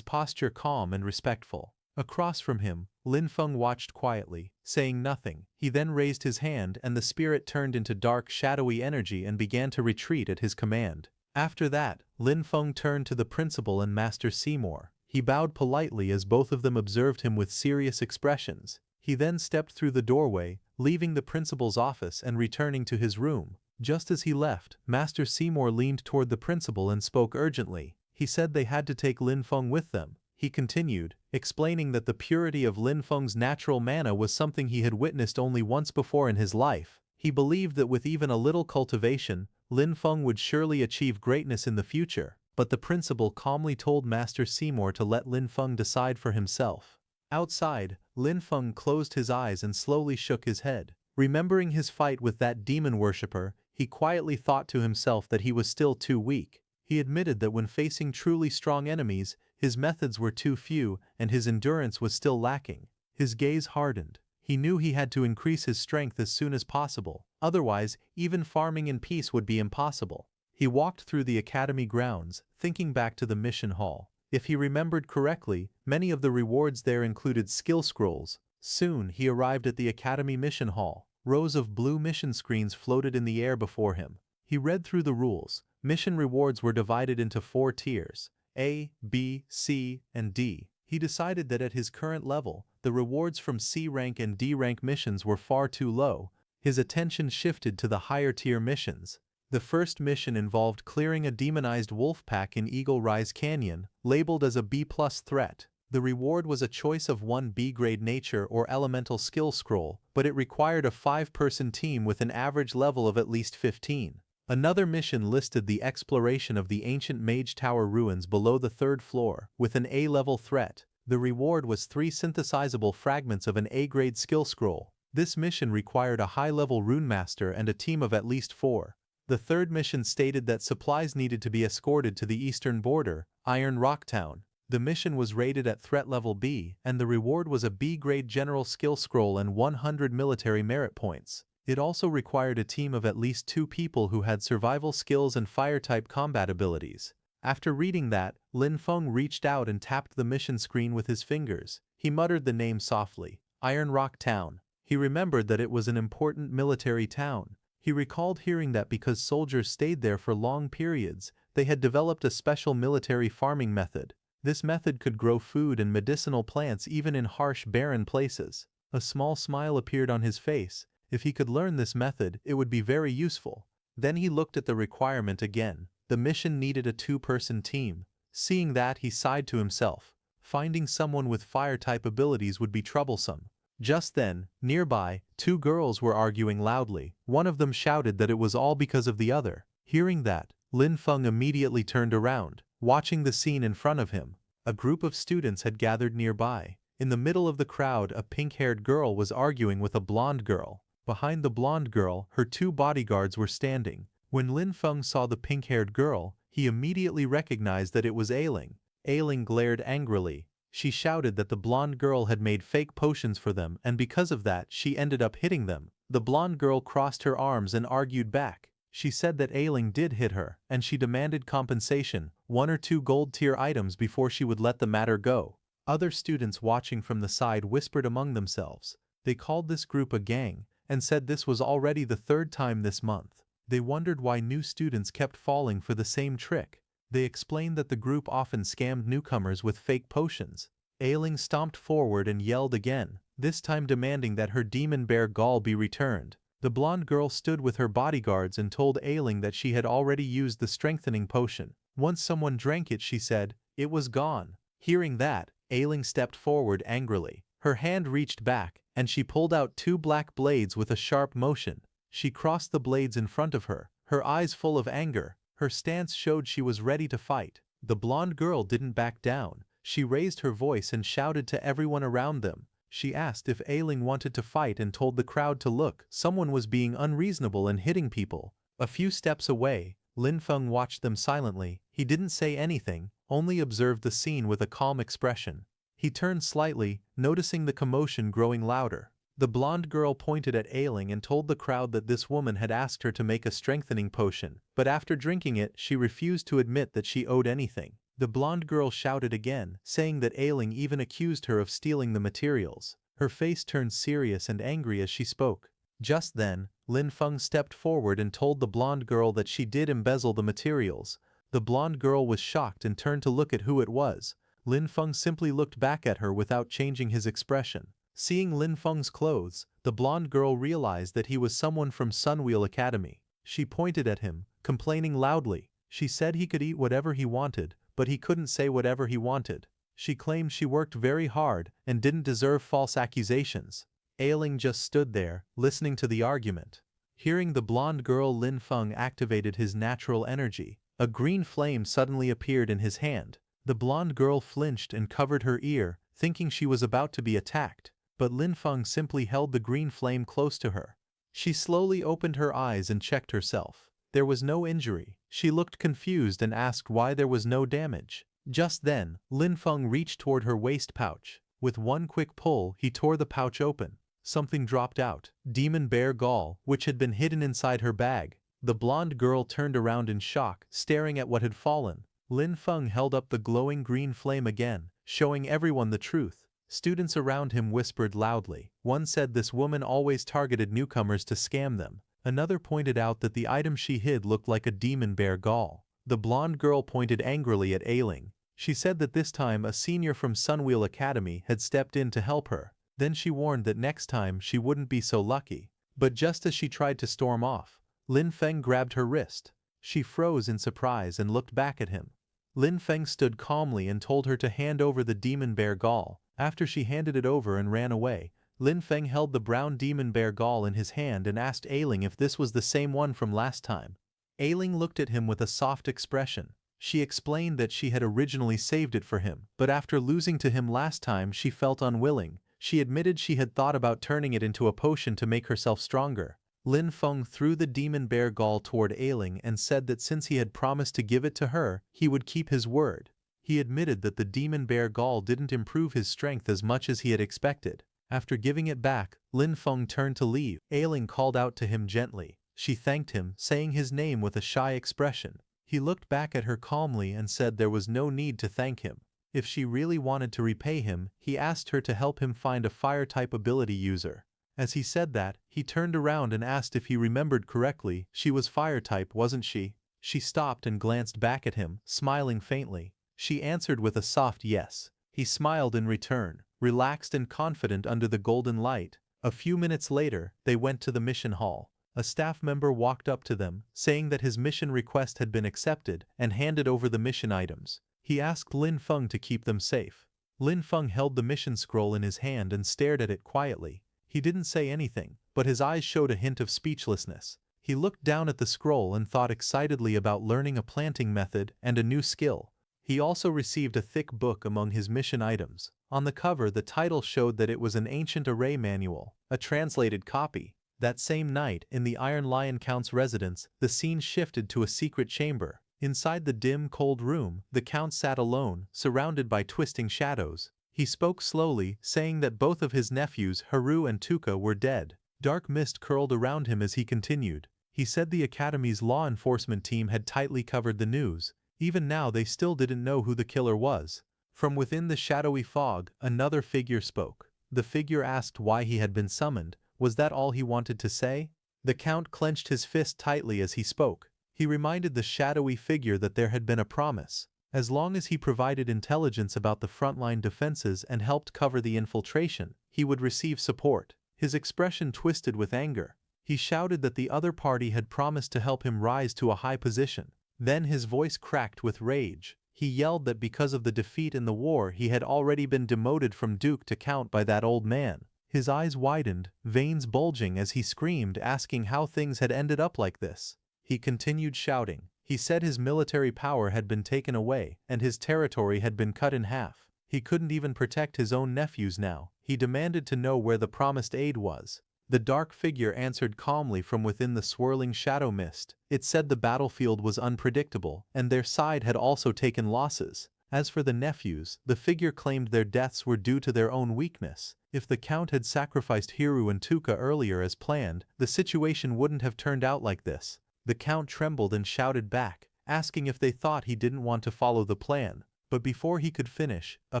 posture calm and respectful. Across from him, Lin Feng watched quietly, saying nothing. He then raised his hand and the spirit turned into dark, shadowy energy and began to retreat at his command. After that, Lin Feng turned to the principal and Master Seymour. He bowed politely as both of them observed him with serious expressions. He then stepped through the doorway, leaving the principal's office and returning to his room. Just as he left, Master Seymour leaned toward the principal and spoke urgently. He said they had to take Lin Feng with them. He continued, explaining that the purity of Lin Feng's natural mana was something he had witnessed only once before in his life. He believed that with even a little cultivation, Lin Feng would surely achieve greatness in the future. But the principal calmly told Master Seymour to let Lin Feng decide for himself. Outside, Lin Feng closed his eyes and slowly shook his head. Remembering his fight with that demon worshipper, he quietly thought to himself that he was still too weak. He admitted that when facing truly strong enemies, his methods were too few and his endurance was still lacking. His gaze hardened. He knew he had to increase his strength as soon as possible. Otherwise, even farming in peace would be impossible. He walked through the academy grounds, thinking back to the mission hall. If he remembered correctly, many of the rewards there included skill scrolls. Soon, he arrived at the academy mission hall. Rows of blue mission screens floated in the air before him. He read through the rules. Mission rewards were divided into 4 tiers: A, B, C, and D. He decided that at his current level, the rewards from C rank and D rank missions were far too low. His attention shifted to the higher tier missions. The first mission involved clearing a demonized wolf pack in Eagle Rise Canyon, labeled as a B+ threat. The reward was a choice of one B-grade nature or elemental skill scroll, but it required a 5-person team with an average level of at least 15. Another mission listed the exploration of the ancient Mage Tower ruins below the 3rd floor, with an A-level threat. The reward was 3 synthesizable fragments of an A-grade skill scroll. This mission required a high-level rune master and a team of at least 4. The third mission stated that supplies needed to be escorted to the eastern border, Iron Rock Town. The mission was rated at threat level B, and the reward was a B-grade general skill scroll and 100 military merit points. It also required a team of at least 2 people who had survival skills and fire-type combat abilities. After reading that, Lin Feng reached out and tapped the mission screen with his fingers. He muttered the name softly, Iron Rock Town. He remembered that it was an important military town. He recalled hearing that because soldiers stayed there for long periods, they had developed a special military farming method. This method could grow food and medicinal plants even in harsh, barren places. A small smile appeared on his face. If he could learn this method, it would be very useful. Then he looked at the requirement again. The mission needed a 2-person team. Seeing that, he sighed to himself. Finding someone with fire-type abilities would be troublesome. Just then, nearby, two girls were arguing loudly. One of them shouted that it was all because of the other. Hearing that, Lin Feng immediately turned around, watching the scene in front of him. A group of students had gathered nearby. In the middle of the crowd, a pink-haired girl was arguing with a blonde girl. Behind the blonde girl, her two bodyguards were standing. When Lin Feng saw the pink-haired girl, he immediately recognized that it was Ailing. Ailing glared angrily. She shouted that the blonde girl had made fake potions for them, and because of that, she ended up hitting them. The blonde girl crossed her arms and argued back. She said that Ailing did hit her, and she demanded compensation, 1 or 2 gold-tier items before she would let the matter go. Other students watching from the side whispered among themselves. They called this group a gang, and said this was already the 3rd time this month. They wondered why new students kept falling for the same trick. They explained that the group often scammed newcomers with fake potions. Ailing stomped forward and yelled again, this time demanding that her demon bear gall be returned. The blonde girl stood with her bodyguards and told Ailing that she had already used the strengthening potion. Once someone drank it, she said, it was gone. Hearing that, Ailing stepped forward angrily. Her hand reached back, and she pulled out 2 black blades with a sharp motion. She crossed the blades in front of her, her eyes full of anger. Her stance showed she was ready to fight. The blonde girl didn't back down. She raised her voice and shouted to everyone around them. She asked if Ailing wanted to fight and told the crowd to look. Someone was being unreasonable and hitting people. A few steps away, Lin Feng watched them silently. He didn't say anything, only observed the scene with a calm expression. He turned slightly, noticing the commotion growing louder. The blonde girl pointed at Ailing and told the crowd that this woman had asked her to make a strengthening potion, but after drinking it, she refused to admit that she owed anything. The blonde girl shouted again, saying that Ailing even accused her of stealing the materials. Her face turned serious and angry as she spoke. Just then, Lin Feng stepped forward and told the blonde girl that she did embezzle the materials. The blonde girl was shocked and turned to look at who it was. Lin Feng simply looked back at her without changing his expression. Seeing Lin Feng's clothes, the blonde girl realized that he was someone from Sunwheel Academy. She pointed at him, complaining loudly. She said he could eat whatever he wanted, but he couldn't say whatever he wanted. She claimed she worked very hard and didn't deserve false accusations. Ailing just stood there, listening to the argument. Hearing the blonde girl, Lin Feng activated his natural energy. A green flame suddenly appeared in his hand. The blonde girl flinched and covered her ear, thinking she was about to be attacked. But Lin Feng simply held the green flame close to her. She slowly opened her eyes and checked herself. There was no injury. She looked confused and asked why there was no damage. Just then, Lin Feng reached toward her waist pouch. With one quick pull, he tore the pouch open. Something dropped out. Demon bear gall, which had been hidden inside her bag. The blonde girl turned around in shock, staring at what had fallen. Lin Feng held up the glowing green flame again, showing everyone the truth. Students around him whispered loudly. One said this woman always targeted newcomers to scam them. Another pointed out that the item she hid looked like a demon bear gall. The blonde girl pointed angrily at Ailing. She said that this time a senior from Sunwheel Academy had stepped in to help her. Then she warned that next time she wouldn't be so lucky. But just as she tried to storm off, Lin Feng grabbed her wrist. She froze in surprise and looked back at him. Lin Feng stood calmly and told her to hand over the demon bear gall. After she handed it over and ran away, Lin Feng held the brown demon bear gall in his hand and asked Ailing if this was the same one from last time. Ailing looked at him with a soft expression. She explained that she had originally saved it for him, but after losing to him last time she felt unwilling. She admitted she had thought about turning it into a potion to make herself stronger. Lin Feng threw the demon bear gall toward Ailing and said that since he had promised to give it to her, he would keep his word. He admitted that the demon bear gall didn't improve his strength as much as he had expected. After giving it back, Lin Feng turned to leave. Ailing called out to him gently. She thanked him, saying his name with a shy expression. He looked back at her calmly and said there was no need to thank him. If she really wanted to repay him, he asked her to help him find a fire-type ability user. As he said that, he turned around and asked if he remembered correctly. She was fire-type, wasn't she? She stopped and glanced back at him, smiling faintly. She answered with a soft yes. He smiled in return, relaxed and confident under the golden light. A few minutes later, they went to the mission hall. A staff member walked up to them, saying that his mission request had been accepted, and handed over the mission items. He asked Lin Feng to keep them safe. Lin Feng held the mission scroll in his hand and stared at it quietly. He didn't say anything, but his eyes showed a hint of speechlessness. He looked down at the scroll and thought excitedly about learning a planting method and a new skill. He also received a thick book among his mission items. On the cover, the title showed that it was an ancient array manual, a translated copy. That same night, in the Iron Lion Count's residence, the scene shifted to a secret chamber. Inside the dim, cold room, the Count sat alone, surrounded by twisting shadows. He spoke slowly, saying that both of his nephews, Haru and Tuka, were dead. Dark mist curled around him as he continued. He said the Academy's law enforcement team had tightly covered the news. Even now they still didn't know who the killer was. From within the shadowy fog, another figure spoke. The figure asked why he had been summoned. Was that all he wanted to say? The Count clenched his fist tightly as he spoke. He reminded the shadowy figure that there had been a promise. As long as he provided intelligence about the frontline defenses and helped cover the infiltration, he would receive support. His expression twisted with anger. He shouted that the other party had promised to help him rise to a high position. Then his voice cracked with rage. He yelled that because of the defeat in the war he had already been demoted from Duke to Count by that old man. His eyes widened, veins bulging as he screamed, asking how things had ended up like this. He continued shouting. He said his military power had been taken away, and his territory had been cut in half. He couldn't even protect his own nephews now. He demanded to know where the promised aid was. The dark figure answered calmly from within the swirling shadow mist. It said the battlefield was unpredictable, and their side had also taken losses. As for the nephews, the figure claimed their deaths were due to their own weakness. If the Count had sacrificed Hiru and Tuka earlier as planned, the situation wouldn't have turned out like this. The Count trembled and shouted back, asking if they thought he didn't want to follow the plan. But before he could finish, a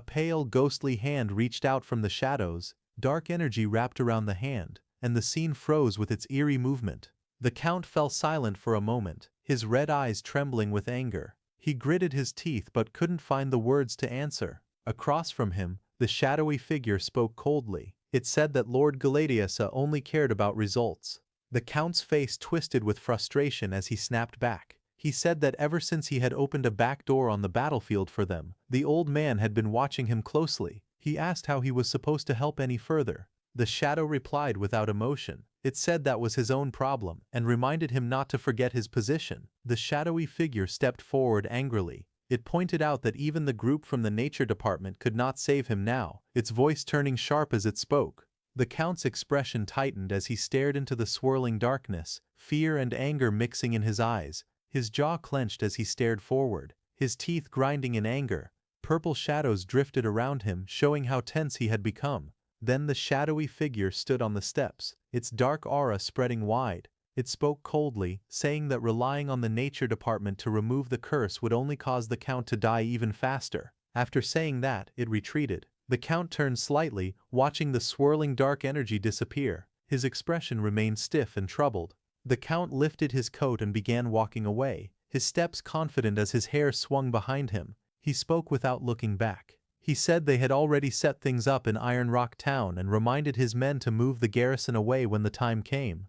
pale, ghostly hand reached out from the shadows. Dark energy wrapped around the hand, and the scene froze with its eerie movement. The Count fell silent for a moment, his red eyes trembling with anger. He gritted his teeth but couldn't find the words to answer. Across from him, the shadowy figure spoke coldly. It said that Lord Galadiasa only cared about results. The Count's face twisted with frustration as he snapped back. He said that ever since he had opened a back door on the battlefield for them, the old man had been watching him closely. He asked how he was supposed to help any further. The shadow replied without emotion. It said that was his own problem, and reminded him not to forget his position. The shadowy figure stepped forward angrily. It pointed out that even the group from the nature department could not save him now, its voice turning sharp as it spoke. The Count's expression tightened as he stared into the swirling darkness, fear and anger mixing in his eyes. His jaw clenched as he stared forward, his teeth grinding in anger. Purple shadows drifted around him, showing how tense he had become. Then the shadowy figure stood on the steps, its dark aura spreading wide. It spoke coldly, saying that relying on the nature department to remove the curse would only cause the Count to die even faster. After saying that, it retreated. The Count turned slightly, watching the swirling dark energy disappear. His expression remained stiff and troubled. The Count lifted his coat and began walking away, his steps confident as his hair swung behind him. He spoke without looking back. He said they had already set things up in Iron Rock Town and reminded his men to move the garrison away when the time came.